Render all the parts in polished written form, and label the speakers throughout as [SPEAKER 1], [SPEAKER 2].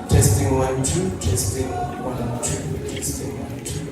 [SPEAKER 1] Testing 1 2, testing 1 2, testing 1 2.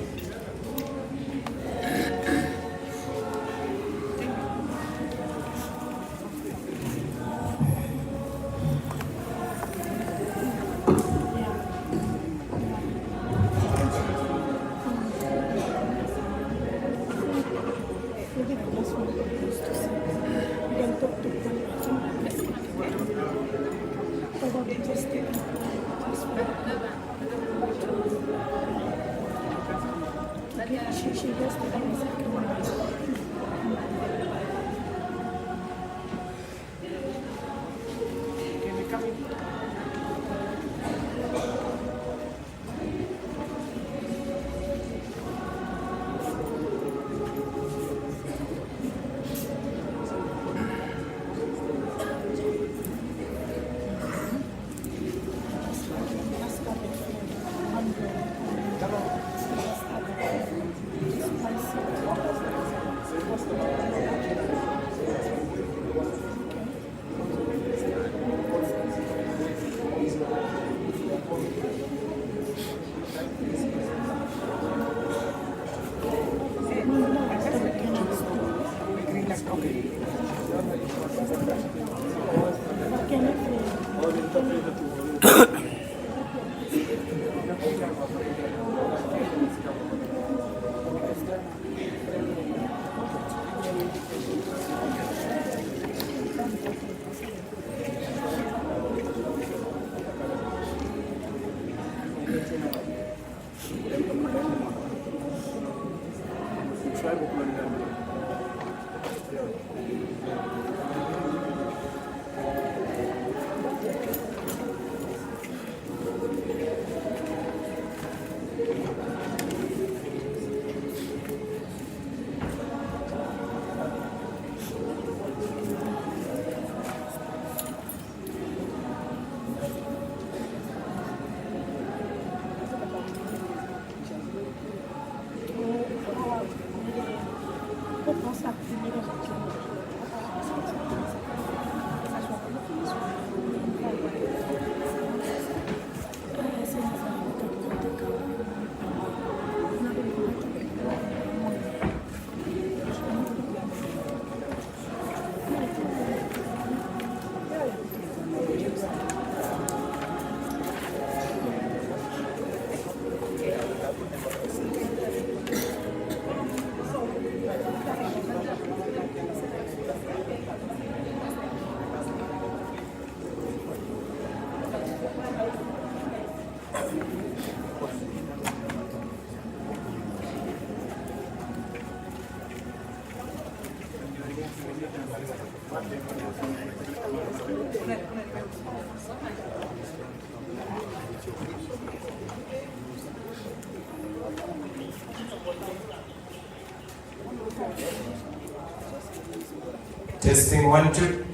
[SPEAKER 1] Testing 1 2.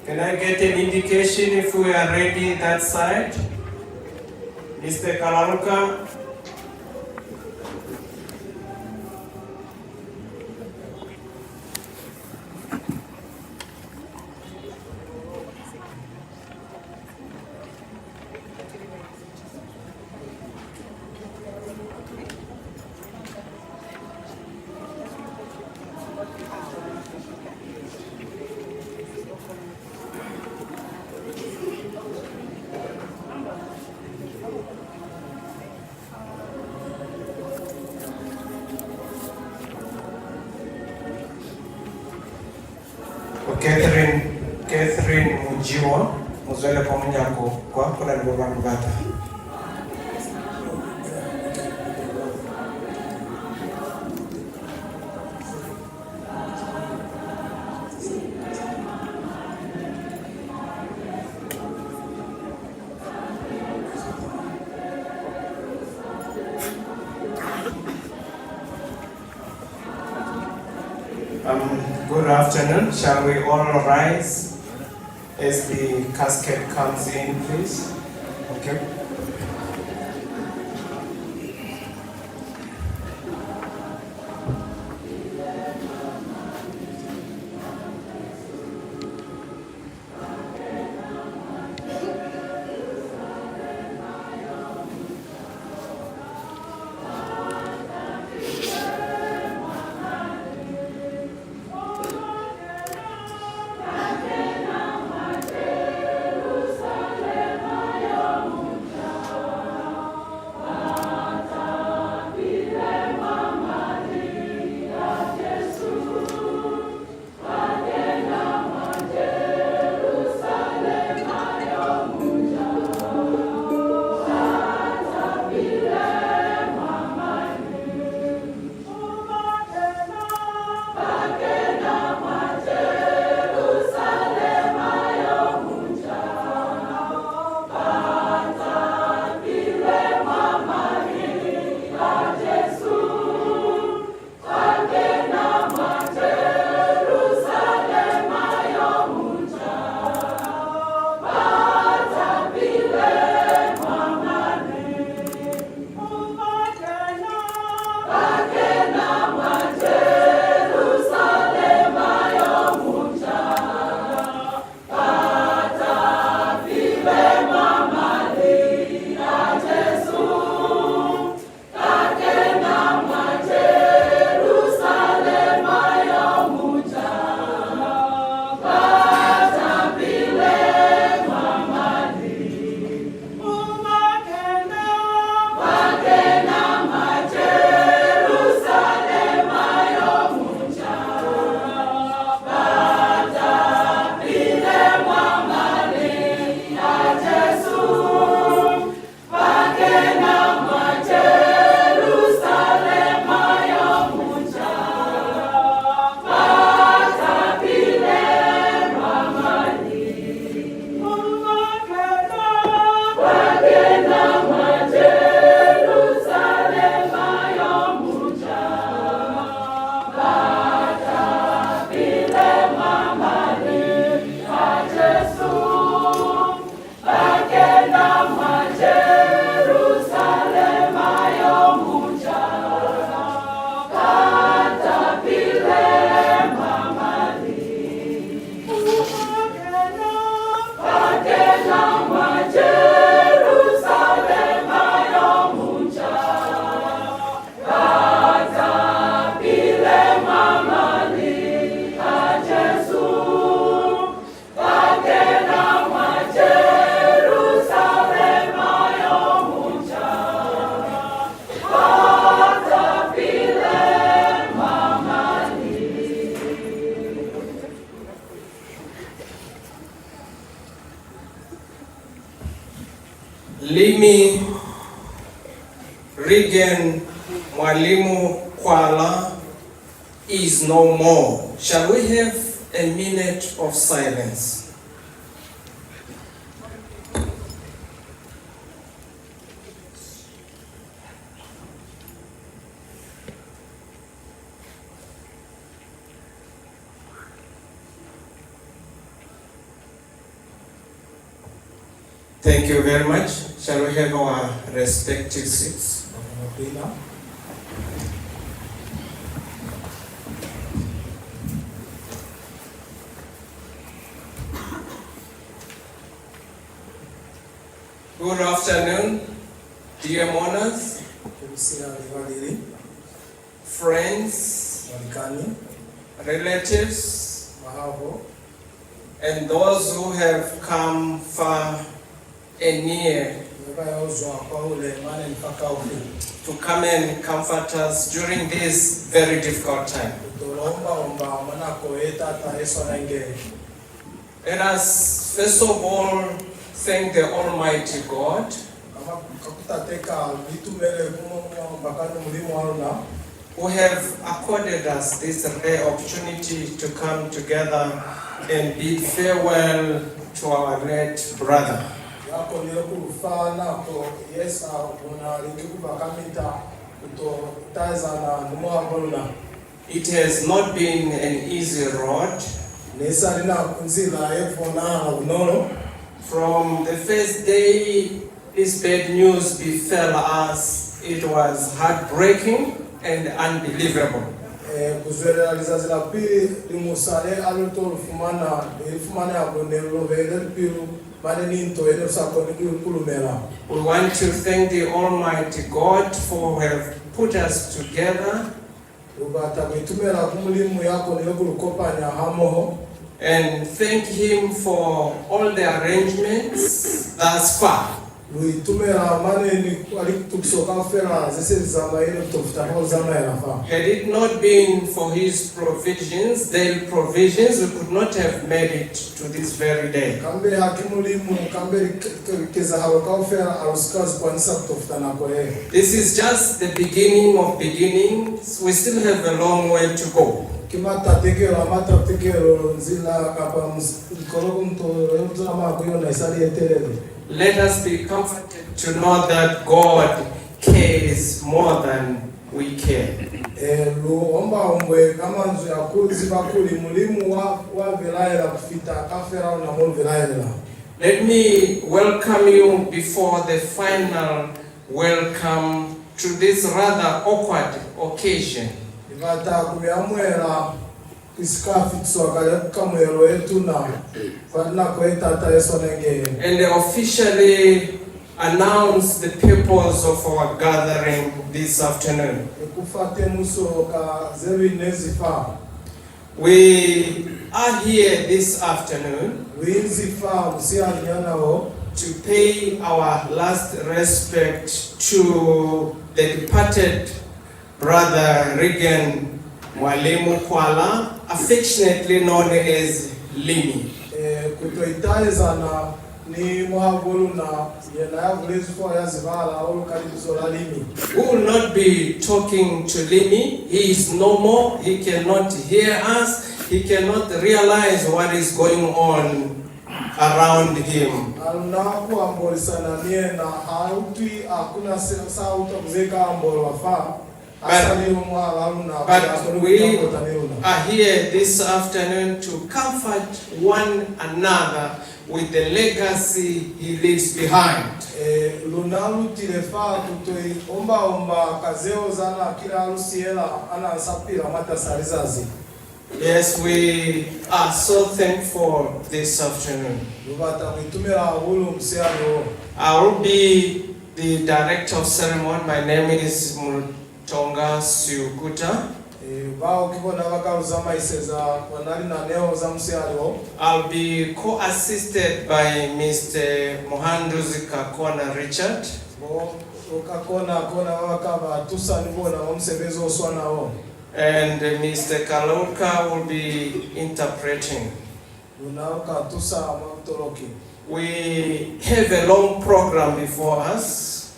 [SPEAKER 1] Can I get an indication if we are ready that side? Mr. Kalamuka? Catherine Mujiwa, muzwele pamoja kwa kuna ndugu bata. Good afternoon. Shall we all rise as the casket comes in, please? Okay. Reagan Mwalimu Kwala is no more. Shall we have a minute of silence? Thank you very much. Shall we have our respective seats? Good afternoon, dear mourners, friends, relatives, and those who have come far and near to come and comfort us during this very difficult time. Let us first of all thank the Almighty God who have accorded us this rare opportunity to come together and bid farewell to our late brother. It has not been an easy road. From the first day this bad news befell us, it was heartbreaking and unbelievable. We want to thank the Almighty God for have put us together and thank Him for all the arrangements thus far. Had it not been for His provisions, daily provisions, we could not have made it to this very day. This is just the beginning of beginnings. We still have a long way to go. Let us be comforted to know that God cares more than we care. Let me welcome you before the final welcome to this rather awkward occasion. And officially announce the purpose of our gathering this afternoon. We are here this afternoon to pay our last respect to the departed brother Reagan Mwalimu Kwala, affectionately known as Limi. We will not be talking to Limi. He is no more. He cannot hear us. He cannot realize what is going on around him. But we are here this afternoon to comfort one another with the legacy he leaves behind. Yes, we are so thankful this afternoon. I will be the director of ceremony. My name is Tonga Siukuta. I'll be co-assisted by Mr. Mohanduzi Kakona Richard. And Mr. Kalauka will be interpreting. We have a long program before us.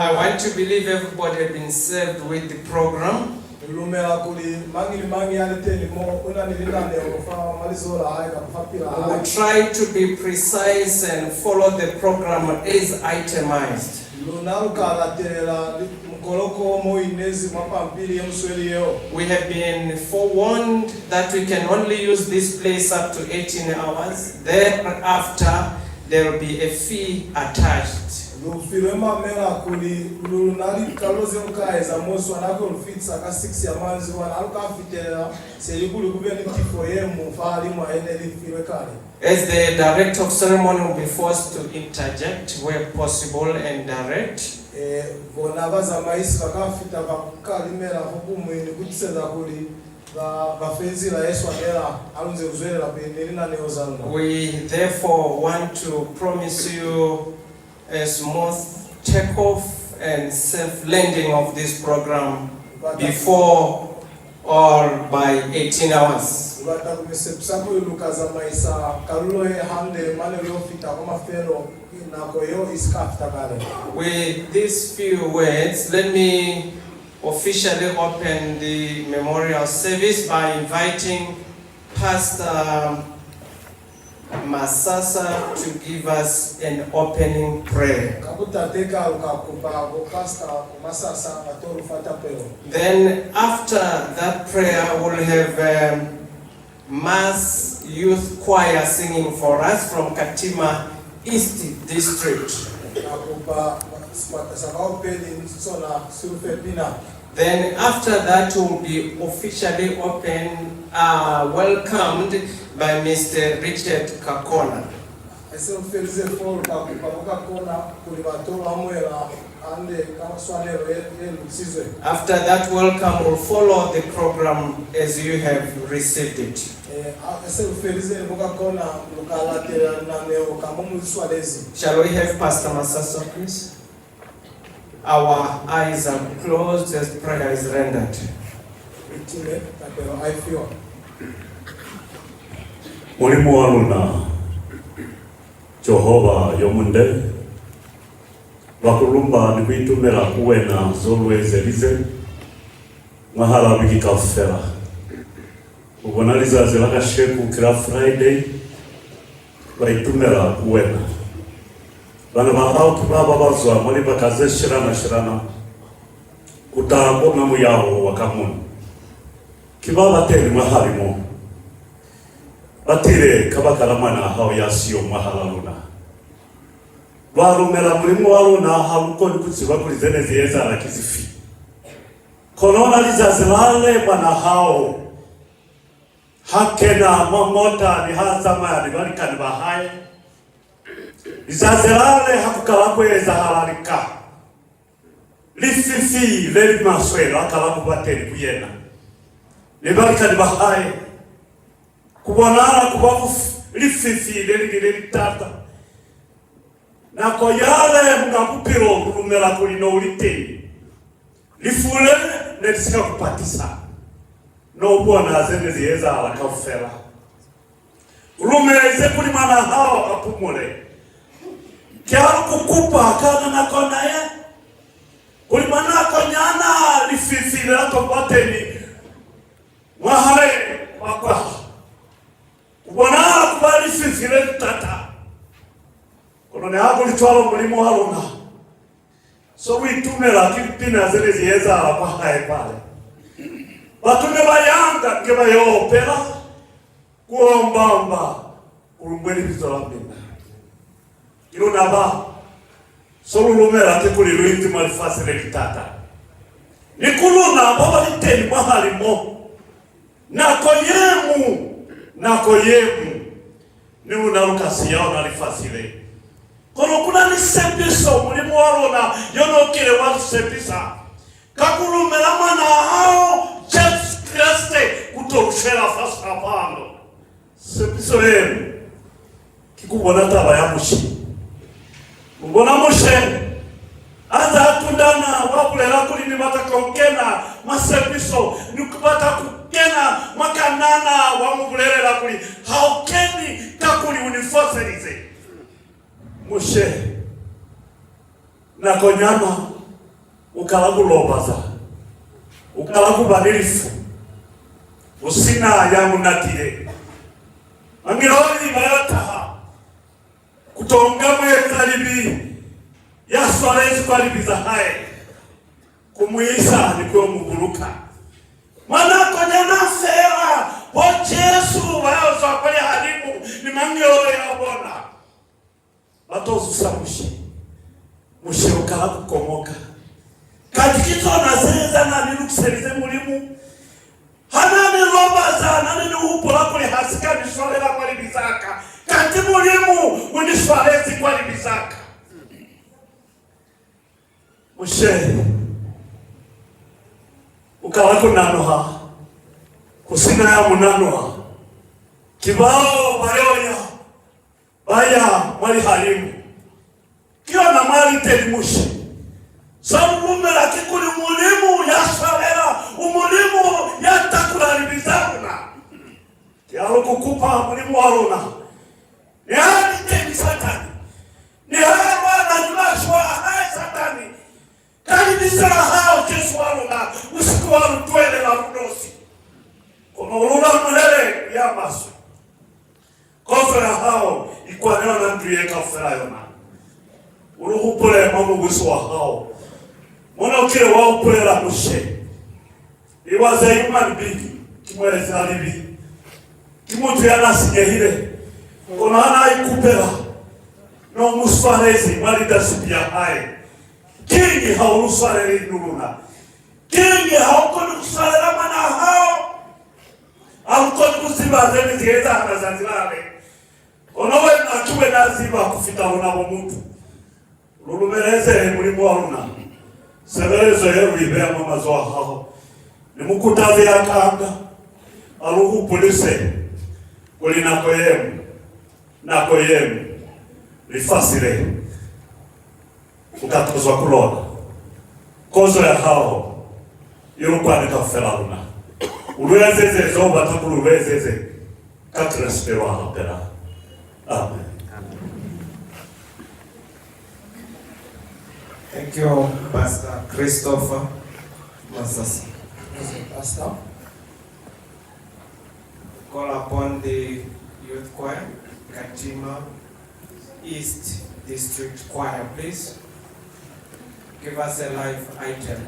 [SPEAKER 1] I want to believe everybody has been served with the program.
[SPEAKER 2] We will
[SPEAKER 1] try to be precise and follow the program as itemized. We have been forewarned that we can only use this place up to 18 hours. Thereafter, there will be a fee attached. As the director of ceremony will be forced to interject where possible and direct. We therefore want to promise you a smooth takeoff and safe landing of this program before or by 18 hours. With these few words, let me officially open the memorial service by inviting Pastor Masasa to give us an opening prayer. Then after that prayer, we'll have mass youth choir singing for us from Katima East District. Then after that, we'll be officially welcomed by Mr. Richard Kakona. After that welcome will follow the program as you have received it. Shall we have Pastor Masasa, please? Our eyes are closed as prayer is rendered.
[SPEAKER 3] Mwalimu Kwala Jehova yomunde bakulumba nikwitumira kuwena zolwezelize mahala bikikafera ubonaliza zilaka sheku kila Friday baitumira kuwena bana bahao kibaba bazwa mwali bakaze shirana kutakona muyaho wakamun kibaba teli mahalimo batire kabakala mwana hao yasiyo mahala luna barumela Mwalimu Kwala hamukoni kutsiba kuri zene ziyeza arakizifi kolona lizazilale bana hao hakena mamota ni hazama ni balikani bahaye lizazilale hakukala kweza halalika lififi leli maswelo akala kubateni kuyena ni balikani bahaye kubonana kubafu lififi leli tata na koyale mungapupiro kurumela kulino uliteni lifule netisika kupatisa no bwana zene ziyeza alakafela urumeze kuli mwana hao apumule kyaru kukupa kana na konaye kuli mwana konyana lififi lato bateni wahale wakwa kubona kubali fifi tata kolone hapo litwalo Mwalimu Kwala so witumela kipina zile ziyeza hapa hae pale batume bayanga keba yopera kuombamba urumweli bizola minda ilo naba so lumela tekuli luinzi malifasile kitata nikuluna baba liteni mahalimo nako yemu ni unalukasi yao nalifasile kono kuna nisepiso Mwalimu Kwala yonokile walusepisa kakulumela mwana hao Jesus Christ kutokushela fasa pando sepiso yemu kikubona taba ya mushi mbona mushe aza atundana wakulela kulimi batakokena masepiso nikubata kukena makanana wamubulela kuli haukeni kakuli unifoselize mushe na konyama ukalagulobaza ukalagubadilifu usina yamunatire angiroli bayataha kutonga mwekalibi yaswalezi kwalibiza hae kumwisa nikuwa mubuluka mwanako nyana fera wa Jesu bayoza kwali halimu ni mangiro yabona batozusa mushe ukala kukomoka katikizo nazeza na nilukuselize mulimu hanani lobaza nani nuhupola kuli hasika niswalela kwali bizaka kati mulimu uniswalezi kwali bizaka mushe ukala kunanoha kusina ya munanoha kibao bayoya baya mwali halimu kiyo na mwali telimushi samumela kikuli mulimu yaswalela umulimu yatakulalibizakuna kialo kukupa mulimu waluna ni hali teni satani ni hali wana nyumashwa hai satani kalibizala hao Jesu waluna usiku walu tuwele la rudosi kono ulula mulele ya masu kofera hao ikuwa neo na nduye kafera yona uruhupule mamu gusu wa hao mwana ukile waupule la mushe iwaze human being kimweleze alibi kimutu ya nasi nyehile kono hana ikupela no musfarezi malida supia hai kingi hauruswareli nuruna kingi haukoni kuswarela mana hao haukoni kusibazeni zigeza hana zanzilale konowe natuwe naziba kufita unabo mutu lulumeleze mulimu waluna sebelezo yeru ibea mamazoa hao ni mukutazi ya kanga aluhu polise kuli nako yemu lifasile ukatozwa kulona kozo ya hao yurukwane kafelaluna ulwezeze zoba takulubezeze katrespewa hapera. Amen.
[SPEAKER 1] Thank you, Pastor Christopher Masasi. Pastor, call upon the youth choir, Katima East District Choir, please. Give us a live item.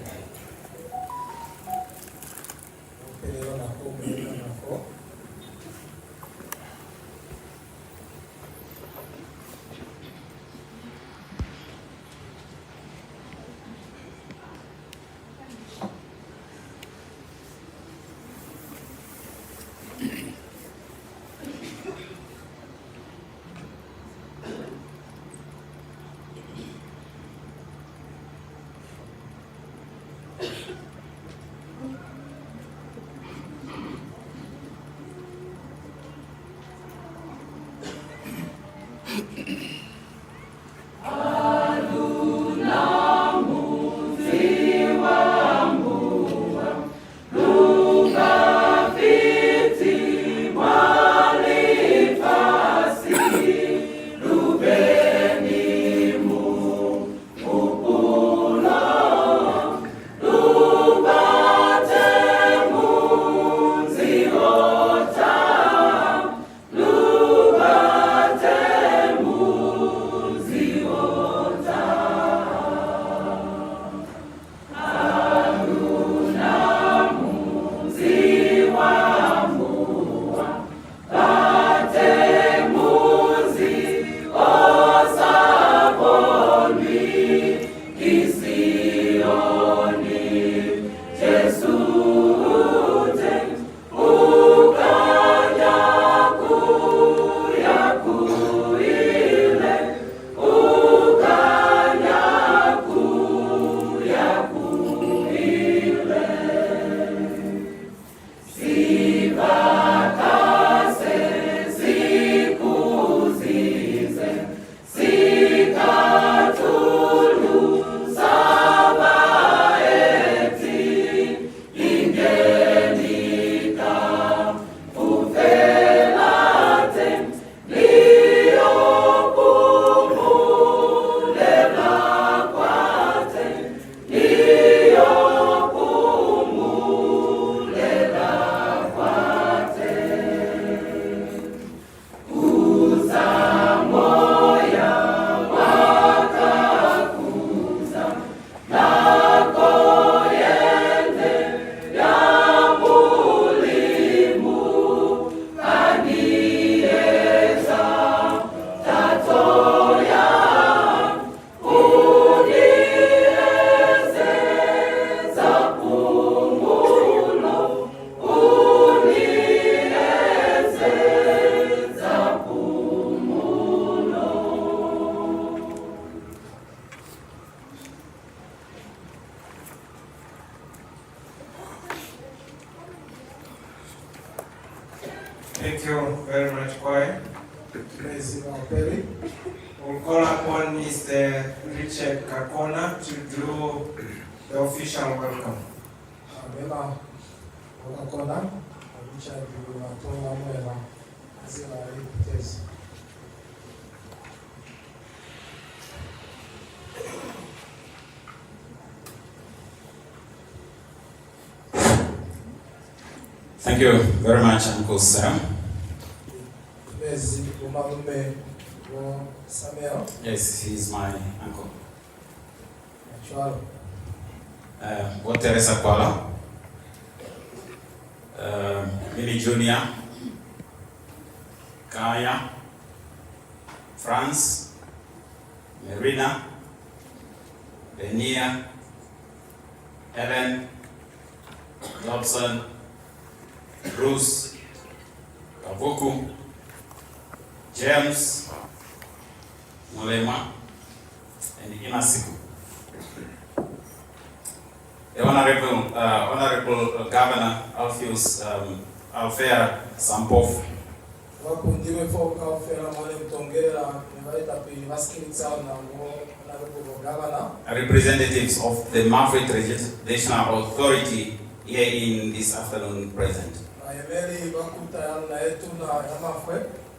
[SPEAKER 1] Thank you very much, choir. We'll call upon Mr. Richard Kakona to do the official welcome.
[SPEAKER 2] Thank you very much, Uncle Sam. Yes, he's my uncle. Teresa Kwala. Mini Junior. Kaya. France. Marina. Benia. Helen. Dobson. Bruce. Kabuku. James. Mulema. And Inasiku. The Honorable Governor Alpheus Alfea Sampov. Representatives of the Mafri Traditional Authority here in this afternoon present.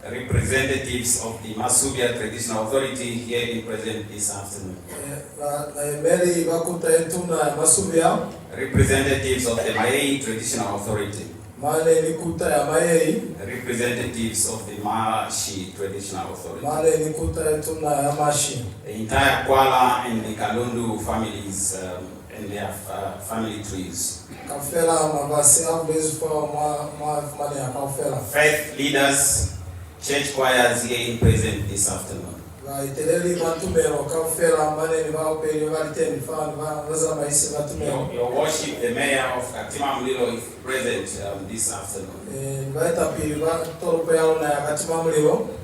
[SPEAKER 2] Representatives of the Masubia Traditional Authority here in present this afternoon. Representatives of the Mayei Traditional Authority. Representatives of the Mashi Traditional Authority. The entire Kwala and the Kalundu families and their family trees. Faith leaders, church choirs here in present this afternoon. Your worship, the mayor of Katima Mlilo is present this afternoon.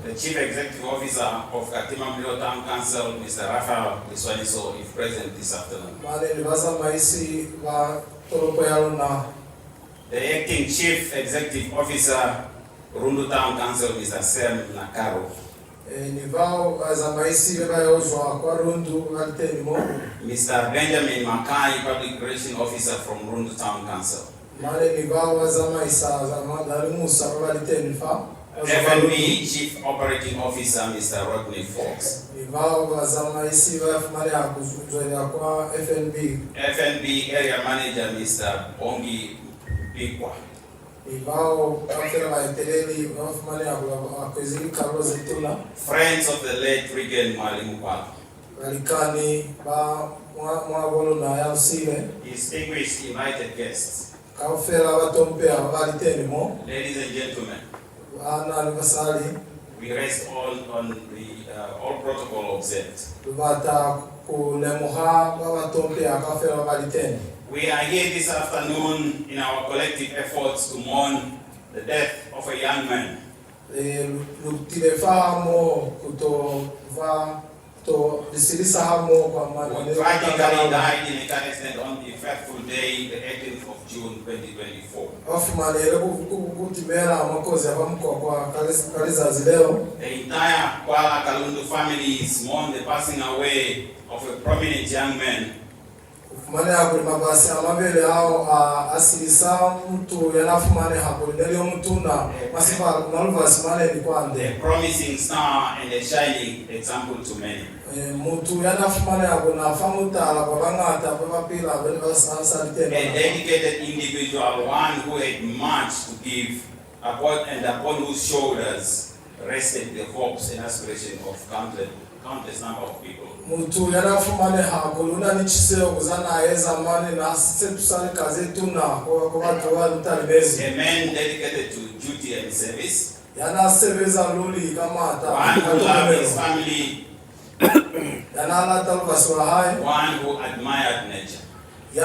[SPEAKER 2] The chief executive officer of Katima Mlilo Town Council, Mr. Rafael Iswaniso, is present this afternoon. The acting chief executive officer, Rundu Town Council, Mr. Sam Nakaro. Mr. Benjamin Makai, Public Relations Officer from Rundu Town Council. FNB Chief Operating Officer, Mr. Rodney Fox. FNB Area Manager, Mr. Bongi Bikwa. Friends of the late Reagan Mwalimu Kwala. Distinguished invited guests. Ladies and gentlemen, we rest all on the all protocol observed. We are here this afternoon in our collective efforts to mourn the death of a young man. Who tragically died in a car accident on the fateful day, the 18th of June 2024. The entire Kwala Kalundu family mourn the passing away of a prominent young man. A promising star and a shining example to many. A dedicated individual, one who had much to give, and upon whose shoulders rested the hopes and aspirations of countless number of people. A man dedicated to duty and service. One who loved his family. One who admired nature. A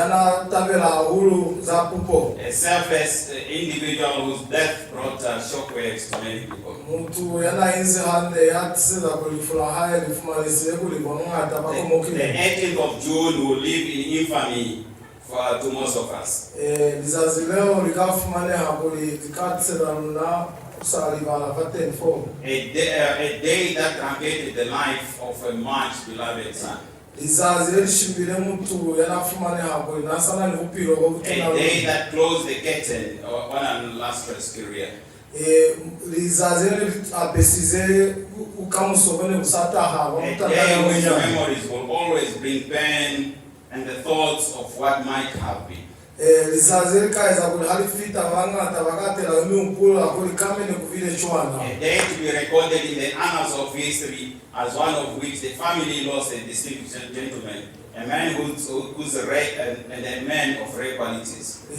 [SPEAKER 2] selfless individual whose death brought shockwaves to many people. The 18th of June will live in infamy to most of us. a day that truncated the life of a much beloved son. A day that closed the curtain on an illustrious career. A day whose memories will always bring pain and the thoughts of what might have been. A day to be recorded in the annals of history as one of which the family lost a distinguished gentleman, a man who's rare and a man of rare qualities. A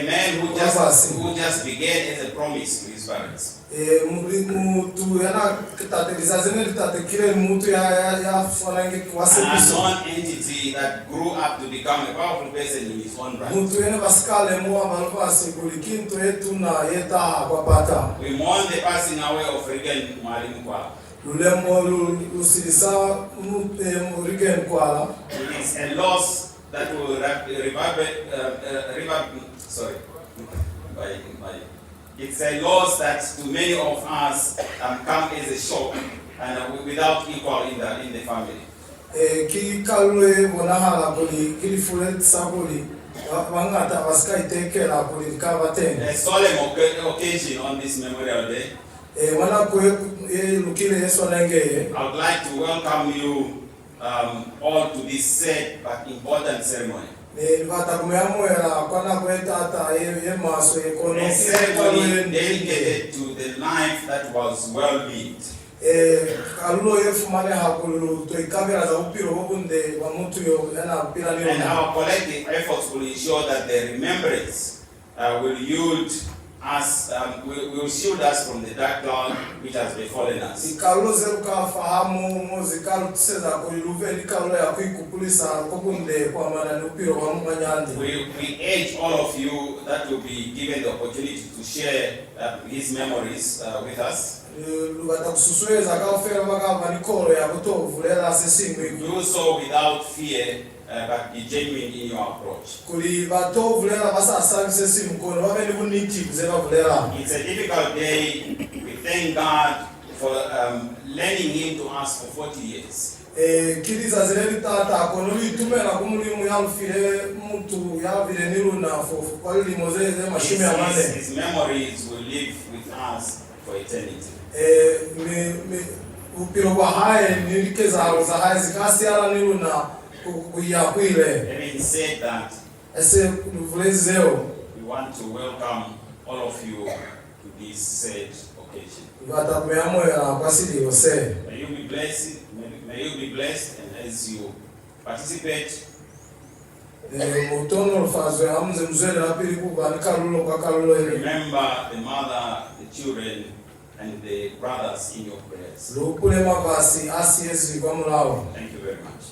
[SPEAKER 2] man who just began as a promise to his parents. A unknown entity that grew up to become a powerful person in his own right. We mourn the passing away of Reagan Mwalimu Kwala. It is a loss that will it's a loss that to many of us come as a shock and without equal in the family. A solemn occasion on this Memorial Day. I would like to welcome you all to this sad but important ceremony. A ceremony dedicated to the life that was well lived. And our collective efforts will ensure that the remembrance will yield us, will shield us from the dark cloud which has befallen us. We urge all of you that will be given the opportunity to share his memories with us. Do so without fear, but be genuine in your approach. It's a difficult day. We thank God for lending him to us for 40 years. His memories will live with us for eternity. Having said that, we want to welcome all of you to this sad occasion. May you be blessed. May you be blessed, and as you participate, remember the mother, the children, and the brothers in your prayers. Thank you very much.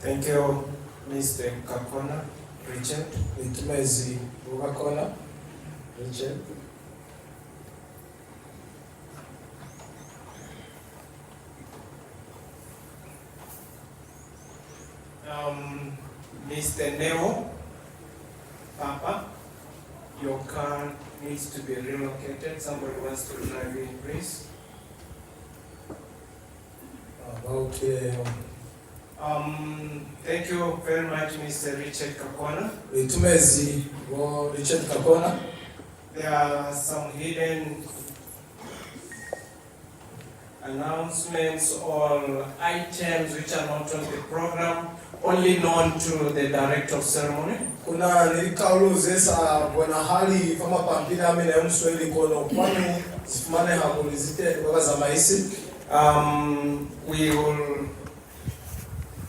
[SPEAKER 1] Thank you, Mr. Kakona, Richard. Richard. Mr. Nero, Papa, your car needs to be relocated. Somebody wants to drive in, please. Thank you very much, Mr. Richard Kakona. There are some hidden announcements or items which are not on the program, only known to the director of ceremony. We will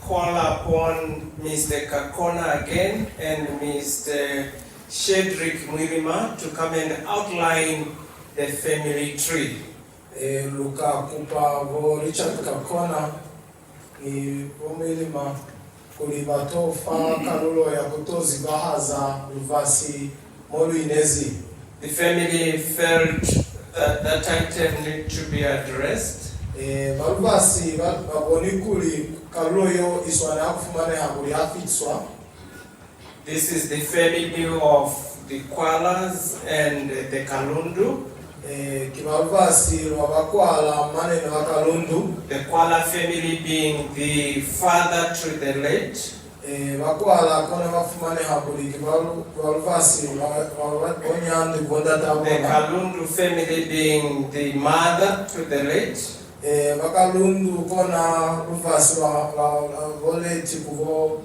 [SPEAKER 1] call upon Mr. Kakona again and Mr. Shedrick Mwilima to come and outline the family tree. Luka kupa vo Richard Kakona ni Mwilima kulibato fa kalulo ya kutozi bahaza luvasi molu inezi. The family felt that item need to be addressed.
[SPEAKER 4] Baluvasi baboni kuli kaluyo iswana akufumane habuli afitswa.
[SPEAKER 1] This is the family of the Kwalas and the Kalundu.
[SPEAKER 4] Kibaluvasi wabakwala mane na Kalundu.
[SPEAKER 1] The Kwala family being the father to the late.
[SPEAKER 4] Bakwala kona bafumane habuli kibaluvasi wanyandi bondata bona.
[SPEAKER 1] The Kalundu family being the mother to the late.
[SPEAKER 4] Bakalundu kona luvasi wa voleti kuvo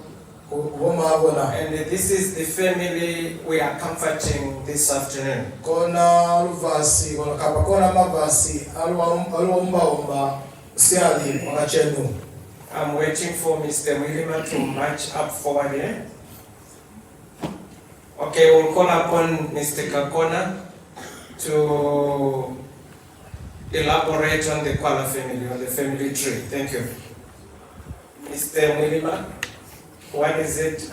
[SPEAKER 4] mabona.
[SPEAKER 1] And this is the family we are comforting this afternoon.
[SPEAKER 4] Kona luvasi kona kapa kona mavasi alomba siali wakachenu.
[SPEAKER 1] I'm waiting for Mr. Mwalimu to march up forward here. Okay, we'll call upon Mr. Kakona to elaborate on the Kwala family, on the family tree. Thank you. Mr. Mwalimu, what is it?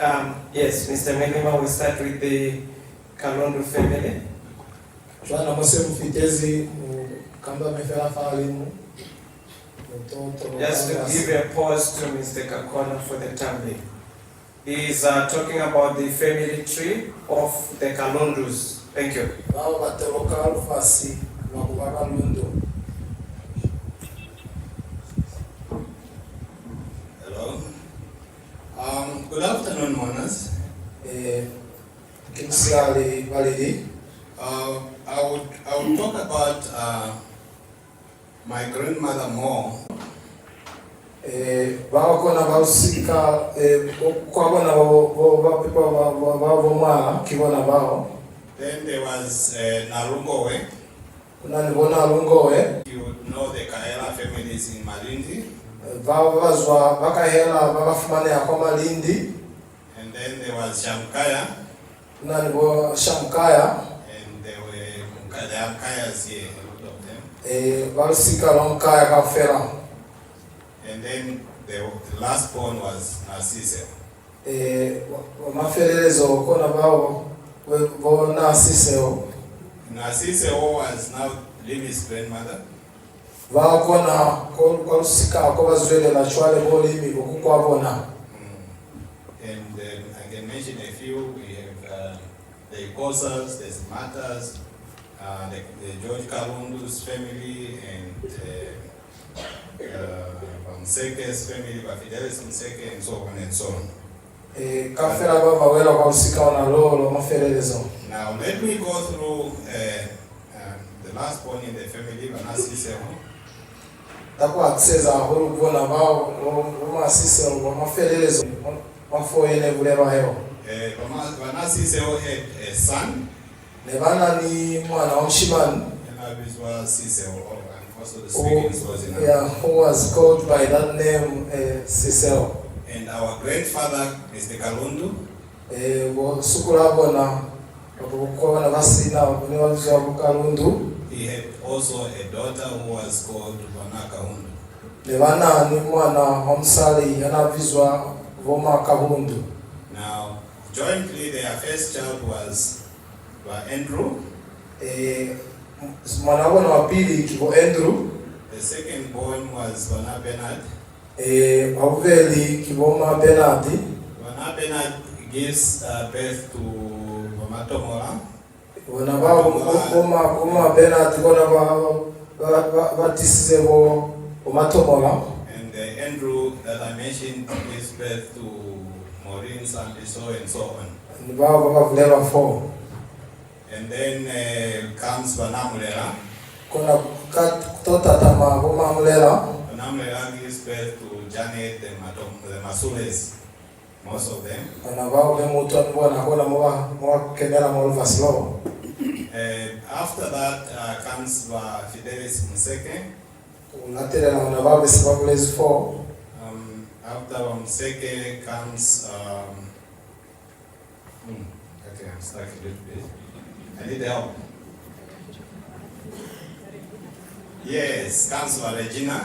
[SPEAKER 1] Yes, Mr. Mwalimu, we start with the Kalundu family.
[SPEAKER 4] Tuana mose mfitezi kamba mefela falimu.
[SPEAKER 1] Just to give a pause to Mr. Kakona for the time being. He is talking about the family tree of the Kalundus. Thank you.
[SPEAKER 4] Hello.
[SPEAKER 5] Good afternoon, Monas. I would talk about my grandmother more.
[SPEAKER 4] Then
[SPEAKER 5] there was Narungowe. You know the Kaela families in Malindi. And then there was Shamkaya. And there were Mukayas here, a lot of them. And then the last born was Narcisse. Narcisse was now Limi's grandmother. And I can mention a few. We have the Kosas, the Matas, the George Kalundu's family, and Mseke's family, Fidelis Mseke, and so on and so on. Now let me go through the last one in the family, Vanasisi.
[SPEAKER 4] Vanasisi
[SPEAKER 5] had a son. And also the Siblings was in
[SPEAKER 4] who was called by that name Sisel.
[SPEAKER 5] And our grandfather, Mr. Kalundu, he had also a daughter who was called Vanaka Hundu. Now, jointly, their first child was Andrew. The second born was Vana Bernard. Vana Bernard gives birth to Vamatomola. And Andrew that I mentioned gives birth to Maureen, Sambiso, and so on. And then comes Vanamulera. Vanamulera gives birth to Janet and the Masules, most of them. After that comes Fidelis Mseke. After Mseke comes okay, I'm stuck a little bit. I need help. Yes, comes Regina.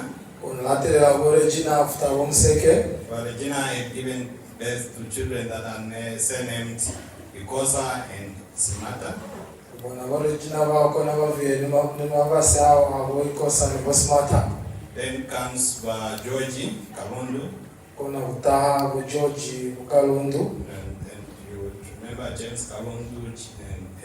[SPEAKER 5] Regina had given birth to children that are surnamed Ikosa and Simata. Then comes George Kalundu.
[SPEAKER 4] Kuna utaha bu George Kalundu.
[SPEAKER 5] And you would remember James Kalundu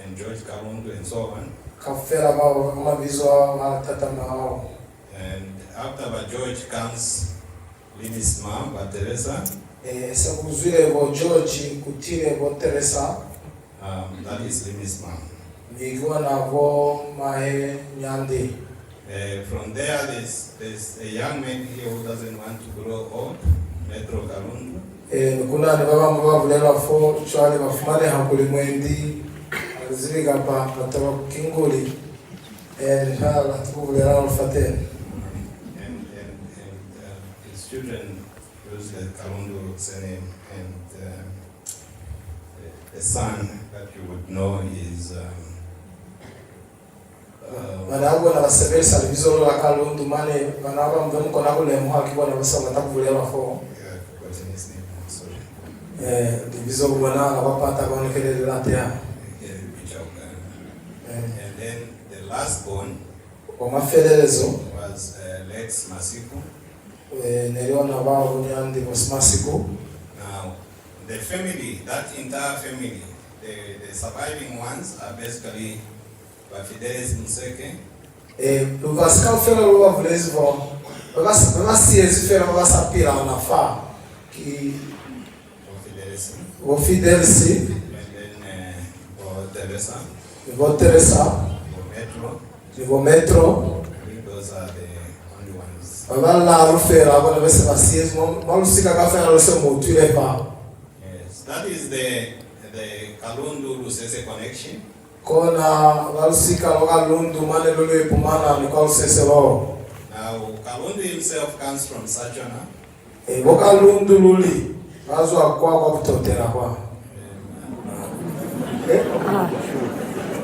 [SPEAKER 5] and George Kalundu and so on.
[SPEAKER 4] Kafera bao mabizo matatama hao.
[SPEAKER 5] And after George comes Linis mom, Teresa.
[SPEAKER 4] Sekuzile bo George kutile bo Teresa.
[SPEAKER 5] That is Linis mom.
[SPEAKER 4] Migwa na bo mahe nyandi.
[SPEAKER 5] From there, there's a young man here who doesn't want to grow old, Metro Kalundu.
[SPEAKER 4] Kuna ni baba mbawa vulela fo chwali mafumane hakuli mwendi aliziliga pa patawa kinguli hala tukuvulela ulfaten.
[SPEAKER 5] And his children use the Kalundu surname, and the son that you would know is
[SPEAKER 4] Manabo na basebesa bizolo la Kalundu mane manabo mdomo kona kule mwa kibwa na basa matakuvulela fo.
[SPEAKER 5] His name, sorry.
[SPEAKER 4] Diviso bwana wapata kwa nekele latea.
[SPEAKER 5] And then the last born was Lex Masiku.
[SPEAKER 4] Neliona bao nyandi Masiku.
[SPEAKER 5] Now, the family, that entire family, the surviving ones are basically Fidelis Museke.
[SPEAKER 4] Luvasika fela luva vlezivo. Basi ezifela basa pila unafa ki Fidelisi.
[SPEAKER 5] And then Teresa.
[SPEAKER 4] Teresa. Metro.
[SPEAKER 5] I think those are the only ones. Yes, that is the Kalundu Lusese connection.
[SPEAKER 4] Kona valusika Kalundu mane lulu ipumana ni kwa Lusese wao.
[SPEAKER 5] Now Kalundu himself comes from Sachona.
[SPEAKER 4] Kalundu luli azwa kwa kutotera kwa.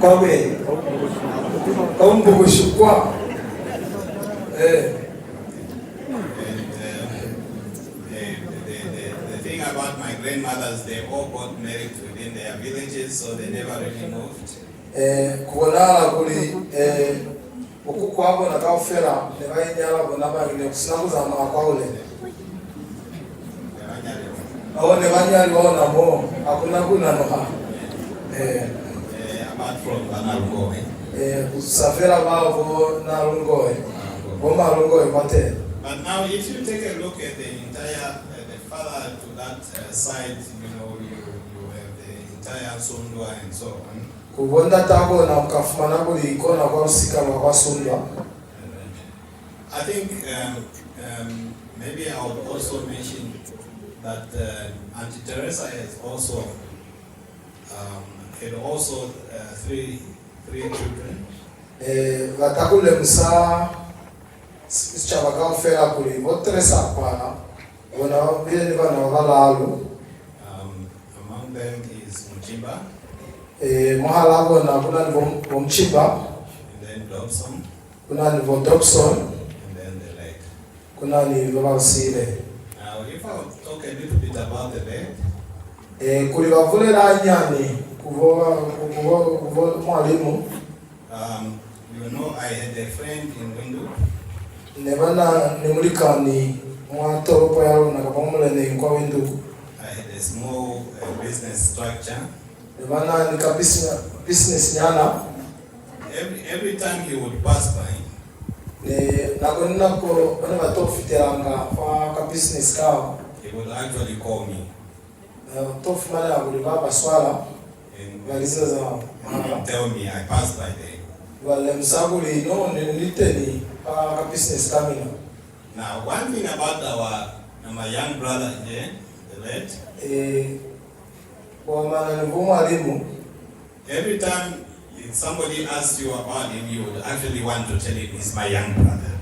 [SPEAKER 4] Kome kushukwa.
[SPEAKER 5] The thing about my grandmothers, they all got married within their villages, so they never really moved.
[SPEAKER 4] Kuonala kuli ukuku hapo na kaufera ne bayinyala bona bangine kusinakuza makwaule. Ne banyali waona mo hakuna kuna noha.
[SPEAKER 5] Apart from Banalungoe.
[SPEAKER 4] Kusafira bao na Lungoe. Boma Lungoe pate.
[SPEAKER 5] But now, if you take a look at the entire, the father to that side, you know, you have the entire Sundwa and so on.
[SPEAKER 4] Kubonda tako na mkafumana kuli ikona kwa usika kwa Sundwa.
[SPEAKER 5] I think maybe I would also mention that Auntie Teresa has also had also three children.
[SPEAKER 4] Watakule msa chama fera kuli Teresa kwa wana vile ni bana walalu.
[SPEAKER 5] Among them is Muchimba.
[SPEAKER 4] Mahalago na kuna ni Mchimba.
[SPEAKER 5] And then Dobson.
[SPEAKER 4] Kuna ni Dobson.
[SPEAKER 5] And then the lake.
[SPEAKER 4] Kuna ni Vasile.
[SPEAKER 5] Now, if I would talk a little bit about the lake.
[SPEAKER 4] Kuli wavule la nyani kuvo Mwalimu.
[SPEAKER 5] You know, I had a friend in Windu.
[SPEAKER 4] Nebana nimulika ni mwatoropo yalo na kapamule ni kwa Windu.
[SPEAKER 5] I had a small business structure.
[SPEAKER 4] Nebana nika business nyana.
[SPEAKER 5] Every time he would pass by,
[SPEAKER 4] nakona ko bana batofiteranga kwa business kao.
[SPEAKER 5] He would actually call me.
[SPEAKER 4] Tofu mara kulibaba swala
[SPEAKER 5] and tell me I passed by there.
[SPEAKER 4] Wale msaguli no niliteni pa business kamina.
[SPEAKER 5] Now, one thing about my young brother here, the late.
[SPEAKER 4] Kwa maana ni Mwalimu.
[SPEAKER 5] Every time somebody asks you about him, you would actually want to tell him he's my young brother.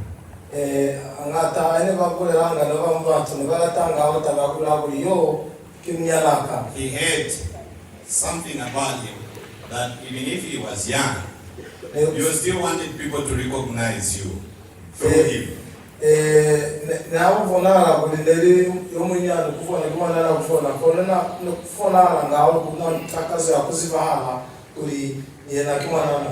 [SPEAKER 4] Angata ene bakule langa no bambatu ne balatanga abatabakula kuli yo kimyalaka.
[SPEAKER 5] He had something about him that even if he was young, you still wanted people to recognize you through him.
[SPEAKER 4] Na uvonala kulindeli yomunyana kufona kumana kufona kona kufona ngao kuna takazo ya kuzivahala kuli yena kimana.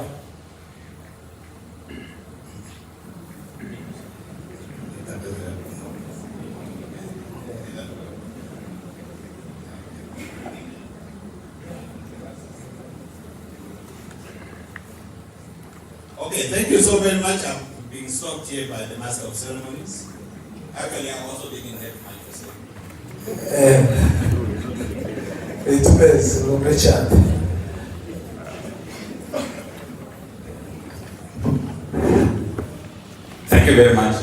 [SPEAKER 5] Okay, thank you so very much. I'm being stopped here by the Master of Ceremonies. Actually, I also didn't have much to say.
[SPEAKER 4] It was Richard.
[SPEAKER 2] Thank you very much.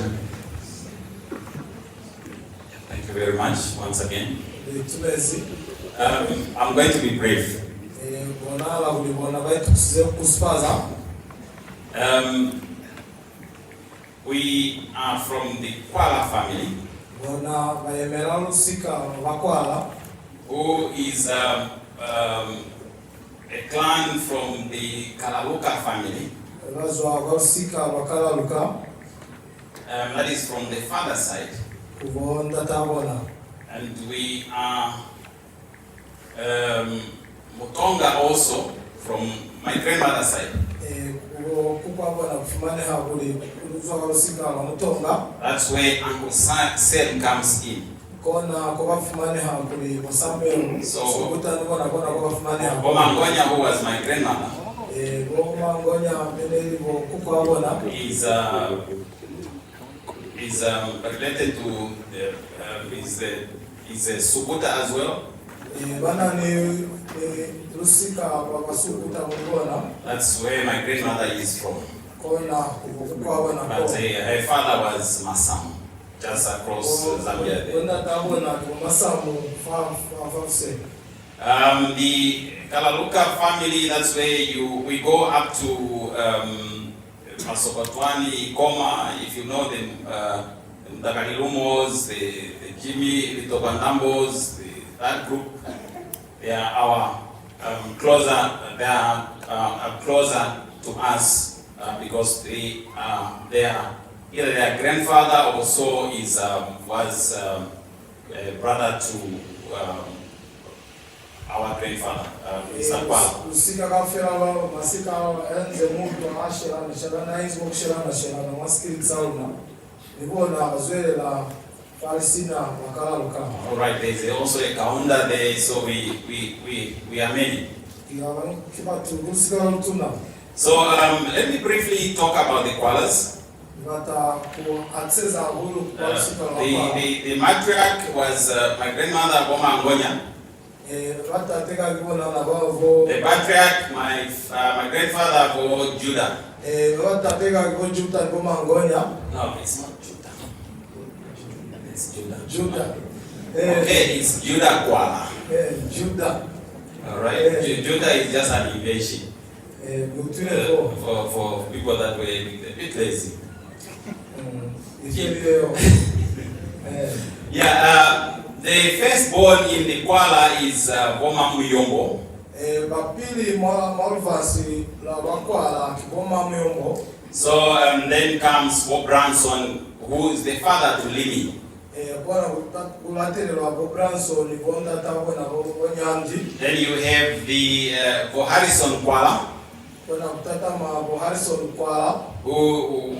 [SPEAKER 2] Thank you very much once again. I'm going to be brief. We are from the Kwala family, who is a clan from the Kalaluka family. That is from the father's side. And we are Mutonga also from my grandmother's side. That's where Uncle Sam comes in. So, Bomangonya, who was my grandmother, is related to is a Subuta as well. That's where my grandmother is from. But her father was Masam, just across Zambia there. The Kalaluka family, that's where we go up to Masokotwani, Ikoma, if you know them, the Kalilumos, the Jimmy, the Tobandambos, that group. They are our closer. They are closer to us because they are either their grandfather also was a brother to our grandfather, Mr. Kwala. All right, there's also a calendar there, so we are many. So let me briefly talk about the Kwalas. The matriarch was my grandmother, Boma Ngonya. The patriarch, my grandfather, Judah. No, it's not Judah. It's Judah.
[SPEAKER 4] Judah.
[SPEAKER 2] Okay, it's Judah Kwala.
[SPEAKER 4] Judah.
[SPEAKER 2] All right. Judah is just an invention for people that were a bit lazy. Yeah. The firstborn in the Kwala is Boma Muyombo. So then comes Bob Branson, who is the father to Limi. Then you have the Harrison Kwala, who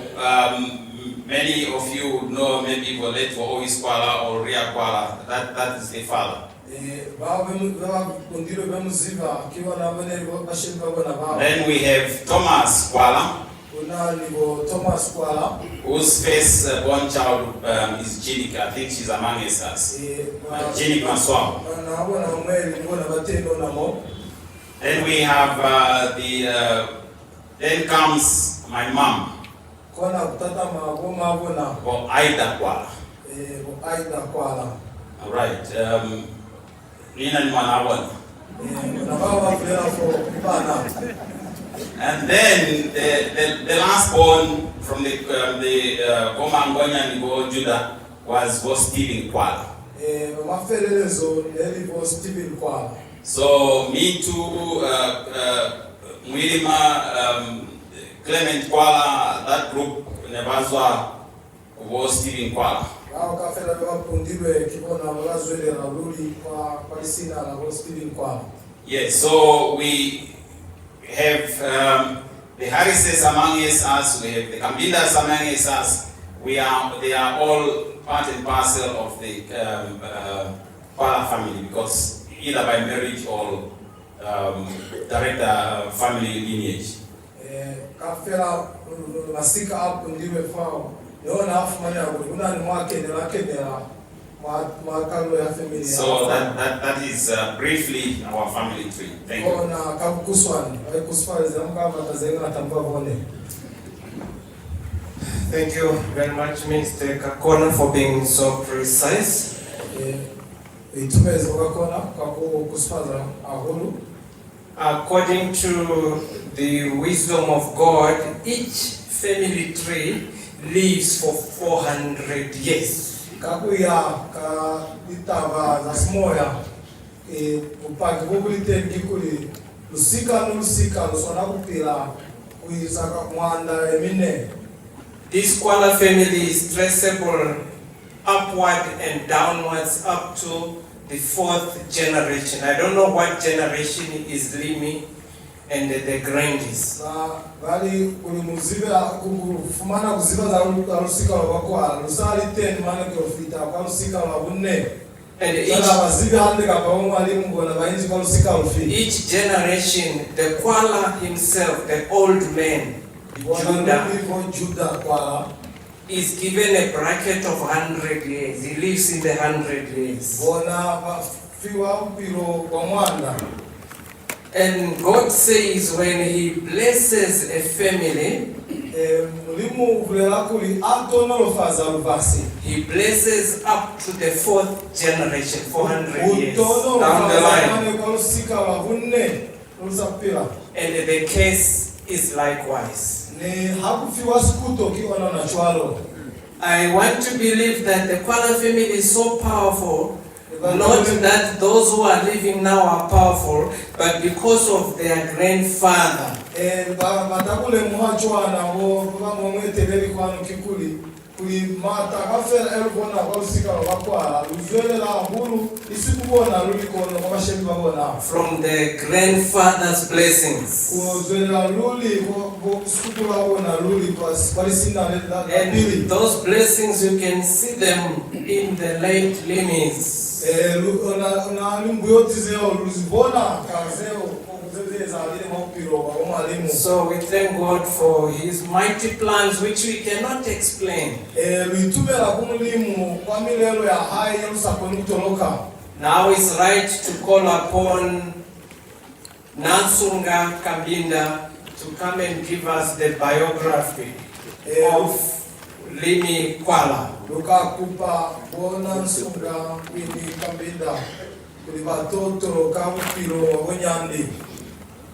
[SPEAKER 2] many of you know, maybe Volet for Ois Kwala or Ria Kwala. That is the father. Then we have Thomas Kwala, whose first born child is Jinik. I think she's among us. Jinik Maswam. Then we have then comes my mom. Aida Kwala. All right. And then the last born from the Boma Ngonya and Judah was Sibling Kwala. So me too, Mwilima, Clement Kwala, that group, Nebazwa, was Sibling Kwala. Yes, so we have the Harrises among us, we have the Kambindas among us. They are all part and parcel of the Kwala family, because either by marriage or direct family lineage.
[SPEAKER 4] kafera masika hapo ndiwe fao yona afu manya kuna ni mwake ni lakedera makalo ya family.
[SPEAKER 2] So that is briefly our family tree. Thank you.
[SPEAKER 4] Ona kakuswani kuswali zamka batazenga tambua bone.
[SPEAKER 1] Thank you very much, Mr. Kakona, for being so precise. According to the wisdom of God, each family tree lives for 400 years.
[SPEAKER 4] Kakuya ka itava za smoya upaki bubulite ngikuli lusika lusona kupila kuisaka mwanda emine.
[SPEAKER 1] This Kwala family is traceable upward and downwards up to the 4th generation. I don't know what generation is Limi and the Grandies.
[SPEAKER 4] Bali kulimuziba kufumana kuziba za lusika wa Kwala lusali 10 maana kufita kwa lusika wa bunne.
[SPEAKER 1] And each generation, the Kwala himself, the old man, Judah, is given a bracket of 100 years. He lives in the 100 years. And God says when He blesses a family, He blesses up to the 4th generation, 400 years down the line. And the case is likewise. I want to believe that the Kwala family is so powerful, not that those who are living now are powerful, but because of their grandfather. From the grandfather's blessings. And those blessings, you can see them in the late lineage. So we thank God for His mighty plans which we cannot explain. Now it's right to call upon Nansunga Kambinda to come and give us the biography of Limi Kwala.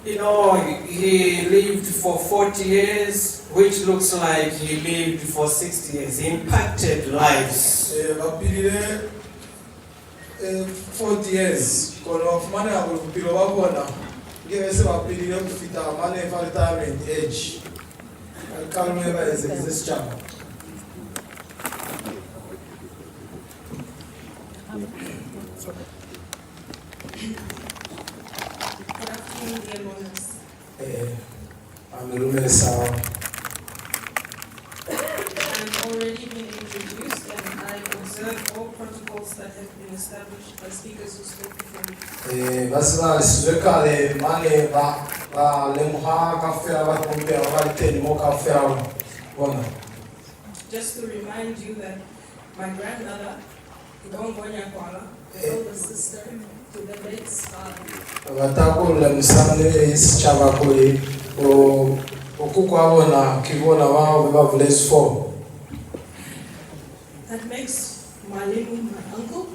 [SPEAKER 1] You know, he lived for 40 years, which looks like he lived for 60 years. He impacted lives.
[SPEAKER 4] 40 years. Retirement age. I can't remember this chapter.
[SPEAKER 6] Good afternoon, dear mothers.
[SPEAKER 4] I'm Lumesa.
[SPEAKER 6] I've already been introduced and I observe all protocols that have been established by speakers who spoke before me. Just to remind you that my grandmother, Ibongonya Kwala, the elder sister to the late father, that makes Mwalimu my uncle.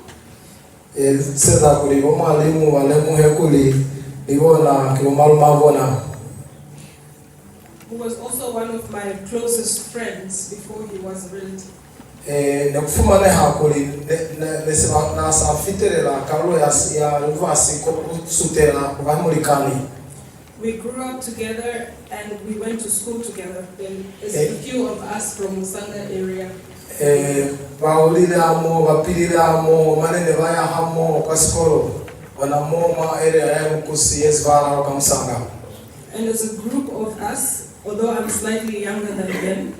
[SPEAKER 6] Who was also one of my closest friends before he was a relative. We grew up together and we went to school together. There's a few of us from Musanga area. And as a group of us, although I'm slightly younger than them,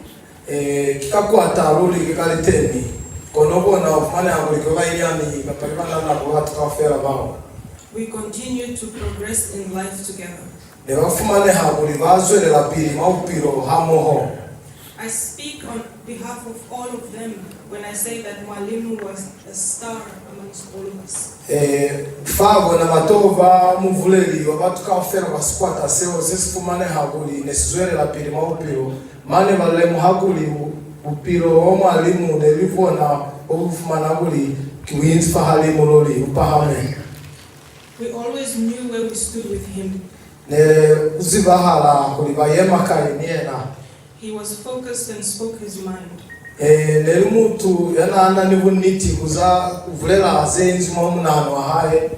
[SPEAKER 6] we continue to progress in life together.
[SPEAKER 4] ne bafumane habuli bazwerera pili maupiro hamoho.
[SPEAKER 6] I speak on behalf of all of them when I say that Mwalimu was a star amongst all of us.
[SPEAKER 4] Favo na matova muvuleri wabatu kafera basikwata seo zesifumane habuli nesizwerera pili maupiro mane balemu habuli upiro wa Mwalimu nelivona obufumana habuli kiwinzi fahalimu loli upahame.
[SPEAKER 6] We always knew where we stood with him.
[SPEAKER 4] Ne uzibahala kuliba yemakali niena.
[SPEAKER 6] He was focused and spoke his mind.
[SPEAKER 4] Nelimutu yana nivuniti kuza uvulela azenzi mwamunano ahaye.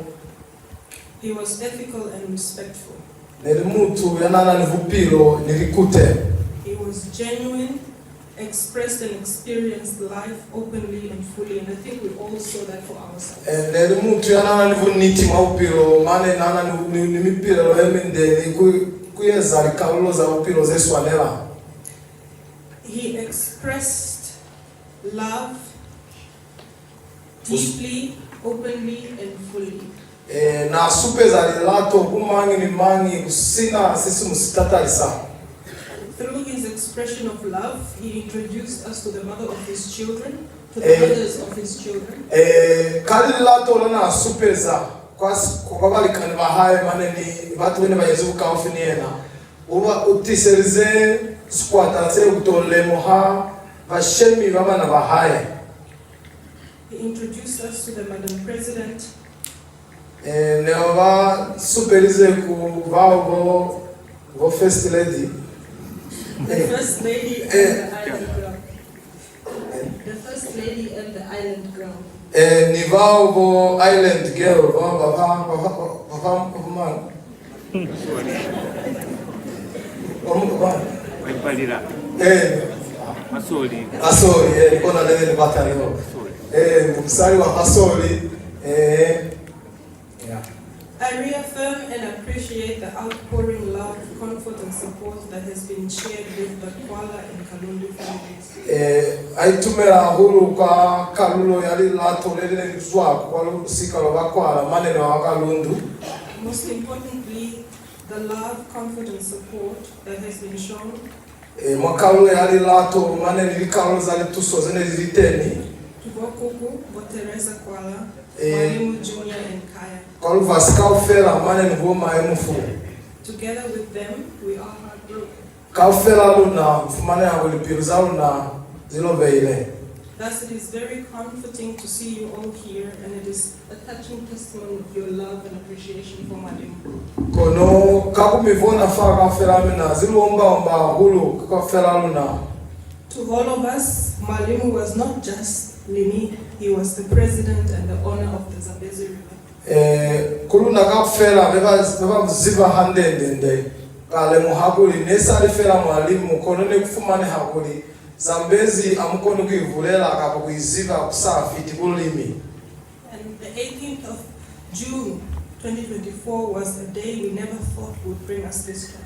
[SPEAKER 6] He was ethical and respectful.
[SPEAKER 4] Nelimutu yana nivupiro nilikute.
[SPEAKER 6] He was genuine, expressed and experienced life openly and fully, and I think we all saw that for ourselves.
[SPEAKER 4] Nelimutu yana nivuniti maupiro mane nana nimipiro emende kuyeza likaulo za upiro zeswanela.
[SPEAKER 6] He expressed love deeply, openly and fully.
[SPEAKER 4] Na supe za lilato kumangi ni mangi kusina sisi musitatalisa.
[SPEAKER 6] Through his expression of love, he introduced us to the mother of his children, to the mothers of his children.
[SPEAKER 4] Kali lilato lana supe za kwa bali kanva haye maneni watu wene bayezu kafiniena. Uba utiserize squata se utolemo ha bashemi baba na bahaye.
[SPEAKER 6] He introduced us to the Madam President.
[SPEAKER 4] Neova superize ku vao go first lady.
[SPEAKER 6] The First Lady and the Island Girl. The First Lady and the Island Girl.
[SPEAKER 4] Ni vao go Island Girl baba man. Asoli kona lele ni batalio. Msari wa Asoli
[SPEAKER 6] I reaffirm and appreciate the outpouring love, comfort and support that has been shared with the Kwala and Kalundu families.
[SPEAKER 4] Aitumera huru kwa Kalulo yali lato lele ni zwa kwa sika wa Kwala maneno wa Kalundu.
[SPEAKER 6] Most importantly, the love, comfort and support that has been shown
[SPEAKER 4] Mwakalulo yali lato maneno likalo zali tuso zene ziteni
[SPEAKER 6] to Bokuku, Botereza Kwala, Mwalimu Junior and Kaya. Together with them, we are heartbroken. Thus, it is very comforting to see you all here, and it is a touching testimony of your love and appreciation for Mwalimu. To all of us, Mwalimu was not just Limi, he was the president and the owner of the Zambezi River.
[SPEAKER 4] Kuluna kafela beba mziva handende kale muhaguli nesali fela Mwalimu kono ne kufumane haguli Zambezi amukono kuivulela akakuiziva kusafi tibulimi.
[SPEAKER 6] And the 18th of June 2024 was a day we never thought would bring us this far.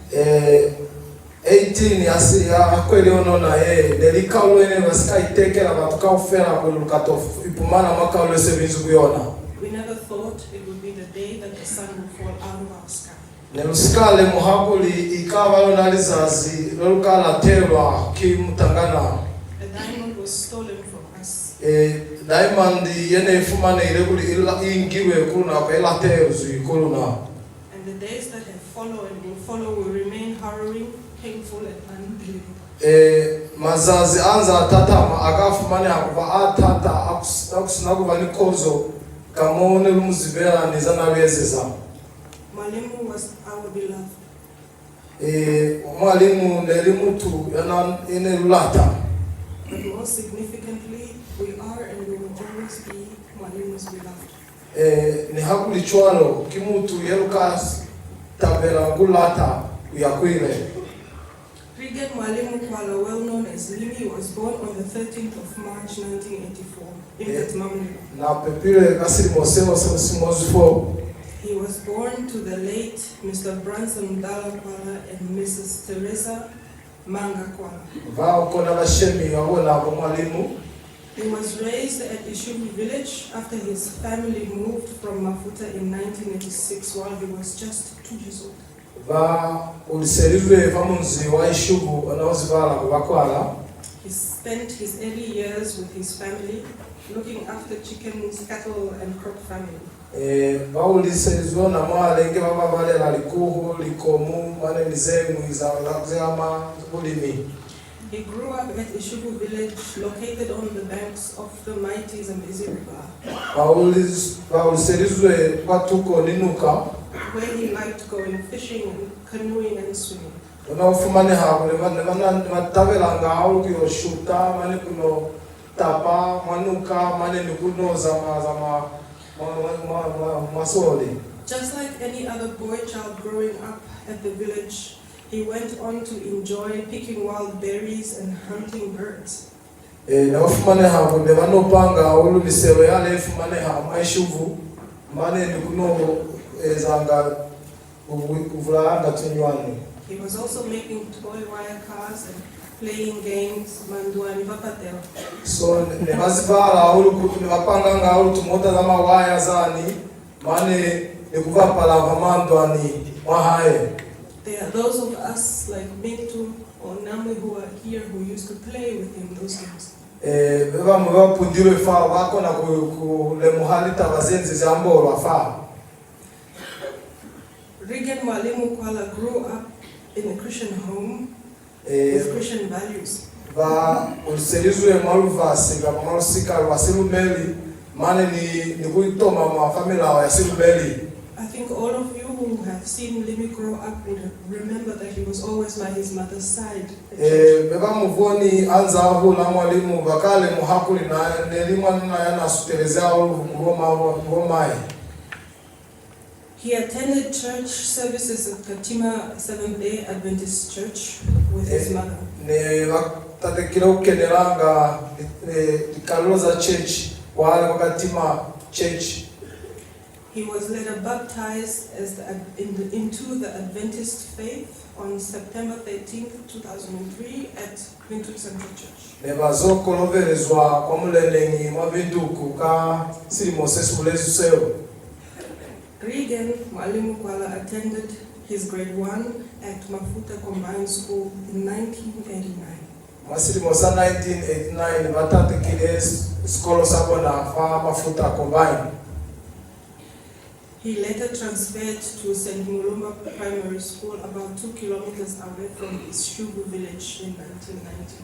[SPEAKER 4] 18 ya kweli ono na delikalo ene basika itekela batuka ufera kulukato ipumana mwaka ule sevinzu kuyona.
[SPEAKER 6] We never thought it would be the day that the sun would fall out of our sky.
[SPEAKER 4] Nelusikale muhaguli ikawa lonalizazi lolukala terwa kimutangana.
[SPEAKER 6] The diamond was stolen from us.
[SPEAKER 4] Diamond yene ifumane ileguli ingiwe kuna kwa ila teruzu ikuluna.
[SPEAKER 6] And the days that have followed and will follow will remain harrowing, painful and unbelievable.
[SPEAKER 4] Mazazi anza tata agafumane hakuba atata akusinakuba nikozo kamone lumuzibera nizana bezeza.
[SPEAKER 6] Mwalimu was our beloved.
[SPEAKER 4] Mwalimu nelimutu yana inelulata.
[SPEAKER 6] But most significantly, we are and we will always be Mwalimu's beloved.
[SPEAKER 4] Ni hakuli chwalo kimutu yelukas tabela gulata uyakwile.
[SPEAKER 6] Reagan Mwalimu Kwala, well known as Limi, was born on the 13th of March 1984 in Katmamni.
[SPEAKER 4] Na pepile kasiri mosewa simozifo.
[SPEAKER 6] He was born to the late Mr. Branson Dala Kwala and Mrs. Teresa Manga Kwala.
[SPEAKER 4] Vao kona bashemi wawona kwa Mwalimu.
[SPEAKER 6] He was raised at Ishubi village after his family moved from Mafuta in 1986 while he was just 2 years old. He spent his early years with his family, looking after chickens, cattle, and crop farming. He grew up at Ishubu village, located on the banks of the mighty Zambezi River, where he liked going fishing, canoeing, and swimming. Just like any other boy child growing up at the village, he went on to enjoy picking wild berries and hunting birds. He was also making toy wire cars and playing games, manduani papatero.
[SPEAKER 4] So
[SPEAKER 6] there are those of us like Mintu or Namwe who are here who used to play with him those games. Reagan Mwalimu Kwala grew up in a Christian home with Christian values. I think all of you who have seen Limi grow up would remember that he was always by his mother's side. He attended church services at Katima Seventh-day Adventist Church with his mother. He was later baptized into the Adventist faith on September 13, 2003 at Quinton Central Church. Reagan Mwalimu Kwala attended his grade 1 at Mafuta Combined School in 1989. He later transferred to St. Mulumba Primary School about 2 kilometers away from his Shubu village in 1990.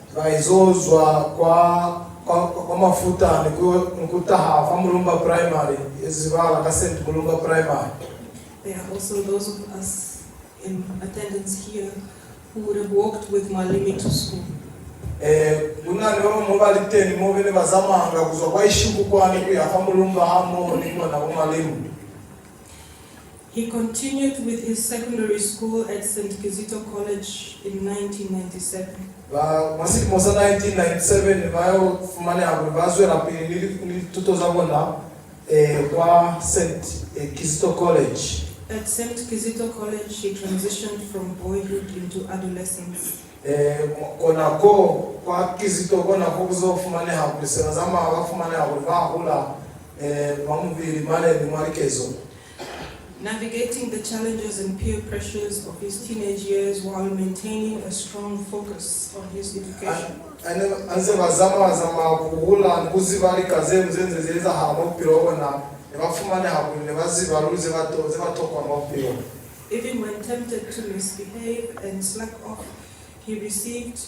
[SPEAKER 6] There are also those of us in attendance here who would have walked with Mwalimu to school. He continued with his secondary school at St. Kizito College in 1997. At St. Kizito College, he transitioned from boyhood into adolescence. Navigating the challenges and peer pressures of his teenage years while maintaining a strong focus on his education. Even when tempted to misbehave and slack off, he received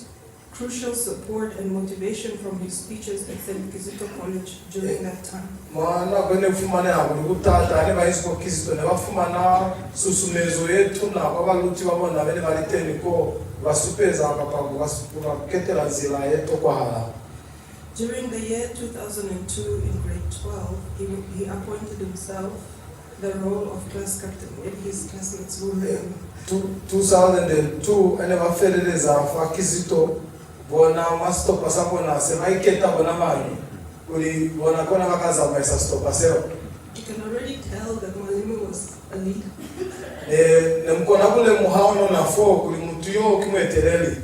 [SPEAKER 6] crucial support and motivation from his teachers at St. Kizito College during that time. During the year 2002 in grade 12, he appointed himself the role of class captain with his classmates who remember. 2002 ene baferereza fa Kizito bona mastopa sabona semaiketa bona mani uli bona kona bakaza mesa stopa seo. You can already tell that Mwalimu was a leader.
[SPEAKER 4] Nemkona kule muhaono na fo kuli mtu yo kimwetereli.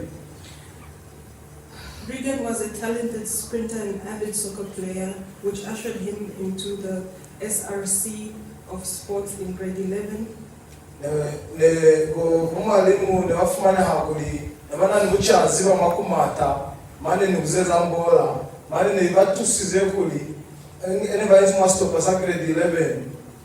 [SPEAKER 6] Reagan was a talented sprinter and avid soccer player, which ushered him into the SRC of sports in grade 11.
[SPEAKER 4] Mwalimu ne wafumana hakuli nabana nibuchazi bamakumata mane nibuzeza mbola mane ne batusize kuli ene bayizi mastopa sa grade 11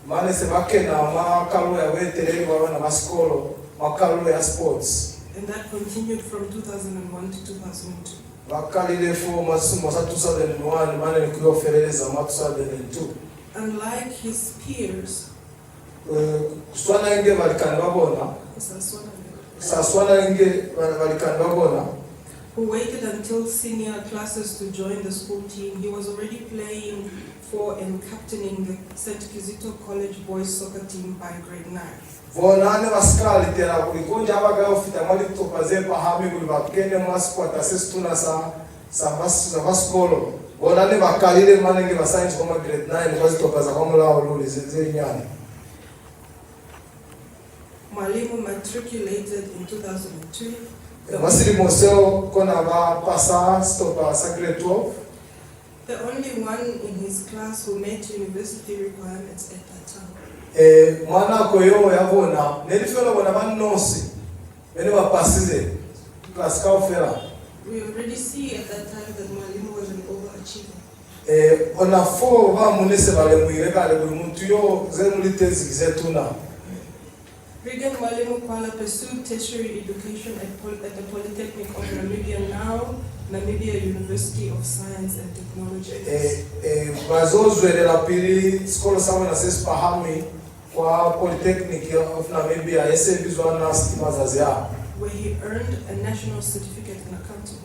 [SPEAKER 4] mane se bakena makalo ya weteleli baba na skolo makalo ya sports.
[SPEAKER 6] And that continued from 2001 to 2002.
[SPEAKER 4] Bakalile fo masumo sa 2001 mane nikuyofereleza ma 2002. Unlike
[SPEAKER 6] his peers,
[SPEAKER 4] kuswana inge balikana babona saswana inge balikana babona
[SPEAKER 6] who waited until senior classes to join the school team. He was already playing for and captaining the St. Kizito College boys soccer team by grade 9.
[SPEAKER 4] Vonane baskali tera kulikonja abaga ofita mali topaze pahami kuli bakene mwasiku atasestuna sa baskolo. Vonane bakalile manenge ba science kama grade 9 bazi topaza kwa mulao luli zenze nyani.
[SPEAKER 6] Mwalimu matriculated in 2002.
[SPEAKER 4] Masiri Moseo kona ba pasa stopa sa grade 12.
[SPEAKER 6] The only one in his class who met university requirements at that time.
[SPEAKER 4] Mwana koyo yabona nelifela bona banosi bene bapasize class ka ofera.
[SPEAKER 6] We already see at that time that Mwalimu was an overachiever.
[SPEAKER 4] Ona fo ba munese bale muireka le muntu yo zemulitezi zetuna.
[SPEAKER 6] Reagan Mwalimu Kwala pursued tertiary education at the Polytechnic of Namibia, now Namibia University of Science and Technology.
[SPEAKER 4] Bazozwele la pili skolo sawa na sisi pahami kwa Polytechnic of Namibia yese vizwana stima zazia.
[SPEAKER 6] Where he earned a national certificate in accounting.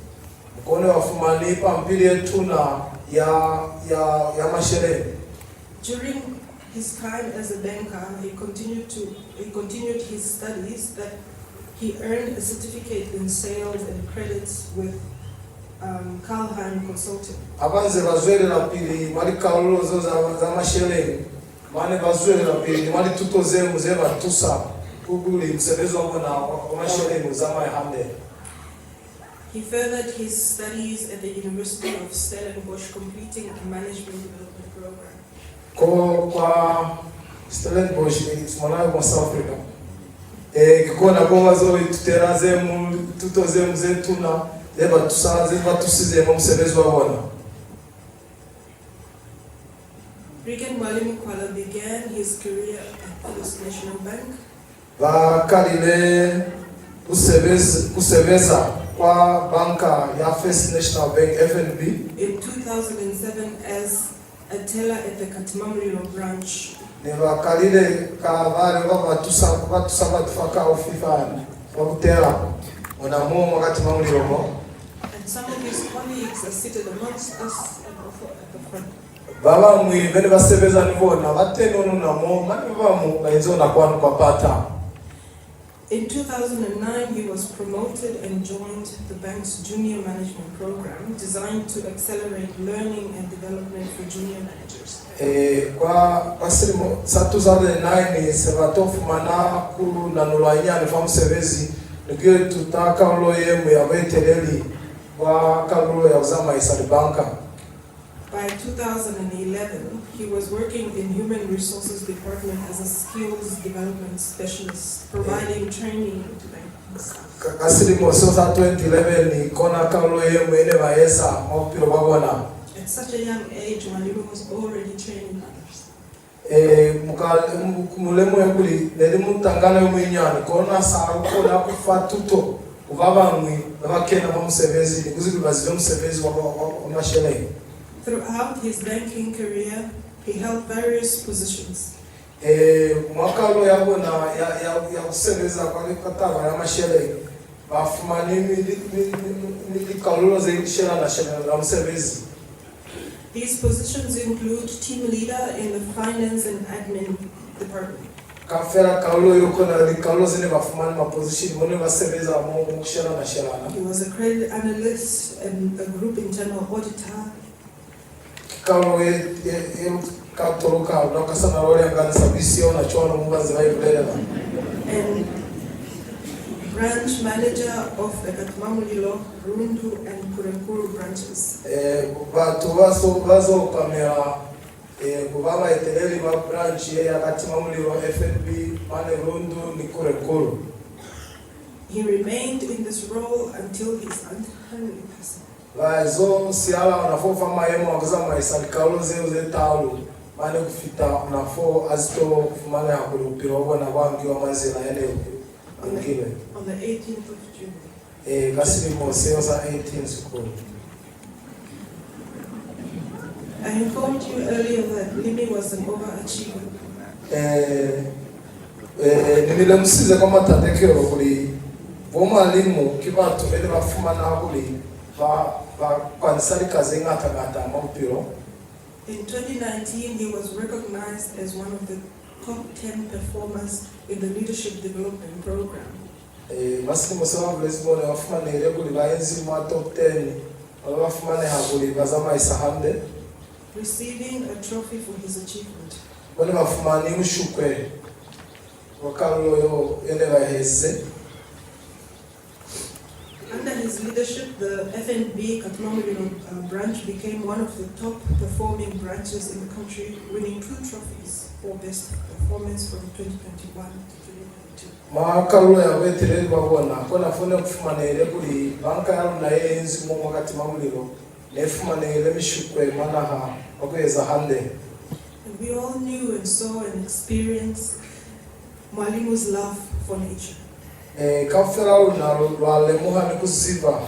[SPEAKER 4] Mkone wafumani pampili etuna ya mashere.
[SPEAKER 6] During his time as a banker, he continued his studies that he earned a certificate in sales and credits with Kalheim Consulting.
[SPEAKER 4] Abanze bazwele la pili mali kaulo zo za mashere mane bazwele la pili mali tutoze muzeba tusa kuguli msebezo mwana mashere muzama hande.
[SPEAKER 6] He furthered his studies at the University of Stellenbosch, completing a management development program.
[SPEAKER 4] Kwa Stellenbosch mwana wa South Africa. Kikona kwa zo tuteraze mu tutoze muzetuna leba tusaze batusize mu msebezo wabona.
[SPEAKER 6] Reagan Mwalimu Kwala began his career at First National Bank.
[SPEAKER 4] Bakalile kuseveza kwa banka ya First National Bank FNB.
[SPEAKER 6] In 2007 as a teller at the Katimamulilo branch.
[SPEAKER 4] Nebakalile kavale batusa batufaka ofifani bakutera onamo wakati mamulilo.
[SPEAKER 6] And some of his colleagues are seated amongst us at the front.
[SPEAKER 4] Baba mwi bene basebeza nivona bateno namo mani bamu bayizona kwanu kwa pata.
[SPEAKER 6] In 2009, he was promoted and joined the bank's junior management program designed to accelerate learning and development for junior managers.
[SPEAKER 4] Kwa sirimo sa 2009 sebatofu mana ku nanulanya ni famu sevezi ngiye tutaka uloye mu yabeteleli wa kabulo ya uzama isali banka.
[SPEAKER 6] By 2011, he was working in Human Resources Department as a skills development specialist, providing training to banks.
[SPEAKER 4] Kasiri moso sa 2011 ni kona kauloye mwene maesa mopiro babona.
[SPEAKER 6] At such a young age, Mwalimu was already training others.
[SPEAKER 4] Mulemu yakuli neli mutangana yomwinyani kona sa ukona kufatuto ubaba mwi bakena bamusebezi nikuzibi bazive musebezi wa mashele.
[SPEAKER 6] Throughout his banking career, he held various positions.
[SPEAKER 4] Mwakalo yabona ya kusebeza kwa kataba ya mashele bafumani mi kaulo za shela na shela na musebezi.
[SPEAKER 6] These positions include team leader in the finance and admin department.
[SPEAKER 4] Kafera kaulo yoko na kaulo zine bafumani ma position mone basebeza mu shela na shela.
[SPEAKER 6] He was a credit analyst and a group internal auditor.
[SPEAKER 4] Kaulo katoroka na kasana role ngani sabisio na chono mumbazi vaibulela.
[SPEAKER 6] And branch manager of the Katimamulilo, Rundu and Kurenkuru branches.
[SPEAKER 4] Batu bazo kamera kubaba eteleli ma branch ya katima muliro FNB mane rundu ni kurekuru.
[SPEAKER 7] He remained in this role until his untimely passing.
[SPEAKER 4] Vazo siala unafofa mayemo wakuzama isalikalo zeuze taulu mane kufita unafo azito kufumane hakulupiro wako na wangi wa mazila ene angile.
[SPEAKER 7] On the 18th of June.
[SPEAKER 4] Kasimi moseo sa 18 sukuru.
[SPEAKER 7] I informed you earlier that Limi was an overachiever.
[SPEAKER 4] Nilemsize kama tatekero kuli Mwalimu kibatu bele bafumana kuli ba kwansari kazi ngata maupiro.
[SPEAKER 7] In 2019, he was recognized as one of the top 10 performers in the Leadership Development Program.
[SPEAKER 4] Masini musawa blesbone bafumana ireguli baenzi mwa top 10 bafumana hakuli bazama isahande.
[SPEAKER 7] Receiving a trophy for his achievement.
[SPEAKER 4] Bale bafumana imshukwe wakalo yo ene baheze.
[SPEAKER 7] Under his leadership, the FNB Katlomilino branch became one of the top performing branches in the country, winning 2 trophies for best performance from 2021 to 2022.
[SPEAKER 4] Makalo ya veterani babona kona funa kufumana ile kuli banka yalo na yenzi mu wakati mamuliro nefumana ile mishukwe manaha okweza hande.
[SPEAKER 7] And we all knew and saw and experienced Mwalimu's love for nature.
[SPEAKER 4] Kafera wale muhani kuziva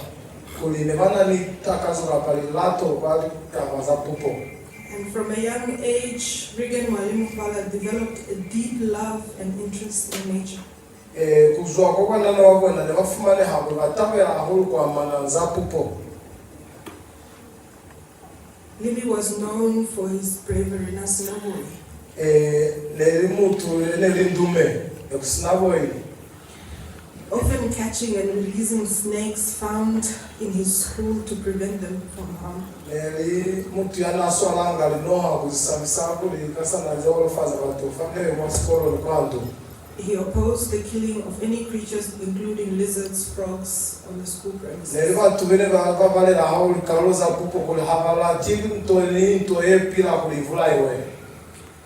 [SPEAKER 4] kuli nemana ni takazo pali lato pali kawaza pupo.
[SPEAKER 7] And from a young age, Reagan Mwalimu Kwala developed a deep love and interest in nature.
[SPEAKER 4] Kuzwa kwa nana wabona ne wafumane hapo batabera ahulu kwa mananza pupo.
[SPEAKER 7] Limi was known for his bravery na sinaboi.
[SPEAKER 4] Nelimutu nelindume ekusinaboi.
[SPEAKER 7] Often catching and releasing snakes found in his school to prevent them from harm.
[SPEAKER 4] Nelimutu yana swalanga linoha kuzisabisabu likasa na zewolo faza watu famile mwasikoro lukwandu.
[SPEAKER 7] He opposed the killing of any creatures, including lizards, frogs, on the school premises.
[SPEAKER 4] Neliva tuvene vale la hauli kaloza pupo kule havala tibu ntoni ntoye pila kulivula iwe.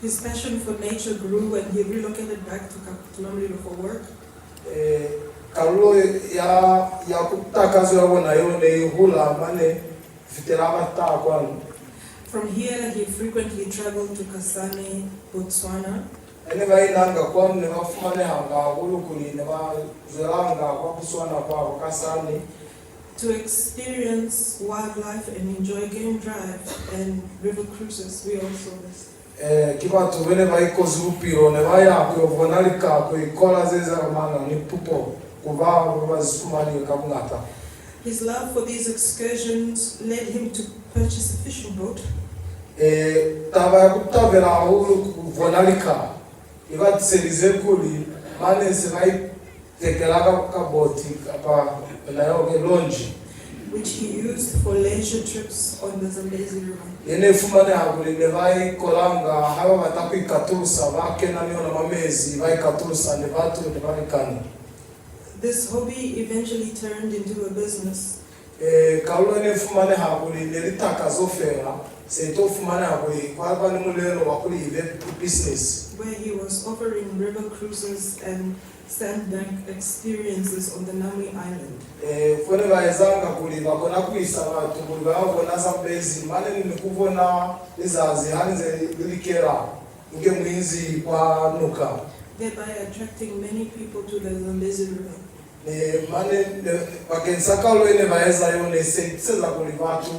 [SPEAKER 7] His passion for nature grew when he relocated back to Katlomililo for work.
[SPEAKER 4] Kalulo ya kutakazo yabona yone hula mane fiteraba ta kwani.
[SPEAKER 7] From here, he frequently traveled to Kasane, Botswana.
[SPEAKER 4] Ene vai nanga kwani ne bafumane hanga ulukuli ne ba zelanga kwa Botswana kwa Kasane
[SPEAKER 7] to experience wildlife and enjoy game drive and river cruises. We all saw this.
[SPEAKER 4] Kibatu vene vai kozupiro ne vai akyo vonalika ko ikola zeza mana ni pupo kuva bazumani kabungata.
[SPEAKER 7] His love for these excursions led him to purchase a fishing boat.
[SPEAKER 4] Tava kutavera ulu vonalika iba tselize kuli mane se vai tekelaka kaboti apa na yoke lonji
[SPEAKER 7] which he used for leisure trips on the Zambezi River.
[SPEAKER 4] Yene fumane hakuli ne vai kolanga haba bataku ikaturusa bakena niyo na mamezi vai katurusa ne batu ne vai kani.
[SPEAKER 7] This hobby eventually turned into a business.
[SPEAKER 4] Kaulo ne fumane hakuli ne litaka zofera seto fumane hakuli kwa bani mulelo wakuli ive business
[SPEAKER 7] where he was offering river cruises and sandbank experiences on the Nami Island.
[SPEAKER 4] Fone baezanga kuli bakona kuisa watu kuli bakona Zambezi mane ni kubona izazi hanze lilikera nge mwinzi kwa nuka.
[SPEAKER 7] Thereby attracting many people to the Zambezi River.
[SPEAKER 4] Mane bakensaka loene baeza yone seza kuli watu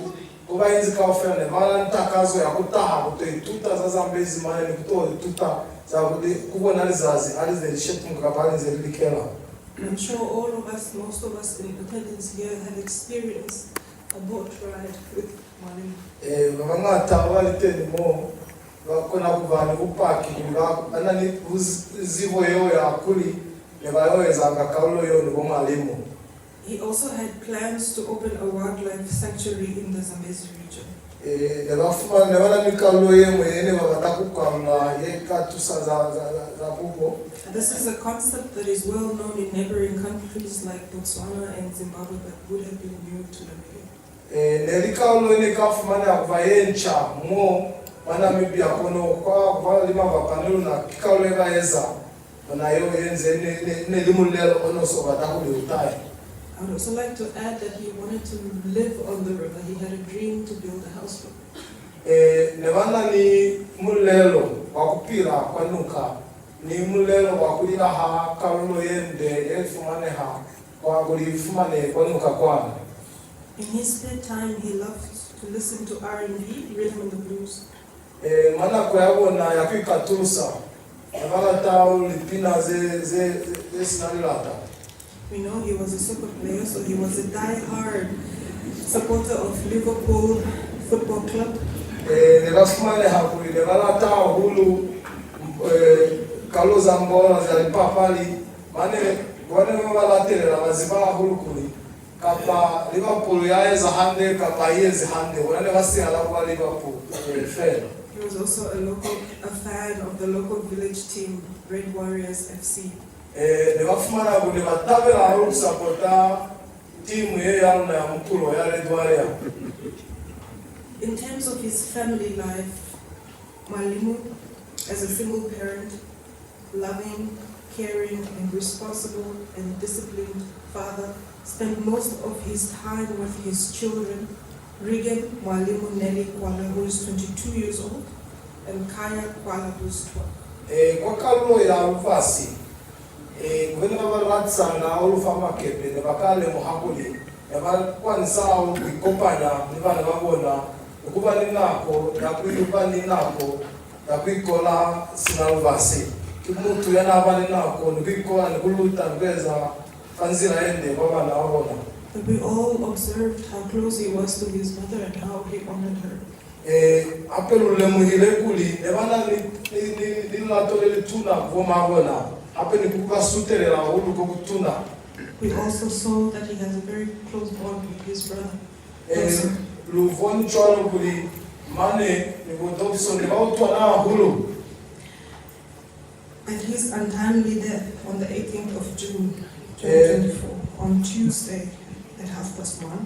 [SPEAKER 4] kuba inzi ka ofera ne bala ntakazo ya kutaha kutoituta za Zambezi mane ni kutoituta za kubona izazi alize shetu mkabali zelikera.
[SPEAKER 7] I'm sure all of us, most of us in attendance here have experienced a boat ride with Mwalimu.
[SPEAKER 4] Babangata waliteni mo bakona kuvana upaki anani zivo yo ya kuli ne bayoezanga kaulo yo ni Mwalimu.
[SPEAKER 7] He also had plans to open a wildlife sanctuary in the Zambezi region.
[SPEAKER 4] Ne bafuma ne bana mikaulo ye mwene babatakukamla yeka tusa za bubo.
[SPEAKER 7] This is a concept that is well known in neighboring countries like Botswana and Zimbabwe, but would have been new to Namibia.
[SPEAKER 4] Ne likaulo ne kafuma ne avayencha mo mana mibi akono kwa lima bapanelu na kikaolega eza na yo yenze ne limulelo ono so batakule utai.
[SPEAKER 7] I would also like to add that he wanted to live on the river. He had a dream to build a house.
[SPEAKER 4] Nevana ni mulelo wakupira kwa nuka ni mulelo wakulira ha kalulo yende efumane ha kwa kulifumane kwa nuka kwa.
[SPEAKER 7] In his spare time, he loved to listen to R&B, rhythm and the blues.
[SPEAKER 4] Mana kwa yabona yakikatusa nevana tao lipina ze sinalilata.
[SPEAKER 7] We know he was a soccer player, so he was a die-hard supporter of Liverpool Football Club.
[SPEAKER 4] Nevasumane hakuli nevala tao hulu kaloza mbola zalipapali mane wane mwalatele la wazivala hulu kuli kapa Liverpool yaeza hande kapa yezi hande wane wasi alakuwa Liverpool fair.
[SPEAKER 7] He was also a fan of the local village team, Red Warriors FC.
[SPEAKER 4] Nevafumana kuli matabela hulu supporta timu ye yalu na mkulo ya Red Warrior.
[SPEAKER 7] In terms of his family life, Mwalimu, as a single parent, loving, caring, and responsible and disciplined father, spent most of his time with his children, Reagan Mwalimu Kwala, who is 22 years old, and Kaya Kwala, who is 12.
[SPEAKER 4] Kwa kalulo ya ufasi, kwene wabaratsa na olufama kepe, nebakale muhakuli, nebakwa nisao kuikopanya, nebana wabona, ukuba ninako, nakuiluba ninako, nakuikola sinaluvasi. Kimutu yanaba ninako, nukuikola nikuluta nkweza, kanzira ende, wabana wabona.
[SPEAKER 7] But we all observed how close he was to his mother and how he honored her.
[SPEAKER 4] Apelule muhile kuli, nebana nilatolele tuna voma wona, apeni kuka suterela hulu kukutuna.
[SPEAKER 7] We also saw that he has a very close bond with his brother.
[SPEAKER 4] Luvoni chwalo kuli, mane nivodopso nebautua na hulu.
[SPEAKER 7] And his untimely death on the 18th of June, 2024, on Tuesday at 1:30.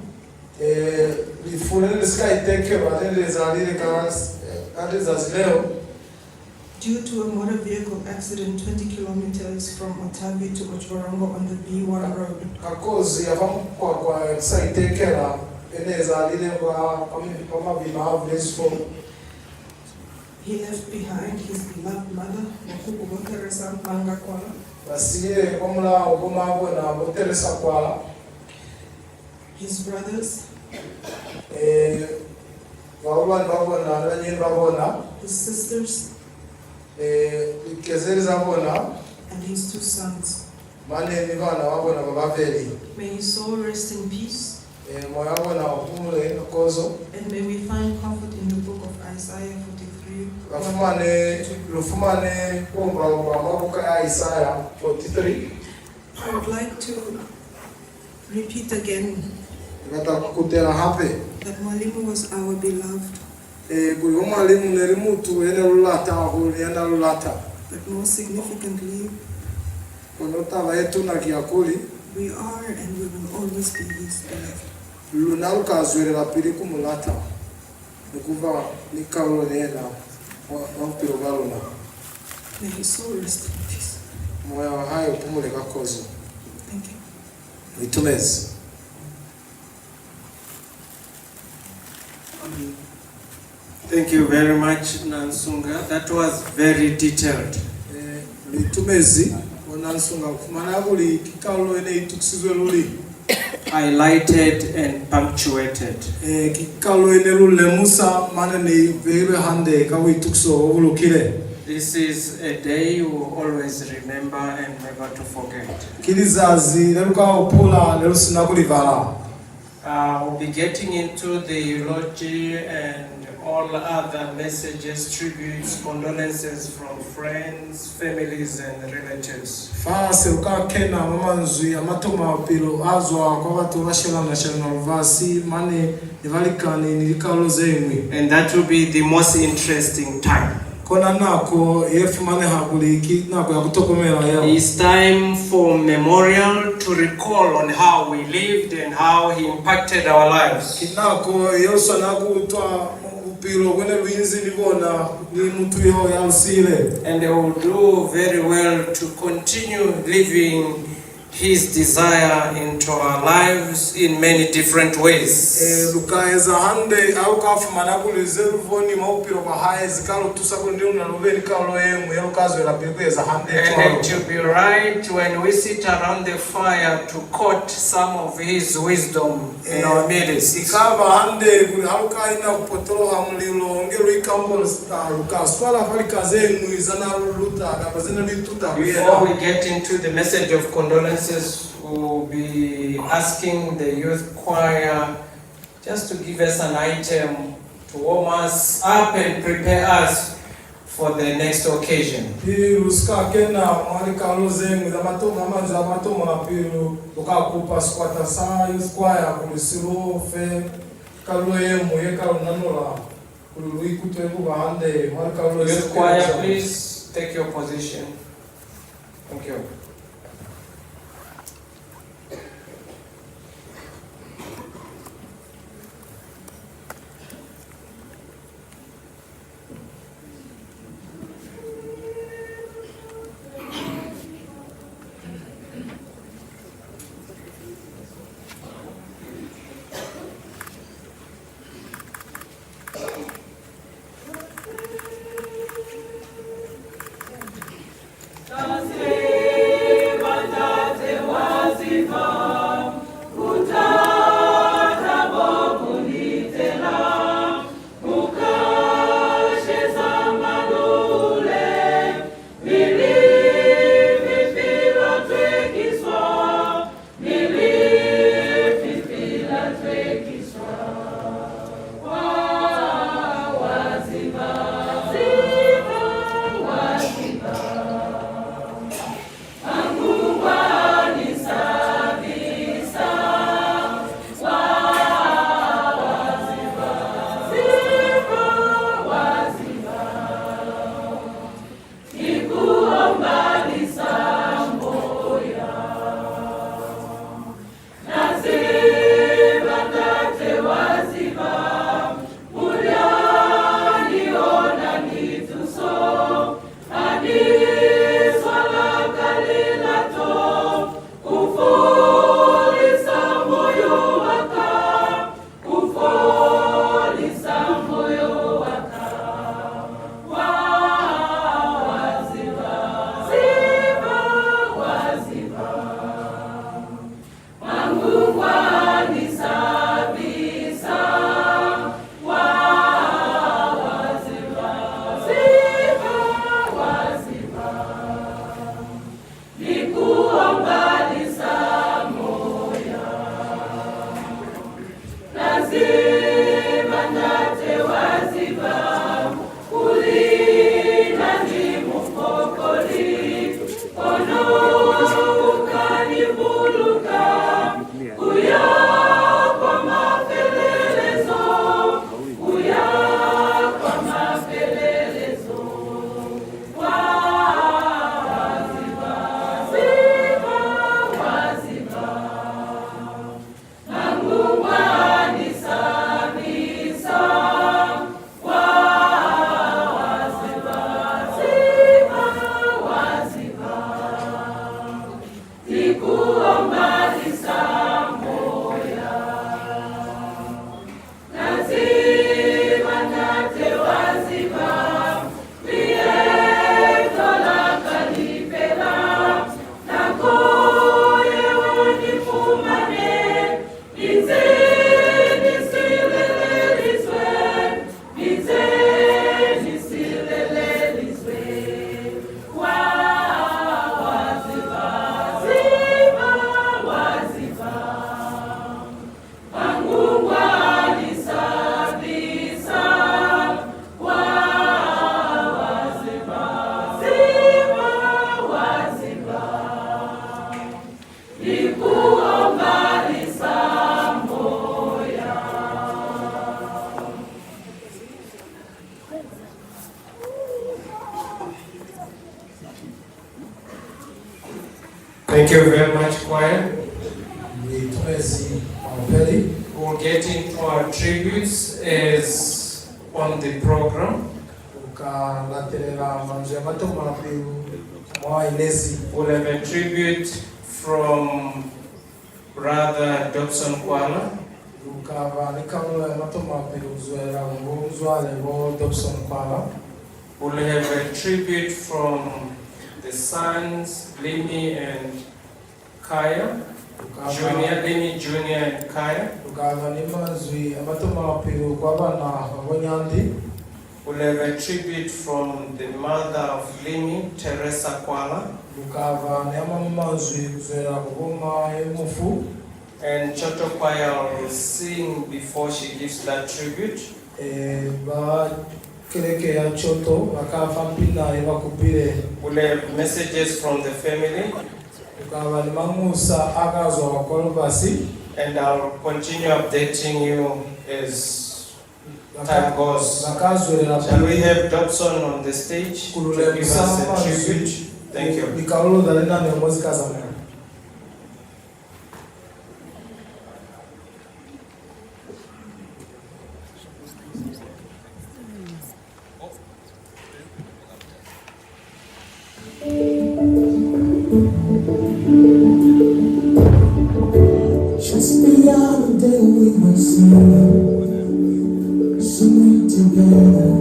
[SPEAKER 7] Due to a motor vehicle accident 20 kilometers from Otavi to Ochorongo on the B1 road. He left behind his beloved mother, his brothers, his sisters, and his 2 sons. May his soul rest in peace. And may we find comfort in the book of Isaiah 43. I would like to repeat again that Mwalimu was our beloved. But more significantly, we are and we will always be his beloved. May his soul rest in peace. Thank you.
[SPEAKER 1] Thank you very much, Nansunga. That was very detailed. Highlighted and punctuated. This is a day you will always remember and never to forget. We'll be getting into the eulogy and all other messages, tributes, condolences from friends, families, and relatives. And that will be the most interesting time. It's time for memorial to recall on how we lived and how he impacted our lives.
[SPEAKER 4] upiro wene luinzi libona ni mtu yo yalusile.
[SPEAKER 1] And they will do very well to continue living His desire into our lives in many different ways.
[SPEAKER 4] Lukaeza hande au kafumana kulizeru voni maupiro kwa haya zikalo tusako ndio na loveni kalo yemu yelo kazo la bibeza hande.
[SPEAKER 1] And it will be right when we sit around the fire to quote some of His wisdom in our midst.
[SPEAKER 4] Ikaba hande au kaina kupotolo hamlilo ngelo ikambo lukaswala fali kazenu izana luta kabazena bituta.
[SPEAKER 1] Before we get into the message of condolences, we'll be asking the youth choir just to give us an item to warm us up and prepare us for the next occasion.
[SPEAKER 4] Piruska kena mwali kaloze mudamato mama zamato mapiru ukakupa squata sa youth choir kulisiro fe kaloye muye kalonanola kului kutebu bahande mwali kaloze.
[SPEAKER 1] Youth choir, please take your position. Thank you. Thank you very much, choir.
[SPEAKER 4] We'll get
[SPEAKER 1] into our tributes as on the program. We'll have a tribute from Brother Dobson Kwala. We'll have a tribute from the sons, Limi and Kaya. Junior, Limi, Junior and Kaya. We'll have a tribute from the mother of Limi, Teresa Kwala. And Choto Kwaya will sing before she gives that tribute. We'll have messages from the family. And I'll continue updating you as time goes. Shall we have Dobson on the stage to give us a tribute? Thank you.
[SPEAKER 8] Just the other day we were singing together,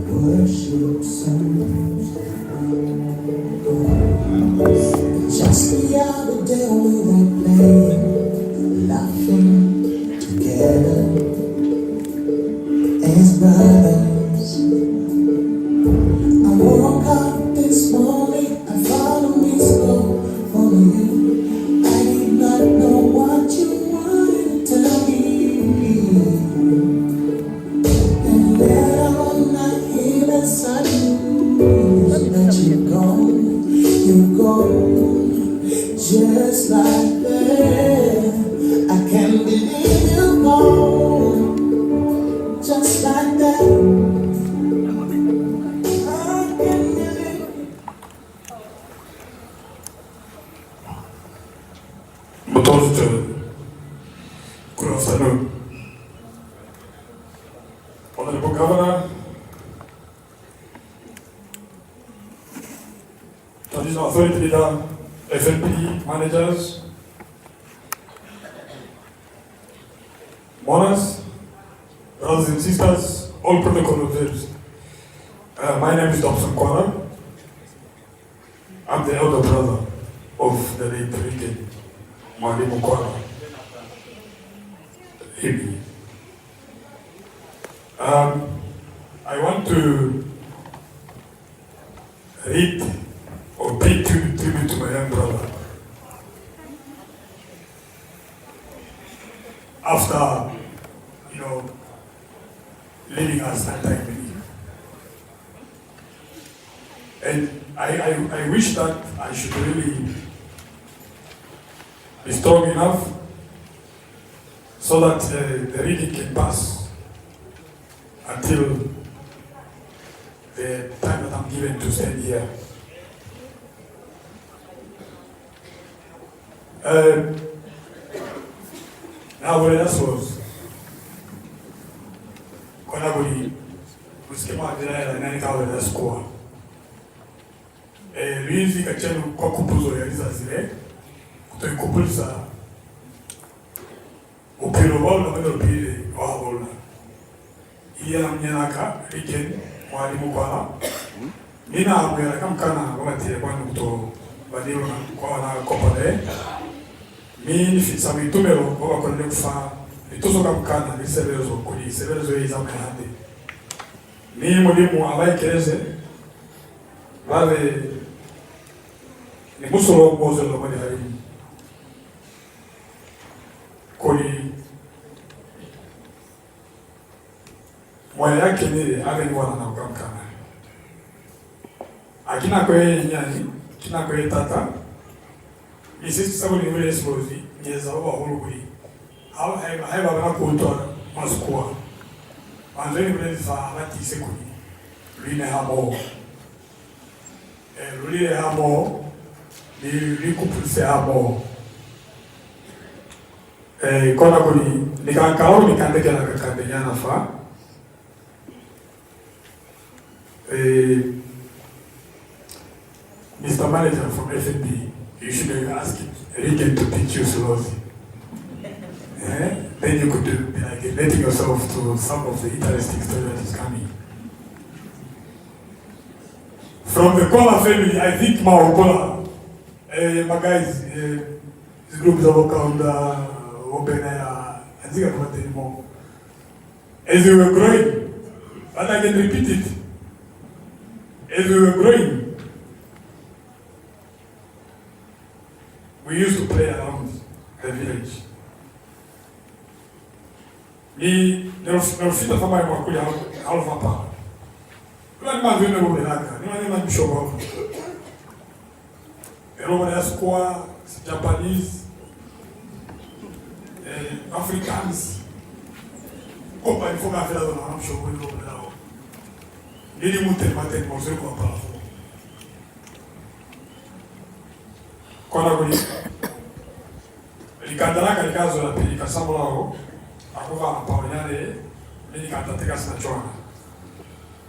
[SPEAKER 8] worship songs. Just the other day we were playing, laughing together as brothers. I woke up this morning, I found a missed call from you. I did not know what you wanted to tell me. And then I'm not here beside you. But you're gone, just like that. I can't believe you're gone, just like that. I can't believe.
[SPEAKER 9] Good afternoon. Honorable Governor, Traditional Authority Leader, FNPD managers, monarchs, brothers and sisters, all protocol observers. My name is Dobson Kwala. I'm the elder brother of the late Reagan Mwalimu Kwala. I want to read or pay tribute to my young brother. After, leaving us that time. And I wish that I should really be strong enough so that the reading can pass until the time that I'm given to stand here. Now what else was? Konabuli, usikema bila nani kawa na score. Lizi kachenu kwa kupuzo ya liza zile, kutoikupulisa upiro wao na mwendo pili wahabola. Iya mnyanaka, Reagan Mwalimu Kwala. Nina amwela kamkana wakati ya kwanu kuto badiro na kwa wana kopade. Mimi fitsa mitumero kwa kwende kufa ituzo kamkana ni severezo kuli severezo yiza mehande. Mimi mwalimu abai kereze bale ni musolo bozo lo mwali hari kuli mwali yake nile ave ni wana na kamkana akina kwe nyani kina kwe tata isi sababu ni vile esposi nyeza wa hulu kuli haiba bana kutoa masukua anzeni vile za lati sekuni line hamo line hamo ni likupulse hamo kona kuli nikankaoro nikandeke na kakande nyana fa Mr. Manager from FNB, you should have asked Reagan to teach you slowly. Then you could be like letting yourself to some of the interesting story that is coming. From the Kwala family, I think Kwala, my guys, this group is all called Open, I think I can't anymore. As we were growing, but I can repeat it. As we were growing, we used to play around the village. Nilofika kama ya mwakuli alfa pa. Kula ni mazuri na ubelaka, ni mani mshoba wako. Eroba ya squaw, Japanese, Africans. Kopa informa afela na mshoba wako belao. Nili mute maten mozuri kwa pa. Kona kuli. Likandalaka likazo la pili kasamo lao. Akuva Pauliane, Minikateka Snachwana.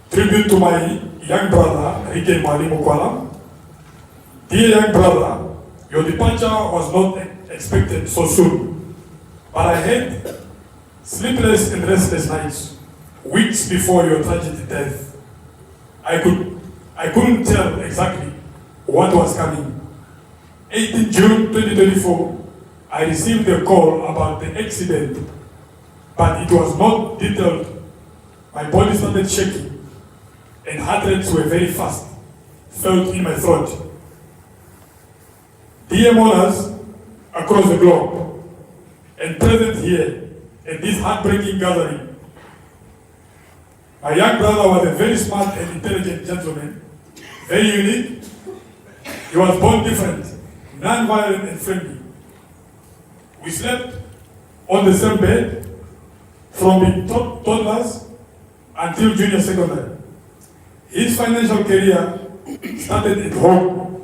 [SPEAKER 9] Tribute to my young brother, Reagan Mwalimu Kwala. Dear young brother, your departure was not expected so soon, but I had sleepless and restless nights, weeks before your tragic death. I couldn't tell exactly what was coming. 18 June 2024, I received a call about the accident, but it was not detailed. My body started shaking and heart rates were very fast, felt in my throat. Dear mourners across the globe and present here at this heartbreaking gathering, my young brother was a very smart and intelligent gentleman, very unique. He was born different, non-violent and friendly. We slept on the same bed, from being toddlers until junior secondary. His financial career started at home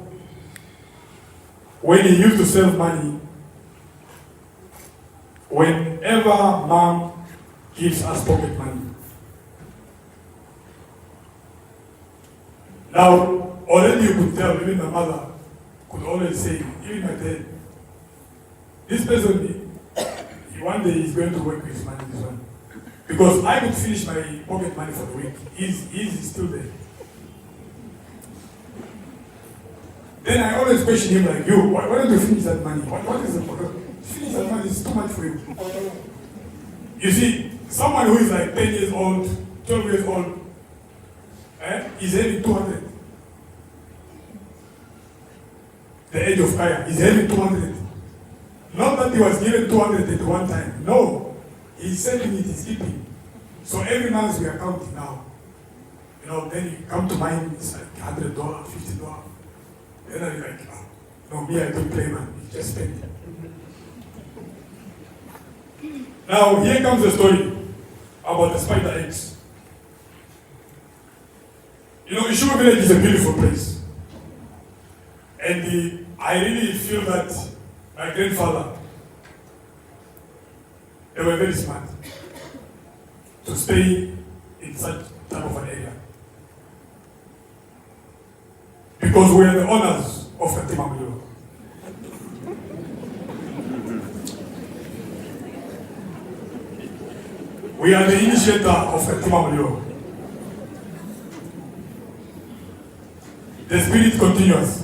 [SPEAKER 9] when he used to save money whenever mom gives us pocket money. Now, already you could tell, even my mother could always say, even my dad, this person, one day he's going to work with his money, this one. Because I could finish my pocket money for the week. He's still there. Then I always question him like, you, why don't you finish that money? What is the problem? Finish that money, it's too much for you. You see, someone who is like 10 years old, 12 years old, is having 200. The age of Kaya, he's having 200. Not that he was given 200 at one time. No. He's saving it, he's keeping. So every month we are counting now. Then you come to mine, it's like $100, $50. Then I'm like, no, me, I don't play, man. You just spend it. Now, here comes the story about the spider eggs. Ishugu village is a beautiful place. And I really feel that my grandfather, they were very smart to stay in such type of an area. Because we are the owners of Katima Muliro. We are the initiator of Katima Muliro. The spirit continues.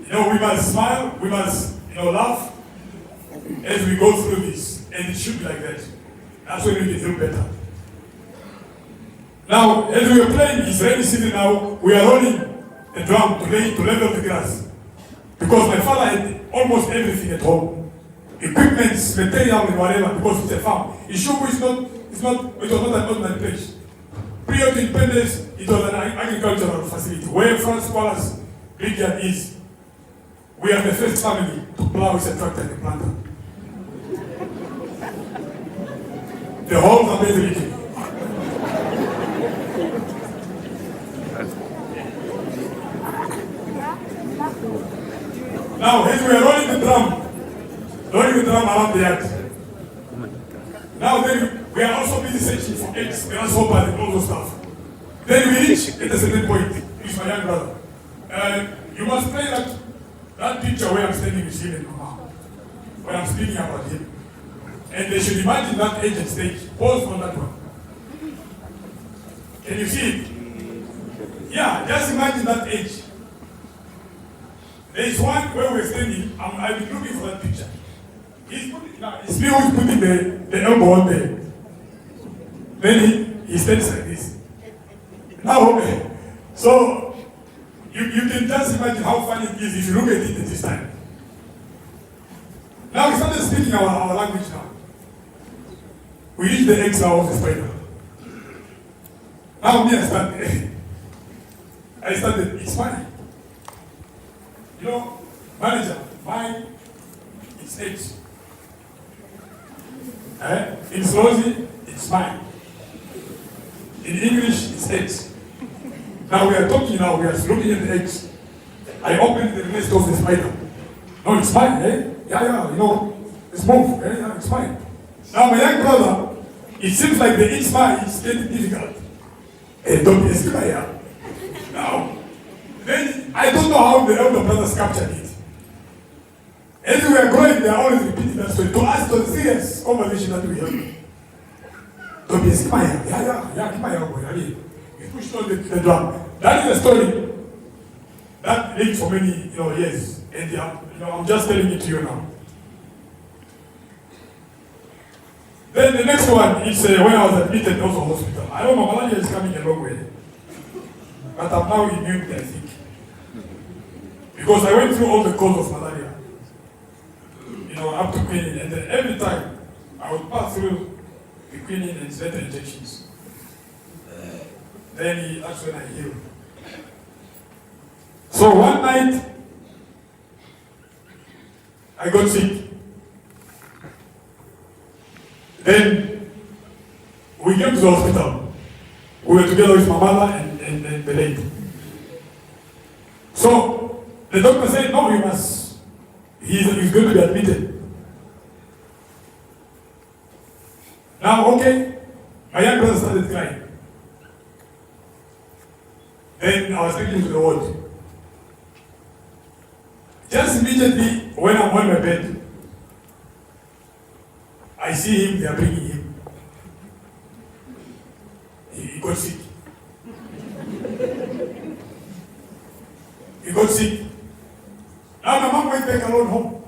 [SPEAKER 9] We must smile, we must laugh as we go through this. And it should be like that. That's when we can feel better. Now, as we are playing, it's rainy season now, we are rolling the drum to level the grass. Because my father had almost everything at home. Equipment, material, and whatever, because it's a farm. Ishugu it was not an ordinary place. Prior to independence, it was an agricultural facility where France Kwala's brigade is. We are the first family to plow with a tractor and a planter. The whole Zambezi region. Now, as we are rolling the drum around the yard. Now then, we are also busy searching for eggs, grasshoppers, and all those stuff. Then we reach at a certain point. He's my young brother. You must play that picture where I'm standing with him and Mama, when I'm speaking about him. And they should imagine that age and stage. Pause on that one. Can you see it? Yeah, just imagine that age. There is one where we're standing. I've been looking for that picture. It's me who's putting the elbow on there. Then he stands like this. Now, so you can just imagine how funny it is if you look at it at this time. Now we started speaking our language now. We reach the X now of the spider. Now me, I started, it's funny. You know, manager, mine, it's X. In Slozy, it's mine. In English, it's X. Now we are talking now, we are looking at the X. I opened the rest of the spider. No, it's fine, eh? Yeah, you know, it's move, eh? Yeah, it's fine. Now my young brother, it seems like the it's fine is getting difficult. Don't be scared. Now, then I don't know how the elder brothers captured it. As we are growing, they are always repeating that story. To us, to the serious conversation that we have. Don't be scared. Yeah, keep my elbow. We pushed on the drum. That is a story that lived for many years. And I'm just telling it to you now. Then the next one is when I was admitted also hospital. I don't know, malaria is coming a long way. But I'm now immune, I think. Because I went through all the cause of malaria. Up to quinine. And then every time I would pass through the quinine and letter injections. Then that's when I healed. So one night, I got sick. Then we came to the hospital. We were together with my mother and the lady. So the doctor said, no, he's going to be admitted. Now, okay, my young brother started crying. Then I was taken to the ward. Just immediately when I'm on my bed, I see him, they are bringing him. He got sick. He got sick. Now my mom went back alone home.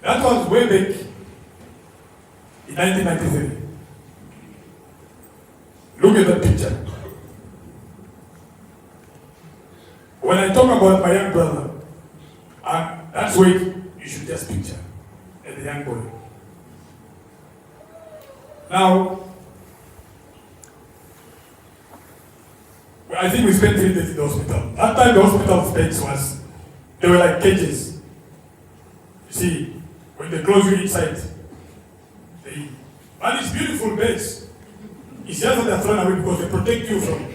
[SPEAKER 9] That was way back in 1993. Look at that picture. When I talk about my young brother, that's what you should just picture. And the young boy. Now, I think we spent 3 days in the hospital. That time the hospital beds they were like cages. You see, when they close you inside, but it's beautiful beds. It's just that they're thrown away because they protect you from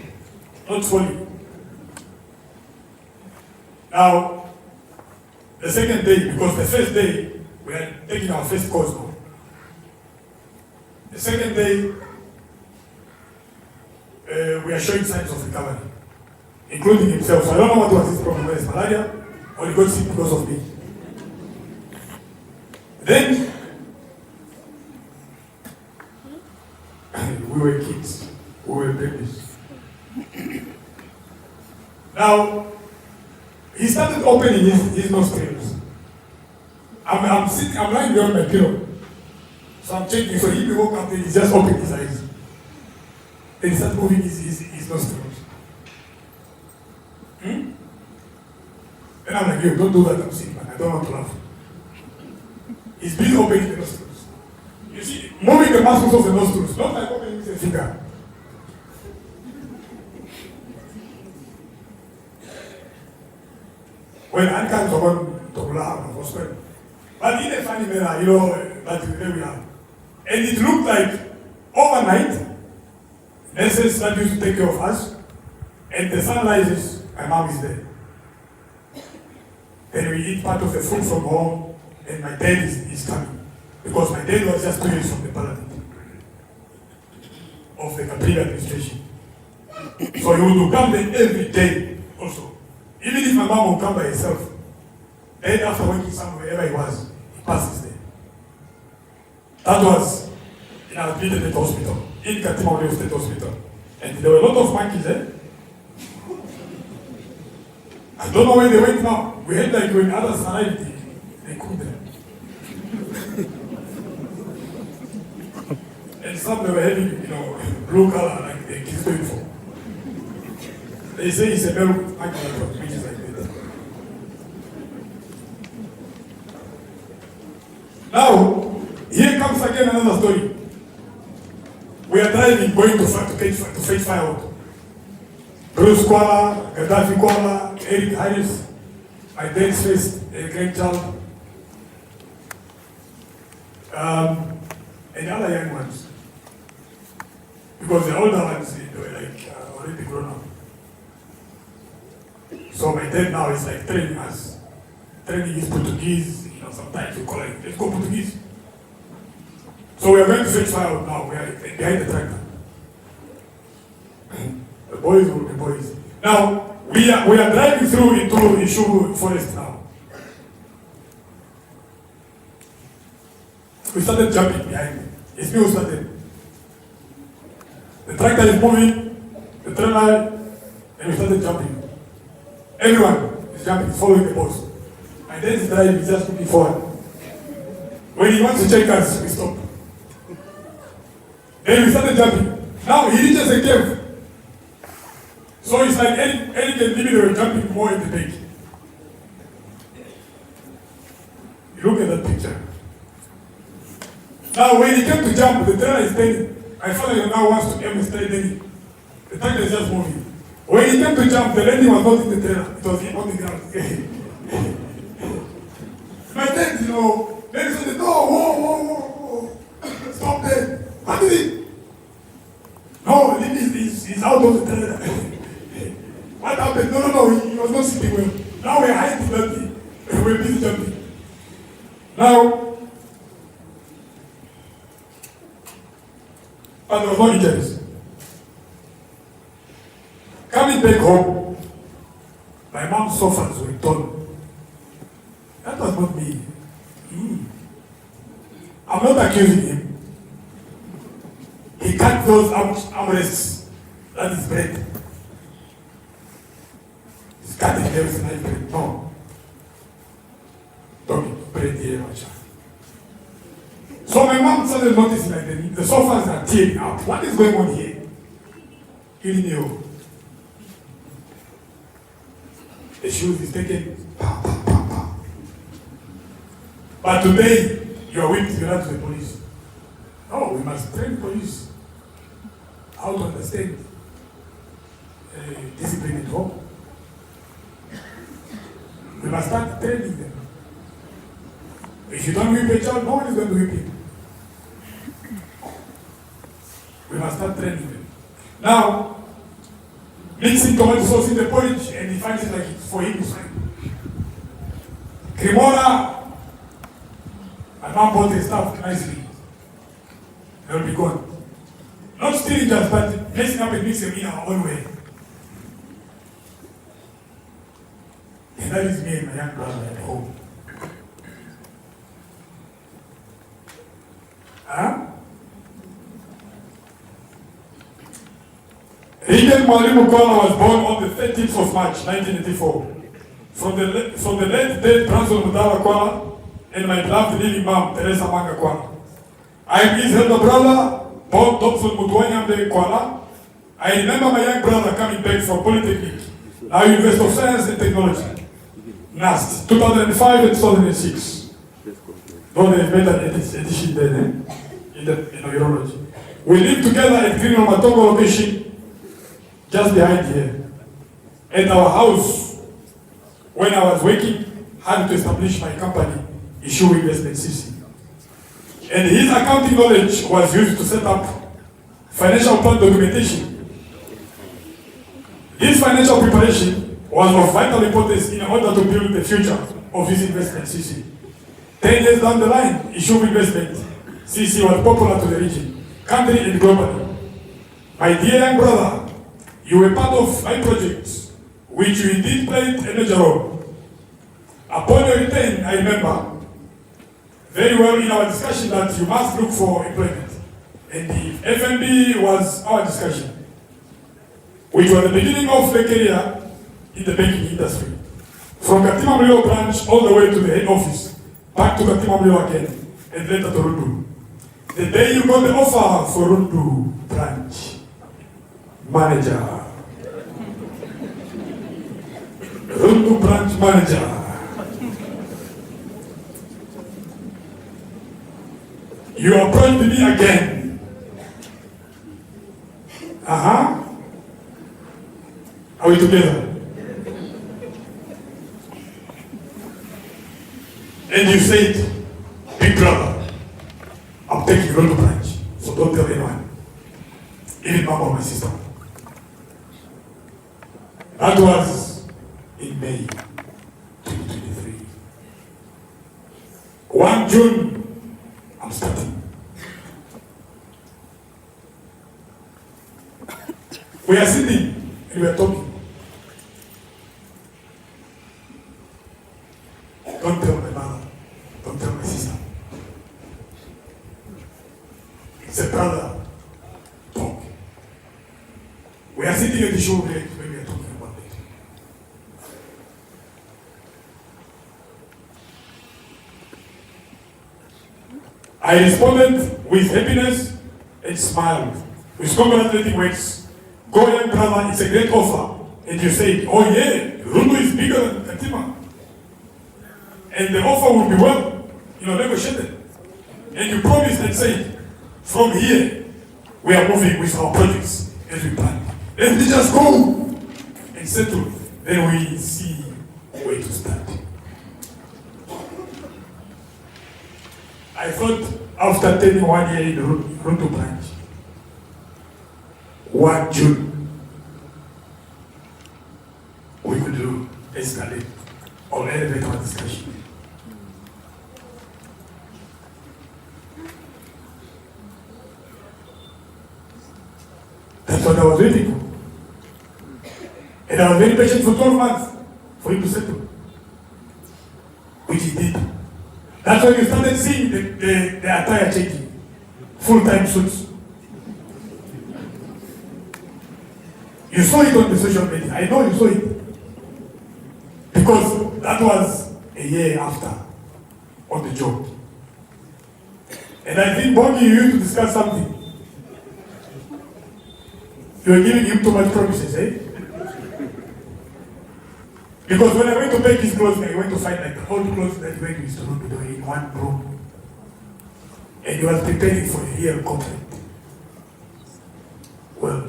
[SPEAKER 9] not falling. Now, the second day, because the first day, we are taking our first course now. The second day, we are showing signs of recovery, including himself. So I don't know what was his problem, whether it's malaria or he got sick because of me. Then, we were kids, we were babies. Now, he started opening his nostrils. I'm sitting, I'm lying behind my pillow. So I'm checking, so he woke up and he just opened his eyes. Then he started moving his nostrils. Then I'm like, yo, don't do that, I'm sick, man. I don't want to laugh. He's busy opening the nostrils. You see, moving the muscles of the nostrils, not like opening with a finger. Well, I can't talk about laugh, but in a funny manner, that's where we are. And it looked like overnight, nurses that used to take care of us, and the sun rises, my mom is there. Then we eat part of the food from home, and my dad is coming. Because my dad was just 2 years from the parliament of the Capri administration. So he would come there every day also. Even if my mom would come by herself, and after working somewhere, wherever he was, he passes there. That was in our State Hospital, in Katima State Hospital. And there were a lot of monkeys there. I don't know where they went now. We had like when others arrived, they cooked them. And some they were having, blue color like the kids uniform. They say it's a male monkey, which is like that. Now, here comes again another story. We are driving, going to fetch firewood. Bruce Kwala, Gaddafi Kwala, Eric Harris, my dad's first grandchild, and other young ones. Because the older ones, they were like already grown up. So my dad now is like training us. Training his Portuguese, sometimes we call it, let's go Portuguese. So we are going to fetch firewood now, we are behind the tractor. The boys will be boys. Now, we are driving through into Ishu forest now. We started jumping behind me. It's me who started. The tractor is moving, the trailer, and we started jumping. Everyone is jumping, following the boss. My dad is driving, he's just looking forward. When he wants to check us, we stop. Then we started jumping. Now he reaches a cave. So it's like Eric and Libby, they were jumping more in the back. You look at that picture. Now when he came to jump, the trailer is standing. I felt like he now wants to aim straight in. The tractor is just moving. When he came to jump, the landing was not in the trailer. It was on the ground. My dad, then he said, no, whoa. Stop there. What is it? No, he's out of the trailer. What happened? No, he was not sitting well. Now we're hiding that we're busy jumping. Now, but there was no injuries. Coming back home, my mom's sofas were torn. That was not me. I'm not accusing him. He cut those armrests. That is bread. He's cutting everything like bread. No. Don't bread here, my child. So my mom started noticing like the sofas are tearing out. What is going on here? He knew. The shoes is taken. But today, you are willing to run to the police. No, we must train police how to understand discipline at home. We must start training them. If you don't whip a child, no one is going to whip him. We must start training them. Now, mixing tomato sauce in the porridge and he finds it like it's for him to sign. Cremona, my mom bought the stuff nicely. They'll be gone. Not stealing just, but messing up and mixing in our own way. And that is me and my young brother at home. Reagan Mwalimu Kwala was born on the 13th of March, 1984. From the late dead Branson Mudala Kwala and my beloved living mom, Teresa Manga Kwala. I am his elder brother, Paul Thompson Mutwanyamde Kwala. I remember my young brother coming back from Polytechnic, now University of Science and Technology, NAST, 2005 and 2006. Though they made an edition then, in urology. We lived together at Green Matongo location, just behind here. At our house, when I was working, had to establish my company, Issue Investment CC. And his accounting knowledge was used to set up financial plan documentation. This financial preparation was of vital importance in order to build the future of his investment CC. 10 years down the line, Issue Investment CC was popular to the region, country and globally. My dear young brother, You were part of my project, which you indeed played a major role. Upon your return, I remember very well in our discussion that you must look for employment. And the FNB was our discussion, which was the beginning of the career in the banking industry. From Katima Mulilo branch all the way to the head office, back to Katima Mulilo again, and later to Rundu. The day you got the offer for Rundu branch manager, Rundu branch manager, you approached me again. Are we together? And you said, big brother, I'm taking Rundu branch, so don't tell anyone, even mama or my sister. That was in May 2023. 1 June, I'm starting. We are sitting and we are talking. Don't tell my mother, don't tell my sister. It's a brother talk. We are sitting at the show when we are talking about it. I responded with happiness and smiled, with congratulating words. Go, young brother, it's a great offer. And you said, oh yeah, Rundu is bigger than Katima. And the offer will be well, negotiated. And you promised and said, from here, we are moving with our projects as we plan. Let me just go and settle. Then we see where to start. I thought after turning 1 year in the Rundu branch, 1 June, we could do escalate or elevate our discussion. That's what I was waiting for. And I was very patient for 12 months for him to settle, which he did. That's when you started seeing the attire changing, full-time suits. You saw it on the social media. I know you saw it. Because that was a year after on the job. And I think, Bongi, you used to discuss something. You were giving him too much promises, eh? Because when I went to make his clothes, I went to find like all the clothes that went with Rundu in one room. And he was preparing for a real contract. Well,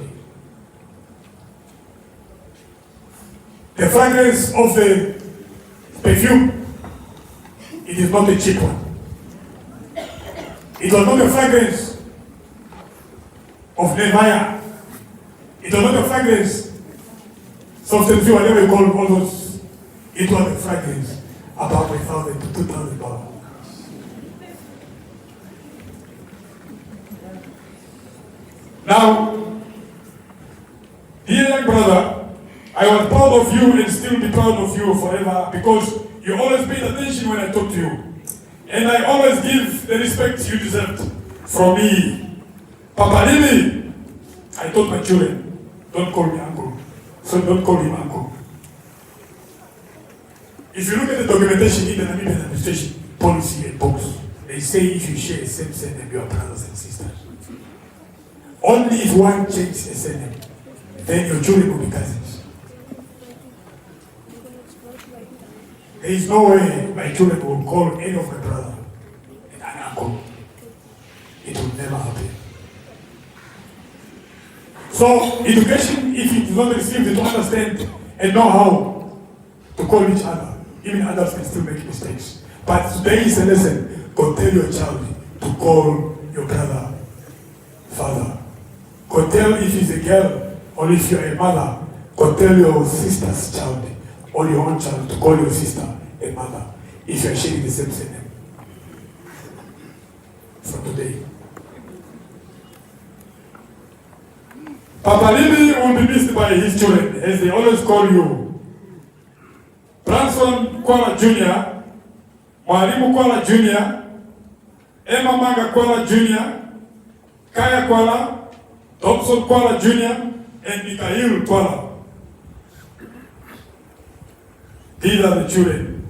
[SPEAKER 9] the fragrance of the perfume, it is not a cheap one. It was not a fragrance of Nehemiah. It was not a fragrance, substance, whatever you call all those. It was a fragrance about $1,000 to $2,000. Now, dear young brother, I was proud of you and still be proud of you forever because you always paid attention when I talk to you. And I always give the respect you deserved from me. Papa Lili, I told my children, don't call me uncle. So don't call him uncle. If you look at the documentation in the Namibian administration policy and books, they say if you share the same surname, you are brothers and sisters. Only if one changes a surname, then your children will be cousins. There is no way my children will call any of my brother an uncle. It will never happen. So, education, if it is not received, to understand and know how to call each other. Even adults can still make mistakes. But today is a lesson. Go tell your child to call your brother father. Go tell if he's a girl or if you're a mother. Go tell your sister's child or your own child to call your sister a mother if you're sharing the same surname. From today. Papa Lili will be missed by his children, as they always call you. Branson Kwala Jr., Mwalimu Kwala Jr., Emma Manga Kwala Jr., Kaya Kwala, Thompson Kwala Jr., and Mikhail Kwala. These are the children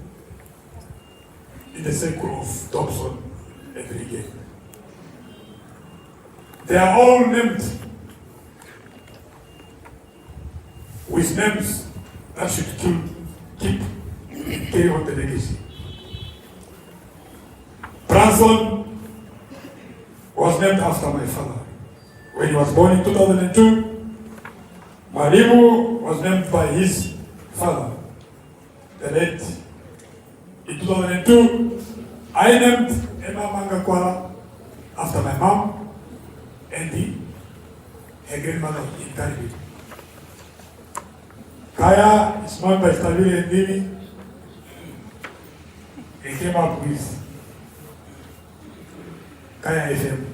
[SPEAKER 9] in the circle of Thompson and Reagan. They are all named with names that should carry on the legacy. Branson was named after my father. When he was born in 2002, Mwalimu was named by his father, the late. In 2002, I named Emma Manga Kwala after my mom and her grandmother in Caribbean. Kaya is known by Stabile and Mimi. They came up with Kaya FM.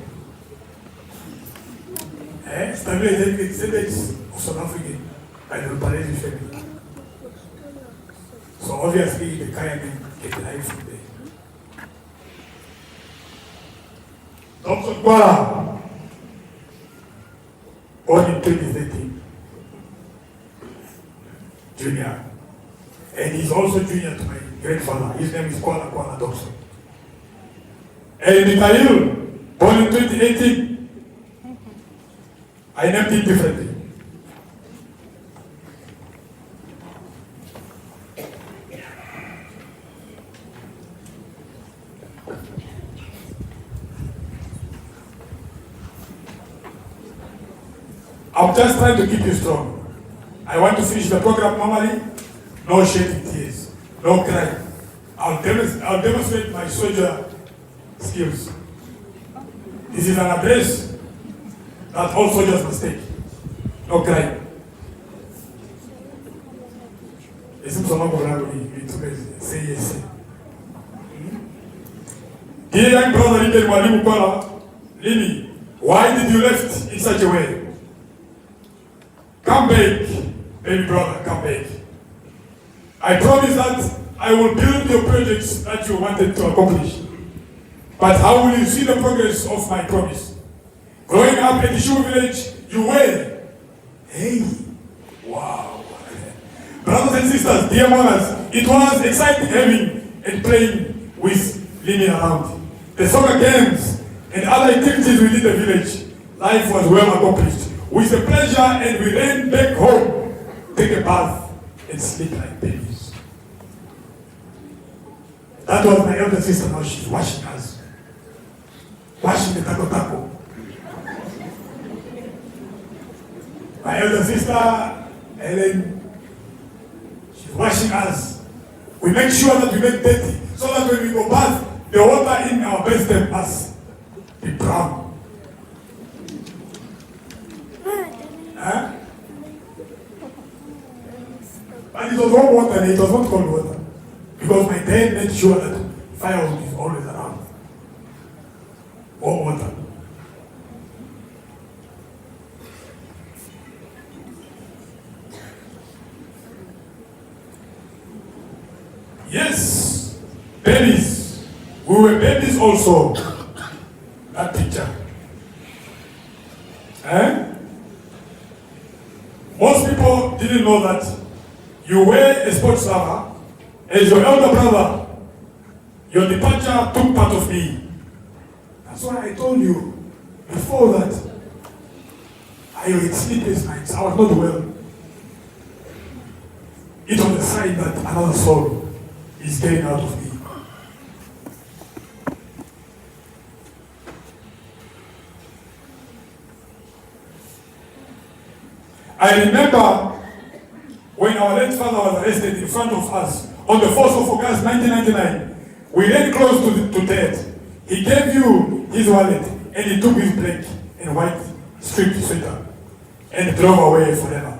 [SPEAKER 9] Stabile is descendants of South African by the Palesi family. So obviously the Kaya men get life from there. Thompson Kwala, born in 2013, junior. And he's also junior to my grandfather. His name is Kwala Thompson. And Mikhail, born in 2018, I named him differently. I'm just trying to keep you strong. I want to finish the program normally. No shedding tears, no crying. I'll demonstrate my soldier skills. This is an address that all soldiers must take. No crying. Say yes. Dear young brother Reagan Mwalimu Kwala, Lini, why did you left in such a way? Come back, baby brother, come back. I promise that I will build your projects that you wanted to accomplish. But how will you see the progress of my promise? Growing up in the Shu village, you were. Hey, wow. Brothers and sisters, dear mothers, it was exciting having and playing with Lini around. The soccer games and other activities within the village, life was well accomplished. With the pleasure, and we ran back home, take a bath, and sleep like babies. That was my elder sister. Now she's washing us, washing the taco. My elder sister, Ellen, she's washing us. We make sure that we make dirty, so that when we go bath, the water in our bathtub must be brown. But it was warm water and it was not cold water. Because my dad made sure that fire is always around. Warm water. Yes, babies. We were babies also. That picture. Most people didn't know that you were a sports lover. As your elder brother, your departure took part of me. That's why I told you before that I had sleepless nights. I was not well. It was a sign that another soul is getting out of me. I remember when our late father was arrested in front of us on the 4th of August 1999. We ran close to Ted. He gave you his wallet and he took his black and white striped sweater and drove away forever.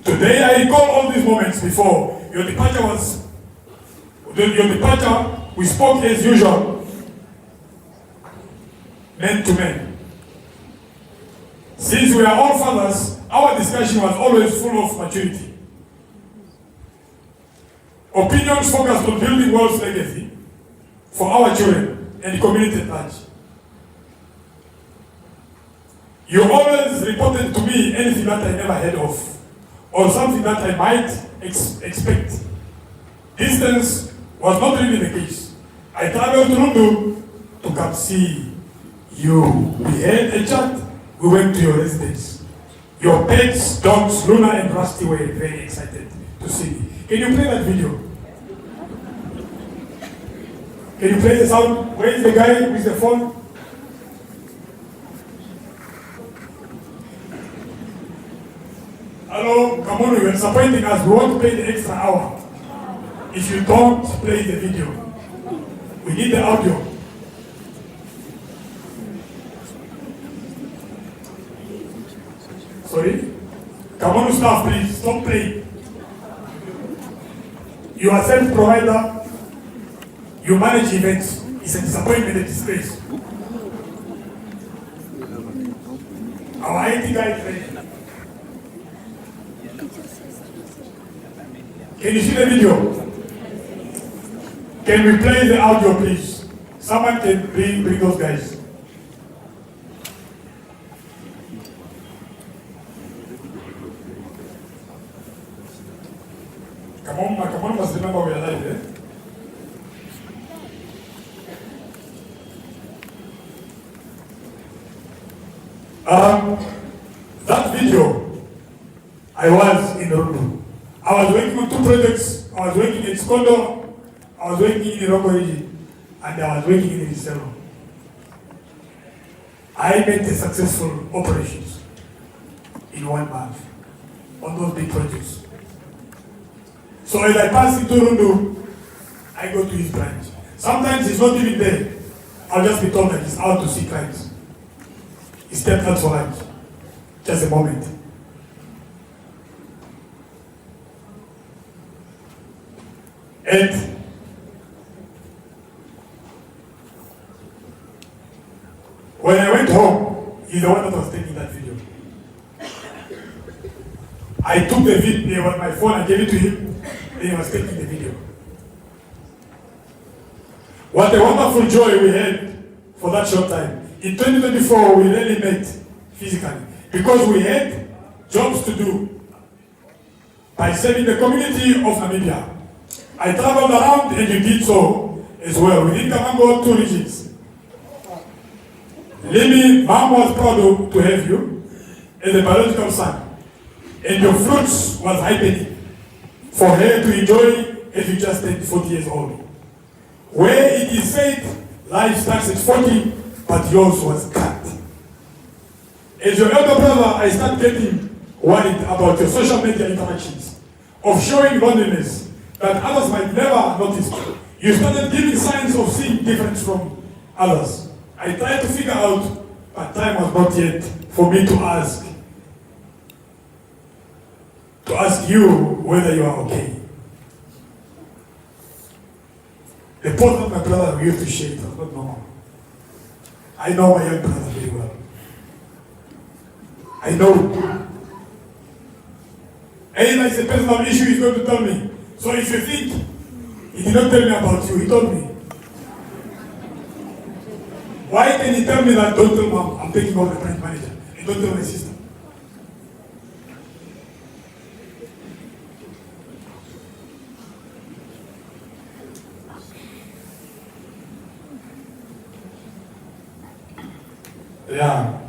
[SPEAKER 9] Today I recall all these moments before your departure. We spoke as usual, men to men. Since we are all fathers, our discussion was always full of maturity. Opinions focused on building world's legacy for our children and the community at large. You always reported to me anything that I never heard of, or something that I might expect. Distance was not really the case. I traveled to London to come see you. We had a chat. We went to your residence. Your pets, dogs, Luna and Rusty were very excited to see me. Can you play that video? Can you play the sound? Where is the guy with the phone? Hello, come on, you're disappointing us. We won't pay the extra hour if you don't play the video. We need the audio. Sorry? Come on, staff, please. Stop playing. You are self-provider. You manage events. It's a disappointment and disgrace. Our IT guy is ready. Can you see the video? Can we play the audio, please? Someone can bring those guys. Come on, must remember we are live, eh? That video, I was in the room. I was working on 2 projects. I was working in Skondo, I was working in the Rongo region, and I was working in the Isero. I made the successful operations in 1 month on those big projects. So as I pass into Rundu, I go to his branch. Sometimes he's not even there. I'll just be told that he's out to see clients. He stepped out for lunch. Just a moment. And when I went home, he's the one that was taking that video. I took the video on my phone, I gave it to him, and he was taking the video. What a wonderful joy we had for that short time. In 2024, we really met physically because we had jobs to do by serving the community of Namibia. I traveled around and you did so as well. Within Kamango, 2 regions. Limi, Mom was proud to have you as a biological son. And your fruits was ripening for her to enjoy as you just turned 40 years old. Where it is said, life starts at 40, but yours was cut. As your elder brother, I start getting worried about your social media interactions, of showing loneliness that others might never notice. You started giving signs of seeing difference from others. I tried to figure out, but time was not yet for me to ask you whether you are okay. The post that my brother used to share, it was not normal. I know my young brother very well. I know. And it's a personal issue he's going to tell me. So if you think he did not tell me about you, he told me. Why can he tell me that don't tell mom I'm taking over the branch manager and don't tell my sister? Yeah.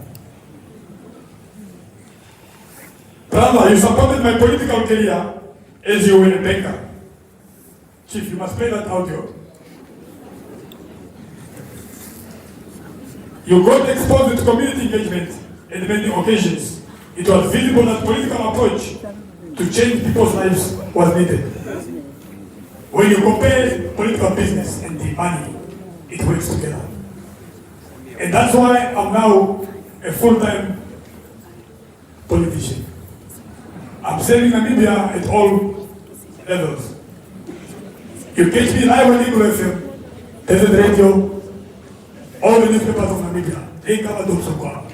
[SPEAKER 9] Brother, you supported my political career as you were a banker. Chief, you must play that audio. You got exposed to community engagement on many occasions. It was visible that political approach to change people's lives was needed. When you compare political business and the money, it works together. And that's why I'm now a full-time politician. I'm serving Namibia at all levels. You catch me live on Eagle FM, Desert Radio, all the newspapers of Namibia. They cover those of God.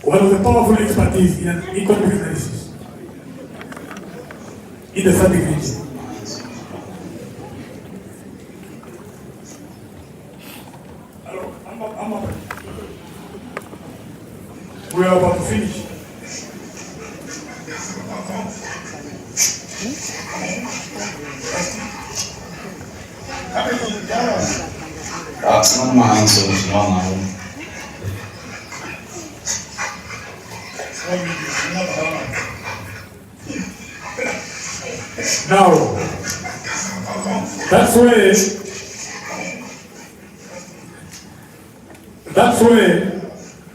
[SPEAKER 9] one of the powerful expertise in economic analysis in the Sibling region. We are about to finish. Now, that's where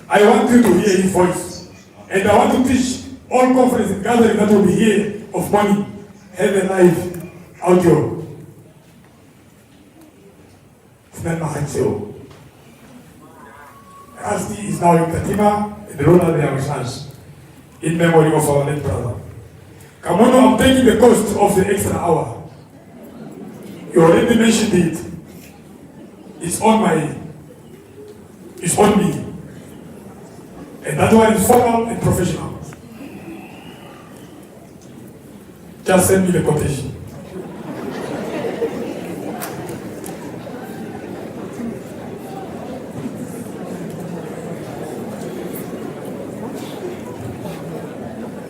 [SPEAKER 9] I want you to hear his voice. And I want to teach all conference and gathering that will be here of money, have a live audio. Asti is now in Katima, in the rural area of Shans, in memory of our late brother. Kamono, I'm taking the cost of the extra hour. You already mentioned it. It's on me. And that one is formal and professional. Just send me the quotation.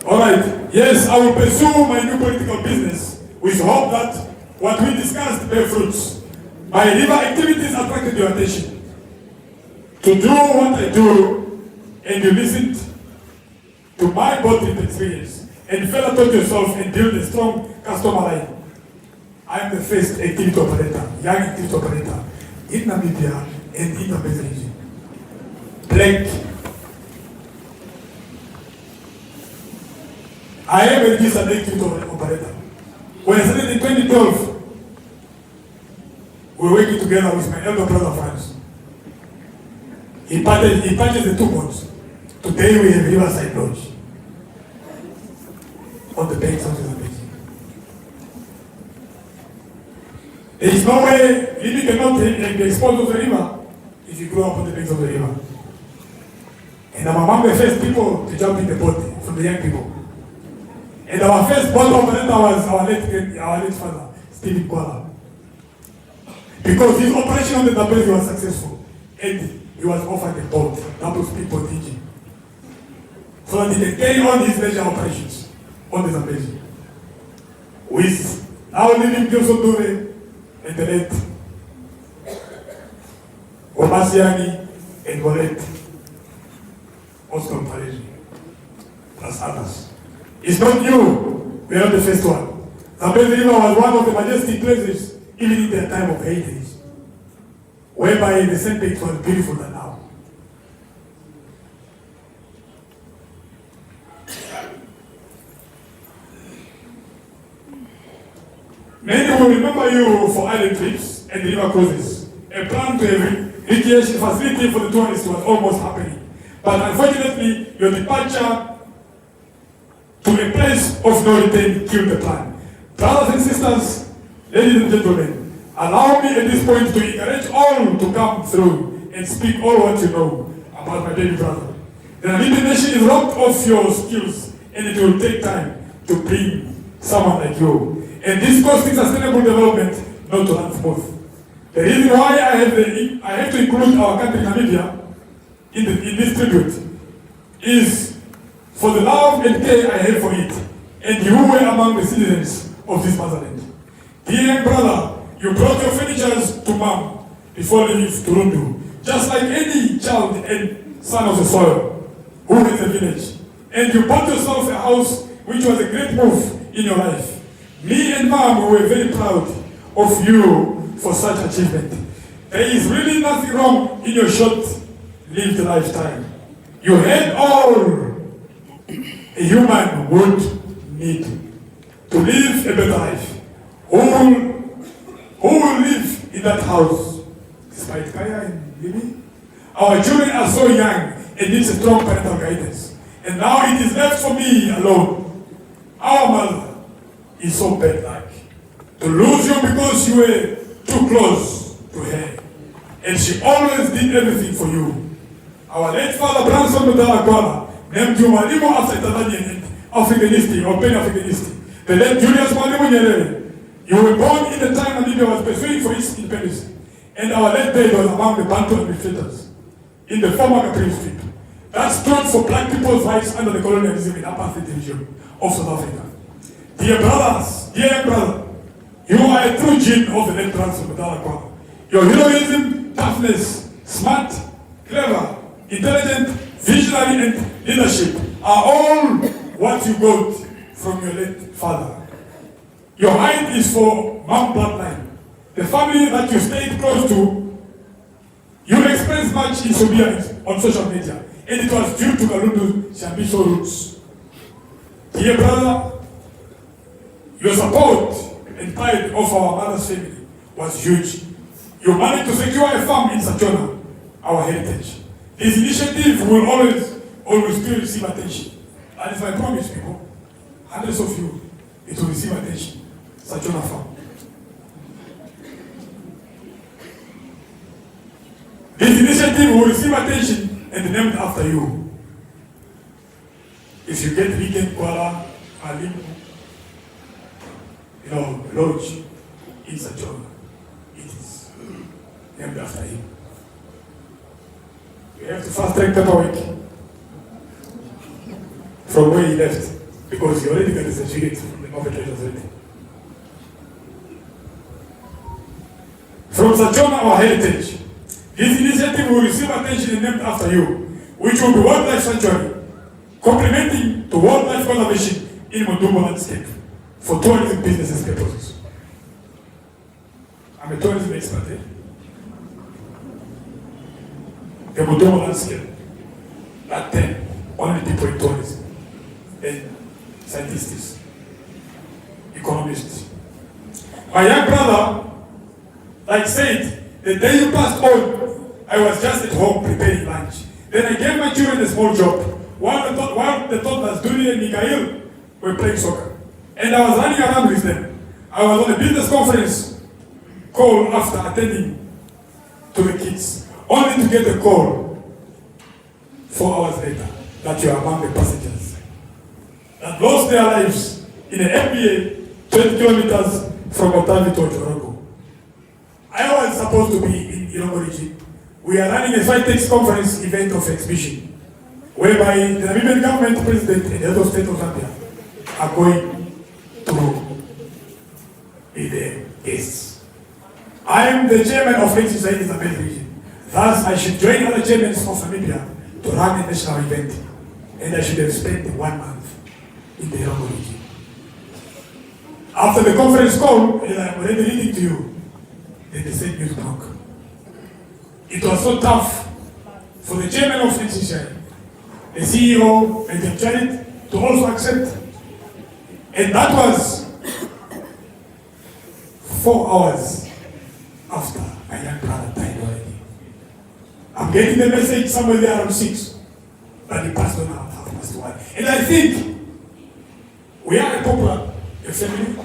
[SPEAKER 9] All right. Yes, I will pursue my new political business with hope that what we discussed bear fruits. My river activities attracted your attention. To do what I do, and you listened to my boat trip experience, and further taught yourself and build a strong customer line. I am the first activity operator, young activity operator, in Namibia and in the Base region. Black. I am a registered activity operator. When I started in 2012, we were working together with my elder brother Franz. He purchased the 2 boats. Today we have Riverside Lodge on the banks of the Zambezi. There is no way Lily cannot be exposed to the river if you grow up on the banks of the river. And I'm among the first people to jump in the boat from the young people. And our first boat operator was our late father, Reagan Kwala. Because his operation on the Zambezi was successful, and he was offered a boat, double speed boat engine, so that he can carry on his leisure operations on the Zambezi. With now living Joseph Dove and the late Omasiani and Wallet, Oscar Parisi, plus others. It's not new, we are not the first one. Zambezi River was one of the majestic places, even in their time of heydays, whereby the sandbanks was beautiful than now. Many will remember you for island trips and river cruises. A plan to a recreation facility for the tourists was almost happening. But unfortunately, your departure to a place of no return killed the plan. Brothers and sisters, ladies and gentlemen, allow me at this point to encourage all to come through and speak all what you know about my baby brother. The Namibian nation is robbed of your skills, and it will take time to bring someone like you. And this costing sustainable development not to run smooth. The reason why I have to include our country Namibia in this tribute is for the love and care I have for it, and you were among the citizens of this motherland. Dear brother, you brought your furnitures to Mom before leaving to Rundu, just like any child and son of the soil who has a village. And you bought yourself a house, which was a great move in your life. Me and Mom were very proud of you for such achievement. There is really nothing wrong in your short-lived lifetime. You had all a human would need to live a better life. Who will live in that house? Despite Kaya and Lily? Our children are so young and need strong parental guidance. And now it is left for me alone. Our mother is so bad luck to lose you because you were too close to her. And she always did everything for you. Our late father, Branson Kwala, named Mwalimu after Tanzanian Africanist or Pan-Africanist. The late Julius Mwalimu Nyerere. You were born in the time Namibia was pursuing for its independence, and our late day was among the Bantu administrators in the former Capri Strip. That stood for black people's rights under the colonialism in apartheid regime of South Africa. Dear brothers, dear young brother, you are a true gene of the late Mwalimu Kwala. Your heroism, toughness, smart, clever, intelligent, visionary, and leadership are all what you got from your late father. Your height is for Mam bloodline. The family that you stayed close to, you expressed much in Soviet on social media, and it was due to Kalundu Shambisho roots. Dear brother, your support and pride of our mother's family was huge. You managed to secure a farm in Sachona, our heritage. This initiative will always still receive attention. And if I promise people, hundreds of you, it will receive attention. Sachona farm. This initiative will receive attention and named after you. If you get Reagan Mwalimu Kwala, lodge in Sachona, it is named after him. We have to fast track paperwork from where he left, because he already got the certificate from the perpetrators already. From Sachona, our heritage, this initiative will receive attention and named after you, which will be wildlife sanctuary, complementing to wildlife conservation in Mudumbo landscape for tourism businesses purposes. I'm a tourism expert. The Mudumbo landscape, that 10, only people in tourism, and scientists, economists. My young brother, like said, the day you passed on, I was just at home preparing lunch. Then I gave my children a small job. While the toddlers, Duli and Mikhail, were playing soccer. And I was running around with them. I was on a business conference call after attending to the kids, only to get a call 4 hours later that you are among the passengers that lost their lives in an MBA 20 kilometers from Otavi to Ojorogo. I was supposed to be in Irongo region. We are running a Fitex conference event of exhibition, whereby the Namibian government, president, and the head of state of Zambia are going to be the guests. I am the chairman of French Society in the Zambia region. Thus, I should join other chairmen of Namibia to run a national event, and I should have spent 1 month in the Irongo region. After the conference call, and I'm already reading to you, then the same news broke. It was so tough for the chairman of NCCI, the CEO, and the Janet to also accept. And that was 4 hours after my young brother died already. I'm getting the message somewhere there around 6, but he passed on around 1:30. And I think we are a popular family,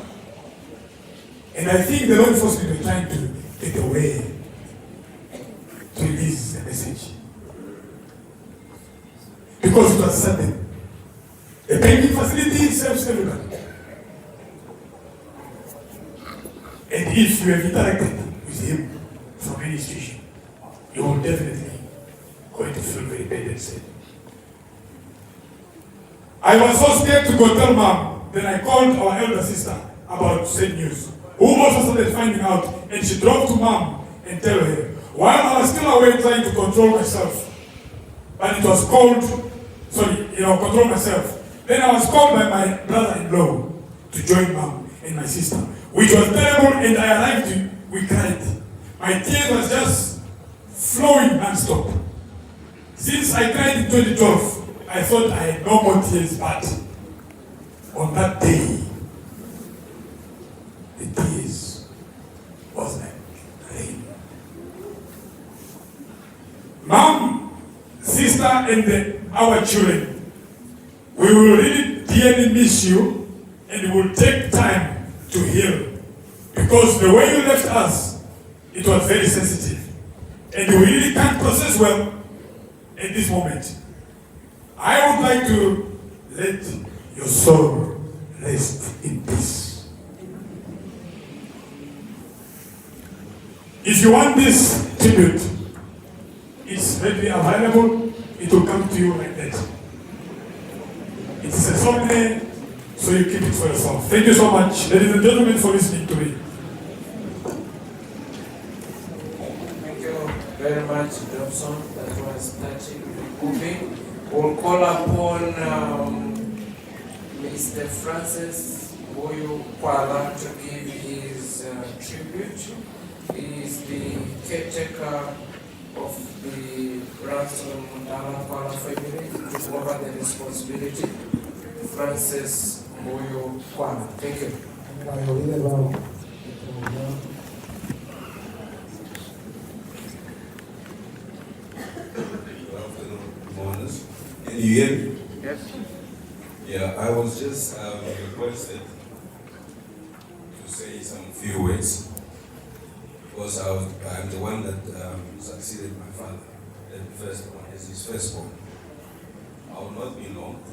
[SPEAKER 9] and I think the law enforcement were trying to get away to release the message, because it was sudden. The banking facility serves everybody. And if you have interacted with him from any institution, you will definitely going to feel very bad and sad. I was so scared to go tell mom. Then I called our elder sister about said news, who also started finding out, and she drove to mom and tell her. While I was still awake trying to control myself, but it was called, control myself. Then I was called by my brother-in-law to join mom and my sister, which was terrible, and I arrived, we cried. My tears was just flowing non-stop. Since I cried in 2012, I thought I had no more tears, but on that day, the tears was like rain. Mom, sister, and our children, we will really dearly miss you, and it will take time to heal. Because the way you left us, it was very sensitive. And we really can't process well at this moment. I would like to let your soul rest in peace. If you want this tribute, it's readily available. It will come to you like that. It is a song name, so you keep it for yourself. Thank you so much, ladies and gentlemen, for listening to me.
[SPEAKER 1] Thank you very much, Dobson. That was touching, moving. We'll call upon Mr. Francis Mwalimu Kwala to give his tribute. He is the caretaker of the Ransom Kwala family, to cover the responsibility. Francis Mwalimu Kwala. Thank you.
[SPEAKER 10] Can you hear me?
[SPEAKER 1] Yes.
[SPEAKER 10] Yeah, I was just requested to say some few words because I'm the one that succeeded my father, the first one, as his firstborn. I will not be long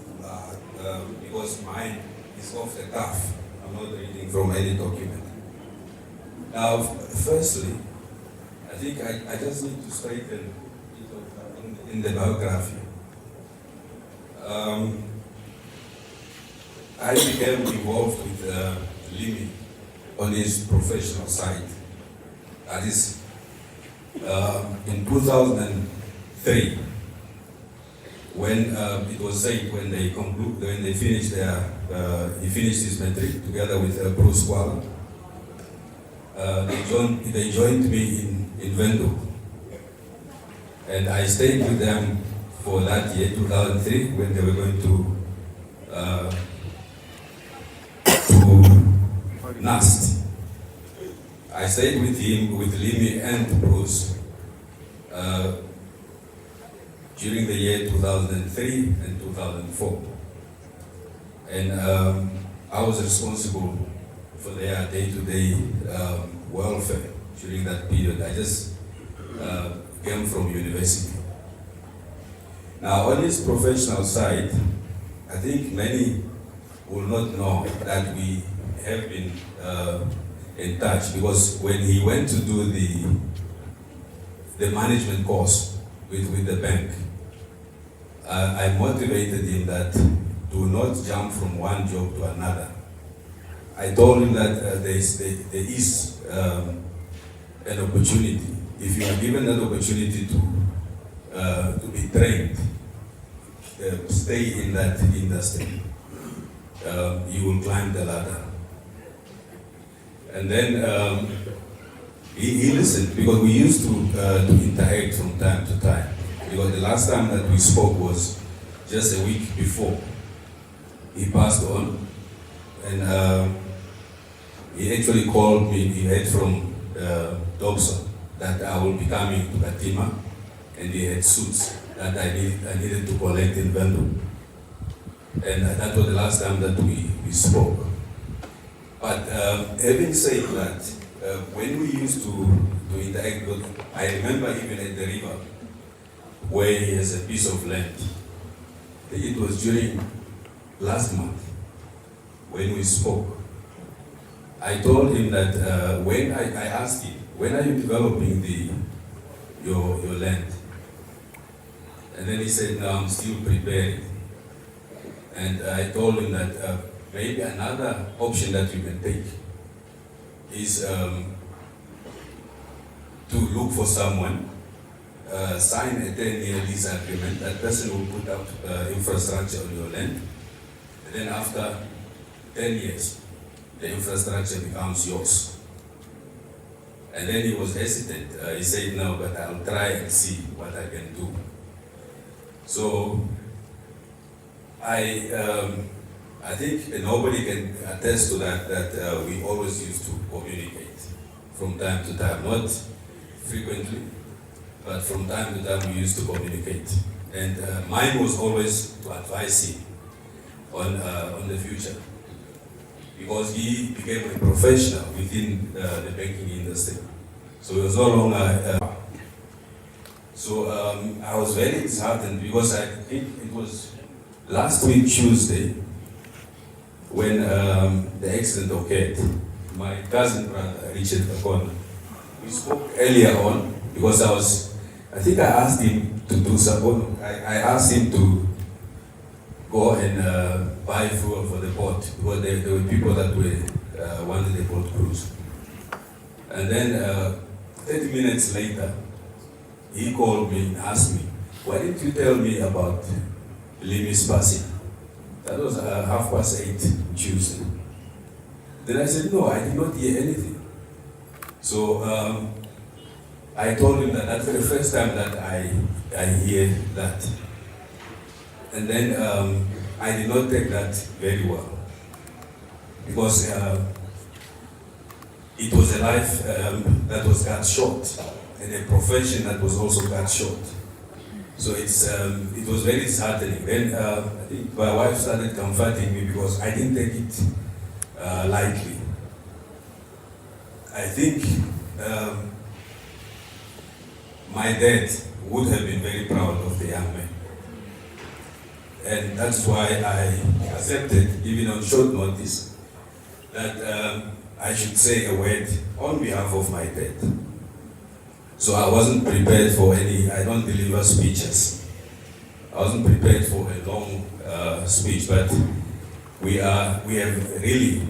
[SPEAKER 10] because mine is off the cuff. I'm not reading from any document. Now, firstly, I think I just need to straighten in the biography. I became involved with Limi on his professional side. That is in 2003, when it was said when they finished he finished his matric together with Bruce Kwala. They joined me in Vendo, and I stayed with them for that year, 2003, when they were going to NAST. I stayed with him, with Limi and Bruce during the year 2003 and 2004. And I was responsible for their day-to-day welfare during that period. I just came from university. Now, on his professional side, I think many will not know that we have been in touch, because when he went to do the management course with the bank, I motivated him that do not jump from one job to another. I told him that there is an opportunity. If you are given that opportunity to be trained, stay in that industry, you will climb the ladder. And then he listened, because we used to interact from time to time. Because the last time that we spoke was just a week before he passed on, and he actually called me. He heard from Dobson that I will be coming to Katima, and he had suits that I needed to collect in Vendo. And that was the last time that we spoke. But having said that, when we used to interact, I remember even at the river, where he has a piece of land. It was during last month when we spoke. I told him that when I asked him, when are you developing your land? And then he said, no, I'm still preparing. And I told him that maybe another option that you can take is to look for someone, sign a 10-year lease agreement. That person will put up infrastructure on your land. And then after 10 years, the infrastructure becomes yours. And then he was hesitant. He said, no, but I'll try and see what I can do. So I think nobody can attest to that we always used to communicate from time to time, not frequently, but from time to time we used to communicate. And mine was always to advise him on the future, because he became a professional within the banking industry. So it was no longer So I was very disheartened because I think it was last week Tuesday when the accident occurred. My cousin brother, Richard Kakona, we spoke earlier on because I think I asked him to do something. I asked him to go and buy fuel for the boat because there were people that wanted the boat cruise. And then 30 minutes later, he called me and asked me, why didn't you tell me about Limi's passing? That was 8:30 Tuesday. Then I said, no, I did not hear anything. So I told him that that's the first time that I hear that. And then I did not take that very well. Because it was a life that was cut short, and a profession that was also cut short. So it was very disheartening. Then I think my wife started comforting me because I didn't take it lightly. I think my dad would have been very proud of the young man. And that's why I accepted, even on short notice, that I should say a word on behalf of my dad. So I wasn't prepared for I don't deliver speeches. I wasn't prepared for a long speech, but we have really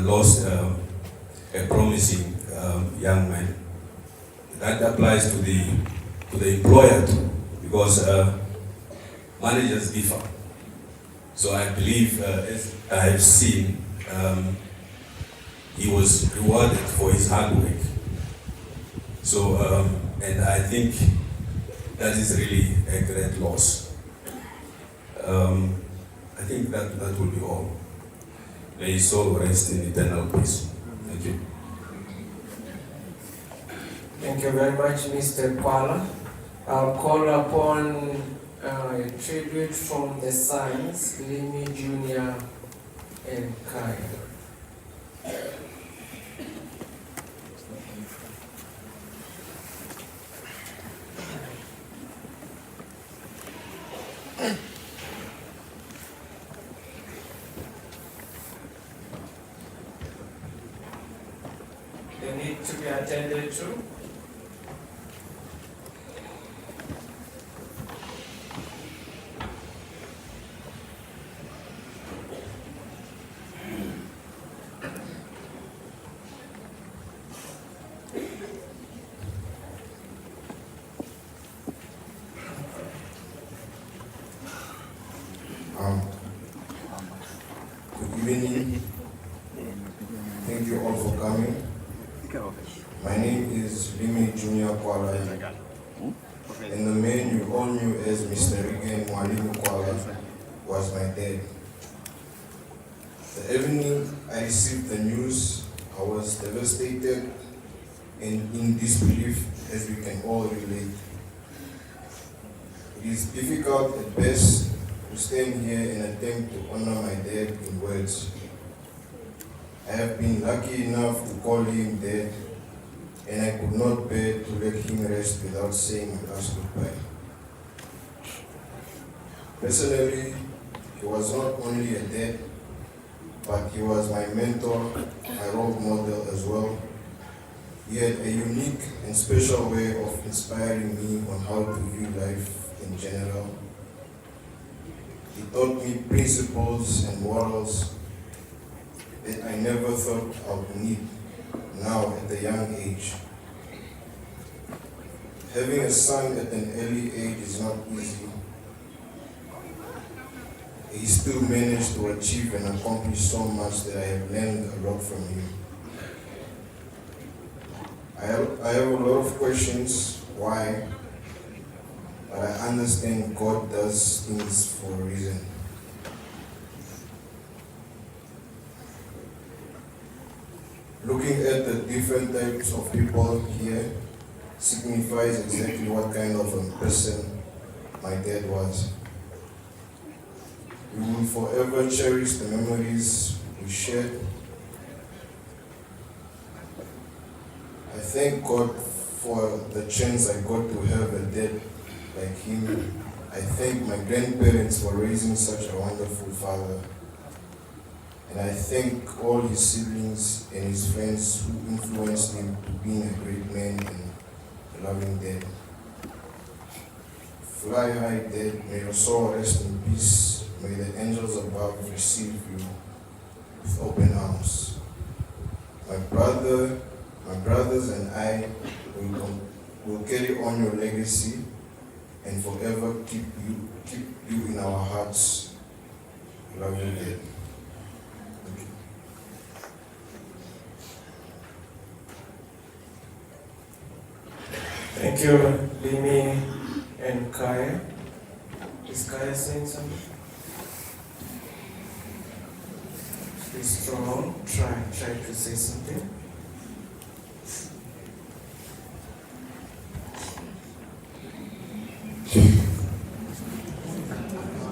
[SPEAKER 10] lost a promising young man. That applies to the employer too, because managers differ. So I believe, as I have seen, he was rewarded for his hard work. So, and I think that is really a great loss. I think that will be all. May his soul rest in eternal peace. Thank you.
[SPEAKER 1] Thank you very much, Mr. Kwala. I'll call upon a tribute from the sons, Limi Jr. and Kaya. They need to be attended to.
[SPEAKER 11] Good evening. Thank you all for coming. My name is Reagan Mwalimu Kwala, and the man you all knew as Mr. Reagan Mwalimu Kwala was my dad. The evening I received the news, I was devastated and in disbelief, as we can all relate. It is difficult at best to stand here and attempt to honor my dad in words. I have been lucky enough to call him dad, and I could not bear to let him rest without saying my last goodbye. Personally, he was not only a dad, but he was my mentor, my role model as well. He had a unique and special way of inspiring me on how to view life in general. He taught me principles and morals that I never thought I would need now at a young age. Having a son at an early age is not easy. He still managed to achieve and accomplish so much that I have learned a lot from him. I have a lot of questions, why, but I understand God does things for a reason. Looking at the different types of people here signifies exactly what kind of a person my dad was. We will forever cherish the memories we shared. I thank God for the chance I got to have a dad like him. I thank my grandparents for raising such a wonderful father. And I thank all his siblings and his friends who influenced him to being a great man and a loving dad. Fly high, Dad, may your soul rest in peace. May the angels above receive you with open arms. My brothers and I will carry on your legacy and forever keep you in our hearts. Love you, Dad.
[SPEAKER 1] Thank you, Limi and Kaya. Is Kaya saying something? Please try to say something.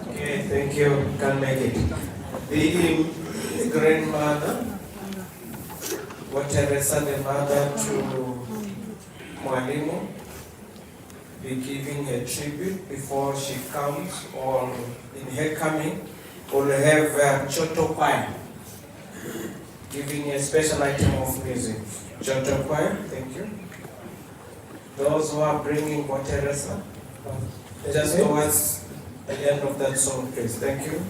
[SPEAKER 1] Okay, thank you. Can make it. The grandmother, Teresa, the mother to Mwalimu, be giving a tribute before she comes, or in her coming, we'll have Choto Choir giving a special item of music. Choto Choir, thank you. Those who are bringing Teresa, just towards the end of that song, please. Thank you.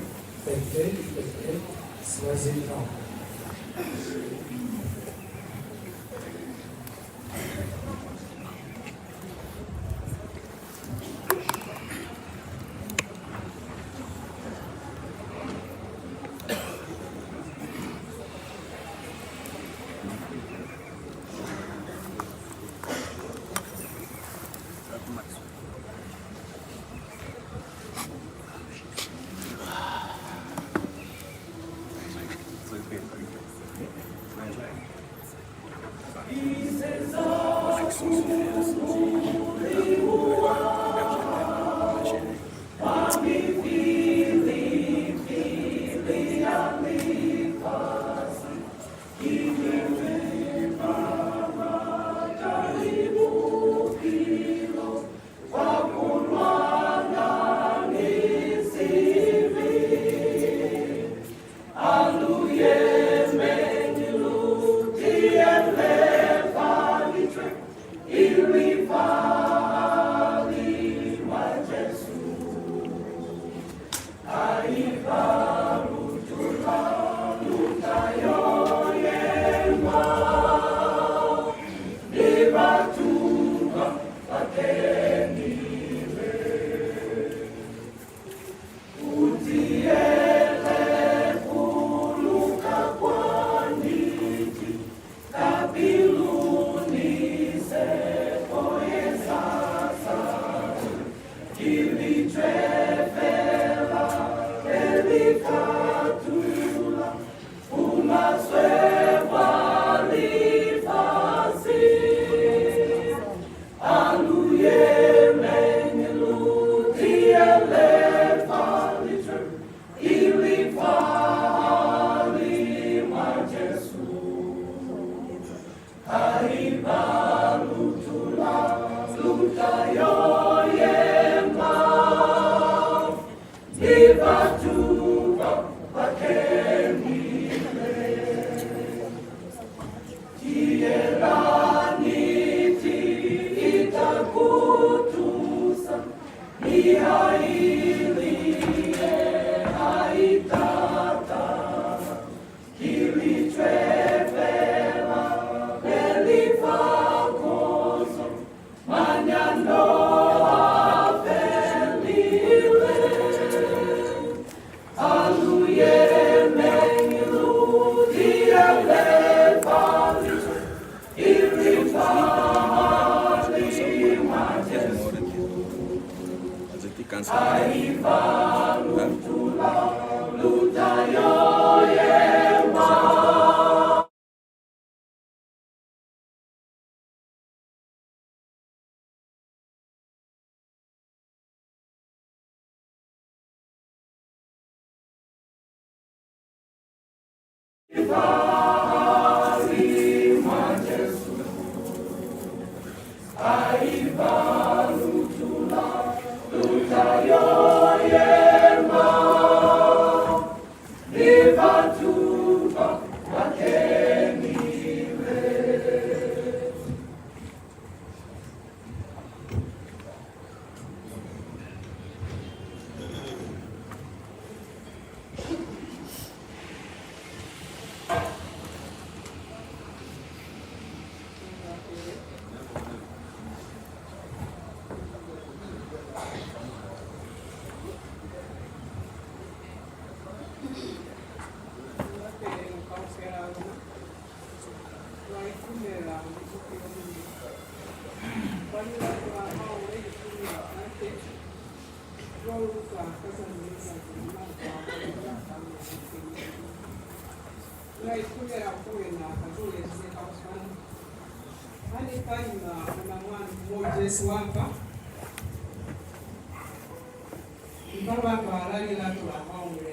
[SPEAKER 12] Baba barani la tulahongwe.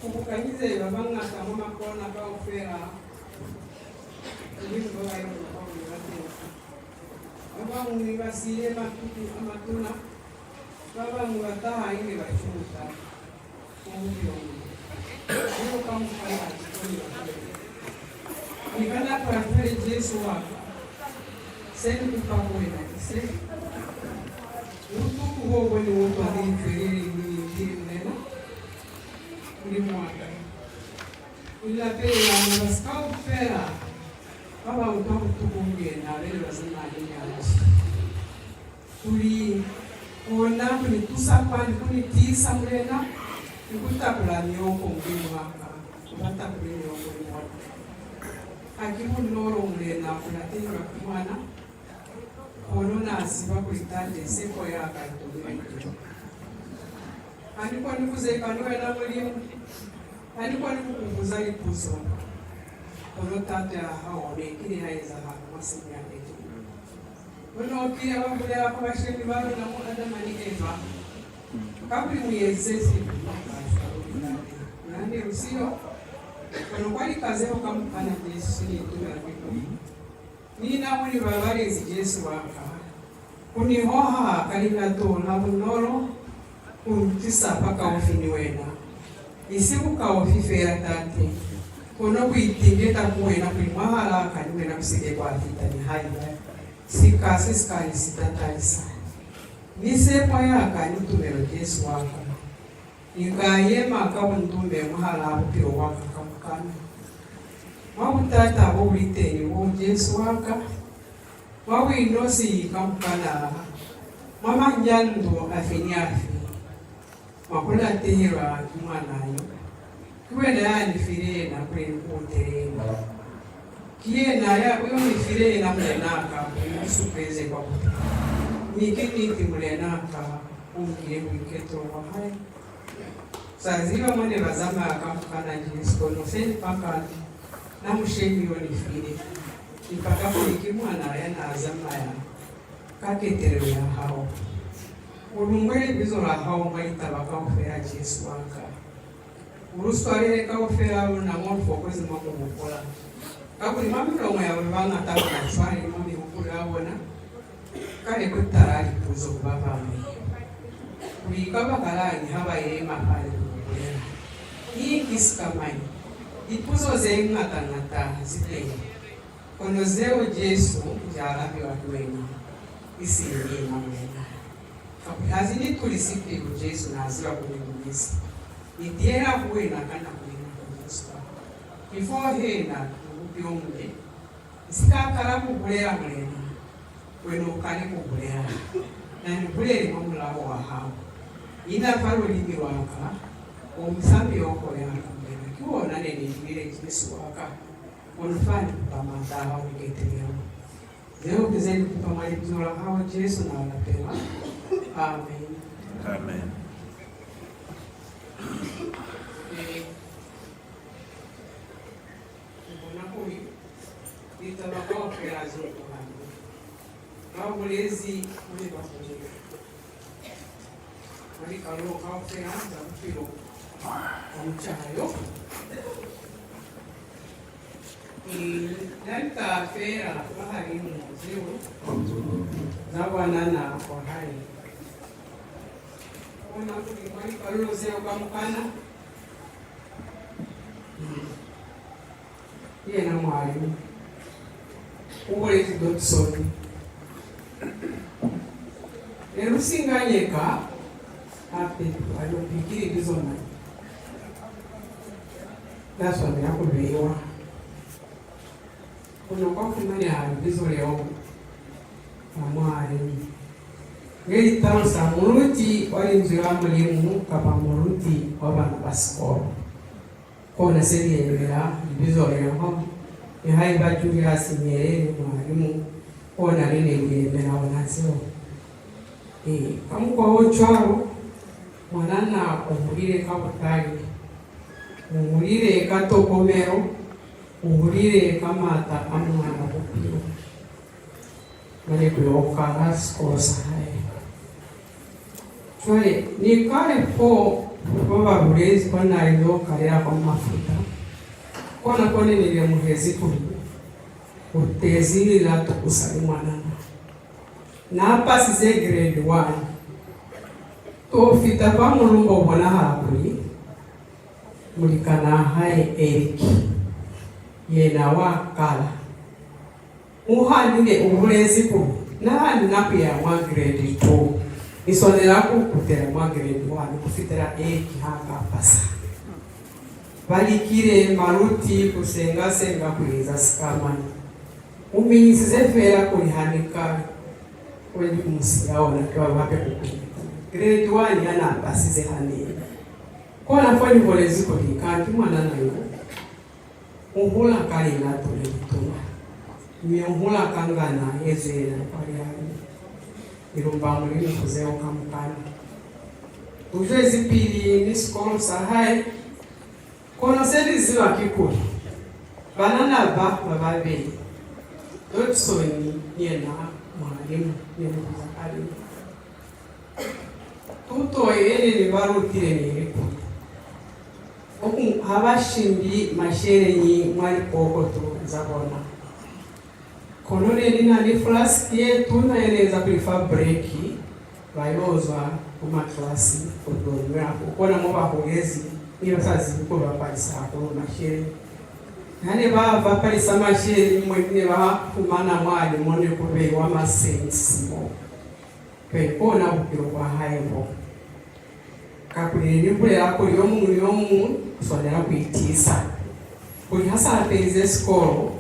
[SPEAKER 12] Kubukanyize babanga kama kona ba ofera. Ndivyo baba yao kwa watu. Baba munibasire matuna. Baba muwataha ile bashuta. Mungu. Ndio kama kaya nikana kwa Yesu wako. Sasa tukapoenda sasa. Utuku huo ni watu waliofeli ni neno ni mwaka ila pia mnaskau fera baba utoka tukunge na leo lazima alinyaje tuli kuona kunitusa kwani kunitisa mlena nikutakula nyoko mbili mwaka kupata kule nyoko mwaka akimu noro mlena kunatenga kumwana Ona asiba kuitande seko ya kaitole. Alikuwa nikuze kanwe na mwalimu. Alikuwa nikukuza ipuzo. Ono tate haone kile haiza hapo masinya yetu. Ono pia wabule hapo washeni bado na mwana manikeva. Kabla mwezesi nani usio. Ono kwani kaze ukamkana Yesu ni tu ya Nina muli babalizi Yesu waka. Kunihoha kalina tona bunoro kuntisa paka ofini wena. Isiku ka ofifera tante. Kono kuitingeta kuwena kuimahala kaniwe na kusige kwa fita ni haiba. Siskali sitatalisa. Nisepo yaka nitumero Yesu waka. Nikayema kawa ntumbe mahala upiro waka kamukana. Mawutata wawiteni wo Yesu waka wawinosi kampala mama njando afiniafi makula tehera kimanayo kwenda yani fire na kwenkuterena kie na ya uyo ni fire na mlenaka usupeze kwa nikini timlenaka ungire wiketo wa hai saziba mwane bazama kampana Yesu kono seni paka na mshemi yonifire ipaka kulikimwana yana azamaya kaketerero ya hao ulungwe bizora hao mwaita bakofera Yesu waka urusware kaofera na morfo kwezi mako mukola kabuli mamiro mwa bana tabu na swali mami mukula abona kale kutarali puzo baba mwe ulikaba kalani haba yema pale hii kisikamani ipuzo zengatangata Sibling konozeo Yesu jarabi watuweni isinye na mwena hazini tulisipi Yesu na aziwa kulimulisi itiera kuwena kana kuwena kumuswa before hena ubiombe isikakala kubulera mwena weno ukali kubulera na nibulere mwamulabo wa hao ina faro limi waka omusambi yoko yanka kuona nene vile Yesu waka onfani kupamata hao niketelea leo kizeni kupamali kuzora hao Yesu na wanapewa amen
[SPEAKER 13] amen
[SPEAKER 12] Unakui itabakao kirazo kwa mulezi mwe bakoje wali kalo kao kirazo mpiro omuchayo Nanta fera bahari muzeo zabana na kwa hai ona kulimani kalolo zeo kamukana yena mwalimu ubole Dotson erusinganyeka ape alopikiri bizona daswa yako bewa kuna kwa kumani halibizo leo mwalimu ngeli tansa muruti walinzira mwalimu kapa muruti wabana basikoro kona seri yemera ibizo leo ihai baju ya sinyere mwalimu kona nene yemera wanasio Kamukwa ochwaro mwanana ohulire kabutali ohulire katokomero ohulire kamata amwana bupiro mane kuyoka skosa hai chwale ni kale po baba bulezi kwana ilo kale kwa mafuta kona kone nile muhezi kuli utezili la tukusali mwanana na hapa size grade 1 to fita pa mulumbo bona hakuli mulikana hai Eric yena wakala uhandile ubulezi ku nahandi nakuya mwa grade 2 isonera kukutera mwa grade 1 kufitira Eric hakapasa balikire maruti kusenga kuliza sikamani uminisize fera kulihanika kweli musiyaona kwa wape kukuli grade 1 yana basize hani kona fani bolezi kulikanti mwana nayo uhula kali na tole bituma mihula kangana ezera kwali hani irumba muri kuzeo kamukana ujezi pili ni skolo sahai kono sedi ziwa kikuli banana bababe dotsoni yena mwalimu yena ali tuto yene ni barutire ni oku habashindi mashere ni mwali kokoto zabona kono nina ni flask yetu na yeneza kulifa breaki bayozwa kuma klasi kudonwa kukona mwa bahogezi niyo sazi kuba palisa ko mashere nane bava palisa mashere mwene ba kumana mwali mone kube wa masensi mo pekona bukiro kwa hayo kakulini kule lako yomu kusonera kuitisa kuli hasa ateize skolo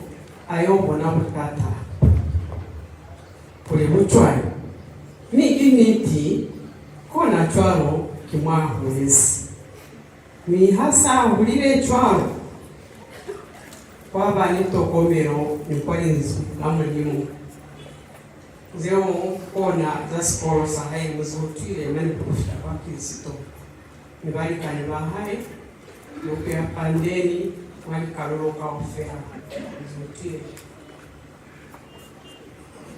[SPEAKER 12] ayobona butata kuli buchwani ni initi kona chwaro kimwahulezi ni hasa ulile chwaro kwa bani tokomero ni kwalinzu na mulimu zeo kona za skolo sahai muzutile mani kufita kwa Kristo nibali kaniba hai lupia pandeni wali kaloloka ofera muzutile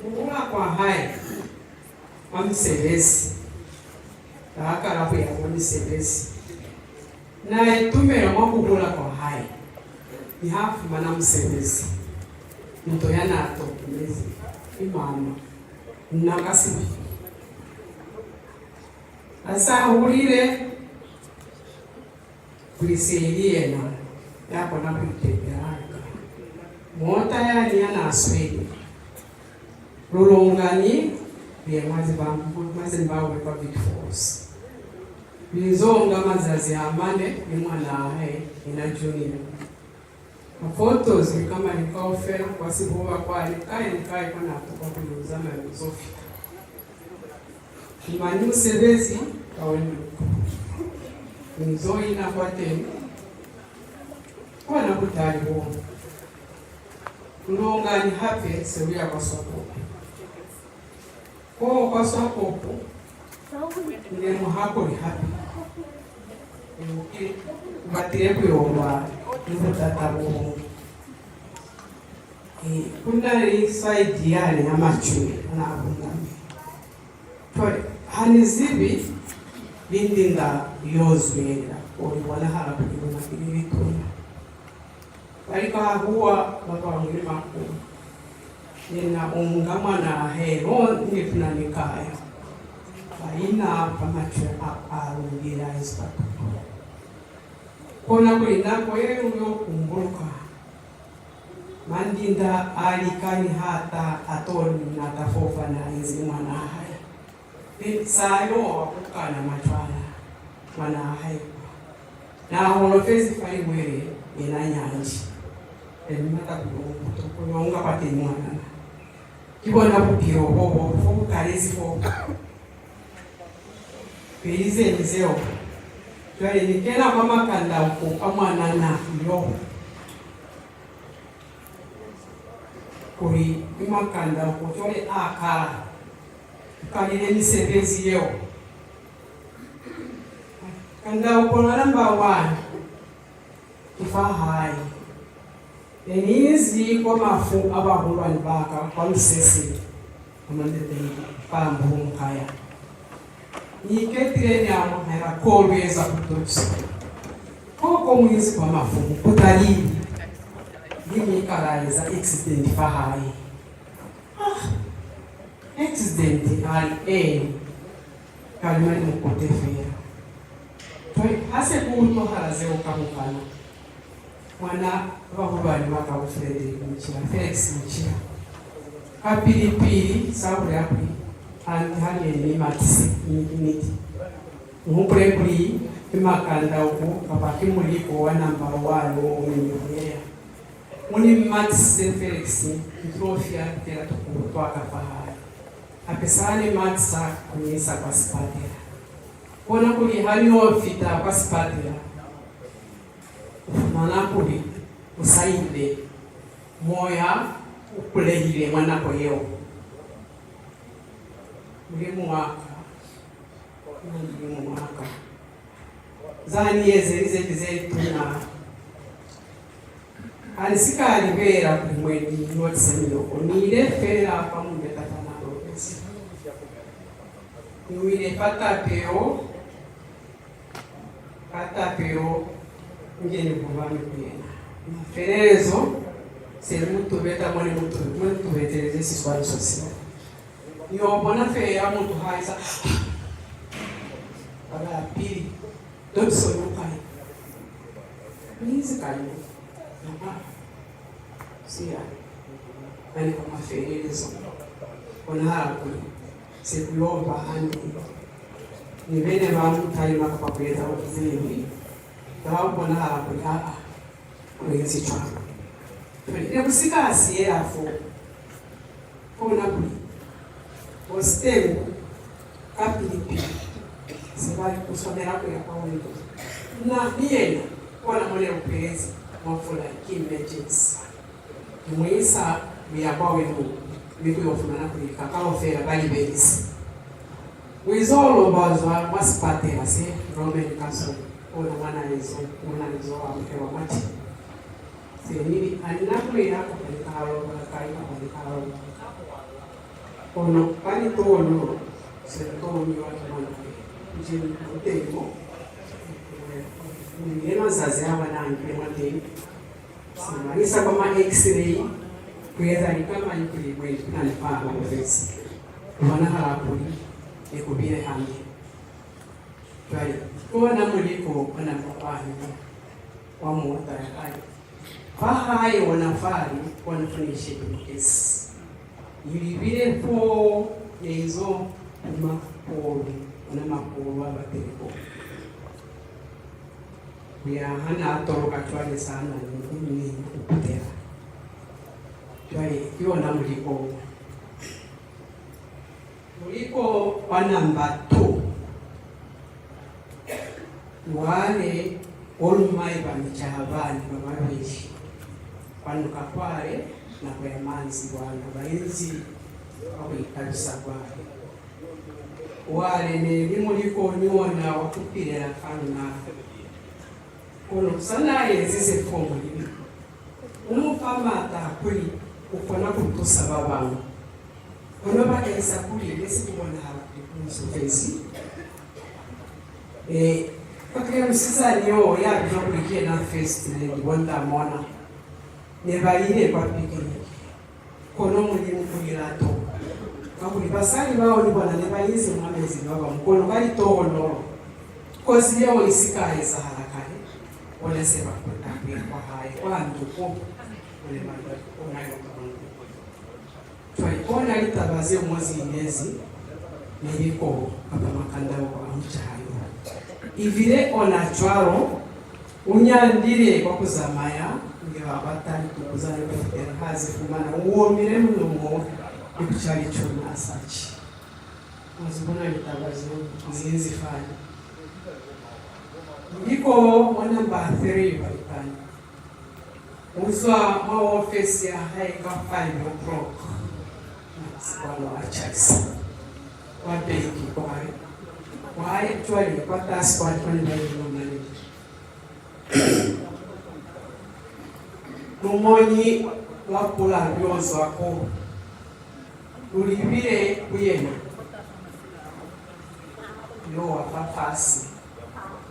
[SPEAKER 12] Uhula kwa hai wamisebesi lakala kuya wamisebesi na etumera mwakuhula kwa hai ni hafu mana msebesi mto yana atokumezi imama nakasibi asa ulile kulisaidia na yako na kuitebeaka mota yani yana aswedi lulungani bye mazi mbawe kwa big force bizonga mazazi amane ni mwana ahe ina junior photos ni kama nikaofera kwa sibuwa kwa nikai kwa nakuka kuzama ya Sophie Manu sebezi kaweni nzoi na kwa teni kwa nakutali huo kulonga ni hape sewia kwa soko kwa soko ndemo hapo ni hape batire kuyoba nzatatabu kuna side yale amachwe na abundami tole hanizibi bindinga yozwera wana hala kujibuna kilituna balika huwa baba ngiri makuru nina ungama na hero nifuna nikaya baina pamachwe arungira isbatu kona kulinako yeye uyokumbuka mandinda alikani hata atoni na tafofa na izi mwana hai sayo wakukana machwana mwana hai na holofezi fai mwere ina nyanji mata kuonga pate mwana kibona bupiro bobo foku karezi foku peize nzeo twale nikena kwa makanda uko amwana na yo kuri imakanda uko twale akala kalile misebezi yeo kanda ukona number 1 ifahai enizi kwa mafu abahulwani baka kwa msesi amandete pambu mkaya niketire nyama hera kolweza kutosa koko mwizi kwa mafu kutalili gimi karaiza accident fahai accident ali kalimani mukotefera toi hase kuto haraze ukamukana mwana bahulwani baka Frederick Mchira Felix Mchira kapilipili sabu yapi hali ni matisi miti mupre kuri imakanda uko kapaki muliko wa number 1 umenyea muni matisi Felix Mtrofia kera tukutwa kafahari apesani matisa kunyisa kwa spadera kona kuli hali ofita kwa spadera manakuli usaide moya ukulehile mwanako yeo mulimu waka zani yeze tuna alisika alivera kumweni noti semiloko nile fera kwa mbe tatana robesi niwile patapeo ngeni kubami kuyena maferezo c'est muito beta moni muito betereze siswali social yo bona fe ya muito haisa ala pili tot so no pai nizi kali sia ani kama ferezo ona hapo se kuomba andi ni vene vangu taima kwa kwenda uzini dawa bona hapo kuenzi chako ile kusika asiye afu kona kuli hostel kapilipi sibali kusomera kwa wendo na nienda kona mole upezi mafula emergency muisa biyakwa wendo biku yofuna kuli kakao fera bali base wizolo bazwa masipatela se Roman Castle ona mwana hizo wa mati seni aninakulira kupanikalo kaika panikalo ono pani tono se tono wa mwana njini utego ngema zazia wanangi mwateni simarisa kama x-ray kuweza ni kama yukuli mwetu na nifaa ofisi mwana harapuli ekubire hamwe twali kona muliko wana mapani wa muota hai fahai wanafari wanafunishe kesi yulibire po ezo mapoli na mapolo abatereko ya hana atoroka twale sana ni kupotera twali kiona muliko wa namba 2 wale olumai bamichahabani bababishi kwanuka kwale na kwa manzi bwana baenzi akwikabisa kwale wale ne limuliko nyona wakupirira kana kono sana yezise fomu umufamata kuli ukona kutusa babangu kono bakesa kuli lesi kubona hapo kwa msisa niyo ya bijokulikie na fest ni wanda mwana nebaile kwa pikini kono mulimu kulilato kakuli basali bao ni bwana nebaize mwamezi baba mkono kali tono kozi yao isikae za harakani wala sema kutapia kwa hai kwa nduko wale mambo unayo twaikona litabazio mwezi inezi niliko kama makandao kwa mchayo ivile onachwaro unyandire kwa kuzamaya ngewa batali tukuzana kwa hazi kumana uomire mnumo ikuchali chuna asachi mazibona litabazio mzinzi fani niko namba 3 walipani uzwa mwa ofisi ya haika 5 o'clock na sikuwa wa chakisi kwa benki kwa actually kwa task kwa management Numonyi wakula byozo wako ulibire kuyena yo wafafasi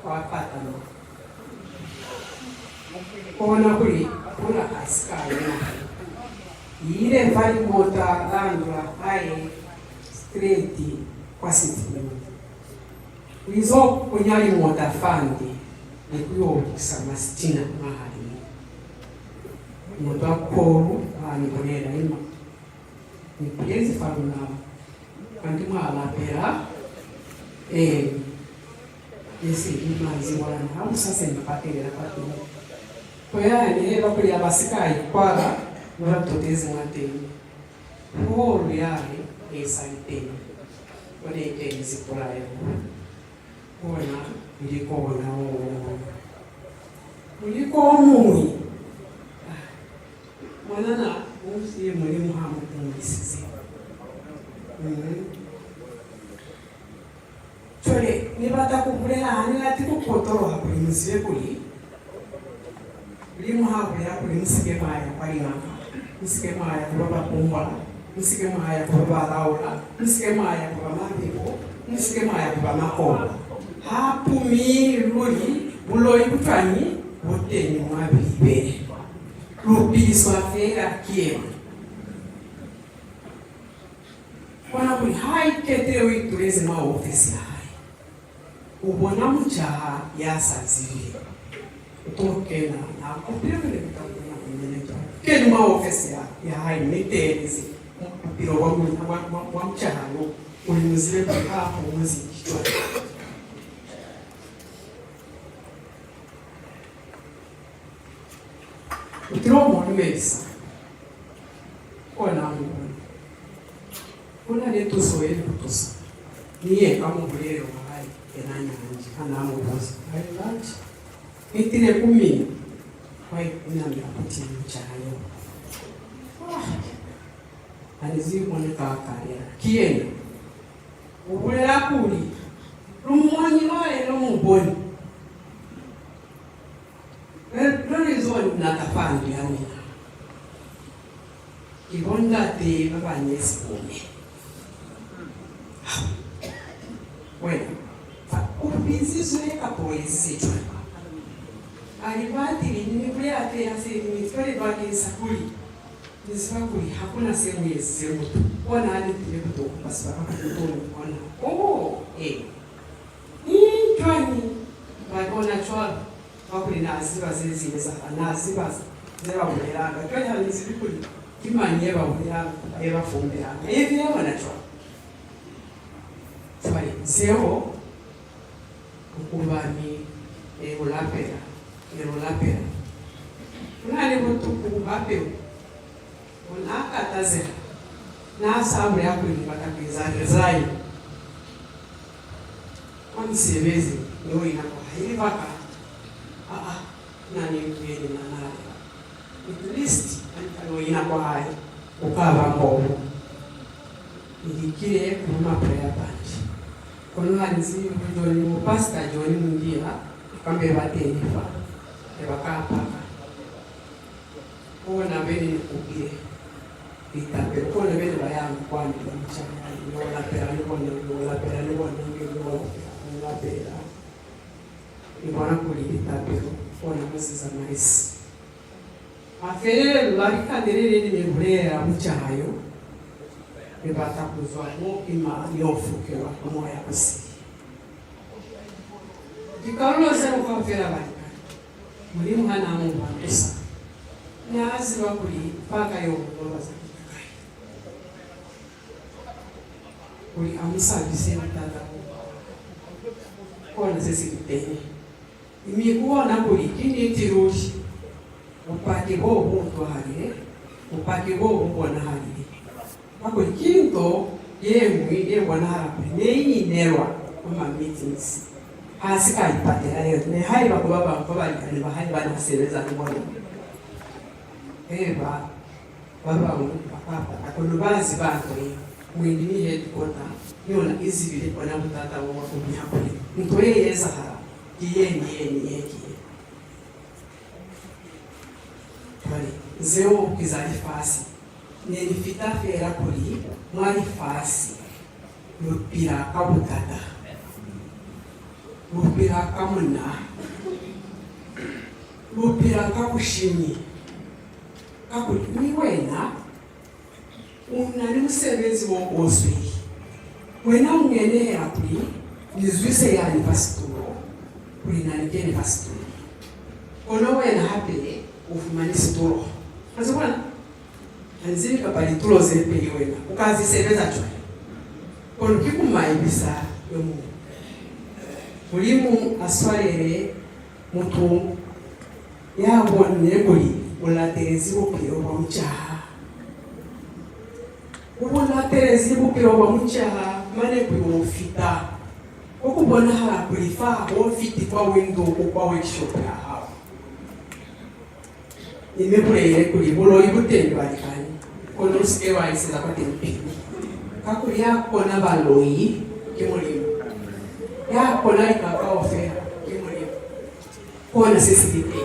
[SPEAKER 12] wapatano kona kuli kuna askari ile vali mota landwa ai straight kwa sitini wizo kunyali mota fandi ni kuyo kisama sitina mahali mota koru ani bonera ima ni piyezi faruna kandi mwana pera ese imazi wana hapo sasa nipatela patela kwa yani bakuli abasikai kwala murabutotezi mwateni horo yale esaiteni kone iteni zikulayo kona ilikona uliko omui mwanana usiye mulimu hamu kumisizi chole nibata kukulera hanila tiku kotoro kuli musibe kuli limu hakuli kuli musike maya kwali ngaka musike maya kubaba kumbwa musike maya kubaba laula musike maya kubaba mabibo musike maya kubaba makoba hapumi luli buloi kutwanyi boteni mwabibere lubiswa fera kiema wana kuli haiketero itureze maofisi hai ubona muchaha yasazire utokena na kupira vile vitanguna mwenyeto keni maofisi ya hai metelezi mpiro wa mchaha ulimuzile hapo mwezi kichwa utromo nimesa ona mbona kuna letu soeli kutosa niye kama bulero hai enanya nje ana amubozi hai lunch itile kumi hai inamya kuti mchayo alizi mwana kakaria kiena ubulera kuli lumwanyi loe lumuboni Lorizoni natafandi yani kibonda te baba nyesi kome bueno ubizi zoeka poezi tu alibati ni kule ate asili kule baki sakuli nisakuli hakuna sehemu ya sehemu tu wana hadi tumebuto basi wakati ni twani bakona chwa bakuli naziba zezibeza naziba zeba buliranga kaya nizibikuli kimanye babuliranga ebafumbiranga ebi yabona chwa twali zero ukubani ulapera unale butuku bape unakataze na sabu yako ibatakiza zai wanisebezi ndio inakuwa hivi baka nani mgeni na nani at least alikuwa inakuwa hai ukava mbovu ilikile kuma prayer bunch kono hanzi mjoni pastor joni mundia kambe batenifa ebakapa ona bene kubire itape kono bene bayangu kwani mchana yola pera ibona kulita pero ona musiza maisi afere larikanderere ni bulera muchayo ebata kuzwa mo ima yofukewa moya kusi dikalo zero kwa fera bani mulimu hana mungu atusa nyazi wakuli paka yo baba zakai kuli amisa bisema tata kona sisi kiteni imikuona kuli kini tirushi upaki bo buntu hali upaki bo mbona hali ako kinto yemwe yebona harape neyi nerwa kuma meetings hasika ipate ayo ne hai bakubaba bakubali kali bahali bana sereza ngona eba baba papa akulubazi bato mwindi headquarter yona izibile bona mutata wa kumyakule mtoye yeza yeye pale zeo kizali fasi nilifita fera kuli mwali fasi lupira kabutata lupira kamuna lupira kakushimi kakuli ni wena unali musebenzi wokoswe wena ungenera kuli nizwise yani pasitoro kuli nalikene pasitoro kono wena hapele ufumanisi tulo azibona anzili kapali tulo zepe wena ukazisebeza chwa kono kikumayibisa yomu mulimu aswalere mutu yabonye kuli ulaterezi bupiro wa mchaha ulaterezi bupiro wa mchaha mane kuofita okubona hala kulifa ofiti kwa window kwa workshop ya hapo nimepulele kuli bulo ibutendo alikani kono sikewa iseza kwa tempi kakuli yakona baloyi kimulimu yakona ikakaofera kimulimu kona sisitite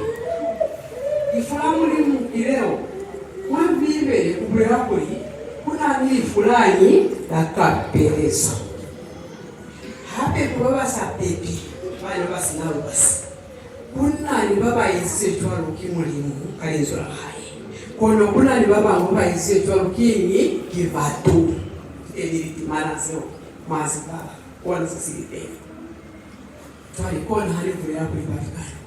[SPEAKER 12] ifulamulimu ileo mwambibele kubulera kuli kuna nili fulani yakapeleza hape kuba sapepi bali basinalo basi kunani baba yise twalo kimulimu kalinzura hayi kono kunani baba ngoba yise twalo kinyi kivatu eliti manazo mazika kona sisite twali kona hali kulera kuli balikani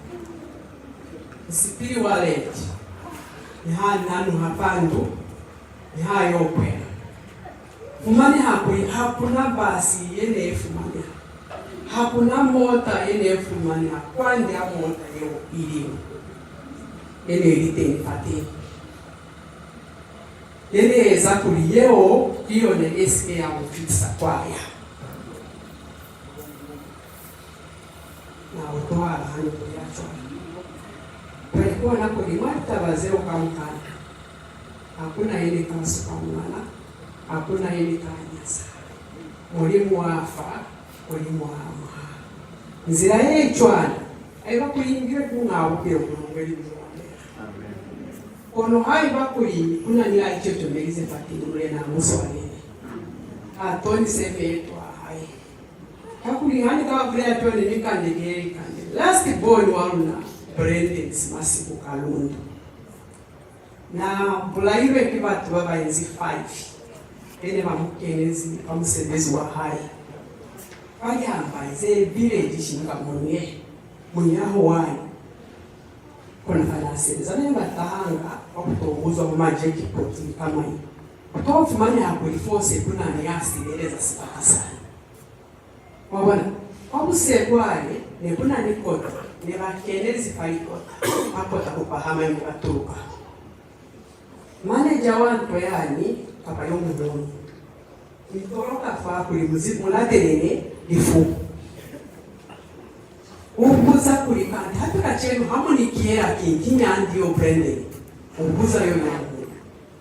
[SPEAKER 12] sipiri waleti ni nanu hapandu ni yokwe fumani hakuna basi yene fumani hakuna mota yene fumani kwande mota yo iliyo yene ilite fati yene za kuliyeo hiyo ne SK ya mfisa kwaya na utoa hali kuyacho walikuwa na kulimata wazeo kamkana hakuna yene kasu kamwana hakuna yene kanyasa mulimu wafa mulimu wama nzira yechwana aiba kuingira kungaukira kunongeli mwana kono aiba kuingi kuna ni aicho tumelize patilule na muswalene atoni semetwa hai hakuli hani kama vile atoni nikande geri kande last born waluna Brandon masiku kalundu na bulaiwe kibatu baba enzi 5 ene bamukenezi bamusebezi wa hai ze village shinga munyaho wani kuna fanasi zane batanga okutongoza mu majeki poti kama hiyo kutofu mani hakuliforce kuna niasi eleza sipaka sana wabona obusekwale ne kuna nikota ne bakenezi palikota akota kupahama ni batuka manager wangu yani papa yongu ndoni nitoroka fa kuli muzimu laterene ifu ubuza kuli kandi hata kachenu hamoni kiera kinkinya ndio branding ubuza yo yangu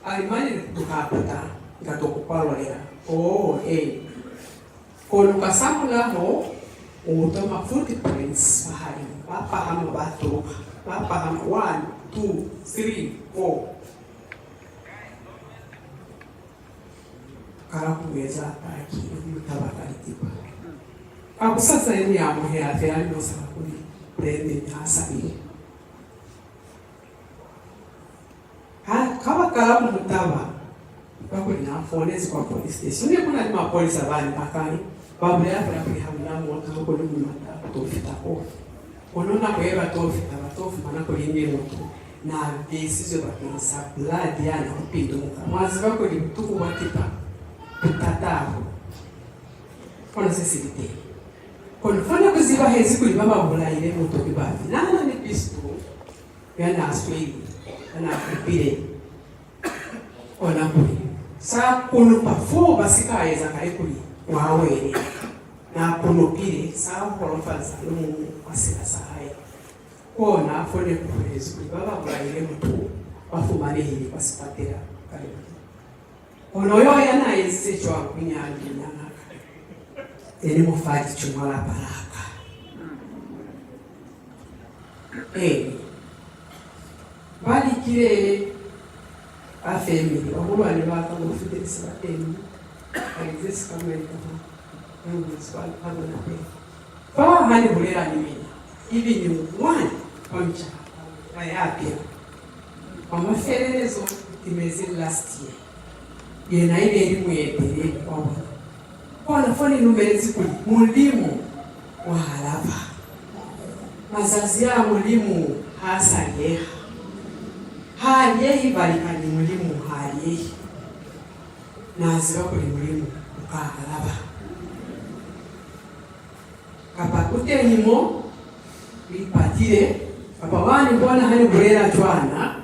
[SPEAKER 12] alimani tukapata ngatokupalwa lera kono kasamula ho utoma footprints bahari papa hama batu papa hama 1 2 3 4 karakuweza paki mutabakalitipa ako sasa yeni ya muhe afeani nosaka kuli branding hasabi kama kalamu mutaba bakuli na fonezi kwa police station ni kuna ni mapolisi abani bakani babu ya fara kuli hamna moto ko ni mata tofita ko konona ko eba tofita batofu mana ko linde moto na decision bakinsa blood yana kupinduka mwazi bako ni mtuku watipa tutataho kono sesite kono fana kuziba hezi kuli baba bulaire moto kibavi nana ni pisto yana aswili ana kupire ona kuli sa kono pafo basika eza kale kuli wawere na kono pire sa kono fanza lumu asila sahai kona fone kuhezi kuli baba bulaire moto bafumane hili basipatera kale ono yo yana ese chwa kunyanya ene mufati chumala baraka bali kile a family obulwane bakamufitirisa bateni alizesi kamweka ngizwa abona pe fa hani bulera nimenya ibi ni one oncha ayapia amaferezo imezi last year yena ile elimu yetere kwa kona foni numerezi kuli mulimu wa halava mazazi ya mulimu hasa yeha haliyehi balikani mulimu haliyehi naziba kuli mulimu ukahalava kapa kutenimo ipatire kapa wani mbona hani burera chwana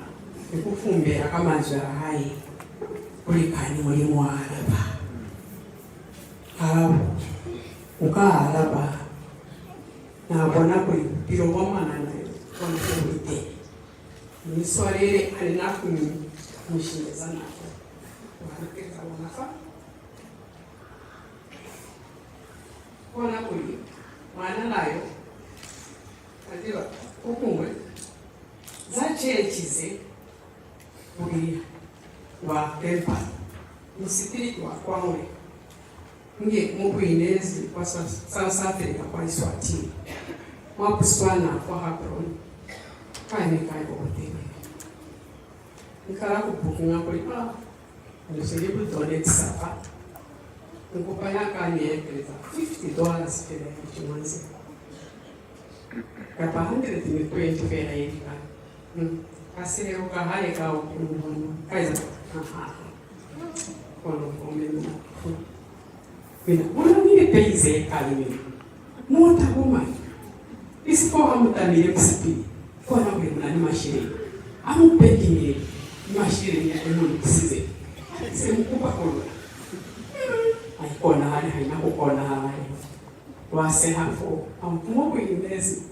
[SPEAKER 12] nikufumbera kama njara hai kulikani mulimu wa halava ukahalava nabona kuli biro wamana nayo kona kuwite niswarere alinaku mushineza nako wanakeza wanafa kona kuli mwana nayo adiba ukumwe zachechize kulia wa tempa musitiri wa kwawe nge mukwinezi kwa South Africa kwa Iswatini mwakuswana kwa Habron kani kai bote nikala kubukinga kuli nisiribu donate sapa nikupaya kani ekeleza $50 pela kichwanzi kapa 120 pela hivi kasere ukahale kao kaiza kono komenu kuna nini peize kalimi mota goma isipo amutamire kusipili kona kule kuna ni mashire amupekimire mashire ya emu kisize semkupa kono aikona hali haina kukona hali wase hafo ampumo kuimezi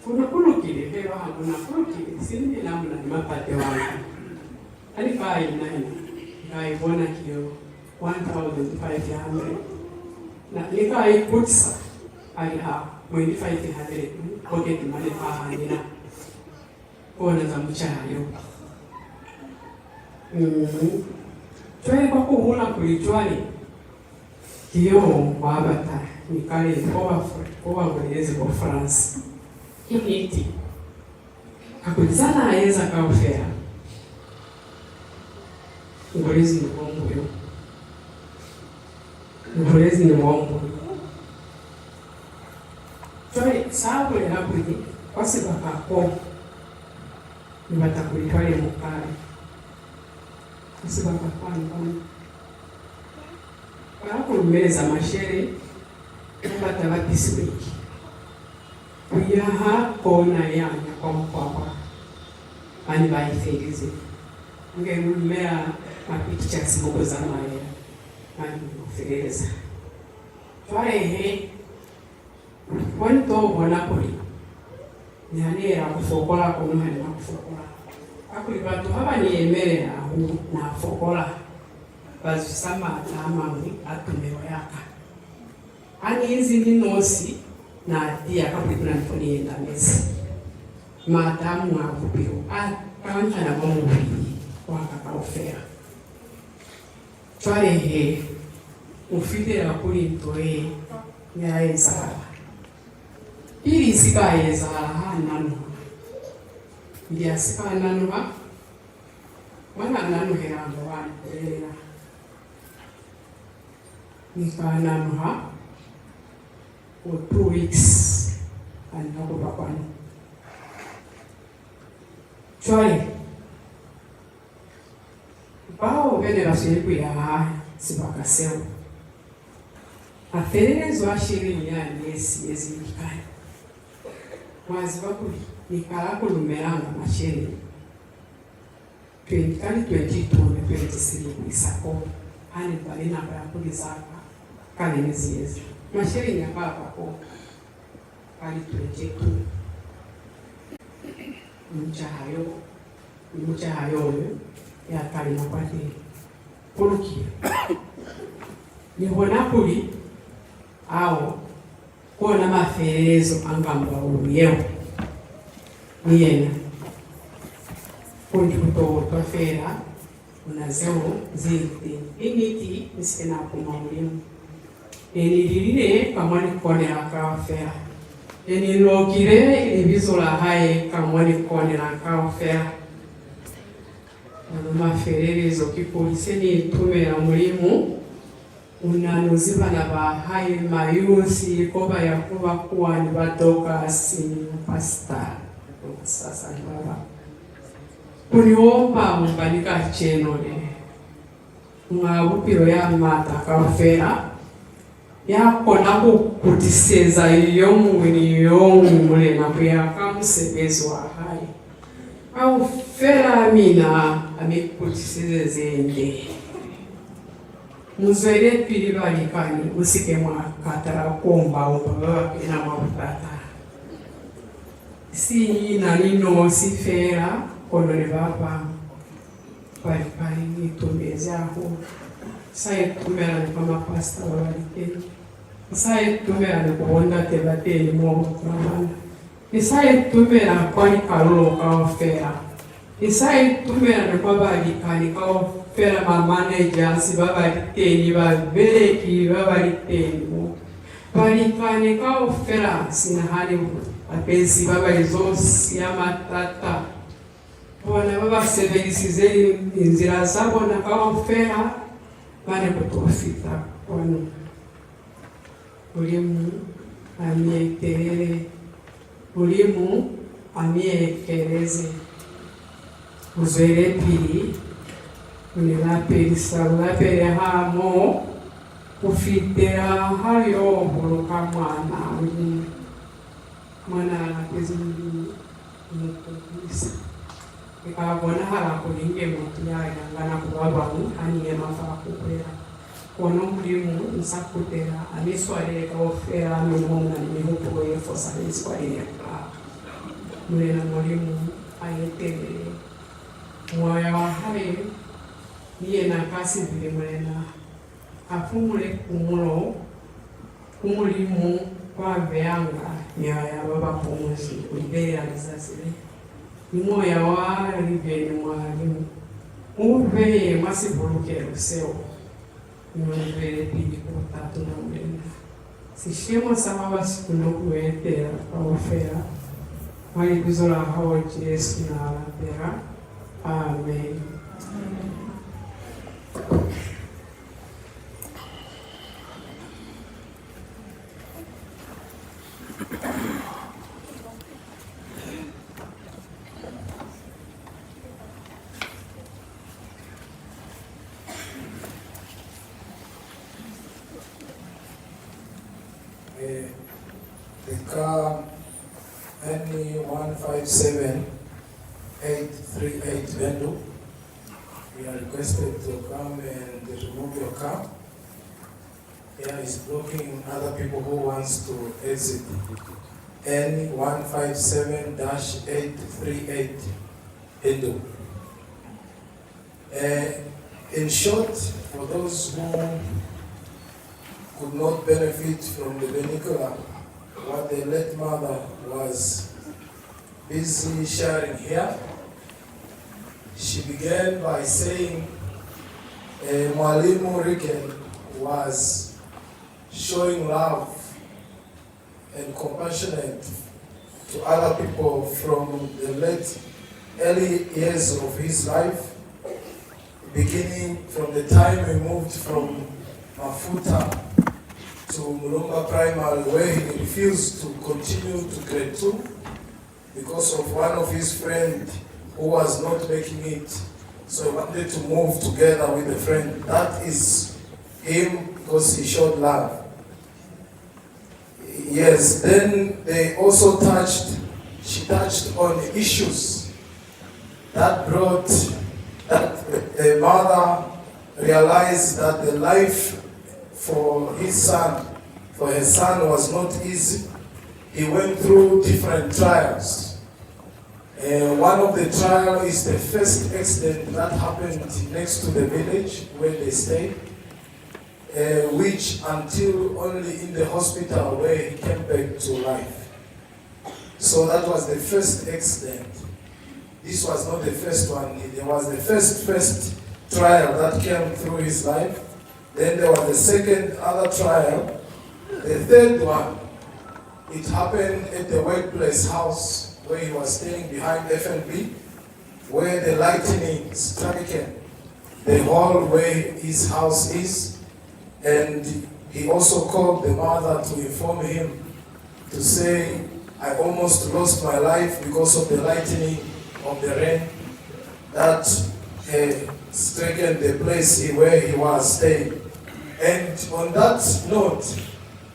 [SPEAKER 12] kuna kulukile hewa hakuna kulukile sini namna ni mapate wangu alifai nani kaibona kiyo 1,500 na nikai kutsa aliha 2,500 pocket money pahanina kona za mchayo chwe kwa kuhula kulichwali kiyo wabata nikali kwa mwelezi kwa France initi hakulizana ayeza kaufea ngolezi ni mwambu yo ngolezi ni mwambu chwe sabu ya hakuji kwasi bakako ni batakulitwale mukari kwasi bakako ni kulumeza mashere kupata this week kuyaha kona yanya kwa mkwapa ani baifelize ngemumea mapictures moko za maya ani kufeleza twaehe wanto bona kuli nyane era kufokola kono hali na kufokola akuli batu haba ni emere ahu na fokola bazusama tamamwe atumewa yaka ani hizi ni nosi na dia kabla kuna mfoni enda mesi madamu akupiro kanja na bomu waka kaofera twale he ufite la kuli ntoe nyaeza ili sikaeza hananu ndia sika nanu ha wana nanu herando wana elera nikananu ha for 2 weeks and nako papano chwale bao venera siku ya sibakaseo aferezo ashiri ya nesi ezikani mwazi bakuli nikala kulumeranga mashere 22 na 23 isako ani balina ba kulizaka kale nziezi mashiri nyakala kwa kali 22 mchahayo ya kali na kwati pulukira nibona kuli awo kuona maferezo angamba uyewo niyena kundi kutotwafera unazeo zirite imiti nisikena kuma mulimu enililile kamwani kukonela kawafera enilokile ibizola haye kamwani kukonela kawafera maferezo kipolisi ni tumera mulimu unanuzibana bahaye mayusi koba yakuba kuwa ni badoka si pasta sasa baba kuniomba mbanika chenole mwabupiro ya mata kawafera yakona kukutiseza yomwini yomule na kuyaka musebezwa haye au fera mina amekutiseze zende muzwele pili balikani usike mwakatara komba omba ina mwakatara si nanino si fera konole baba balikani nitumeze aho saye tumera ni kama pasta balikeni saye tumera ni kuonda tebateli mwogo kumana isaye tumera kwani kalulo kawafera isaye tumera ni kwa balikani kawafera mamanagers babaliteni babeleki babaliteni balikani kawafera sinahali apesi babalizosi ya matata bona babasebelisize inzira zabo na kawafera bane kutofita kono mulimu amiekelele mulimu amiekeleze uzwele pili unilapele hamo kufitera hayo huluka mwana ulimu mwana alapezi mulimu umukulisa ikabona hala kulinge mutu yaya ngana kubabamu aniye mafa kukwera kono mulimu nsakutera aniswalele kawofera amemona nimihupo yefosa niswalele mulena mulimu ayetelele moya wa haye niye nakasi vile mulena afumule kumulo kumulimu kwa veanga nyaya baba pumuzi ulibea alizazile ni moya wa Reagan Mwalimu uveye masivulukelo seo niwevele pili kutatu na mulena sishemo sama basikuno kuwetera kawafera mwali kuzola hawa Yesu na alapera. Amen.
[SPEAKER 4] The car NE 157 838 Vendo. We are requested to come and remove your car. Here is blocking other people who wants to exit. N 157-838 Vendo. In short, for those who could not benefit from the vernacular, what the late mother was busy sharing here, she began by saying Mwalimu Reagan was showing love and compassionate to other people from the late early years of his life, beginning from the time he moved from Mafuta to Mulunga Primary, where he refused to continue to grade 2 because of one of his friends who was not making it. So he wanted to move together with a friend. That is him because he showed love. Yes, then they also she touched on issues that brought, that the mother realized that the life for her son was not easy. He went through different trials. One of the trial is the first accident that happened next to the village where they stayed, which until only in the hospital where he came back to life. So that was the first accident. This was not the first one. There was the first trial that came through his life. Then there was the second other trial. The third one, it happened at the workplace house where he was staying behind F&B, where the lightning struck the hall where his house is. And he also called the mother to inform him to say, I almost lost my life because of the lightning of the rain that struck the place where he was staying. And on that note,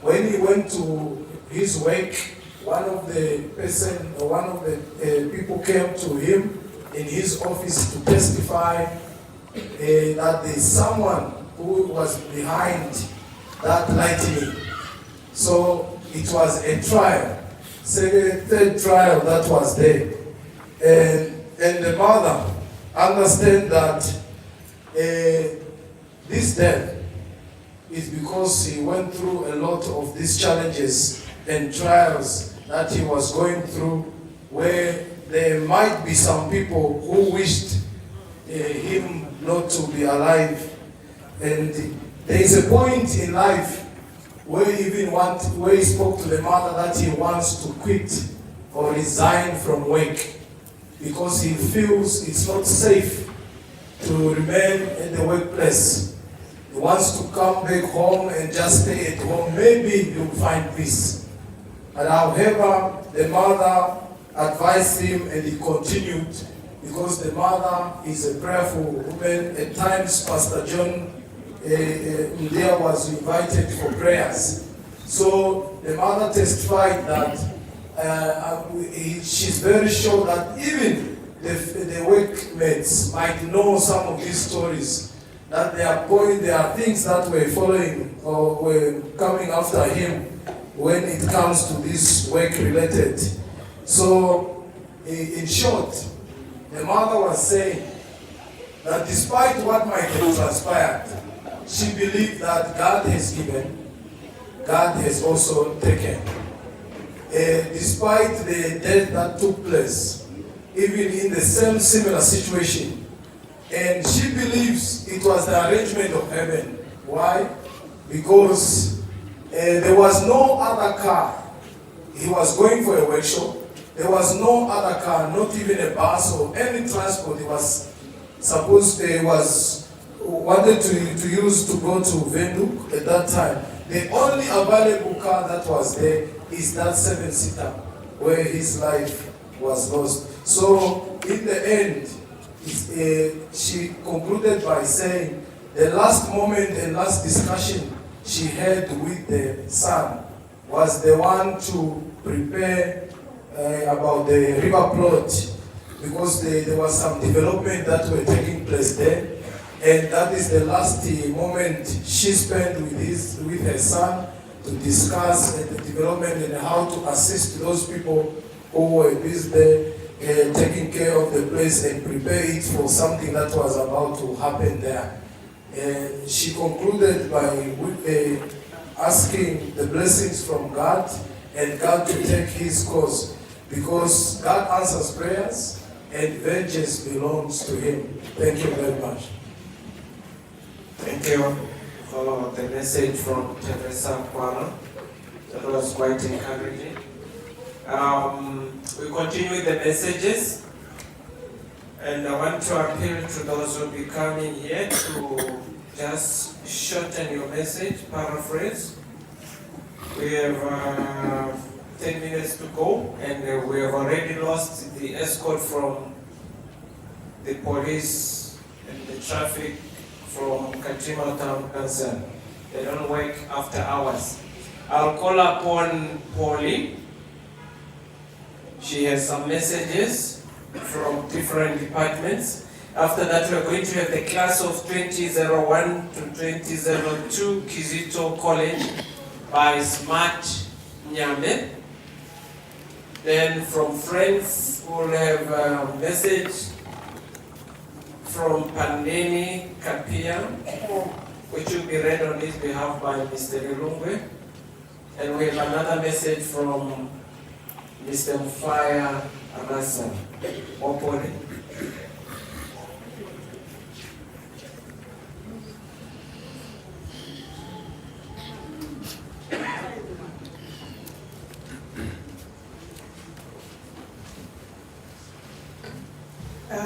[SPEAKER 4] when he went to his wake, one of the people came to him in his office to testify that there's someone who was behind that lightning. So it was a trial, third trial that was there. And the mother understand that this death is because he went through a lot of these challenges and trials that he was going through, where there might be some people who wished him not to be alive. And there is a point in life where he spoke to the mother that he wants to quit or resign from work because he feels it's not safe to remain in the workplace. He wants to come back home and just stay at home. Maybe he'll find peace. And however, the mother advised him and he continued because the mother is a prayerful woman. At times, Pastor John India was invited for prayers. So the mother testified that she's very sure that even the workmates might know some of these stories, that there are things that were following or were coming after him when it comes to this work-related. So, in short, the mother was saying that despite what might have transpired, she believed that God has given, God has also taken. Despite the death that took place, even in the same similar situation, and she believes it was the arrangement of heaven. Why? Because there was no other car. He was going for a workshop. There was no other car, not even a bus or any transport. He was wanted to use to go to Venduk at that time. The only available car that was there is that 7-seater where his life was lost. So in the end, she concluded by saying the last moment and last discussion she had with the son was the one to prepare about the river plot, because there was some development that were taking place there, and that is the last moment she spent with her son to discuss the development and how to assist those people who were busy there taking care of the place and prepare it for something that was about to happen there. And she concluded by asking the blessings from God and God to take his cause, because God answers prayers and vengeance belongs to him. Thank you very much.
[SPEAKER 1] Thank you for the message from Teresa Kwala. That was quite encouraging. We continue with the messages, and I want to appeal to those who will be coming here to just shorten your message, paraphrase. We have 10 minutes to go, and we have already lost the escort from the police and the traffic from Katima Town Council. They don't work after hours. I'll call upon Polly. She has some messages from different departments. After that, we're going to have the class of 2001 to 2002 Kizito College by Smart Nyame. Then from friends, we'll have a message from Pandeni Kapia, which will be read on his behalf by Mr. Ilungwe. And we have another message from Mr. Mufaya Arasa Opole.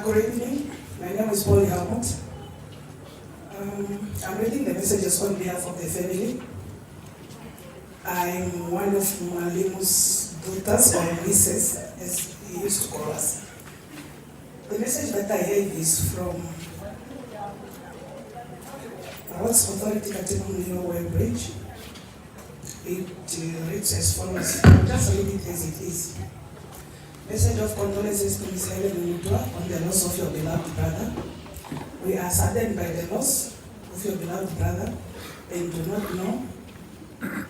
[SPEAKER 13] Good evening. My name is Paul Helmut. I'm reading the messages on behalf of the family. I'm one of Mwalimu's daughters or nieces, as he used to call us. The message that I have is from Roads Authority Katibu Well Bridge. It reads as follows. I'll just read it as it is. Message of condolences to Ms. Helen Mutwa on the loss of your beloved brother. We are saddened by the loss of your beloved brother and do not know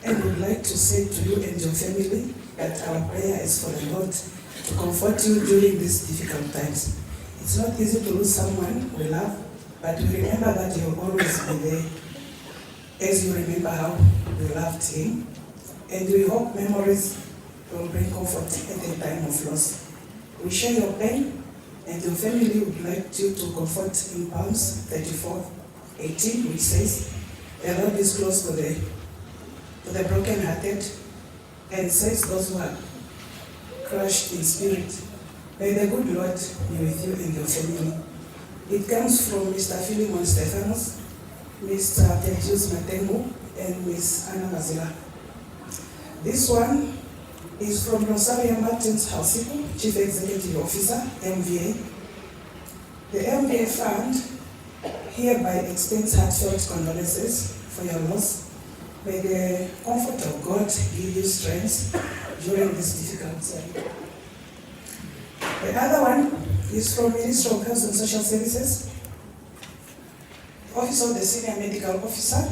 [SPEAKER 13] and would like to say to you and your family that our prayer is for the Lord to comfort you during these difficult times. It's not easy to lose someone we love, but we remember that he will always be there as you remember how you loved him, and we hope memories will bring comfort at a time of loss. We share your pain, and your family would like you to comfort in Psalms 34:18, which says, "The Lord is close to the broken-hearted, and saves those who are crushed in spirit. May the good Lord be with you and your family." It comes from Mr. Philemon Stephanos, Mr. Tejius Matengu, and Ms. Anna Mazila. This one is from Rosaria Martins Halsiku, Chief Executive Officer, MVA. The MVA Fund hereby extends heartfelt condolences for your loss. May the comfort of God give you strength during this difficult time. The other one is from Ministry of Health and Social Services, Office of the Senior Medical Officer,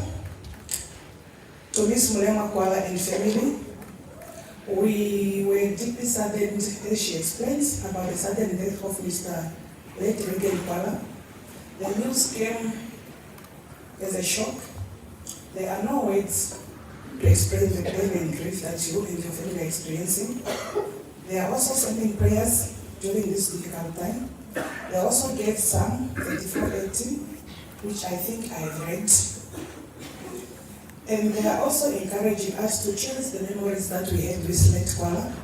[SPEAKER 13] to Ms. Mwalimu Kwala and family. We were deeply saddened, as she explains, about the sudden death of Mr. late Reagan Mwalimu Kwala. The news came as a shock. There are no words to explain the pain and grief that you and your family are experiencing. They are also sending prayers during this difficult time. They also gave Psalm 34:18, which I think I've read. And they are also encouraging us to cherish the memories that we had with late Kwala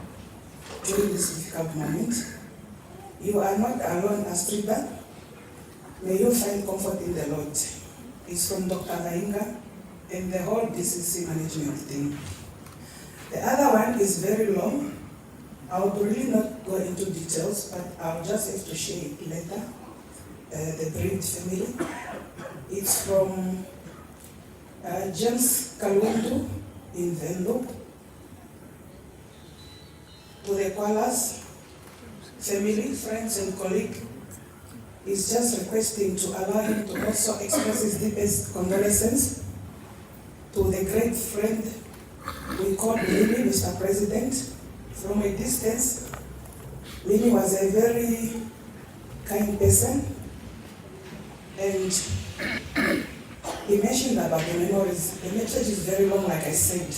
[SPEAKER 13] during this difficult moment. You are not alone, Astrida. May you find comfort in the Lord. It's from Dr. Lainga and the whole DCC management team. The other one is very long. I will really not go into details, but I'll just have to share it later. The Breed family. It's from James Kalundu in Venlo. To the Kwalas family, friends and colleagues, is just requesting to allow him to also express his deepest condolences to the great friend we call Lily, Mr. President. From a distance, Lily was a very kind person, and he mentioned about the memories. The message is very long, like I said.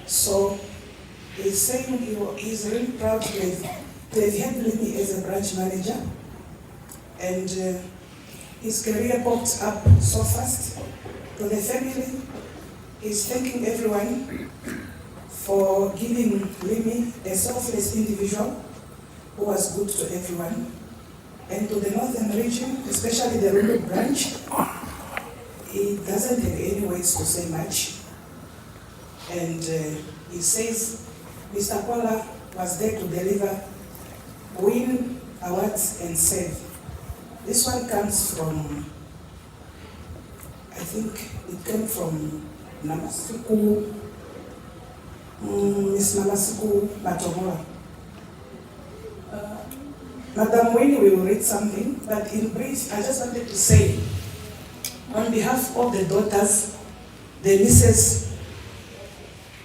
[SPEAKER 13] So he's saying he's really proud to have had Lily as a branch manager, and his career popped up so fast. To the family, he's thanking everyone for giving Limi a selfless individual who was good to everyone. And to the northern region, especially the rural branch, he doesn't have any words to say much. And he says Mr. Kwala was there to deliver, win awards and save. This one comes from, I think it came from Namasuku, Miss Namasuku Matomola. Madam Winnie will read something, but in brief, I just wanted to say, on behalf of the daughters, the nieces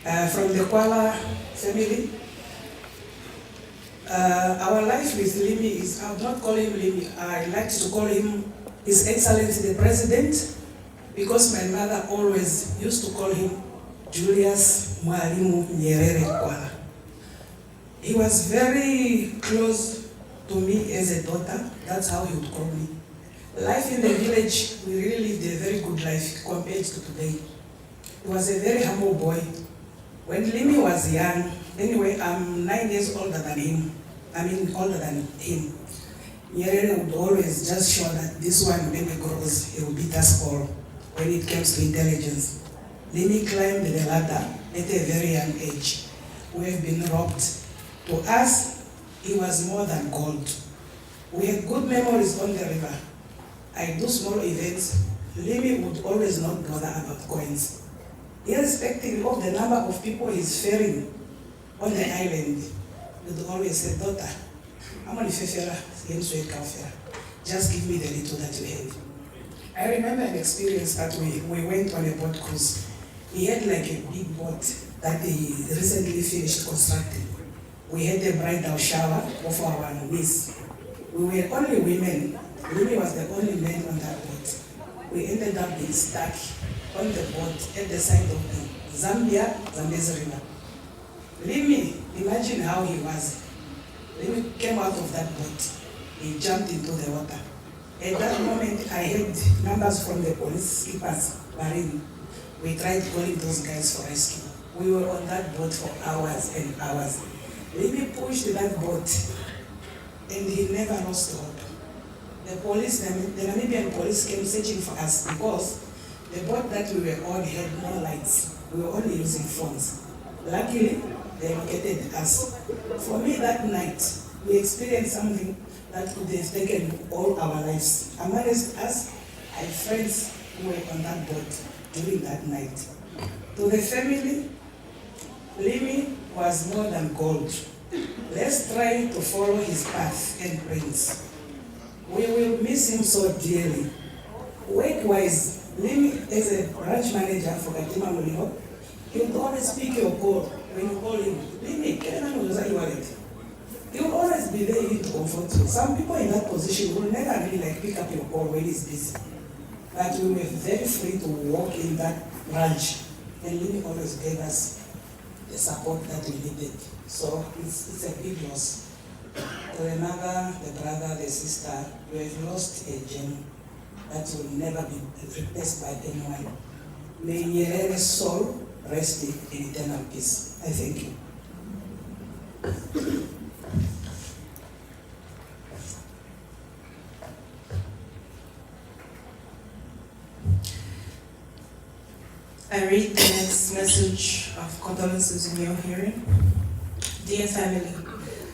[SPEAKER 13] from the Kwala family, Our life with Limi is, I would not call him Limi, I like to call him His Excellency the President, because my mother always used to call him Julius Mwalimu Kwala. He was very close to me as a daughter, that's how he would call me. Life in the village, we really lived a very good life compared to today. He was a very humble boy. When Limi was young, anyway, I'm 9 years older than him. Older than him. Nyerere would always just show that this one, when he grows, he will beat us all when it comes to intelligence. Limi climbed the ladder at a very young age. We have been robbed. To us, he was more than gold. We had good memories on the river. I do small events. Limi would always not bother about coins. Irrespective of the number of people he's ferrying on the island, he would always say, daughter, I'm on the fefera, just give me the little that you have. I remember an experience that we went on a boat cruise. He had like a big boat that he recently finished constructing. We had a bridal shower of our niece. We were only women. Limi was the only man on that boat. We ended up being stuck on the boat at the side of the Zambezi River. Limi, imagine how he was. Limi came out of that boat. He jumped into the water. At that moment, I heard numbers from the police skippers, Marine. We tried calling those guys for rescue. We were on that boat for hours and hours. Limi pushed that boat, and he never lost hope. The Namibian police came searching for us because the boat that we were on had no lights. We were only using phones. Luckily, they located us. For me that night, we experienced something that could have taken all our lives. Amongst us, I had friends who were on that boat during that night. To the family, Limi was more than gold. Let's try to follow his path and prints. We will miss him so dearly. Work-wise, Limi as a branch manager for Katima Muliro, he would always pick your call when you call him. Limi, he will always be there to comfort you. Some people in that position will never really pick up your call when he's busy. But we were very free to walk in that branch, and Limi always gave us the support that we needed. So it's a big loss. To the mother, the brother, the sister, we have lost a gem that will never be replaced by anyone. May Nyerere's soul rest in eternal peace. I thank you.
[SPEAKER 7] I read the next message of condolences in your hearing. Dear family,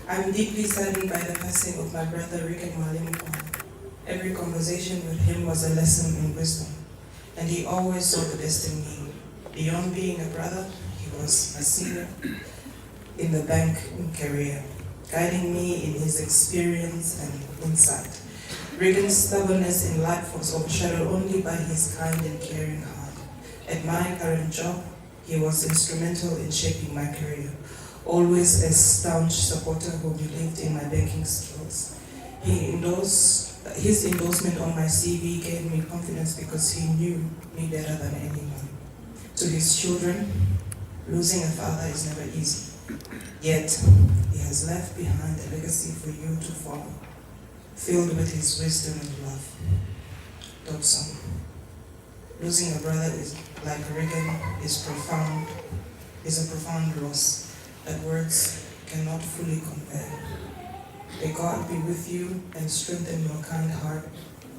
[SPEAKER 7] I'm deeply saddened by the passing of my brother Reagan Mwalimu Kwala. Every conversation with him was a lesson in wisdom, and he always saw the best in me. Beyond being a brother, he was a senior in the banking career, guiding me in his experience and insight. Reagan's stubbornness in life was overshadowed only by his kind and caring heart. At my current job, he was instrumental in shaping my career, always a staunch supporter who believed in my banking skills. His endorsement on my CV gave me confidence because he knew me better than anyone. To his children, losing a father is never easy. Yet, he has left behind a legacy for you to follow, filled with his wisdom and love. Dobson. Losing a brother is like Reagan is a profound loss that words cannot fully compare. May God be with you and strengthen your kind heart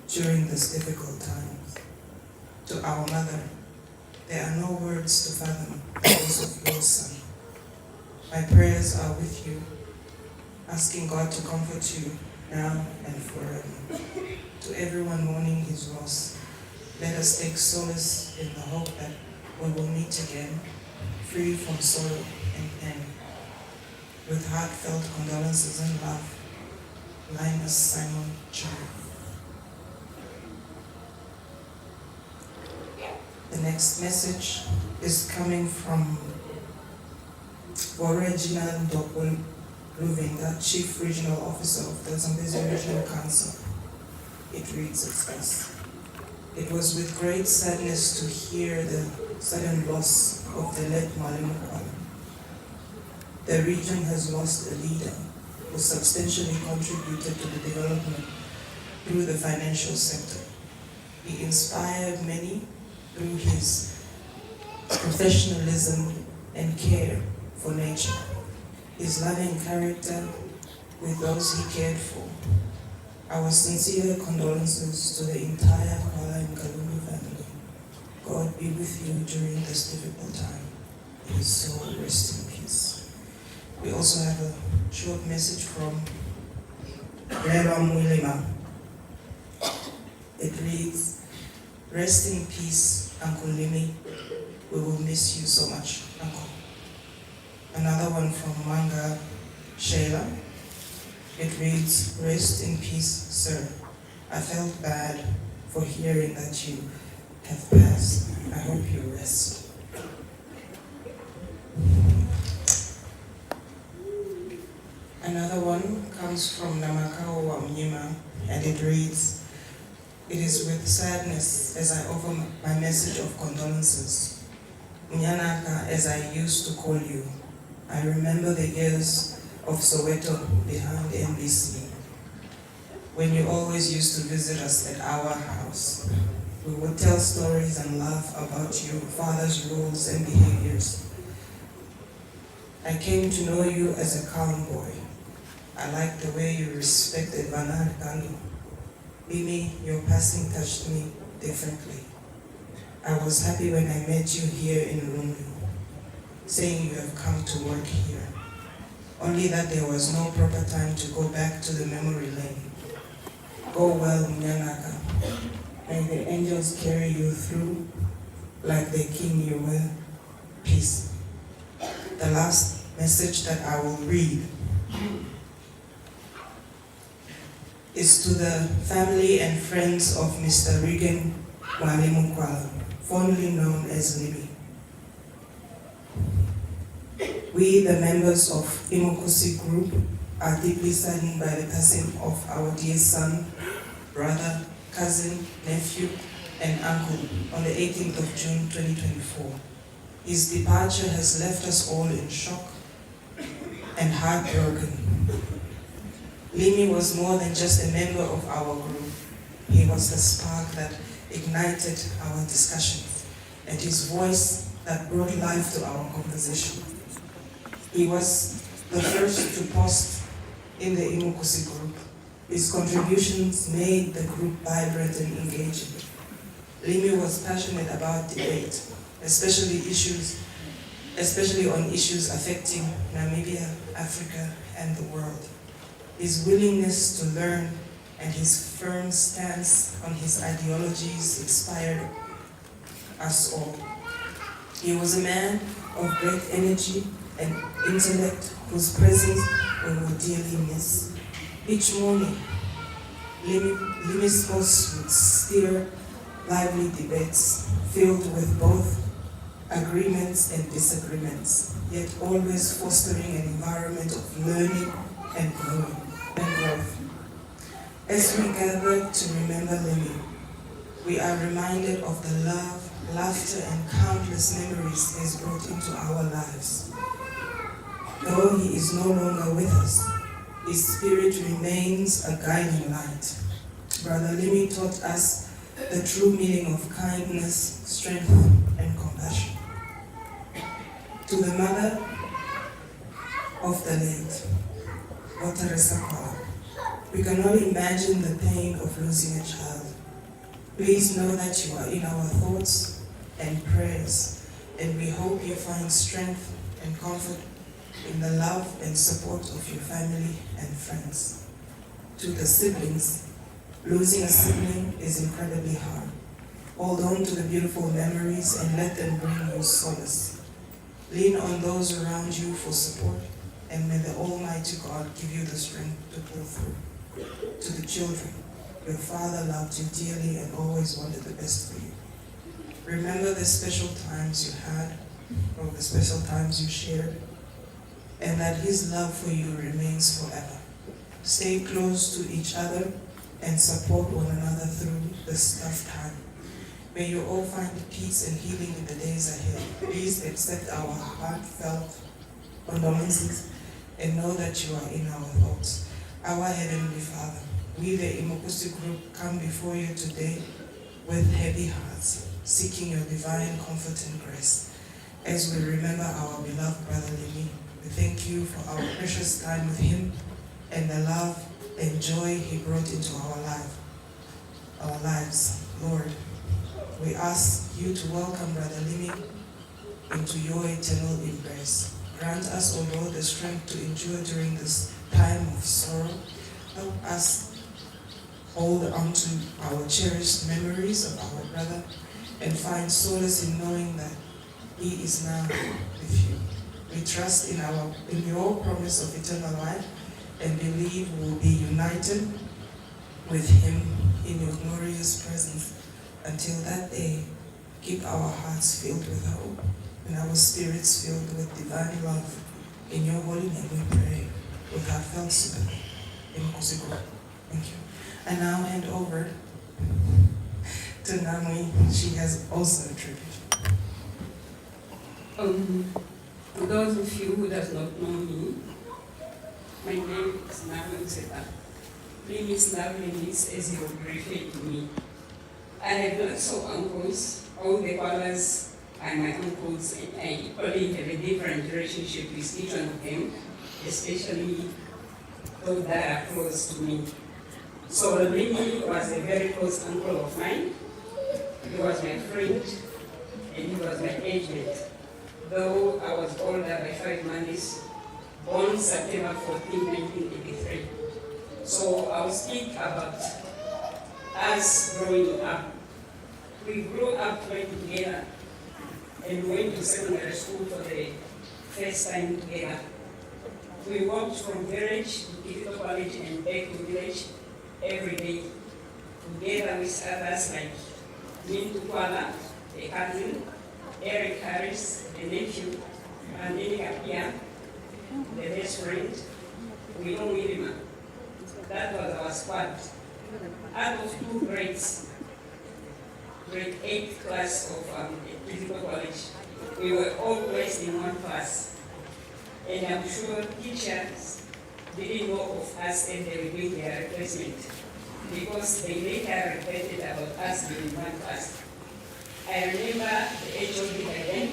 [SPEAKER 7] during this difficult times. To our mother, there are no words to fathom the loss of your son. My prayers are with you, asking God to comfort you now and forever. To everyone mourning his loss, let us take solace in the hope that we will meet again, free from sorrow and pain. With heartfelt condolences and love, Linus Simon Cherry. The next message is coming from Reginald
[SPEAKER 13] Luvinda, Chief Regional Officer of the Zambezi Regional Council. It reads as thus. It was with great sadness to hear the sudden loss of the late Mwalimu Kwala. The region has lost a leader who substantially contributed to the development through the financial sector. He inspired many through his professionalism and care for nature, his loving character with those he cared for. Our sincere condolences to the entire Kwala and Kalumbi family. God be with you during this difficult time. His soul rest in peace. We also have a short message from Reagan Mwalimu. It reads, rest in peace, Uncle Limi. We will miss you so much, Uncle. Another one from Manga Sheila. It reads, rest in peace, sir. I felt bad for hearing that you have passed. I hope you rest. Another one comes from Namakao wa Mnyima, and it reads, it is with sadness as I offer my message of condolences. Mnyanaka, as I used to call you, I remember the years of Soweto behind NBC, when you always used to visit us at our house. We would tell stories and laugh about your father's rules and behaviors. I came to know you as a calm boy. I liked the way you respected Vanad Kanu. Mimi, your passing touched me differently. I was happy when I met you here in Lundu, saying you have come to work here. Only that there was no proper time to go back to the memory lane. Go well, Mnyanaka. May the angels carry you through like the king you were. Peace. The last message that I will read is to the family and friends of Mr. Reagan Mwalimu Kwala, fondly known as Libby. We, the members of Imokosi Group, are deeply saddened by the passing of our dear son, brother, cousin, nephew, and uncle on the 18th of June 2024. His departure has left us all in shock and heartbroken. Limi was more than just a member of our group. He was the spark that ignited our discussions and his voice that brought life to our conversation. He was the first to post in the Imokosi group. His contributions made the group vibrant and engaging. Limi was passionate about debate, especially on issues affecting Namibia, Africa, and the world. His willingness to learn and his firm stance on his ideologies inspired us all. He was a man of great energy and intellect whose presence we will dearly miss. Each morning, Limi's posts would steer lively debates filled with both agreements and disagreements, yet always fostering an environment of learning and growth. As we gather to remember Limi, we are reminded of the love, laughter, and countless memories he has brought into our lives. Though he is no longer with us, his spirit remains a guiding light. Brother Limi taught us the true meaning of kindness, strength, and compassion. To the mother of the late, Teresa Kwala, we cannot imagine the pain of losing a child. Please know that you are in our thoughts and prayers, and we hope you find strength and comfort in the love and support of your family and friends. To the siblings, losing a sibling is incredibly hard. Hold on to the beautiful memories and let them bring you solace. Lean on those around you for support, and may the Almighty God give you the strength to pull through. To the children, your father loved you dearly and always wanted the best for you. Remember the special times you had, or the special times you shared. and that his love for you remains forever. Stay close to each other and support one another through this tough time. May you all find peace and healing in the days ahead. Please accept our heartfelt condolences and know that you are in our thoughts. Our Heavenly Father, we the Imokusi group come before you today with heavy hearts, seeking your divine comfort and grace. As we remember our beloved brother Limi, we thank you for our precious time with him and the love and joy he brought into our lives. Lord, we ask you to welcome Brother Limi into your eternal embrace. Grant us, O Lord, the strength to endure during this time of sorrow. Help us hold on to our cherished memories of our brother and find solace in knowing that he is now with you. We trust in your promise of eternal life and believe we will be united with him in your glorious presence. Until that day, keep our hearts filled with hope and our spirits filled with divine love. In your holy name we pray with heartfelt sympathy. Thank you. I now hand over to Namwi. She has also a tribute.
[SPEAKER 12] For those of you who does not know me, my name is Namwi Seta. Please Namwi means as you refer to me. I have lots of uncles. All the Kwalas are my uncles, and I equally have a different relationship with each one of them, especially those that are close to me. So Limi was a very close uncle of mine. He was my friend, and he was my age mate. Though I was older by 5 months, born September 14, 1983. So I'll speak about us growing up. We grew up playing together and went to secondary school for the first time together. We walked from village to Kizito College and back to village every day, together with others like Mintu Kwala, a cousin, Eric Harris, a nephew, and Kapia, the best friend, William Wilima. That was our squad. Out of 2 grades, grade 8th class of Kizito College, we were all placed in one class. And I'm sure teachers didn't know of us and they were doing their replacement because they later reported about us being in one class. I remember the HOD by then,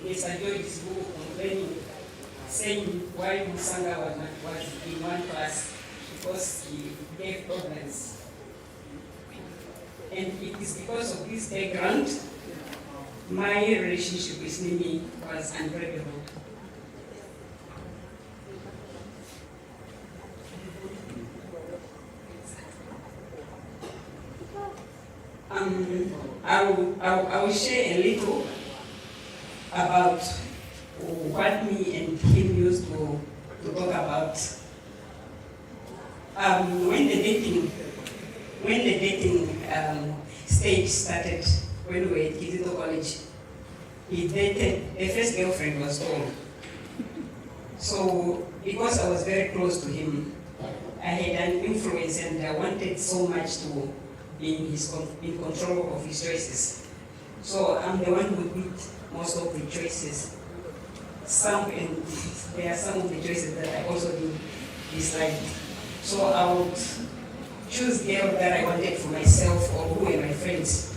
[SPEAKER 12] Mr. George's book complaining, saying why Musanga was in one class because he gave problems. And it is because of this background, my relationship with Mimi was unbreakable. I will share a little about what me and him used to talk about. When the dating stage started, when we were at Kizito College, he dated, the first girlfriend was old. So because I was very close to him, I had an influence and I wanted so much to be in control of his choices. So I'm the one who did most of the choices. There are some of the choices that I also do dislike. So I would choose girls that I wanted for myself or who were my friends.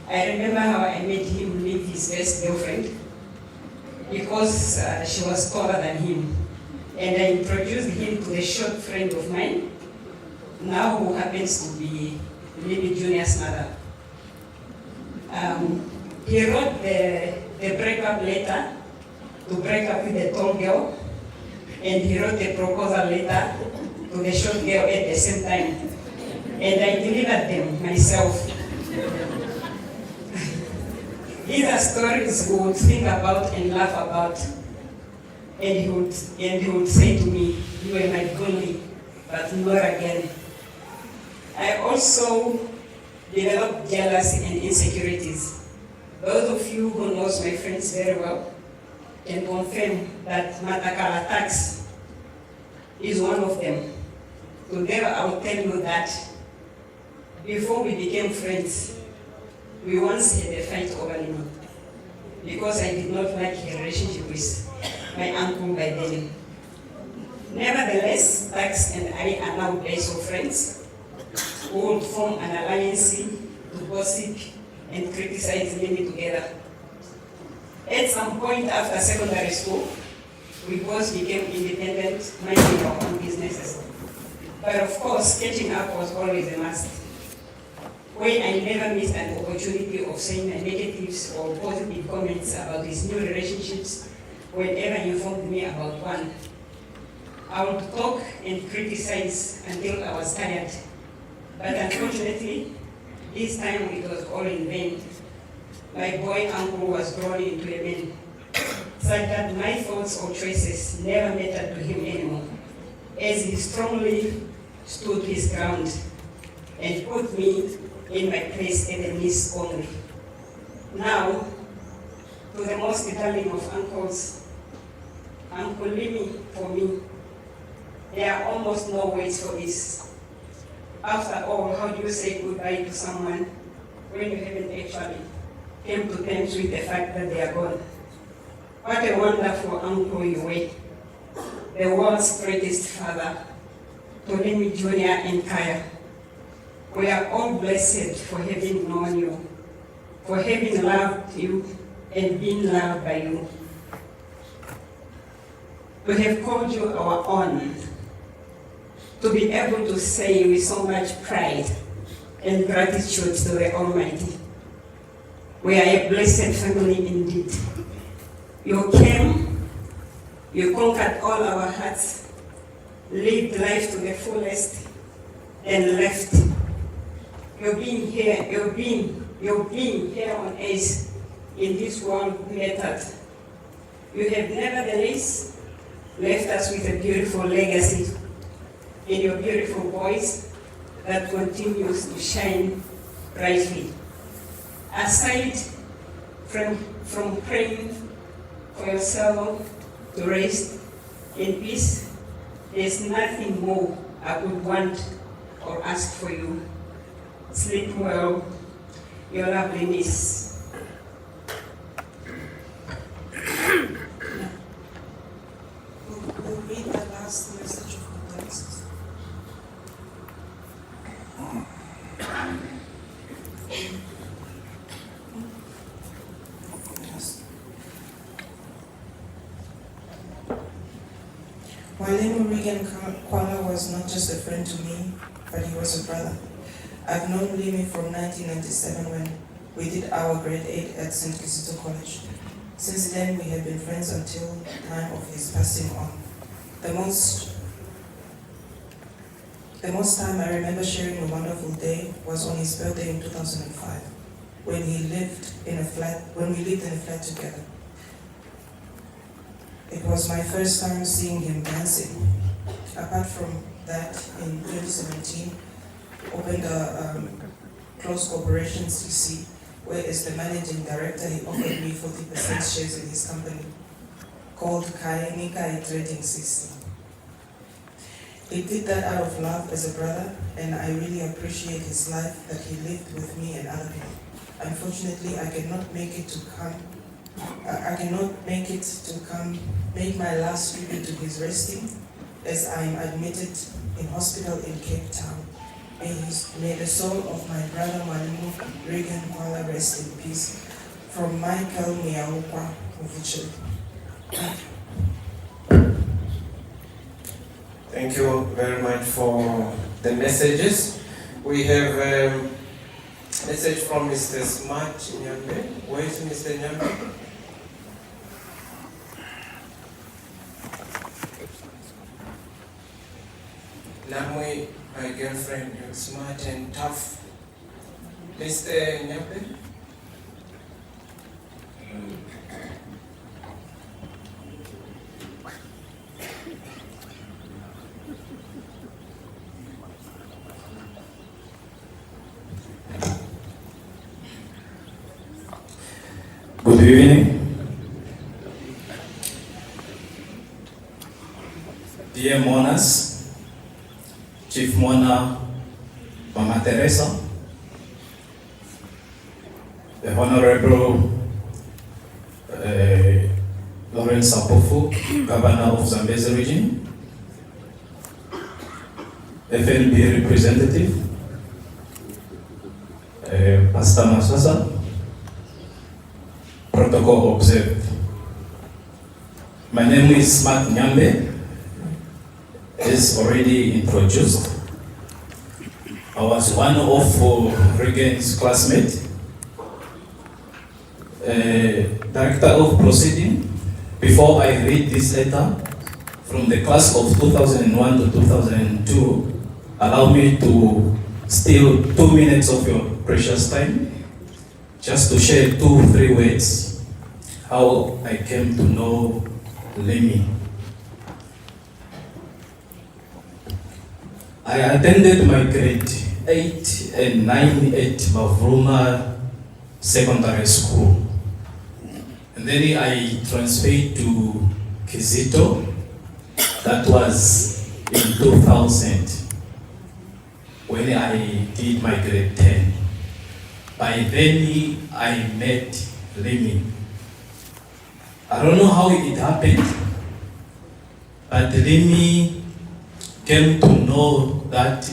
[SPEAKER 12] I remember how I made him leave his best girlfriend because she was taller than him. And I introduced him to a short friend of mine, now who happens to be Lily Junior's mother. He wrote the breakup letter to break up with the tall girl, and he wrote the proposal letter to the short girl at the same time. And I delivered them myself. These are stories we would think about and laugh about. And he would say to me, "You were my goalie, but not again." I also developed jealousy and insecurities. Those of you who knows my friends very well
[SPEAKER 14] can confirm that Matakala tax is one of them. Today I will tell you that before we became friends, we once had a fight over Lima because I did not like her relationship with my uncle by then. Nevertheless, Tax and I are now days of friends who would form an alliance to gossip and criticize Lima together. At some point after secondary school, we both became independent, minding our own businesses. But of course, catching up was always a must. When I never missed an opportunity of saying negatives or positive comments about these new relationships, whenever you informed me about one, I would talk and criticize until I was tired. But unfortunately, this time it was all in vain. My boy uncle was grown into a man, such that my thoughts or choices never mattered to him anymore, as he strongly stood his ground and put me in my place at the niece only. Now, to the most darling of uncles, Uncle Limi, for me, there are almost no words for this. After all, how do you say goodbye to someone when you haven't actually came to terms with the fact that they are gone? What a wonderful uncle you were, the world's greatest father, to Limi Jr. and Kaya. We are all blessed for having known you, for having loved you and been loved by you. We have called you our own, to be able to say with so much pride and gratitude to the Almighty. We are a blessed family indeed. You came, you conquered all our hearts, lived life to the fullest, and left. You've been here on earth in this world mattered. You have nevertheless left us with a beautiful legacy in your beautiful voice that continues to shine brightly. Aside from praying for yourself to rest in peace, there's nothing more I would want or ask for you. Sleep well, your lovely niece.
[SPEAKER 7] We'll read the last message of condolences.
[SPEAKER 13] Mwalimu Reagan Kwala was not just a friend to me, but he was a brother. I've known Limi from 1997 when we did our grade 8 at St. Kizito College. Since then, we have been friends until the time of his passing on. The most time I remember sharing a wonderful day was on his birthday in 2005, when we lived in a flat together. It was my first time seeing him dancing. Apart from that, in 2017, opened a close corporation CC, where as the managing director, he offered me 40% shares in his company, called Nikai Trading CC. He did that out of love as a brother, and I really appreciate his life that he lived with me and other people. Unfortunately, I cannot make it to make my last tribute to his resting, as I am admitted in hospital in Cape Town. May the soul of my brother Mwalimu Reagan Kwala rest in peace. From Michael Miaukwa Uvuchel.
[SPEAKER 1] Thank you very much for the messages. We have a message from Mr. Smart Nyambe. Where is Mr. Nyambe? Lamwe, my girlfriend, you're smart and tough. Mr. Nyambe?
[SPEAKER 15] Good evening. dear mourners, Chief Mourner Mama Teresa, the Honorable Lawrence Apofu, Governor of Zambezi Region, FNB representative, Pastor Masasa, protocol observed. My name is Mark Nyambe, as already introduced. I was one of Reagan's classmates, director of proceedings. Before I read this letter from the class of 2001 to 2002, allow me to steal 2 minutes of your precious time, just to share 2-3 words how I came to know Lemi. I attended my grade 8 and 9 at Mavruma Secondary School. And then I transferred to Kizito. That was in 2000 when I did my grade 10. By then I met Lemi. I don't know how it happened, but Lemi came to know that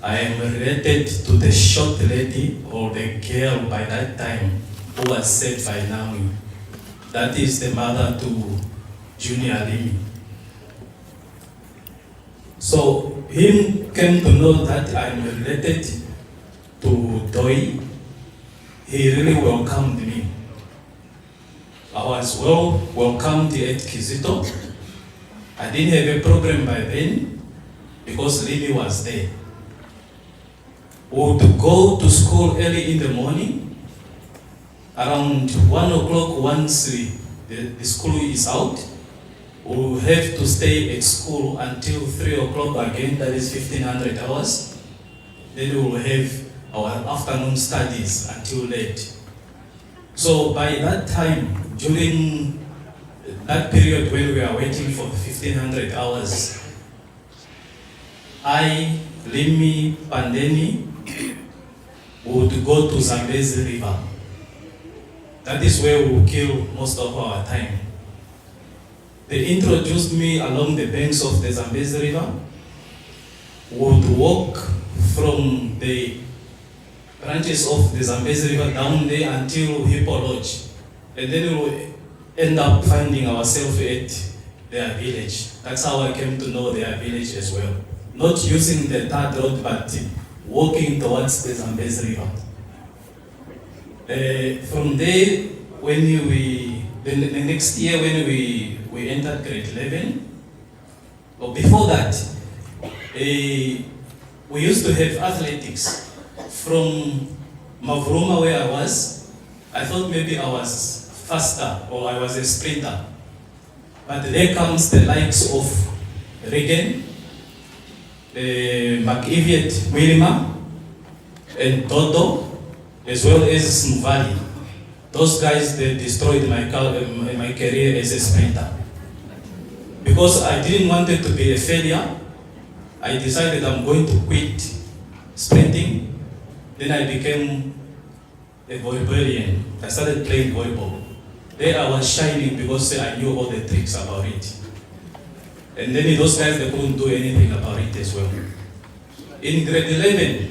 [SPEAKER 15] I am related to the short lady or the girl by that time who was said by Naomi. That is the mother to Junior Lemi. So him came to know that I am related to Doi. He really welcomed me. I was well welcomed at Kizito. I didn't have a problem by then because Lemi was there. We would go to school early in the morning. Around 1 o'clock, once the school is out, we'll have to stay at school until 3 o'clock again, that is 1500 hours. Then we will have our afternoon studies until late. So by that time, during that period when we are waiting for 1500 hours, I, Lemi, Pandeni, would go to Zambezi River. That is where we will kill most of our time. They introduced me along the banks of the Zambezi River. We would walk from the branches of the Zambezi River down there until Hippo Lodge. And then we will end up finding ourselves at their village. That's how I came to know their village as well. Not using the third road, but walking towards the Zambezi River. From there, when the next year when we entered grade 11, or before that, we used to have athletics. From Mavruma where I was, I thought maybe I was faster or I was a sprinter. But there comes the likes of Reagan, Reagan Mwalimu and Dodo, as well as Mvali. Those guys, they destroyed my career as a sprinter. Because I didn't want it to be a failure, I decided I'm going to quit sprinting. Then I became a volleyball. I started playing volleyball. There I was shining because I knew all the tricks about it. And then those guys, they couldn't do anything about it as well. In grade 11,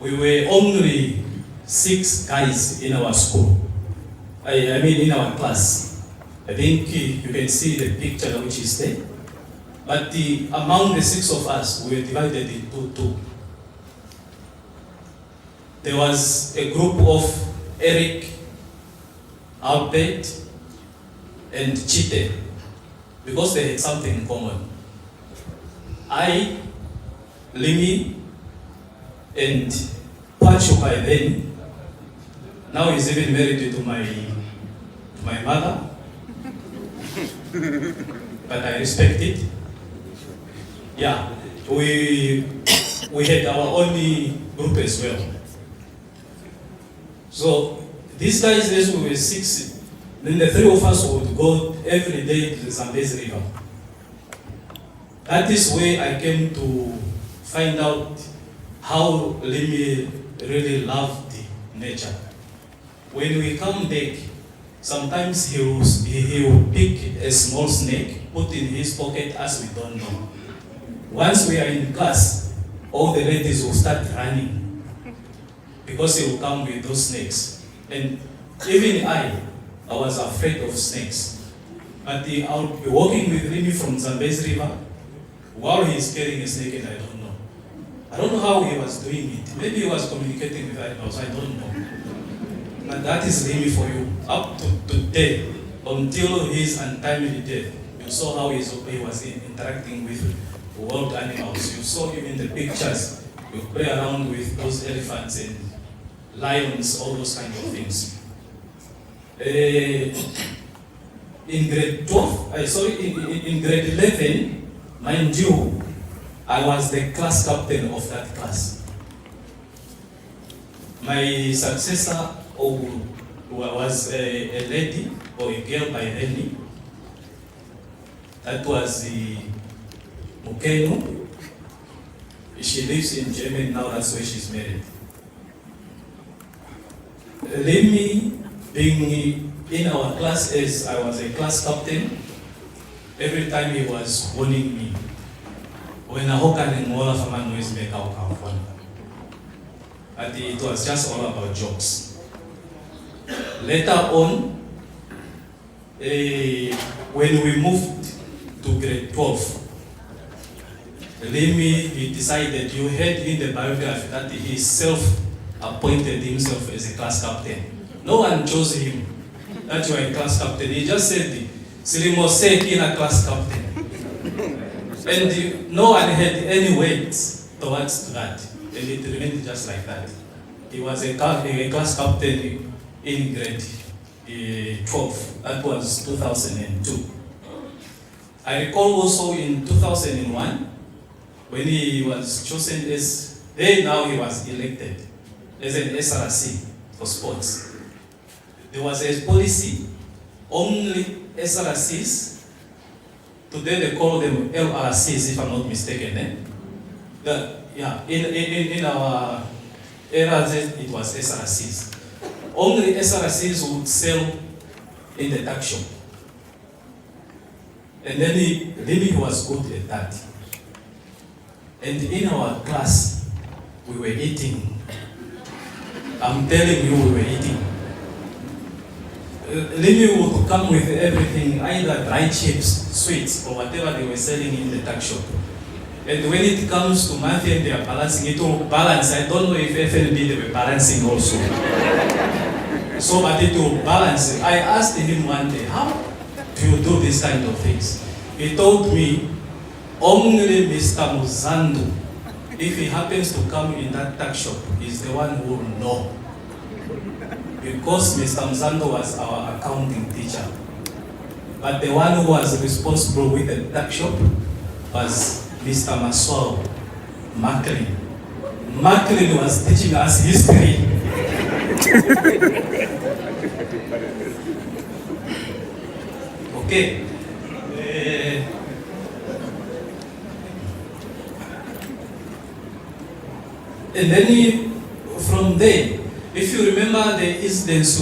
[SPEAKER 15] we were only 6 guys in our school. I mean in our class. I think you can see the picture which is there. But among the 6 of us, we were divided into 2. There was a group of Eric, Albert, and Chite, because they had something in common. I, Lemi, and Pacho by then, now he's even married to my mother, but I respect it. Yeah, we had our only group as well. So these guys, as we were 6, then the 3 of us would go every day to the Zambezi River. That is where I came to find out how Limi really loved nature. When we come back, sometimes he will pick a small snake, put in his pocket as we don't know. Once we are in class, all the ladies will start running because he will come with those snakes. And even I was afraid of snakes. But I'll be walking with Limi from Zambezi River while he is carrying a snake, and I don't know. I don't know how he was doing it. Maybe he was communicating with animals, I don't know. But that is Limi for you. Up to today, until his untimely death, you saw how he was interacting with wild animals. You saw him in the pictures. You play around with those elephants and lions, all those kind of things. In grade 12, in grade 11, mind you, I was the class captain of that class. My successor was a lady or a girl by Henny. That was the Mukenu. She lives in Germany now, that's where she's married. Lemi, being in our class as I was a class captain, every time he was warning me, when I hook and Mola for my noise make out one. But it was just all about jokes. Later on, when we moved to grade 12, Lemi, he decided, you heard in the biography that he self-appointed himself as a class captain. No one chose him that you are a class captain. He just said, Silimo said in a class captain. And no one had any weight towards that. And it remained just like that. He was a class captain in grade 12. That was 2002. I recall also in 2001, when he was chosen as, now he was elected as an SRC for sports. There was a policy, only SRCs, today they call them LRCs if I'm not mistaken. In our era it was SRCs. Only SRCs would sell in the tuck shop. And then he was good at that. And in our class, we were eating. I'm telling you, we were eating. Limi would come with everything, either dry chips, sweets, or whatever they were selling in the tuck shop. And when it comes to math and they are balancing, it will balance. I don't know if FNB they were balancing also. So, but it will balance. I asked him one day, how do you do this kind of things? He told me, only Mr. Muzandu, if he happens to come in that tuck shop, is the one who will know. Because Mr. Muzandu was our accounting teacher. But the one who was responsible with the tuck shop was Mr. Maswao Macklin. Macklin was teaching us history. Okay. And then from there, if you remember the incidents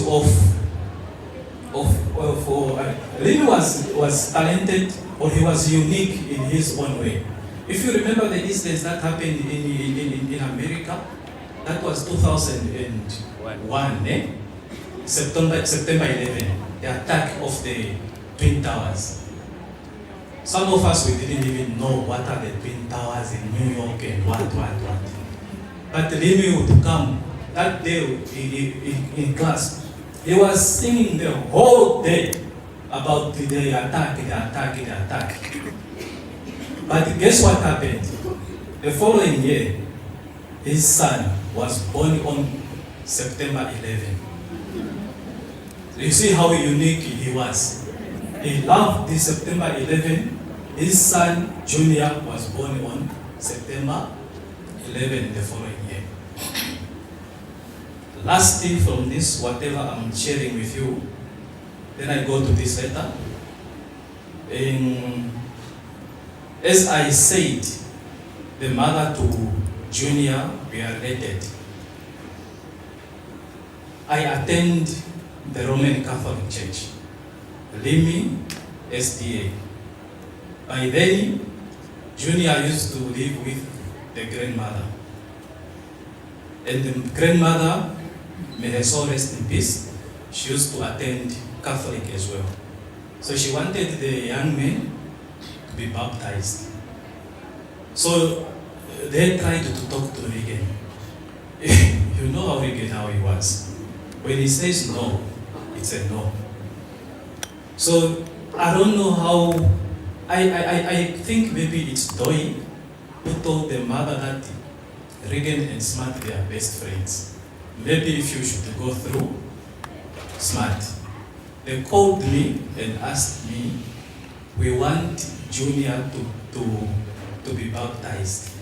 [SPEAKER 15] Limi was talented, or he was unique in his own way. If you remember the incidents that happened in America, that was 2001, September 11, the attack of the Twin Towers. Some of us, we didn't even know what are the Twin Towers in New York and what. But Limi would come that day in class. He was singing the whole day about the attack. But guess what happened? The following year, his son was born on September 11. You see how unique he was. He loved this September 11. His son, Junior, was born on September 11 the following year. Last thing from this, whatever I'm sharing with you, then I go to this letter. As I said, the mother to Junior were related. I attend the Roman Catholic Church, Limi SDA. By then, Junior used to live with the grandmother. And the grandmother, may her soul rest in peace, she used to attend Catholic as well. So she wanted the young man to be baptized. So they tried to talk to Reagan. You know how Reagan, how he was. When he says no, it's a no. So I don't know how, I think maybe it's Doi who told the mother that Reagan and Smart, they are best friends. Maybe if you should go through Smart. They called me and asked me, we want Junior to be baptized,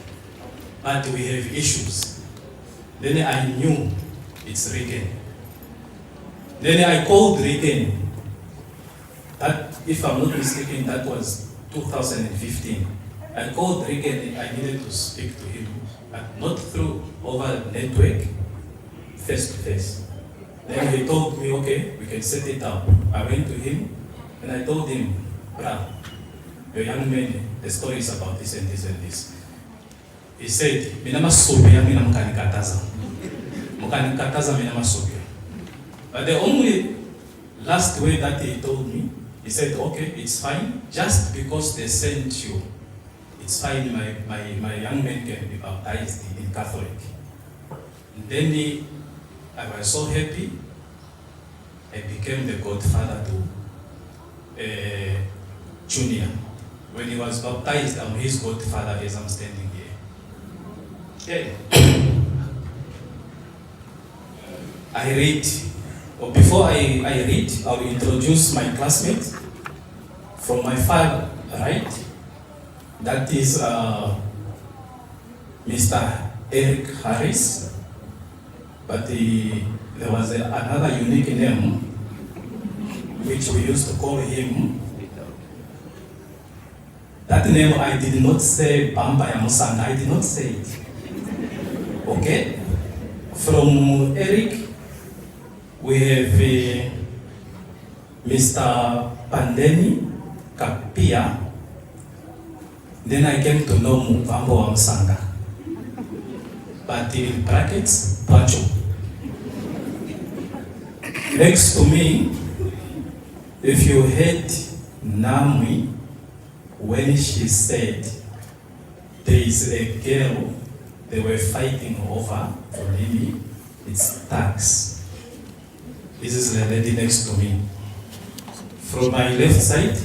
[SPEAKER 15] but we have issues. Then I knew it's Reagan. Then I called Reagan. That, if I'm not mistaken, that was 2015. I called Reagan and I needed to speak to him, but not through over network, face to face. Then he told me, okay, we can set it up. I went to him and I told him, brah, your young man, the story is about this and this and this. He said, mina masubia, mina mkanikataza. Mkanikataza, mina masubia. But the only last way that he told me, he said, okay, it's fine, just because they sent you, it's fine, my young man can be baptized in Catholic. And then I was so happy, I became the godfather to Junior. When he was baptized, I'm his godfather as I'm standing here. Yeah. I read, or before I read, I'll introduce my classmate from my far right. That is Mr. Eric Harris, but there was another unique name which we used to call him. That name I did not say Bamba Yamusanga, I did not say it. Okay? From Eric, we have Mr. Pandeni Kapia. Then I came to know Mubambo Yamusanga. But in brackets, Pacho. Next to me, if you heard Namwi, when she said there is a girl they were fighting over for Limi, it's tax. This is the lady next to me. From my left side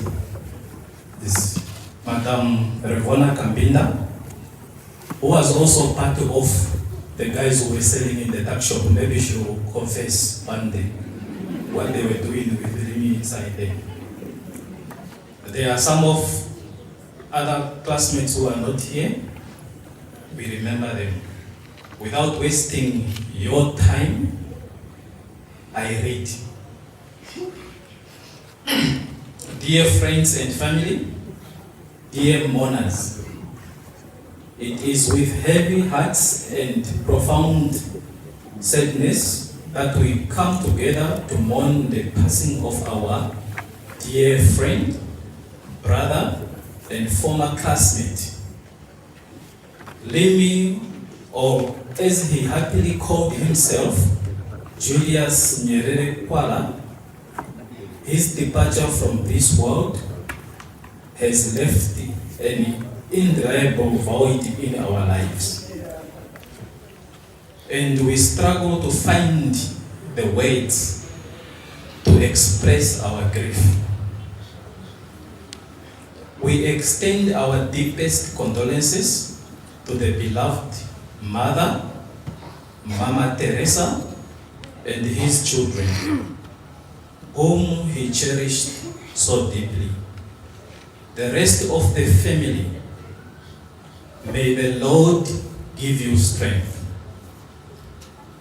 [SPEAKER 15] is Madam Revona Kambinda, who was also part of the guys who were selling in the tuck shop. Maybe she will confess one day what they were doing with Limi inside there. There are some of other classmates who are not here. We remember them. Without wasting your time, I read. Dear friends and family, dear mourners, it is with heavy hearts and profound sadness that we come together to mourn the passing of our dear friend, brother, and former classmate, Limi, or as he happily called himself, Julius Nyerere Kwala. His departure from this world has left an indelible void in our lives. And we struggle to find the words to express our grief. We extend our deepest condolences to the beloved mother, Mama Teresa, and his children, whom he cherished so deeply. The rest of the family, may the Lord give you strength.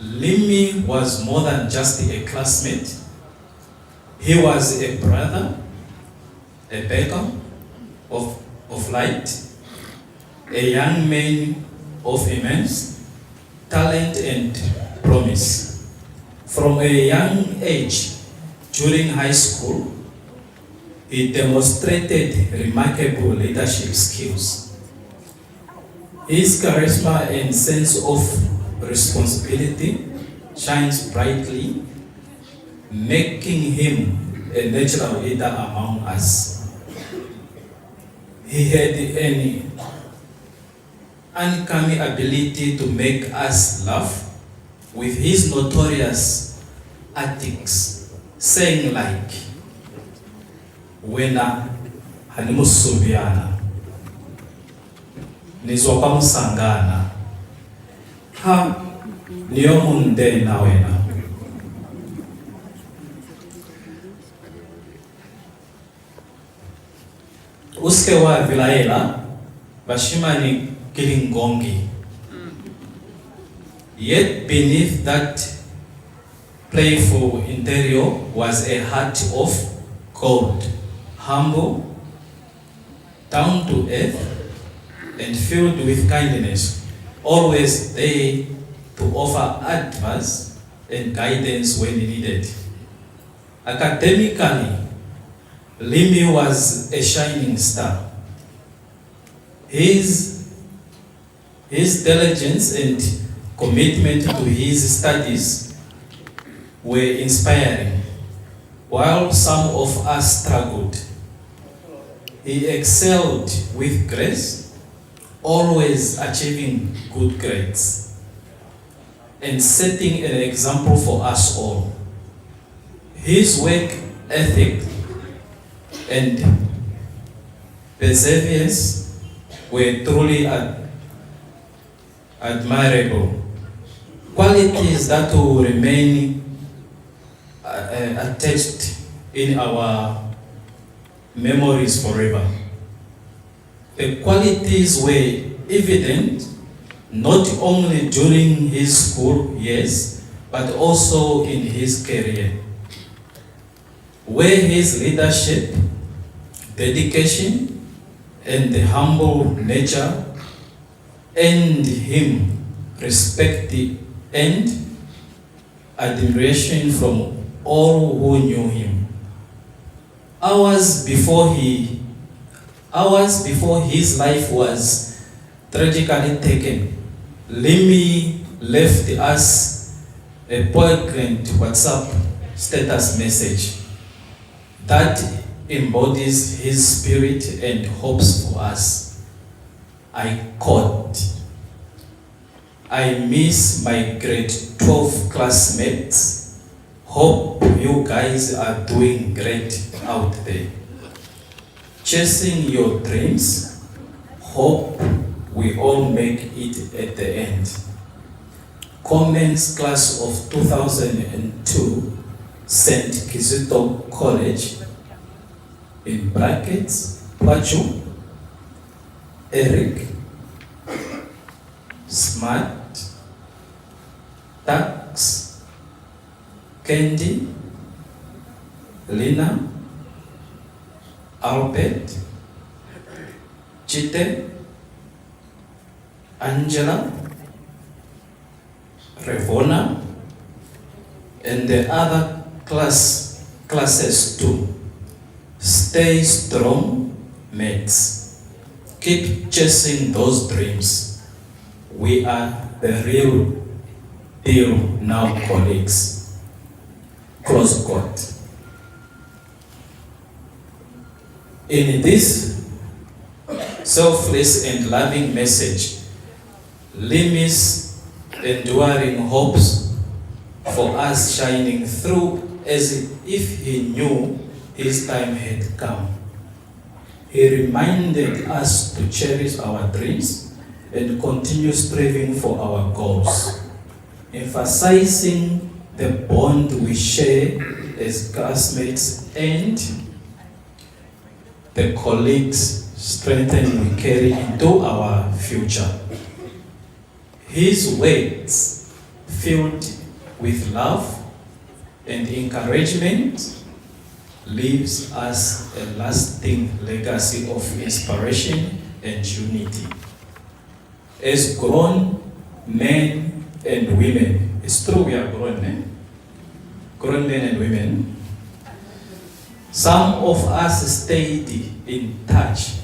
[SPEAKER 15] Limi was more than just a classmate. He was a brother, a baker, of light, a young man of immense talent and promise. From a young age, during high school, he demonstrated remarkable leadership skills. His charisma and sense of responsibility shines brightly, making him a natural leader among us. He had an uncanny ability to make us laugh with his notorious antics, saying like, "Wena hanimusubiana, nizwaka musangana, ha niyo munde na wena." Uske wa vilaela bashimani kilingongi. Yet beneath that playful interior was a heart of gold, humble, down to earth, and filled with kindness, always there to offer advice and guidance when needed. Academically, Limi was a shining star. His diligence and commitment to his studies were inspiring, while some of us struggled. He excelled with grace, always achieving good grades, and setting an example for us all. His work ethic and perseverance were truly admirable, qualities that will remain attached in our memories forever. The qualities were evident not only during his school years, but also in his career, where his leadership, dedication, and the humble nature earned him respect and admiration from all who knew him. Hours before his life was tragically taken, Limi left us a poignant WhatsApp status message that embodies his spirit and hopes for us. I quote, "I miss my grade 12 classmates. Hope you guys are doing great out there. Chasing your dreams. Hope we all make it at the end. Comments class of 2002, St. Kizito College, in brackets, Pachu, Eric, Smart, Tax, Candy, Lina, Albert, Chite, Angela, Revona, and the other classes too. Stay strong, mates. Keep chasing those dreams. We are the real deal now, colleagues." Close quote. In this selfless and loving message, Limi's enduring hopes for us shining through as if he knew his time had come. He reminded us to cherish our dreams and continue striving for our goals, emphasizing the bond we share as classmates and the colleagues strength we carry into our future. His words, filled with love and encouragement, leaves us a lasting legacy of inspiration and unity. As grown men and women, it's true we are grown men and women, some of us stayed in touch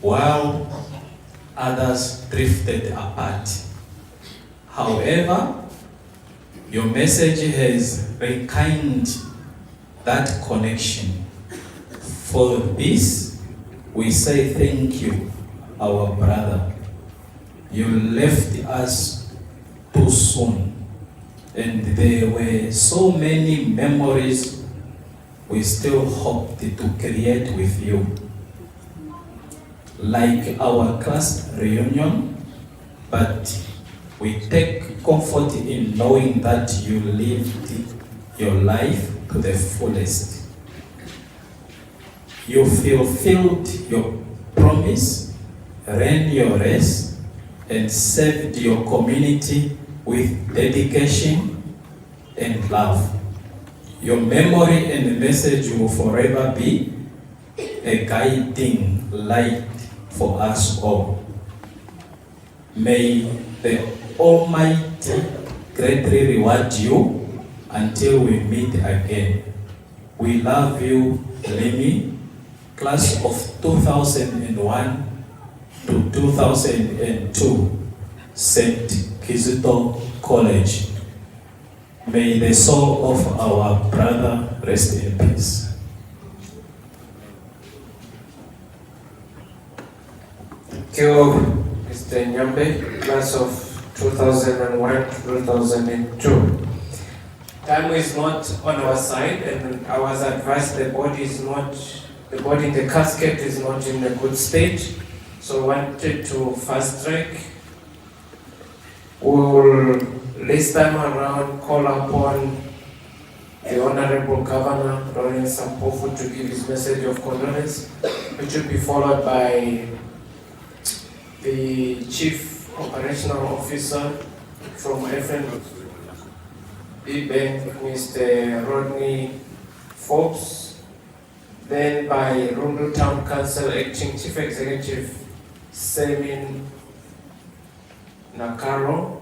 [SPEAKER 15] while others drifted apart. However, your message has rekindled that connection. For this, we say thank you, our brother. You left us too soon, and there were so many memories we still hoped to create with you. Like our class reunion, but we take comfort in knowing that you lived your life to the fullest. You fulfilled your promise, ran your race, and served your community with dedication and love. Your memory and message will forever be a guiding light for us all. May the Almighty greatly reward you until we meet again. We love you, Lemi, class of 2001 to 2002, St. Kizito College. May the soul of our brother rest in peace.
[SPEAKER 1] Thank you, Mr. Nyambe, class of 2001-2002. Time is not on our side, and I was advised the body in the casket is not in a good state, so I wanted to fast track. We will this time around call upon the Honorable Governor Lawrence Sampofu to give his message of condolence, which will be followed by the Chief Operational Officer from FNB Bank, Mr. Rodney Forbes, then by Rundu Town Council Acting Chief Executive Semin Nakaro,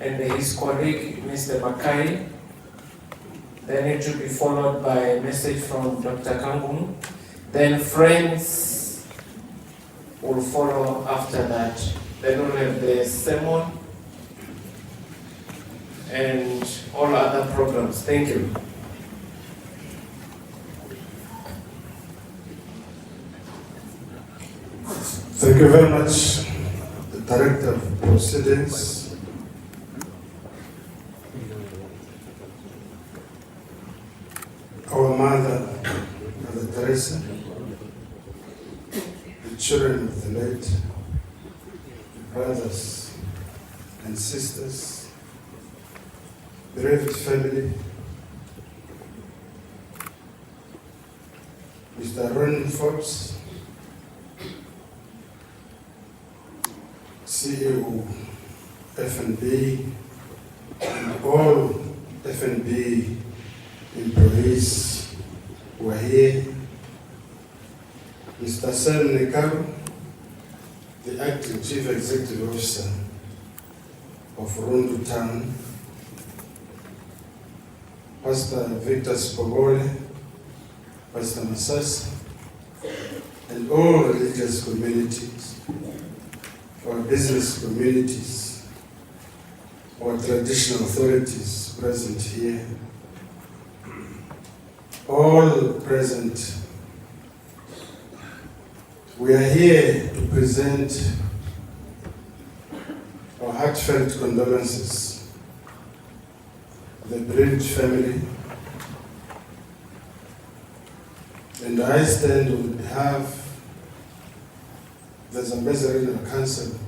[SPEAKER 1] and his colleague, Mr. Makai. Then it will be followed by a message from Dr. Kangum. Then friends will follow after that. Then we'll have the sermon and all other programs. Thank you.
[SPEAKER 16] Thank you very much, the Director of Proceedings. Our Mother, Mother Teresa, the children of the late, brothers and sisters, bereaved family, Mr. Ron Forbes, CEO FNB, and all FNB employees who are here, Mr. Sam Nekaro, the Acting Chief Executive Officer of Rundu Town, Pastor Victor Spogole, Pastor Masas, and all religious communities, our business communities, our traditional authorities present here, all present. We are here to present our heartfelt condolences to the bereaved family, and I stand on behalf of the Zambezi Regional Council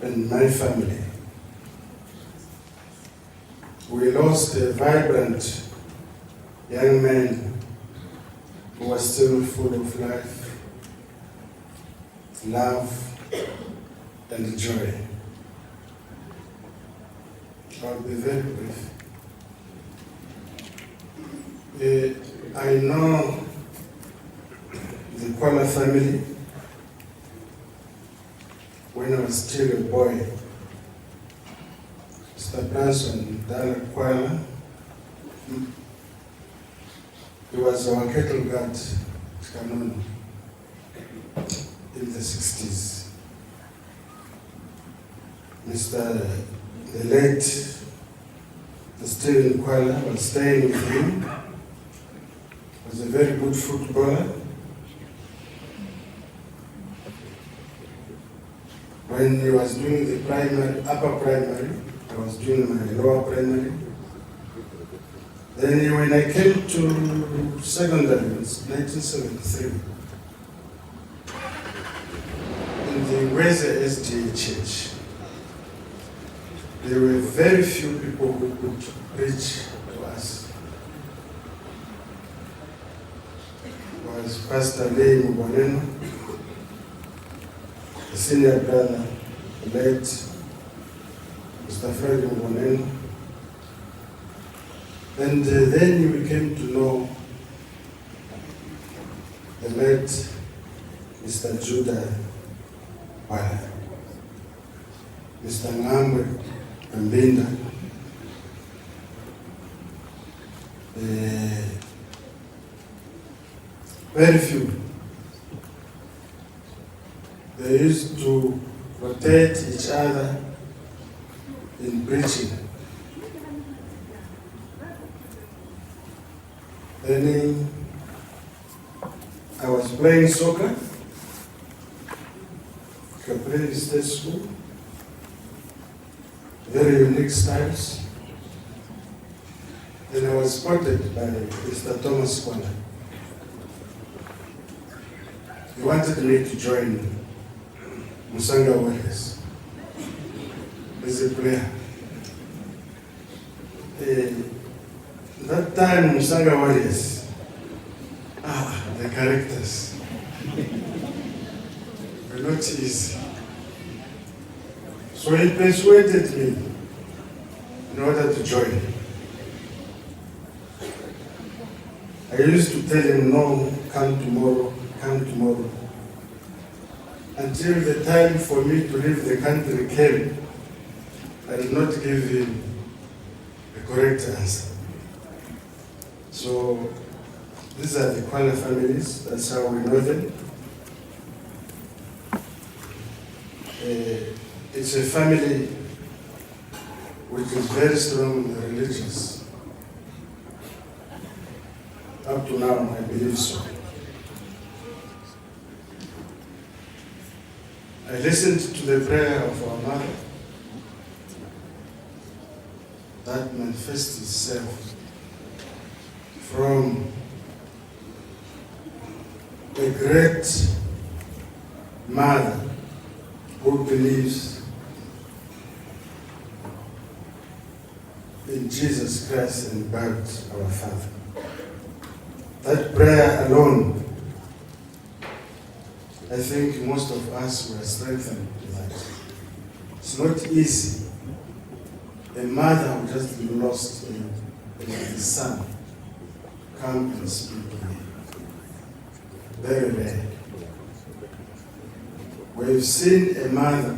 [SPEAKER 16] and my family. We lost a vibrant young man who was still full of life, love, and joy. I'll be very brief. I know the Kwala family when I was still a boy. Mr. Branson Dala Kwala, he was our cattle guard Kanoni in the 60s. The late Stephen Kwala was staying with him. Was a very good footballer. When he was doing the upper primary, I was doing my lower primary. Then when I came to secondary, it was 1973, in the Weze SDA church, there were very few people who could preach to us. It was Pastor Reagan Mwalimu, the senior brother, the late Mr. Reagan Mwalimu. And then we came to know the late Mr. Judah Kwala, Mr. Ngambwe Mbinda, very few. They used to rotate each other in preaching. Then I was playing soccer, Capri State School, very unique styles. Then I was spotted by Mr. Thomas Kwala. He wanted me to join Musanga Warriors as a player. That time, Musanga Warriors, the characters were not easy. So he persuaded me in order to join. I used to tell him, no, come tomorrow, come tomorrow. Until the time for me to leave the country came, I did not give him the correct answer. So these are the Kwala families, that's how we know them. It's a family which is very strong in the religious. Up to now, I believe so. I listened to the prayer of our mother that manifests itself from a great mother who believes in Jesus Christ and God our Father. That prayer alone, I think most of us were strengthened to that. It's not easy. A mother who just lost a son come and speak to me. Very rare. We've seen a mother,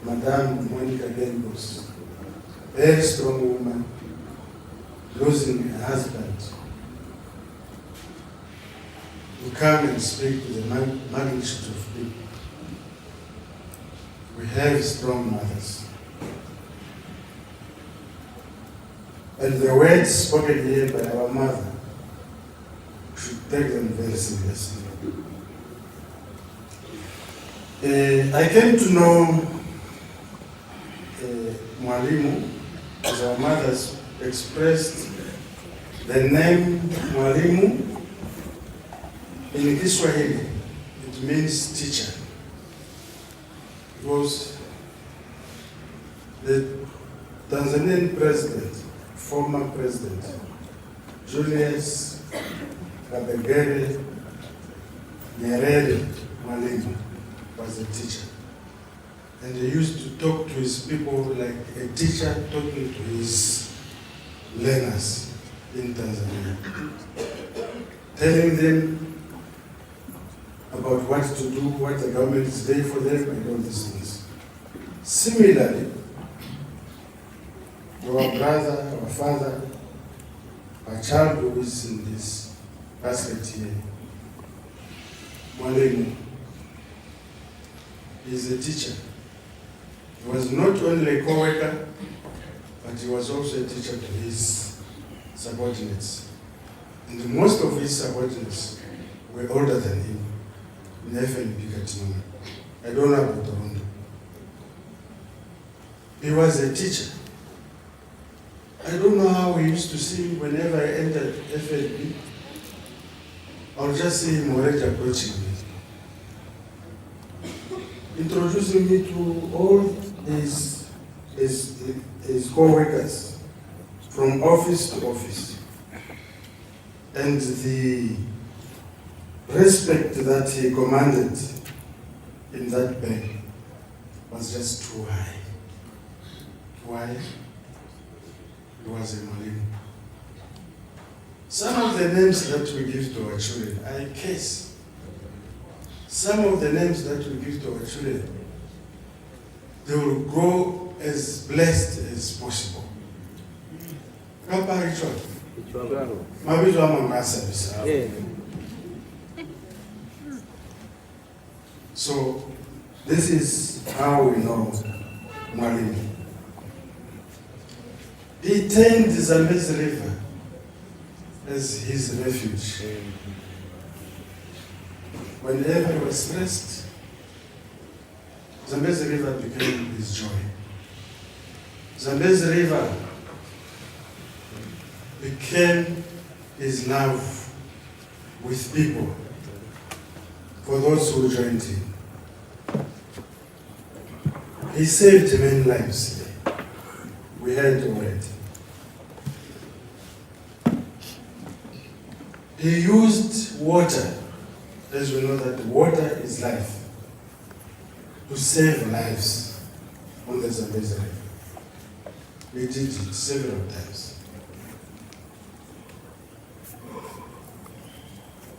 [SPEAKER 16] Madame Monica Gengos, very strong woman, losing her husband, to come and speak to the magnitude of people. We have strong mothers. And the words spoken here by our mother should take them very seriously. I came to know Mwalimu as our mothers expressed the name Mwalimu in Kiswahili. It means teacher. It was the Tanzanian president, former president, Julius Kabegere Nyerere Mwalimu was a teacher. And he used to talk to his people like a teacher talking to his learners in Tanzania, telling them about what to do, what the government is doing for them, and all these things. Similarly, our brother, our father, our child who is in this basket here, Mwalimu, is a teacher. He was not only a co-worker, but he was also a teacher to his subordinates. And most of his subordinates were older than him in FNB Katimama. I don't know about Toronto. He was a teacher. I don't know how we used to see him whenever I entered FNB. I'll just see him already approaching me, introducing me to all his co-workers from office to office. And the respect that he commanded in that bank was just too high. Why? He was a Mwalimu. Some of the names that we give to our children are a case. Some of the names that we give to our children, they will grow as blessed as possible. Kapa Richard. Mabizo amangasa. So this is how we know Mwalimu. He turned the Zambezi River as his refuge. Whenever he was stressed, Zambezi River became his joy. Zambezi River became his love with people, for those who joined him. He saved many lives. We heard already. He used water, as we know that water is life, to save lives on the Zambezi River. He did it several times.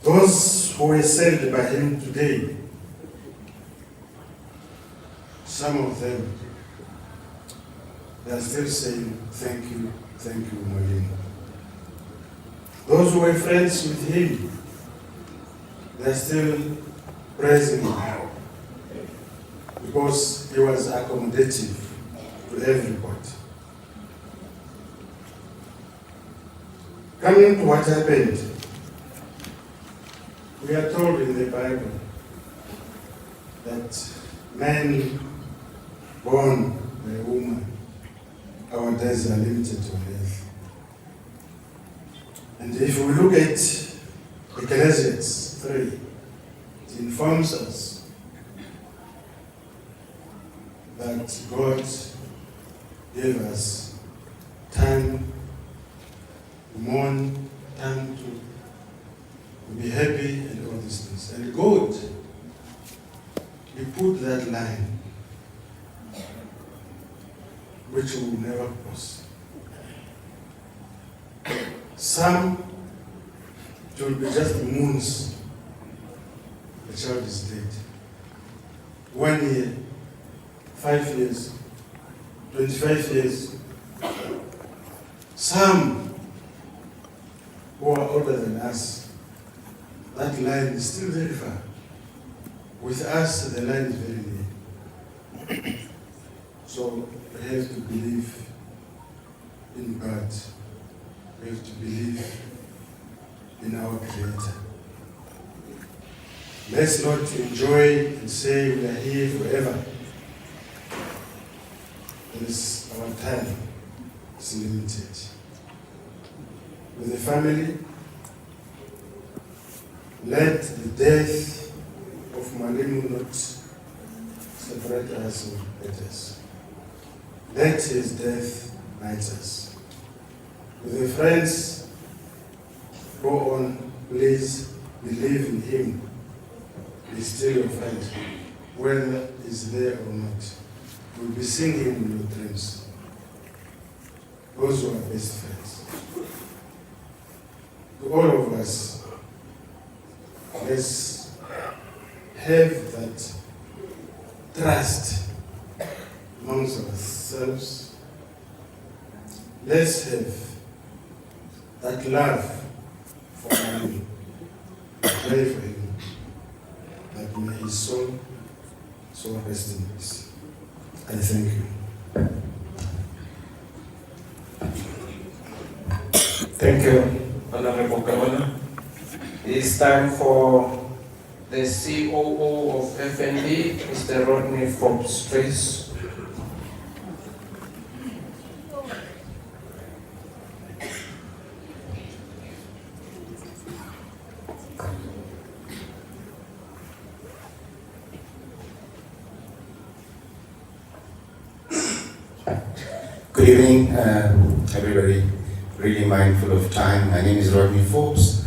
[SPEAKER 16] Those who were saved by him today, some of them, they are still saying, thank you, Mwalimu. Those who were friends with him, they are still praising him because he was accommodative to everybody. Coming to what happened, we are told in the Bible that men born by a woman, our days are limited on earth. And if we look at Ecclesiastes 3, it informs us that God gave us time to mourn, time to be happy and all these things. And God, He put that line which will never cross. Some, it will be just moons. The child is dead. 1 year, 5 years, 25 years. Some who are older than us, that line is still very far. With us, the line is very near. So we have to believe in God. We have to believe in our Creator. Let's not enjoy and say we are here forever. Because our time is limited. With the family, let the death of Mwalimu not separate us or hurt us. Let his death unite us. With the friends, go on, please believe in him. He's still your friend, whether he's there or not. will be singing in your dreams. Those who are best friends. To all of us, let's have that trust amongst ourselves. Let's have that love for him. Pray for him, that may his soul so rest in peace. I thank you.
[SPEAKER 1] Thank you, Honorable Governor. It's time for the COO of FNB, Mr. Rodney Forbes, please.
[SPEAKER 17] Good evening, everybody. Really mindful of time. My name is Rodney Forbes,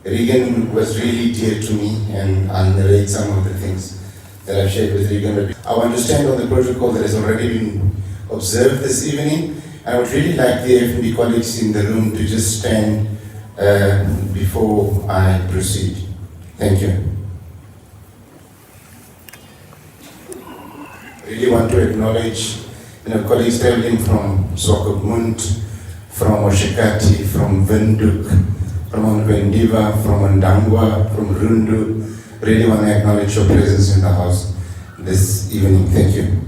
[SPEAKER 17] Reagan was really dear to me, and I'll narrate some of the things that I've shared with Reagan. I want to stand on the protocol that has already been observed this evening. I would really like the FNB colleagues in the room to just stand before I proceed. Thank you. I really want to acknowledge colleagues traveling from Swakopmund, from Oshikati, from Windhoek, from Onvendiva, from Ondangwa, from Rundu. Really want to acknowledge your presence in the house this evening. Thank you.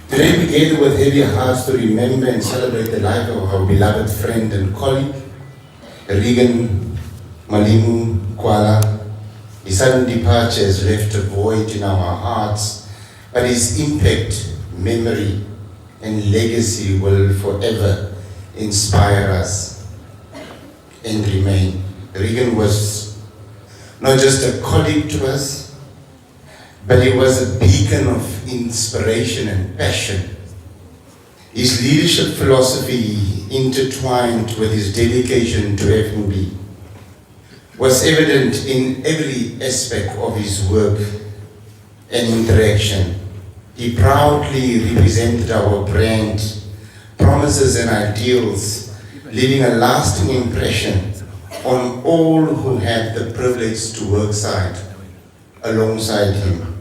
[SPEAKER 17] Today we gather with heavy hearts to remember and celebrate the life of our beloved friend and colleague, Reagan Mwalimu Kwala. His sudden departure has left a void in our hearts, but his impact, memory, and legacy will forever inspire us and remain. Reagan was not just a colleague to us, but he was a beacon of inspiration and passion. His leadership philosophy, intertwined with his dedication to FNB, was evident in every aspect of his work and interaction. He proudly represented our brand, promises and ideals, leaving a lasting impression on all who had the privilege to work alongside him.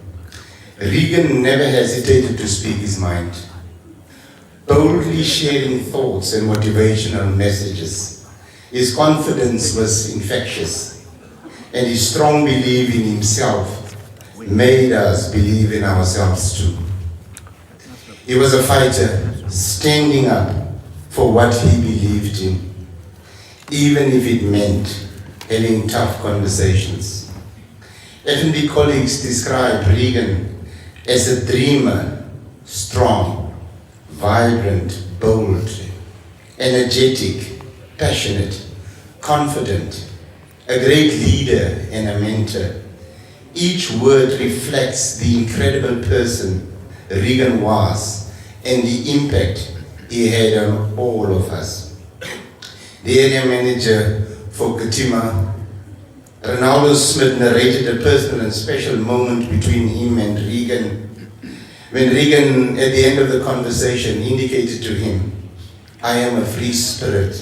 [SPEAKER 17] Reagan never hesitated to speak his mind, boldly sharing thoughts and motivational messages. His confidence was infectious, and his strong belief in himself made us believe in ourselves too. He was a fighter, standing up for what he believed in, even if it meant having tough conversations. FNB colleagues describe Reagan as a dreamer, strong, vibrant, bold, energetic, passionate, confident, a great leader and a mentor. Each word reflects the incredible person Reagan was and the impact he had on all of us. The area manager for Katima, Ronaldo Smith, narrated a personal and special moment between him and Reagan, when Reagan, at the end of the conversation, indicated to him, "I am a free spirit.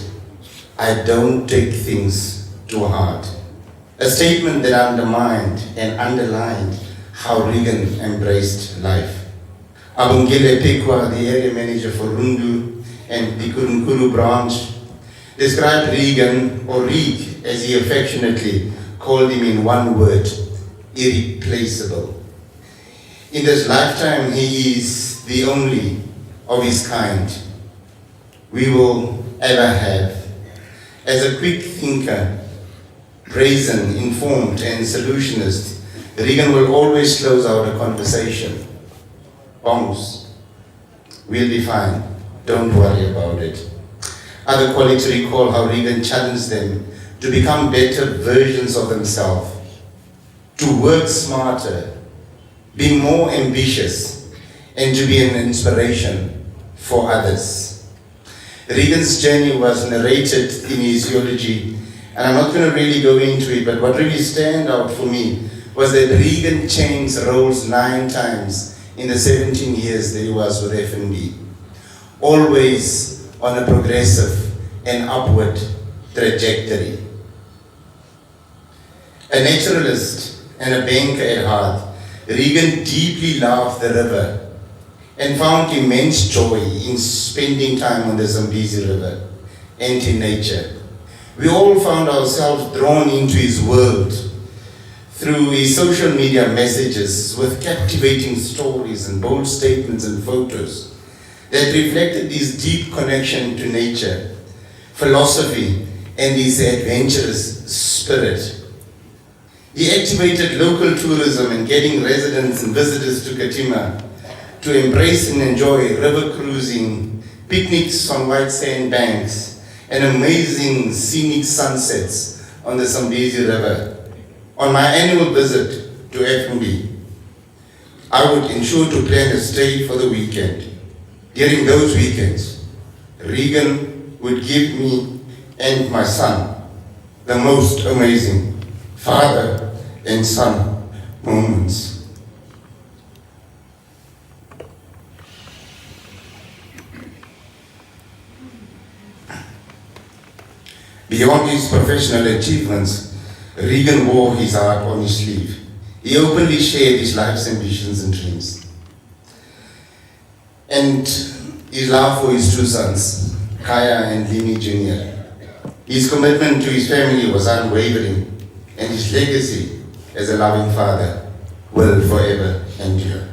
[SPEAKER 17] I don't take things too hard." A statement that undermined and underlined how Reagan embraced life. Abungile Pikwa, the area manager for Rundu and the Kurunkuru branch, described Reagan, or Reeg as he affectionately called him, in one word: irreplaceable. In this lifetime, he is the only of his kind we will ever have. As a quick thinker, brazen, informed, and solutionist, Reagan will always close out a conversation: "Bongs, we'll be fine, don't worry about it." Other colleagues recall how Reagan challenged them to become better versions of themselves, to work smarter, be more ambitious, and to be an inspiration for others. Reagan's journey was narrated in his eulogy And I'm not going to really go into it, but what really stand out for me was that Reagan changed roles 9 times in the 17 years that he was with FNB. Always on a progressive and upward trajectory. A naturalist and a banker at heart, Reagan deeply loved the river and found immense joy in spending time on the Zambezi River and in nature. We all found ourselves drawn into his world through his social media messages with captivating stories and bold statements and photos that reflected his deep connection to nature, philosophy, and his adventurous spirit. He activated local tourism and getting residents and visitors to Katima to embrace and enjoy river cruising, picnics on white sand banks, and amazing scenic sunsets on the Zambezi River. On my annual visit to FNB, I would ensure to plan a stay for the weekend. During those weekends, Reagan would give me and my son the most amazing father and son moments. Beyond his professional achievements, Reagan wore his heart on his sleeve. He openly shared his life's ambitions and dreams. And his love for his 2 sons, Kaya and Lini Jr. His commitment to his family was unwavering, and his legacy as a loving father will forever endure.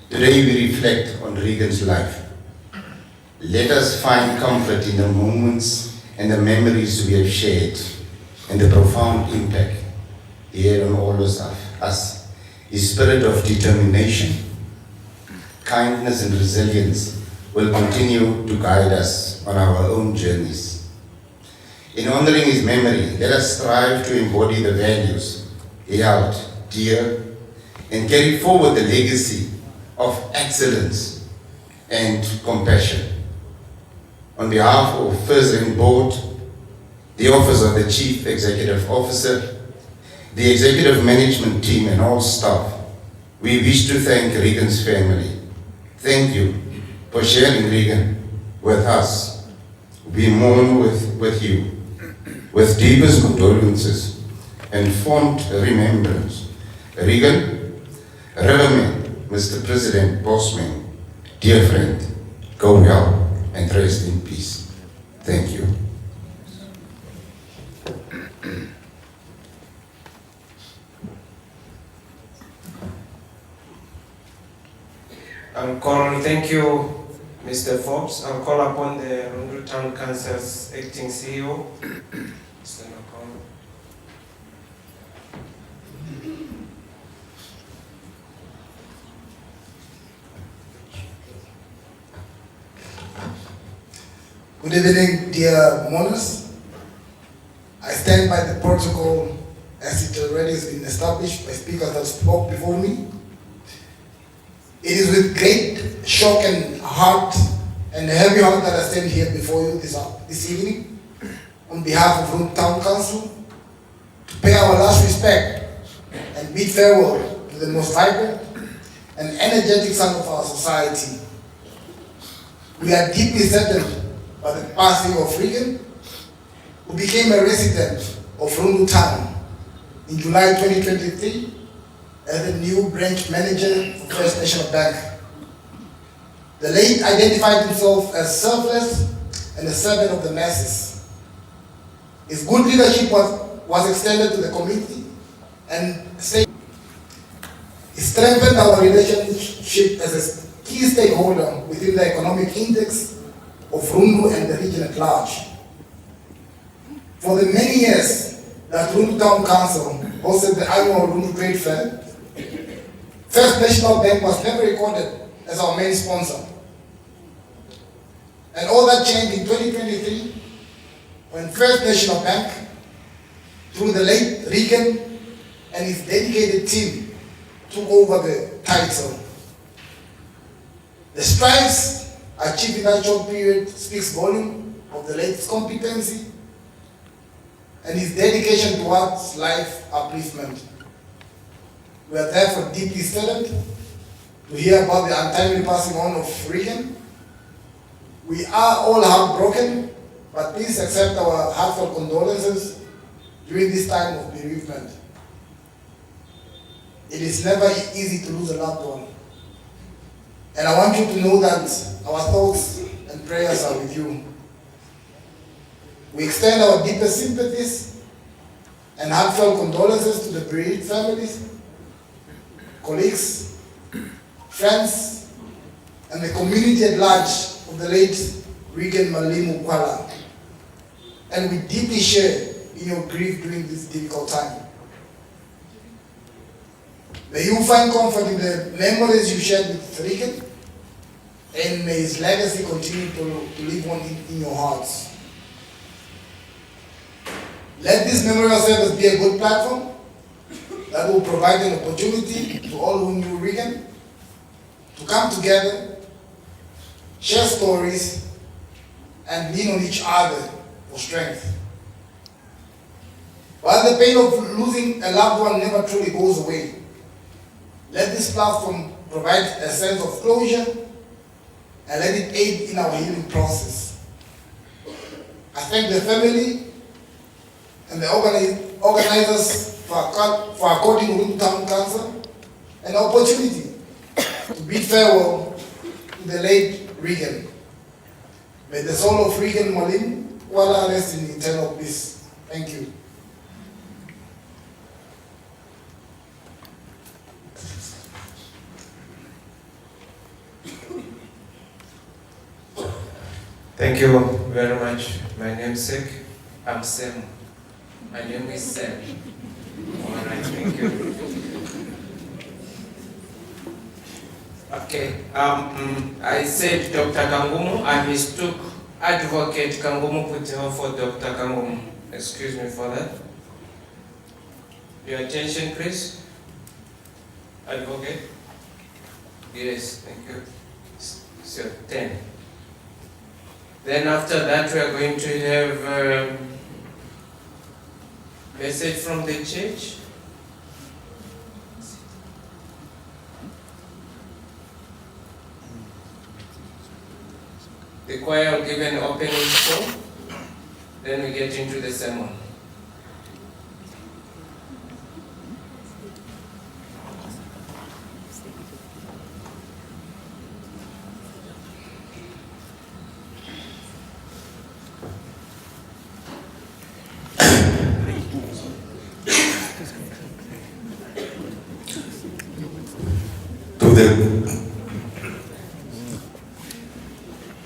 [SPEAKER 17] Today we reflect on Reagan's life. Let us find comfort in the moments and the memories we have shared, and the profound impact he had on all of us. His spirit of determination, kindness, and resilience will continue to guide us on our own journeys. In honoring his memory, let us strive to embody the values he held dear and carry forward the legacy of excellence and compassion. On behalf of First Rank Board, the Office of the Chief Executive Officer, the Executive Management Team, and all staff, we wish to thank Reagan's family. Thank you for sharing Reagan with us. We mourn with you, with deepest condolences and fond remembrance. Reagan, Riverman, Mr. President, Bossman, dear friend, go well and rest in peace. Thank you.
[SPEAKER 1] Thank you, Mr. Forbes. I'll call upon the Rundu Town Council's acting CEO, Mr. Nakon.
[SPEAKER 4] Good evening, dear mourners. I stand by the protocol as it already has been established by speakers that spoke before me. It is with great shock and heart and heavy heart that I stand here before you this evening on behalf of Rundu Town Council to pay our last respect and bid farewell to the most vibrant and energetic son of our society. We are deeply saddened by the passing of Reagan, who became a resident of Rundu Town in July 2023 as the new branch manager for First National Bank. The late identified himself as selfless and a servant of the masses. His good leadership was extended to the community and he strengthened our relationship as a key stakeholder within the economic index of Rundu and the region at large. For the many years that Rundu Town Council hosted the annual Rundu Trade Fair, First National Bank was never recorded as our main sponsor. And all that changed in 2023 when First National Bank, through the late Reagan and his dedicated team, took over the title. The strides achieved in that short period speaks volume of the late's competency and his dedication towards life upliftment. We are therefore deeply saddened to hear about the untimely passing on of Reagan. We are all heartbroken, but please accept our heartfelt condolences during this time of bereavement. It is never easy to lose a loved one. And I want you to know that our thoughts and prayers are with you. We extend our deepest sympathies and heartfelt condolences to the bereaved families, colleagues, friends, and the community at large of the late Reagan Mwalimu Kwala. And we deeply share in your grief during this difficult time. May you find comfort in the memories you shared with Reagan, and may his legacy continue to live on in your hearts. Let this memorial service be a good platform that will provide an opportunity to all who knew Reagan to come together, share stories, and lean on each other for strength. While the pain of losing a loved one never truly goes away, let this platform provide a sense of closure and let it aid in our healing process. I thank the family and the organizers for according Urundu Town Council an opportunity to bid farewell to the late Reagan. May the soul of Reagan Mwalimu Kwala rest in eternal peace. Thank you.
[SPEAKER 18] Thank you very much. My namesake, I'm Sam. My name is Sam. All right, thank you. Okay, I said Dr. Kangumu. I mistook Advocate Kangumu Puteho for Dr. Kangumu. Excuse me for that. Your attention, please. Advocate. Yes, thank you. It's your 10. Then after that, we are going to have a message from the church. The choir will give an opening song, then we get into the sermon.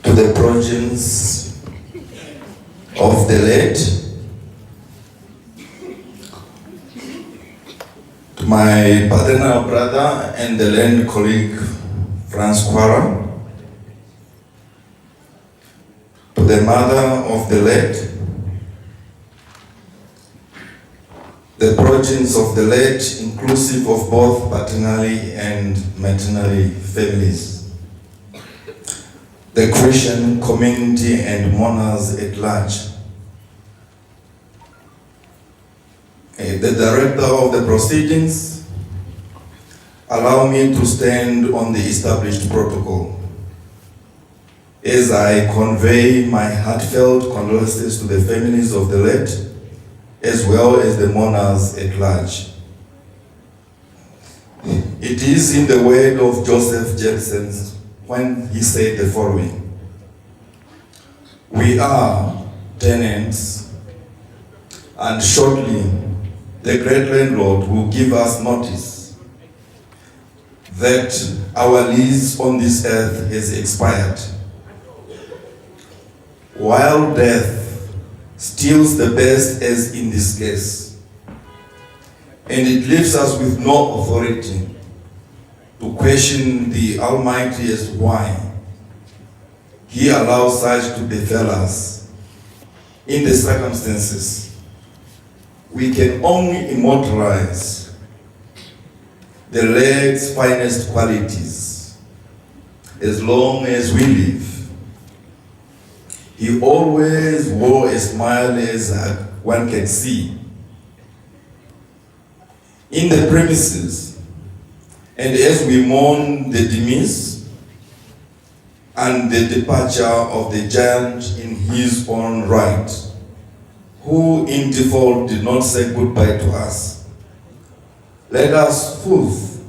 [SPEAKER 19] To the progenies of the late, to my paternal brother and the late colleague Franz Kwara, to the mother of the late, the progenies of the late, inclusive of both paternally and maternally families, the Christian community and mourners at large. The director of the proceedings, allow me to stand on the established protocol as I convey my heartfelt condolences to the families of the late, as well as the mourners at large. It is in the word of Joseph Jefferson when he said the following: "We are tenants, and shortly the great landlord will give us notice that our lease on this earth has expired. While death steals the best, as in this case, and it leaves us with no authority to question the Almighty as to why He allows such to befall us. In the circumstances, we can only immortalize the leg's finest qualities as long as we live. He always wore a smile as one can see. In the premises, and as we mourn the demise and the departure of the giant in his own right, who in default did not say goodbye to us, let us soothe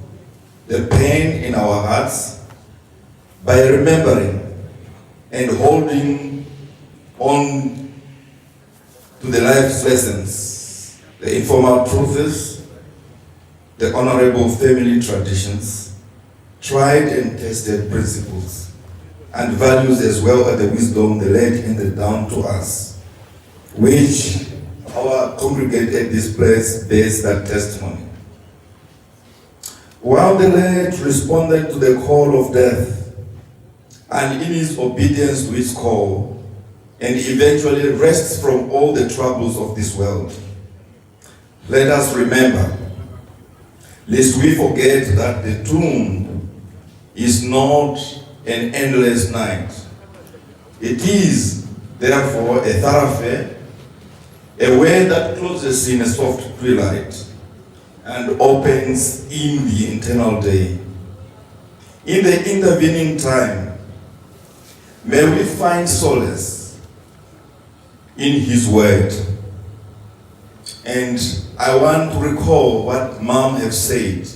[SPEAKER 19] the pain in our hearts by remembering and holding on to the life's lessons, the informal truths, the honorable family traditions, tried and tested principles, and values, as well as the wisdom the late handed down to us, which our congregate at this place bears that testimony. While the late responded to the call of death, and in his obedience to his call, and eventually rests from all the troubles of this world, let us remember, lest we forget, that the tomb is not an endless night. It is, therefore, a thoroughfare, a way that closes in a soft twilight and opens in the eternal day. In the intervening time, may we find solace in his word. And I want to recall what Mom has said.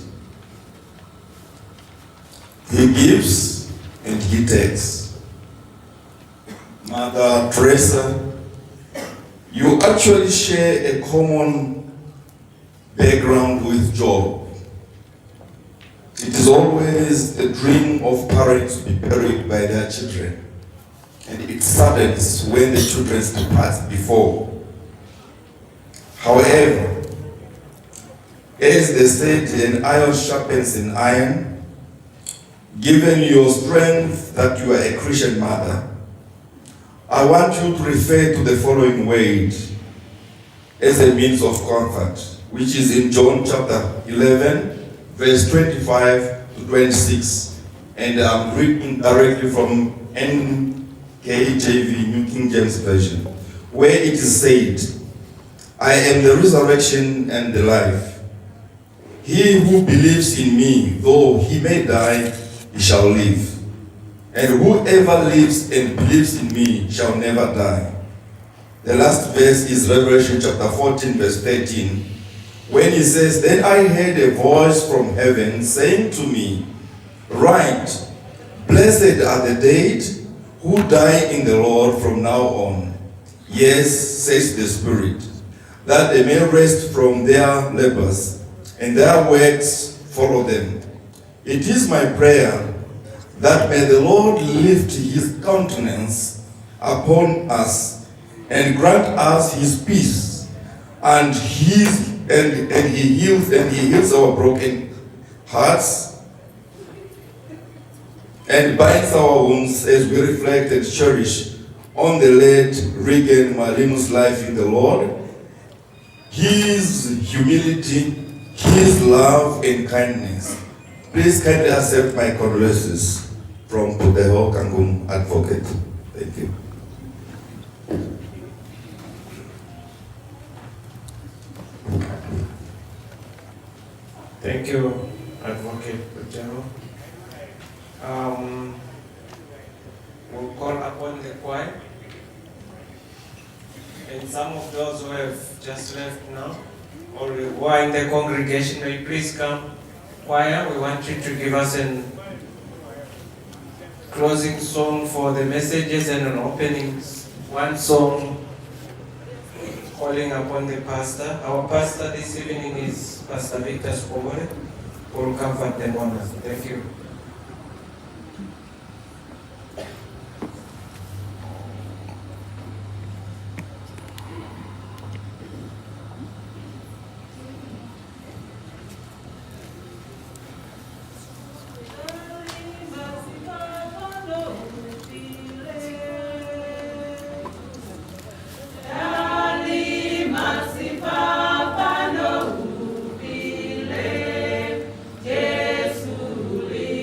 [SPEAKER 19] He gives and he takes. Mother Teresa, you actually share a common background with Job. It is always a dream of parents to be buried by their children, and it saddens when the children depart before. However, as they said, an iron sharpens an iron. Given your strength that you are a Christian mother, I want you to refer to the following word as a means of comfort, which is in John chapter 11, verse 25 to 26. And I'm reading directly from NKJV, New King James Version, where it is said, I am the resurrection and the life. He who believes in me, though he may die, he shall live. And whoever lives and believes in me shall never die. The last verse is Revelation chapter 14, verse 13, when he says, Then I heard a voice from heaven saying to me, Write, blessed are the dead who die in the Lord from now on. Yes, says the Spirit, that they may rest from their labors, and their works follow them. It is my prayer that may the Lord lift his countenance upon us and grant us his peace, and he heals our broken hearts and binds our wounds as we reflect and cherish on the late Reagan Mwalimu's life in the Lord, his humility, his love and kindness. Please kindly accept my condolences from Puteho Kangum Advocate. Thank you.
[SPEAKER 18] Thank you, Advocate Puteho. We'll call upon the choir. And some of those who have just left now, or who are in the congregation, will you please come? Choir, we want you to give us a closing song for the messages and an opening one song calling upon the pastor. Our pastor this evening is Pastor Victor Spobore, who will comfort them on us. Thank you.
[SPEAKER 8] Jesuli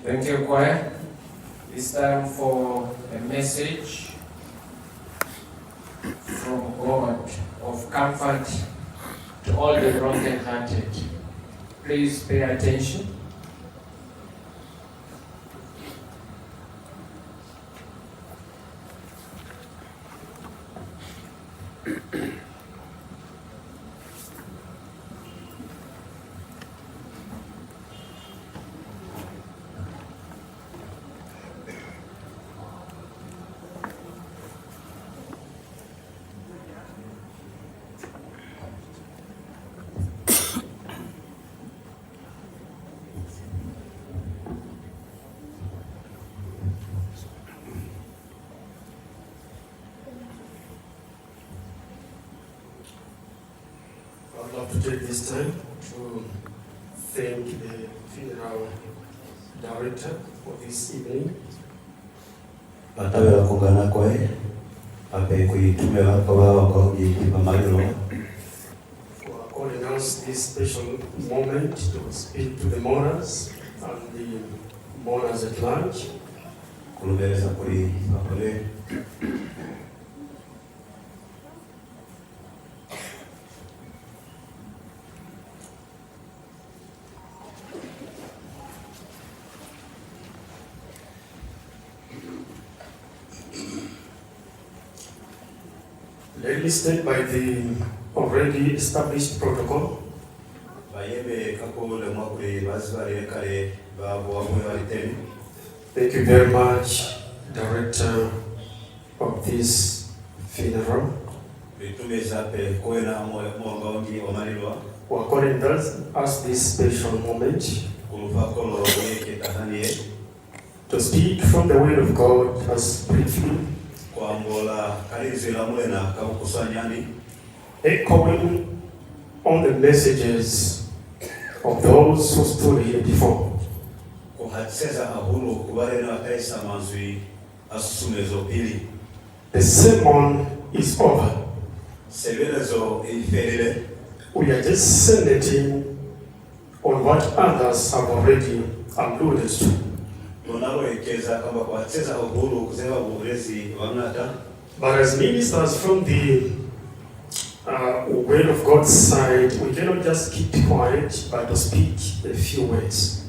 [SPEAKER 18] Thank you, choir. It's time for a message from God of comfort to all the broken-hearted. Please pay attention.
[SPEAKER 20] I'd love to take this time to thank the funeral director for this evening.
[SPEAKER 3] Batawela kugana kwae ape kuitumela kwa kwa ipamalilo
[SPEAKER 20] For calling us this special moment to speak to the mourners and the mourners at large.
[SPEAKER 3] kulubeleza kuli bakole
[SPEAKER 20] Listed by the already established protocol. Thank you very much, Director of this funeral. For calling us this special moment to speak from the Word of God as briefly, echoing on the messages of those who stood here before. The sermon is over. We are just cementing on what others have already alluded to. But as ministers from the Word of God's side, we cannot just keep quiet, but to speak a few words.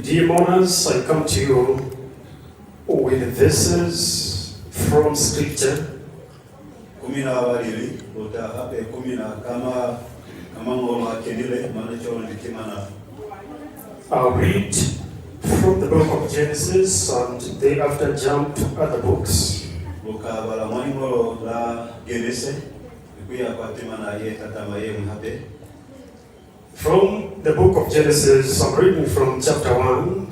[SPEAKER 20] Dear mourners, I come to you with verses from Scripture. I'll read from the book of Genesis and thereafter jump to other books. From the book of Genesis, I'm reading from chapter 1.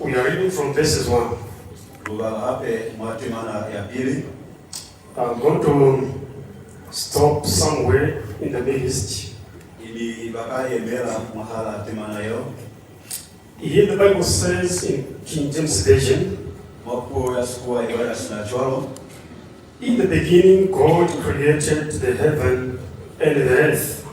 [SPEAKER 20] We are reading from verses 1. I'm going to stop somewhere in the midst. Here the Bible says in King James Version, in the beginning God created the heaven and the earth.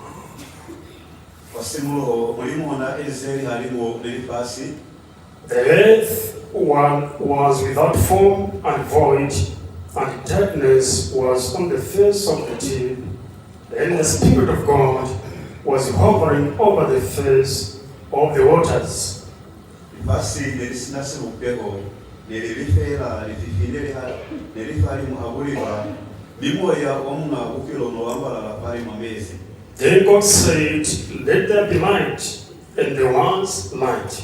[SPEAKER 20] The earth was without form and void, and darkness was on the face of the deep. And the Spirit of God was hovering over the face of the waters. Then God said, "Let there be light," and there was light.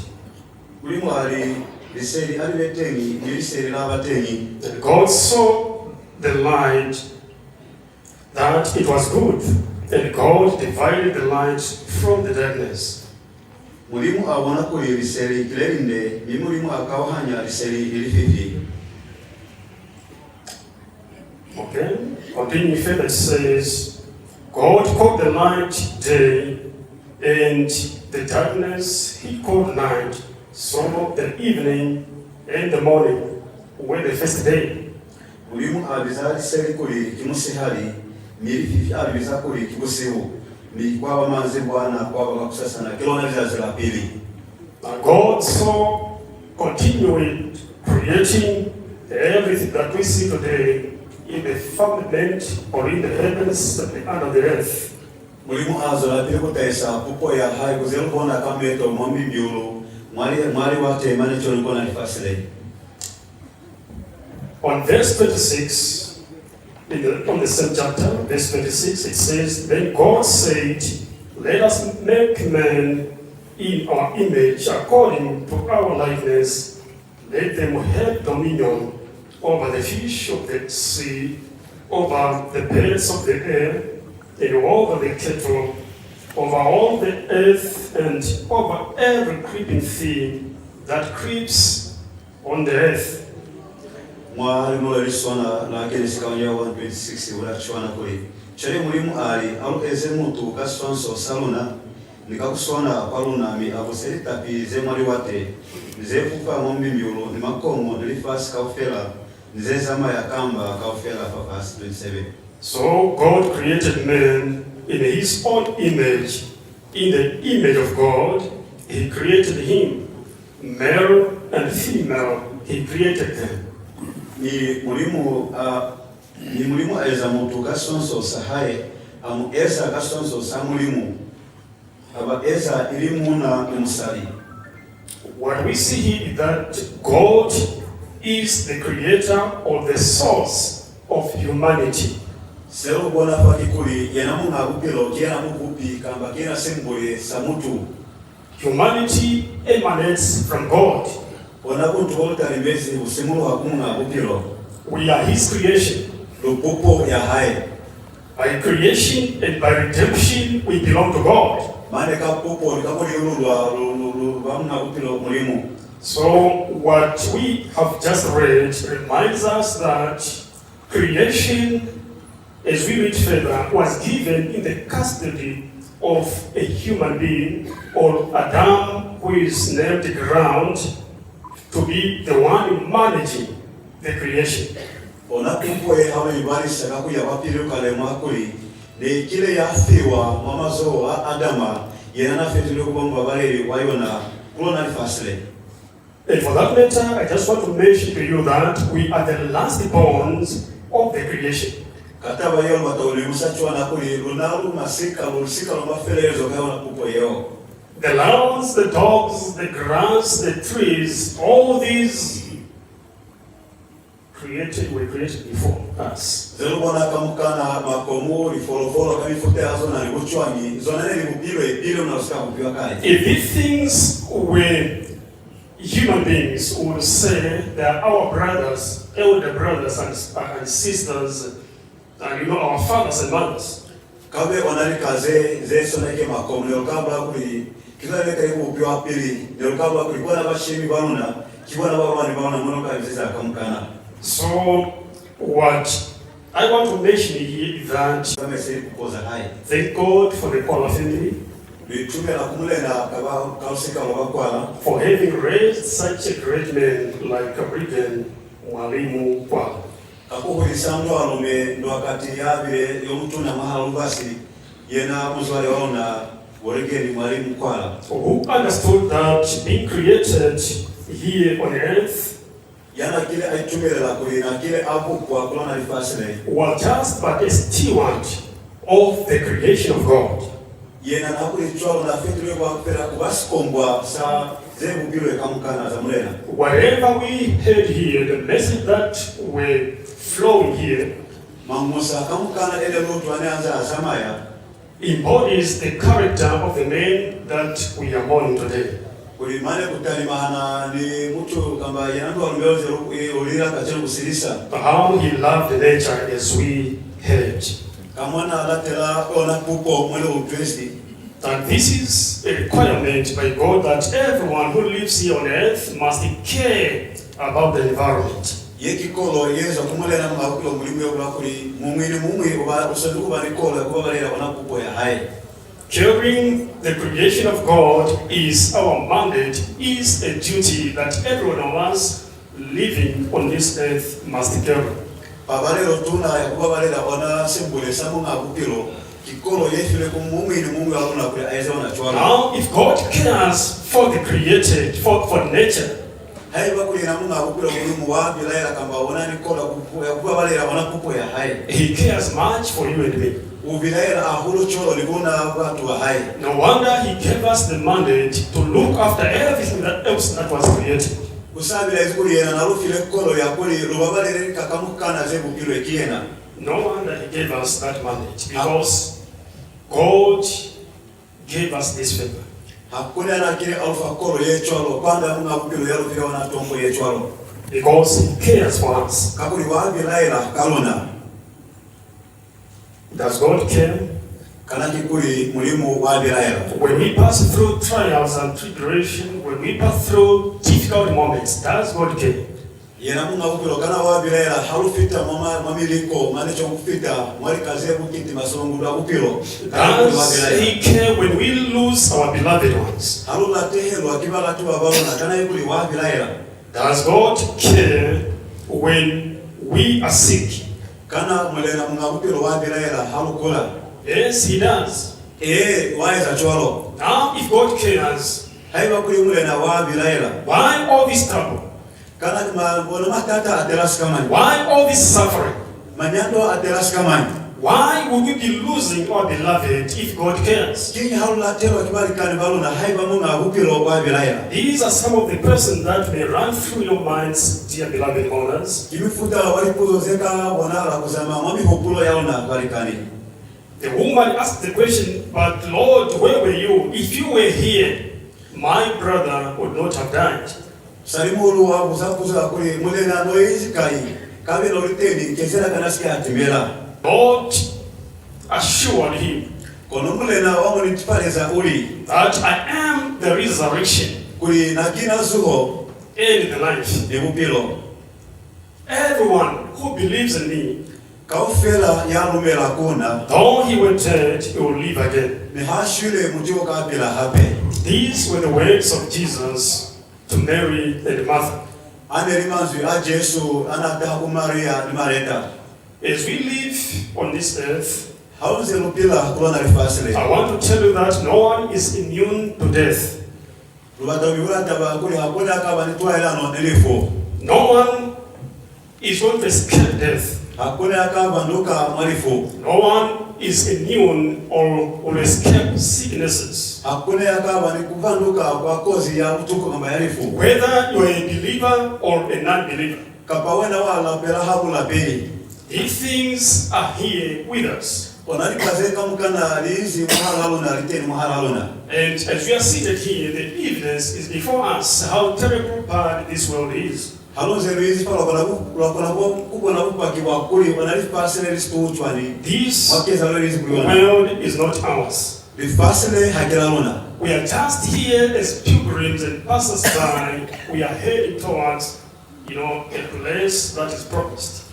[SPEAKER 20] And God saw the light that it was good, and God divided the light from the darkness. Okay, continuing further, it says, God called the light day, and the darkness he called night. So the evening and the morning were the first day.
[SPEAKER 21] Mwalimu abizali seri kuri kimusihari mirifi abiza kuri kibusiu ni kwa manze bwana kwa kusasana kilona vizazi la pili.
[SPEAKER 20] And God saw continuing creating everything that we see today in the firmament or in the heavens and under the earth.
[SPEAKER 21] Mwalimu azola pili kutaisa pupo ya hai kuzelu bona kameto mwambi biolo mwali wate mane choni kona nifasile.
[SPEAKER 20] On verse 26, on the same chapter, verse 26, it says, Then God said, let us make man in our image, according to our likeness. Let them have dominion over the fish of the sea, over the birds of the air, and over the cattle, over all the earth, and over every creeping thing that creeps on the earth.
[SPEAKER 21] Mwalimu aliswana lakini sikawanya 126 wala chwana kuri. Chale mwalimu ali alu eze mutu kaswanso salona nikakuswana kwaluna mi abuseri tapi ze mwali wate ze fufa mombi miulo ni makomo nilifasi kaufela nize zama ya kamba kaufela for verse 27.
[SPEAKER 20] So God created man in his own image. In the image of God, he created him. Male and female, he created them.
[SPEAKER 21] Ni mulimu eza mutu kasonso sahaye amu eza kasonso sa mulimu aba eza ilimu na musali.
[SPEAKER 20] What we see here is that God is the creator or the source of humanity.
[SPEAKER 21] Sero bona fakikuli yenamu ngabupilo kianamu kupi kamba kina sembole sa mutu.
[SPEAKER 20] Humanity emanates from God.
[SPEAKER 21] We
[SPEAKER 20] are his creation. By creation and by redemption, we belong to God. So what we have just read reminds us that creation, as we read further, was given in the custody of a human being, or Adam, who is named the ground, to be the one managing the creation. And for that matter, I just want to mention to you that we are the last borns of the creation. The lions, the dogs, the grass, the trees, all these were created before us. If these things were human beings, we would say they are our brothers, elder brothers and sisters, and our fathers and mothers. So what I want to mention here is that thank God for the Kwala family for having raised such a great man like Reagan Mwalimu Kwala. Who understood that being created here on earth was just but a steward of the creation of God. Whatever we heard here, the message that we're flowing here embodies the character of the man that we are mourning today. How he loved nature as we heard. And this is a requirement by God that everyone who lives here on earth must care about the environment. Caring the creation of God is our mandate, is a duty that every one of us living on this earth must carry.
[SPEAKER 21] Pabalero tuna ya kubabalera ona simbole samunga bupiro kikolo yefile kumungu ni mungu alona kule aiza ona chwala.
[SPEAKER 20] Now if God cares for the created, for nature,
[SPEAKER 21] hai bakuli na mungu bupiro kulimu wa bilaira kamba ona ni kola kubabalera ona kupo ya hai.
[SPEAKER 20] He cares much for you and me.
[SPEAKER 21] Ubilaira ahulu cholo libuna watu wa hai.
[SPEAKER 20] No wonder he gave us the mandate to look after everything that else that was created.
[SPEAKER 21] Usabila izikuli yana narufile kolo ya kuli rubabalere kakamukana zebu bupiro ekiena.
[SPEAKER 20] No wonder he gave us that mandate, because God gave us this favor.
[SPEAKER 21] Hakuna na kile alfa kolo ye cholo kwanda mungu bupiro yalo vile wana tombo ye cholo.
[SPEAKER 20] Because he cares for us.
[SPEAKER 21] Kakuli wa bilaira kalona.
[SPEAKER 20] Does God care?
[SPEAKER 21] When
[SPEAKER 20] we pass through trials and tribulation, when we pass through difficult moments, does God care? Does he care when we lose our beloved ones? Does God care when we are sick? Yes, he does. Now, if God cares, why all this trouble? Why all this suffering? Why would we be losing our beloved if God cares? These are some of the questions that may run through your minds, dear beloved owners. The woman asked the question, but Lord, where were you? If you were here, my brother would not have died. God assured him that I am the resurrection and the life. Everyone who believes in me, though he were dead, he will live again. These were the words of Jesus to Mary and Martha. As we live on this earth, I want to tell you that no one is immune to death. No one is going to escape death. No one is immune or will escape sicknesses. Whether you are a believer or a non-believer, these things are here with us. And as we are seated here, the evidence is before us how terrible bad this world is. This world is not ours. We are just here as pilgrims and passers-by. We are heading towards, a place that is promised.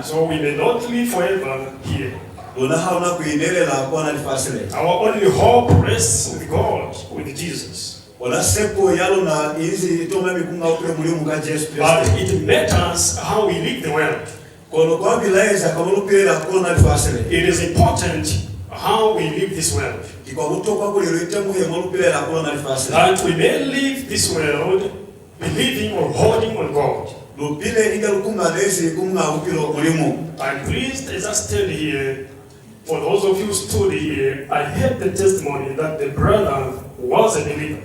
[SPEAKER 20] So we may not live forever here. Our only hope rests with God, with Jesus. But it matters how we live the world. It is important how we live this world. That we may live this world believing or holding on God. I'm pleased as I stand here. For those of you who stood here, I heard the testimony that the brother was a believer.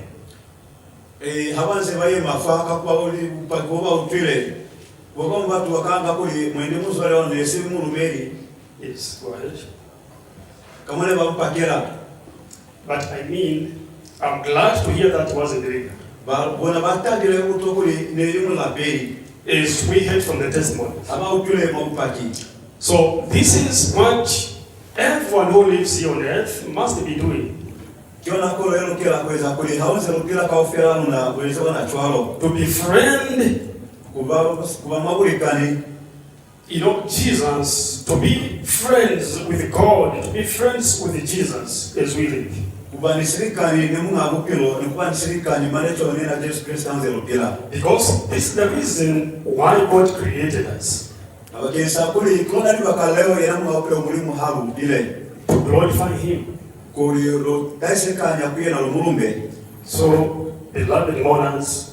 [SPEAKER 20] Yes, go ahead. But I mean, I'm glad to hear that he was a believer. As we heard from the testimony. So this is what everyone who lives here on earth must be doing. To befriend You know, Jesus, to be friends with God, to be friends with Jesus is willing. Because this is the reason why God created us. To glorify Him. So, beloved mourners,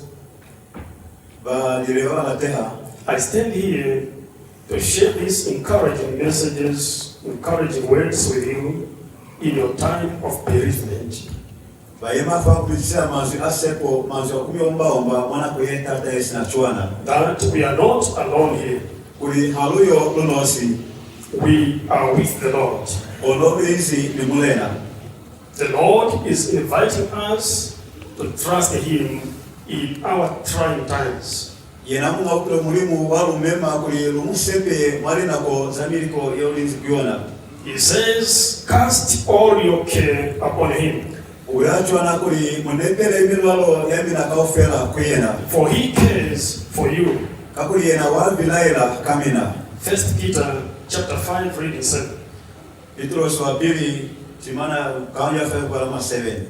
[SPEAKER 20] I stand here to share these encouraging messages, encouraging words with you in your time of bereavement. That we are not alone here. We are with the Lord. The Lord is inviting us to trust Him in our trying times. He says, cast all your care upon Him. For He cares for you. 1 Peter chapter 5, reading 7.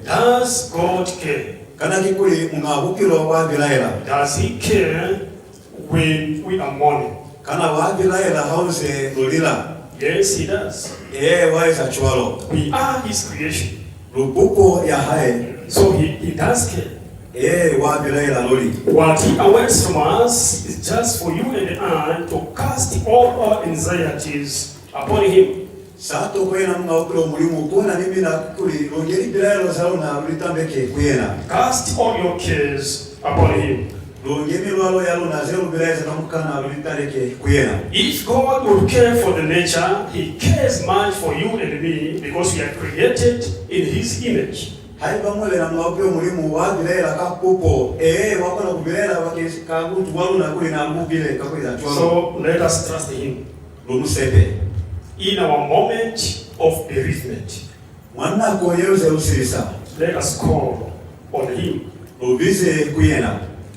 [SPEAKER 20] Does God care? Does He care when we are mourning? Yes, He does. We are His creation. So He does care. What He awaits from us is just for you and I to cast all our anxieties upon Him. Cast all your cares upon Him. If God will care for the nature, He cares much for you and me because we are created in His image. So let us trust Him in our moment of bereavement. Let us call on Him.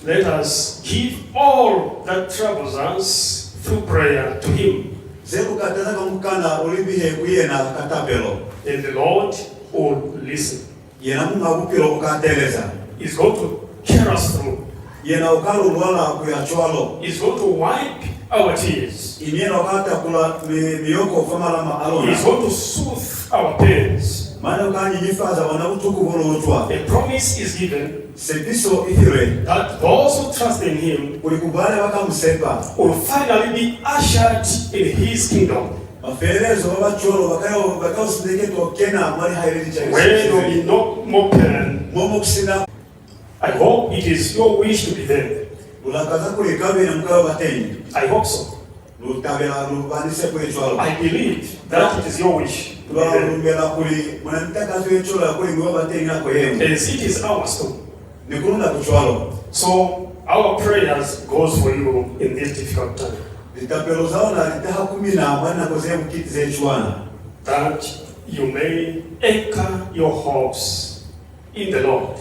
[SPEAKER 20] Let us give all that troubles us through prayer to Him. And the Lord will listen. He's going to carry us through. He's going to wipe our tears. He's going to soothe our pains. A promise is given that those who trust in Him will finally be ushered in His kingdom. Where there will be no more pain. I hope it is your wish to be there. I hope so. I believe that it is your wish. As it is ours too. So our prayers goes for you in this difficult time. That you may anchor your hopes in the Lord.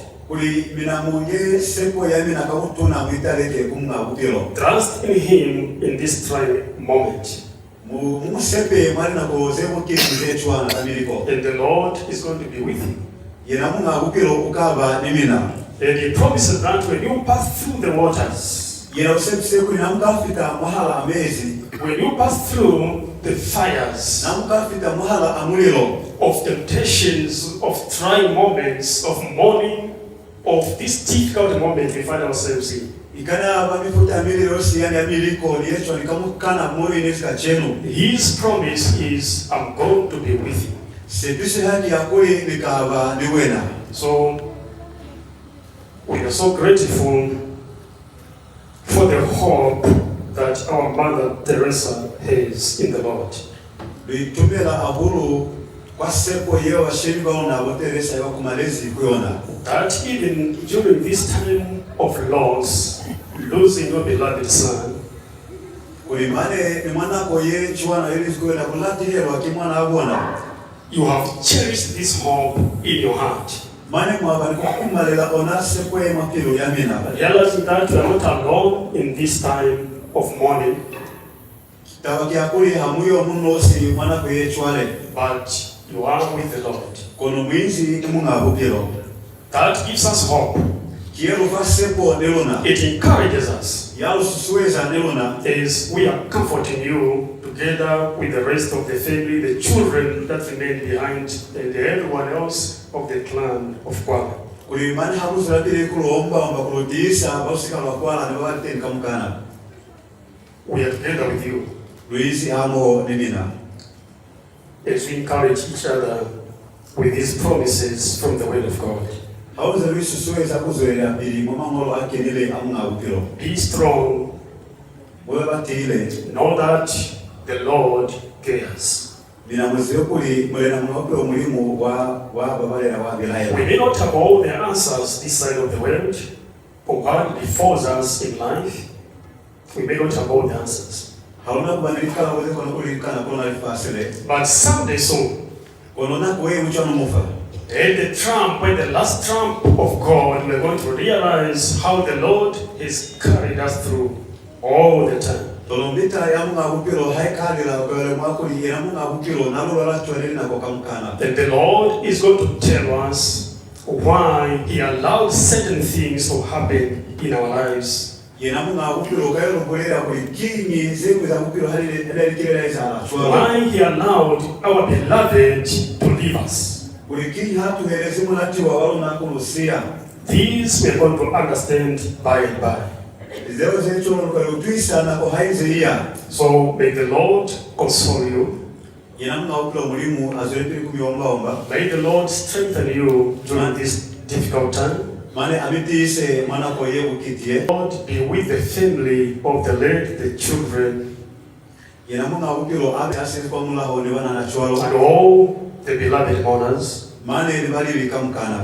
[SPEAKER 20] Trust in Him in this trying moment. And the Lord is going to be with you. And He promises that when you pass through the waters, when you pass through the fires of temptations, of trying moments, of mourning, of this difficult moment we find ourselves in, His promise is, I'm going to be with you. So we are so grateful for the hope that our Mother Teresa has in the Lord. That even during this time of loss, losing your beloved son, you have cherished this hope in your heart. Realizing that we are not alone in this time of mourning, but you are with the Lord. That gives us hope. It encourages us. As we are comforting you together with the rest of the family, the children that remain behind, and everyone else of the clan of Kwala. We are together with you as we encourage each other with these promises from the Word of God. Be strong. Know that the Lord cares. We may not have all the answers this side of the world, or what befalls us in life. We may not have all the answers. But someday soon, when the last trump of God, we're going to realize how the Lord has carried us through all the time. And the Lord is going to tell us why He allowed certain things to happen in our lives. Why He allowed our beloved to leave us. These we are going to understand by and by. So may the Lord console you. May the Lord strengthen you during this difficult time. Lord, be with the family of the late, the children, and all the beloved mourners.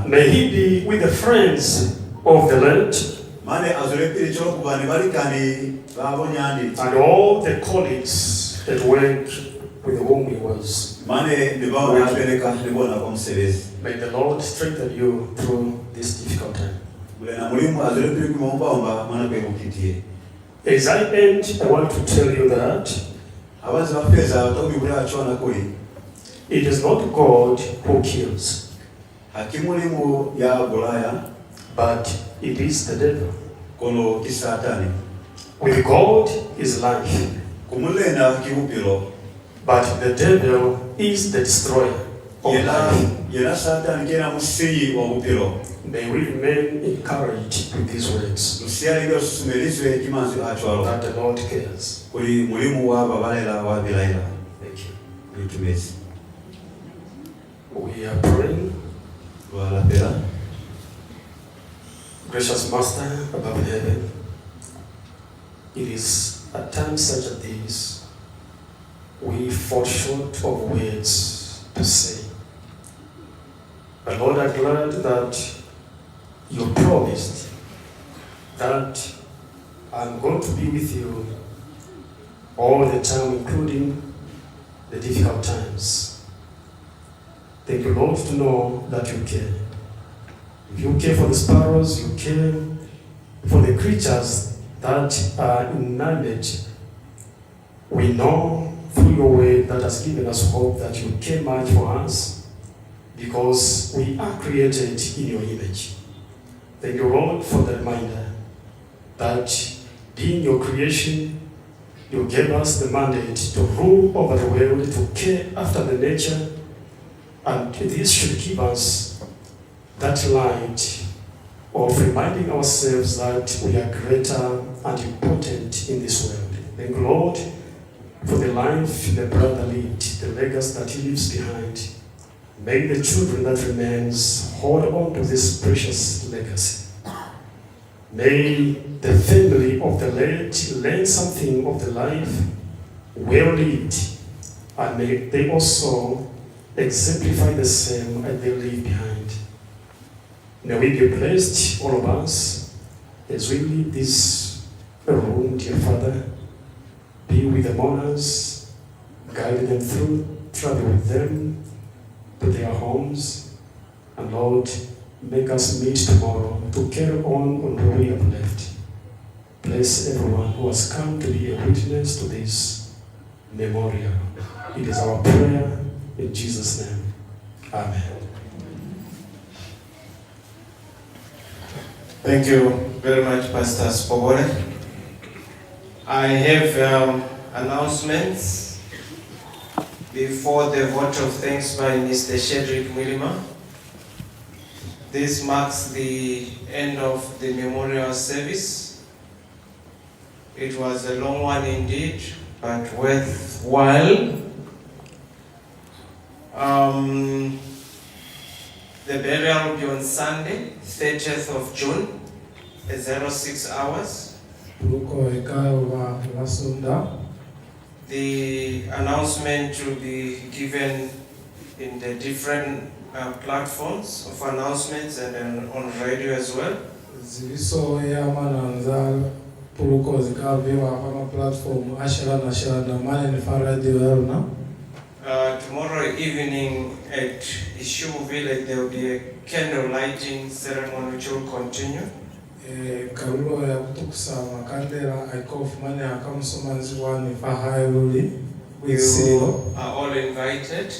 [SPEAKER 20] May He be with the friends of the late, and all the colleagues that work with whom He was. May the Lord strengthen you through this difficult time. As I end, I want to tell you that it is not God who kills, but it is the devil. With God is life, but the devil is the destroyer of life. May we remain encouraged with these words, that the Lord cares. Thank you. We are praying. Gracious Master above in heaven, it is at times such as these we fall short of words to say. But Lord, I'm glad that you promised that I'm going to be with you all the time, including the difficult times. Thank you, Lord, to know that you care. If you care for the sparrows, you care for the creatures that are inanimate. We know through your word that has given us hope that you care much for us, because we are created in your image. Thank you, Lord, for the reminder that being your creation, you gave us the mandate to rule over the world, to care after the nature, and this should give us that light of reminding ourselves that we are greater and important in this world. Thank you, Lord, for the life the brother lived, the legacy that he leaves behind. May the children that remains hold on to this precious legacy. May the family of the late learn something of the life well lived, and may they also exemplify the same as they leave behind. May we be blessed, all of us, as we leave this room, dear Father. Be with the mourners, guide them through, travel with them to their homes, and Lord, make us meet tomorrow to carry on where we have left. Bless everyone who has come to be a witness to this memorial. It is our prayer in Jesus' name. Amen.
[SPEAKER 5] Thank you very much, Pastor Spobore. I have announcements before the vote of thanks by Mr. Reagan Mwalimu. This marks the end of the memorial service. It was a long one indeed, but worthwhile. The burial will be on Sunday, 30th of June, at 06 hours. The announcement will be given in the different platforms of announcements and then on radio as well. Tomorrow evening at Ishu Village there will be a candle lighting ceremony which will continue. We are all invited.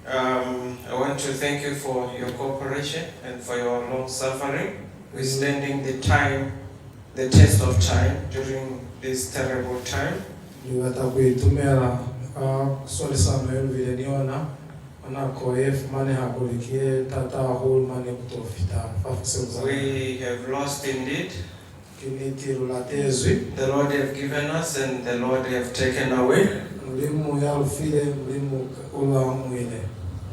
[SPEAKER 5] I want to thank you for your cooperation and for your long suffering, withstanding the test of time during this terrible time. We have lost indeed. The Lord have given us and the Lord have taken away.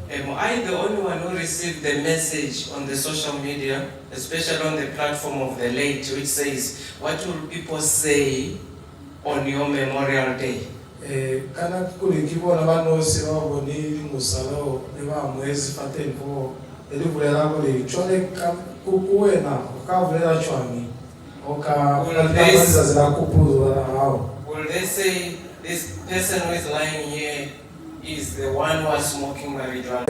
[SPEAKER 5] Am I the only one who received the message on the social media, especially on the platform of the late, which says, what will people say on your memorial day? Will they say this person who is lying here is the one who was smoking marijuana?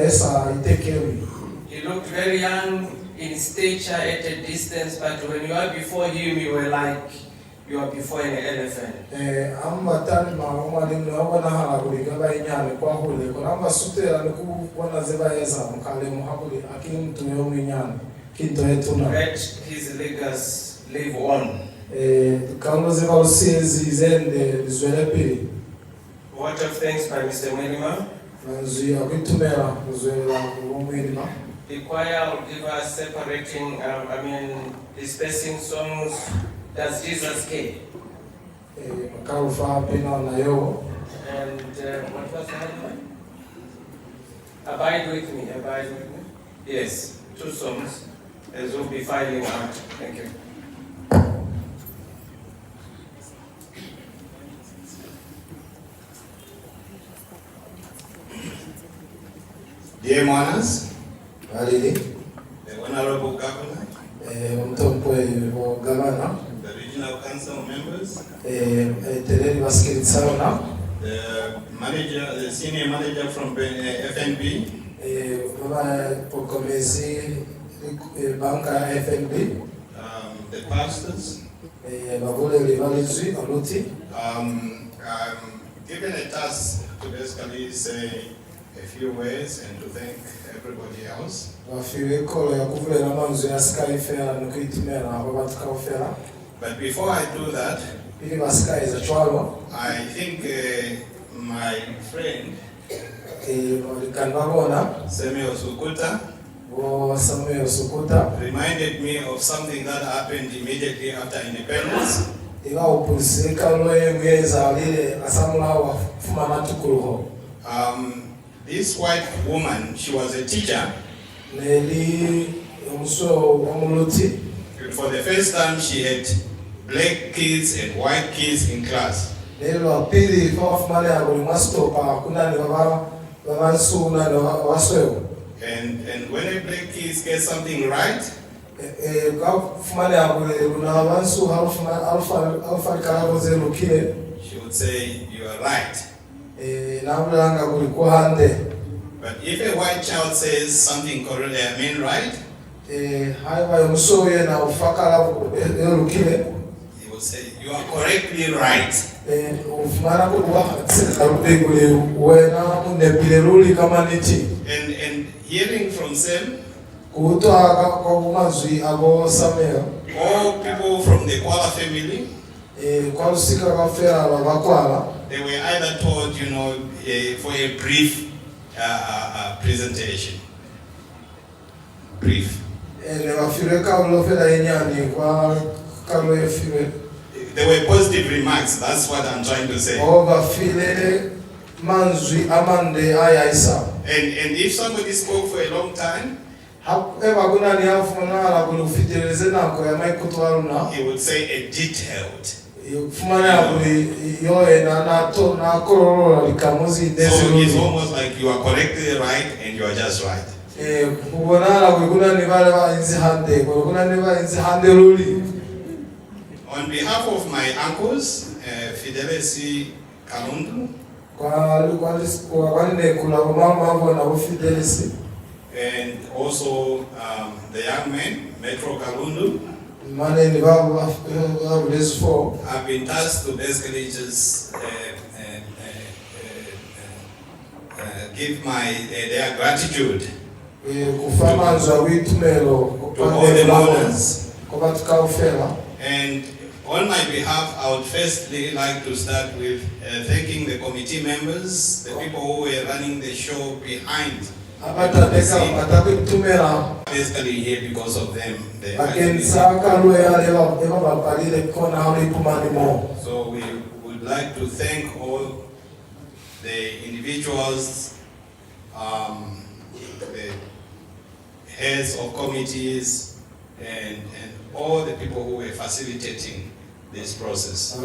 [SPEAKER 5] He looked very young in stature at a distance, but when you are before him, you were like you are before an elephant. Let his legacy live on. Word of thanks by Mr. Mwalimu. The choir will give us separating, dispersing songs. Does Jesus came? And what was the other one? Abide with me, abide with me. Yes, 2 songs. As we'll be filing out. Thank you.
[SPEAKER 22] Dear Monas, the Honorable Governor, the Regional Council members, the Senior Manager from FNB, the pastors, given a task to basically say a few words and to thank everybody else. But before I do that, I think my friend Samuel Sukuta reminded me of something that happened immediately after independence. This white woman, she was a teacher. For the first time, she had black kids and white kids in class. And when a black kids get something right, she would say, you are right. But if a white child says something correct, right?
[SPEAKER 4] He
[SPEAKER 22] will say, you are correctly right. And hearing from them, all people from the Kwala family, they were either told, for a brief presentation. Brief. There were positive remarks, that's what I'm trying to say. And if somebody spoke for a long time, he would say a detailed. So it's almost like you are correctly right and you are just right. On behalf of my uncles, Fidelisi Kalundu, and also the young man, Metro Kalundu, I've been tasked to basically just give their gratitude to all the mourners. And on my behalf, I would firstly like to start with thanking the committee members, the people who were running the show behind. Basically here because of them. So we would like to thank all the individuals, the heads of committees, and all the people who were facilitating this process.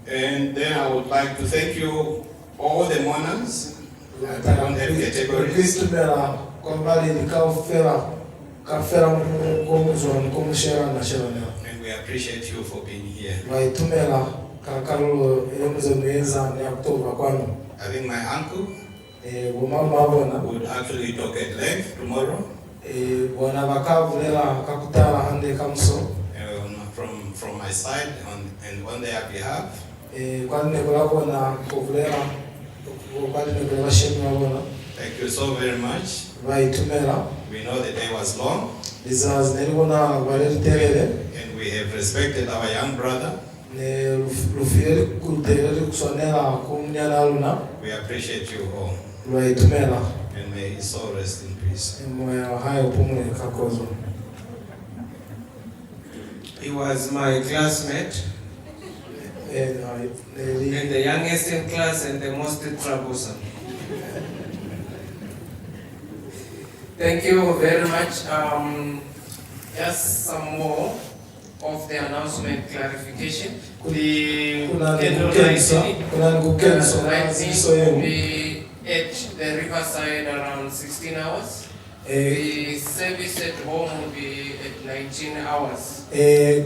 [SPEAKER 22] And then I would like to thank you, all the mourners. I don't have categories. And we appreciate you for being here. I think my uncle would actually talk at length tomorrow. From my side and on their behalf. Thank you so very much. We know the day was long. And we have respected our young brother. We appreciate you all. And may his soul rest in peace.
[SPEAKER 5] He was my classmate, and the youngest in class and the most troublesome. Thank you very much. Just some more of the announcement clarification. The candle lighting will be at the riverside around 16 hours. The service at home will be at 19 hours.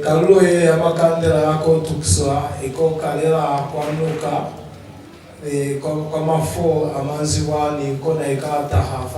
[SPEAKER 4] Kaluye amakandela yako tukiswa iko kalela kwanuka kwa mafo amanzi wani kona ikata hafa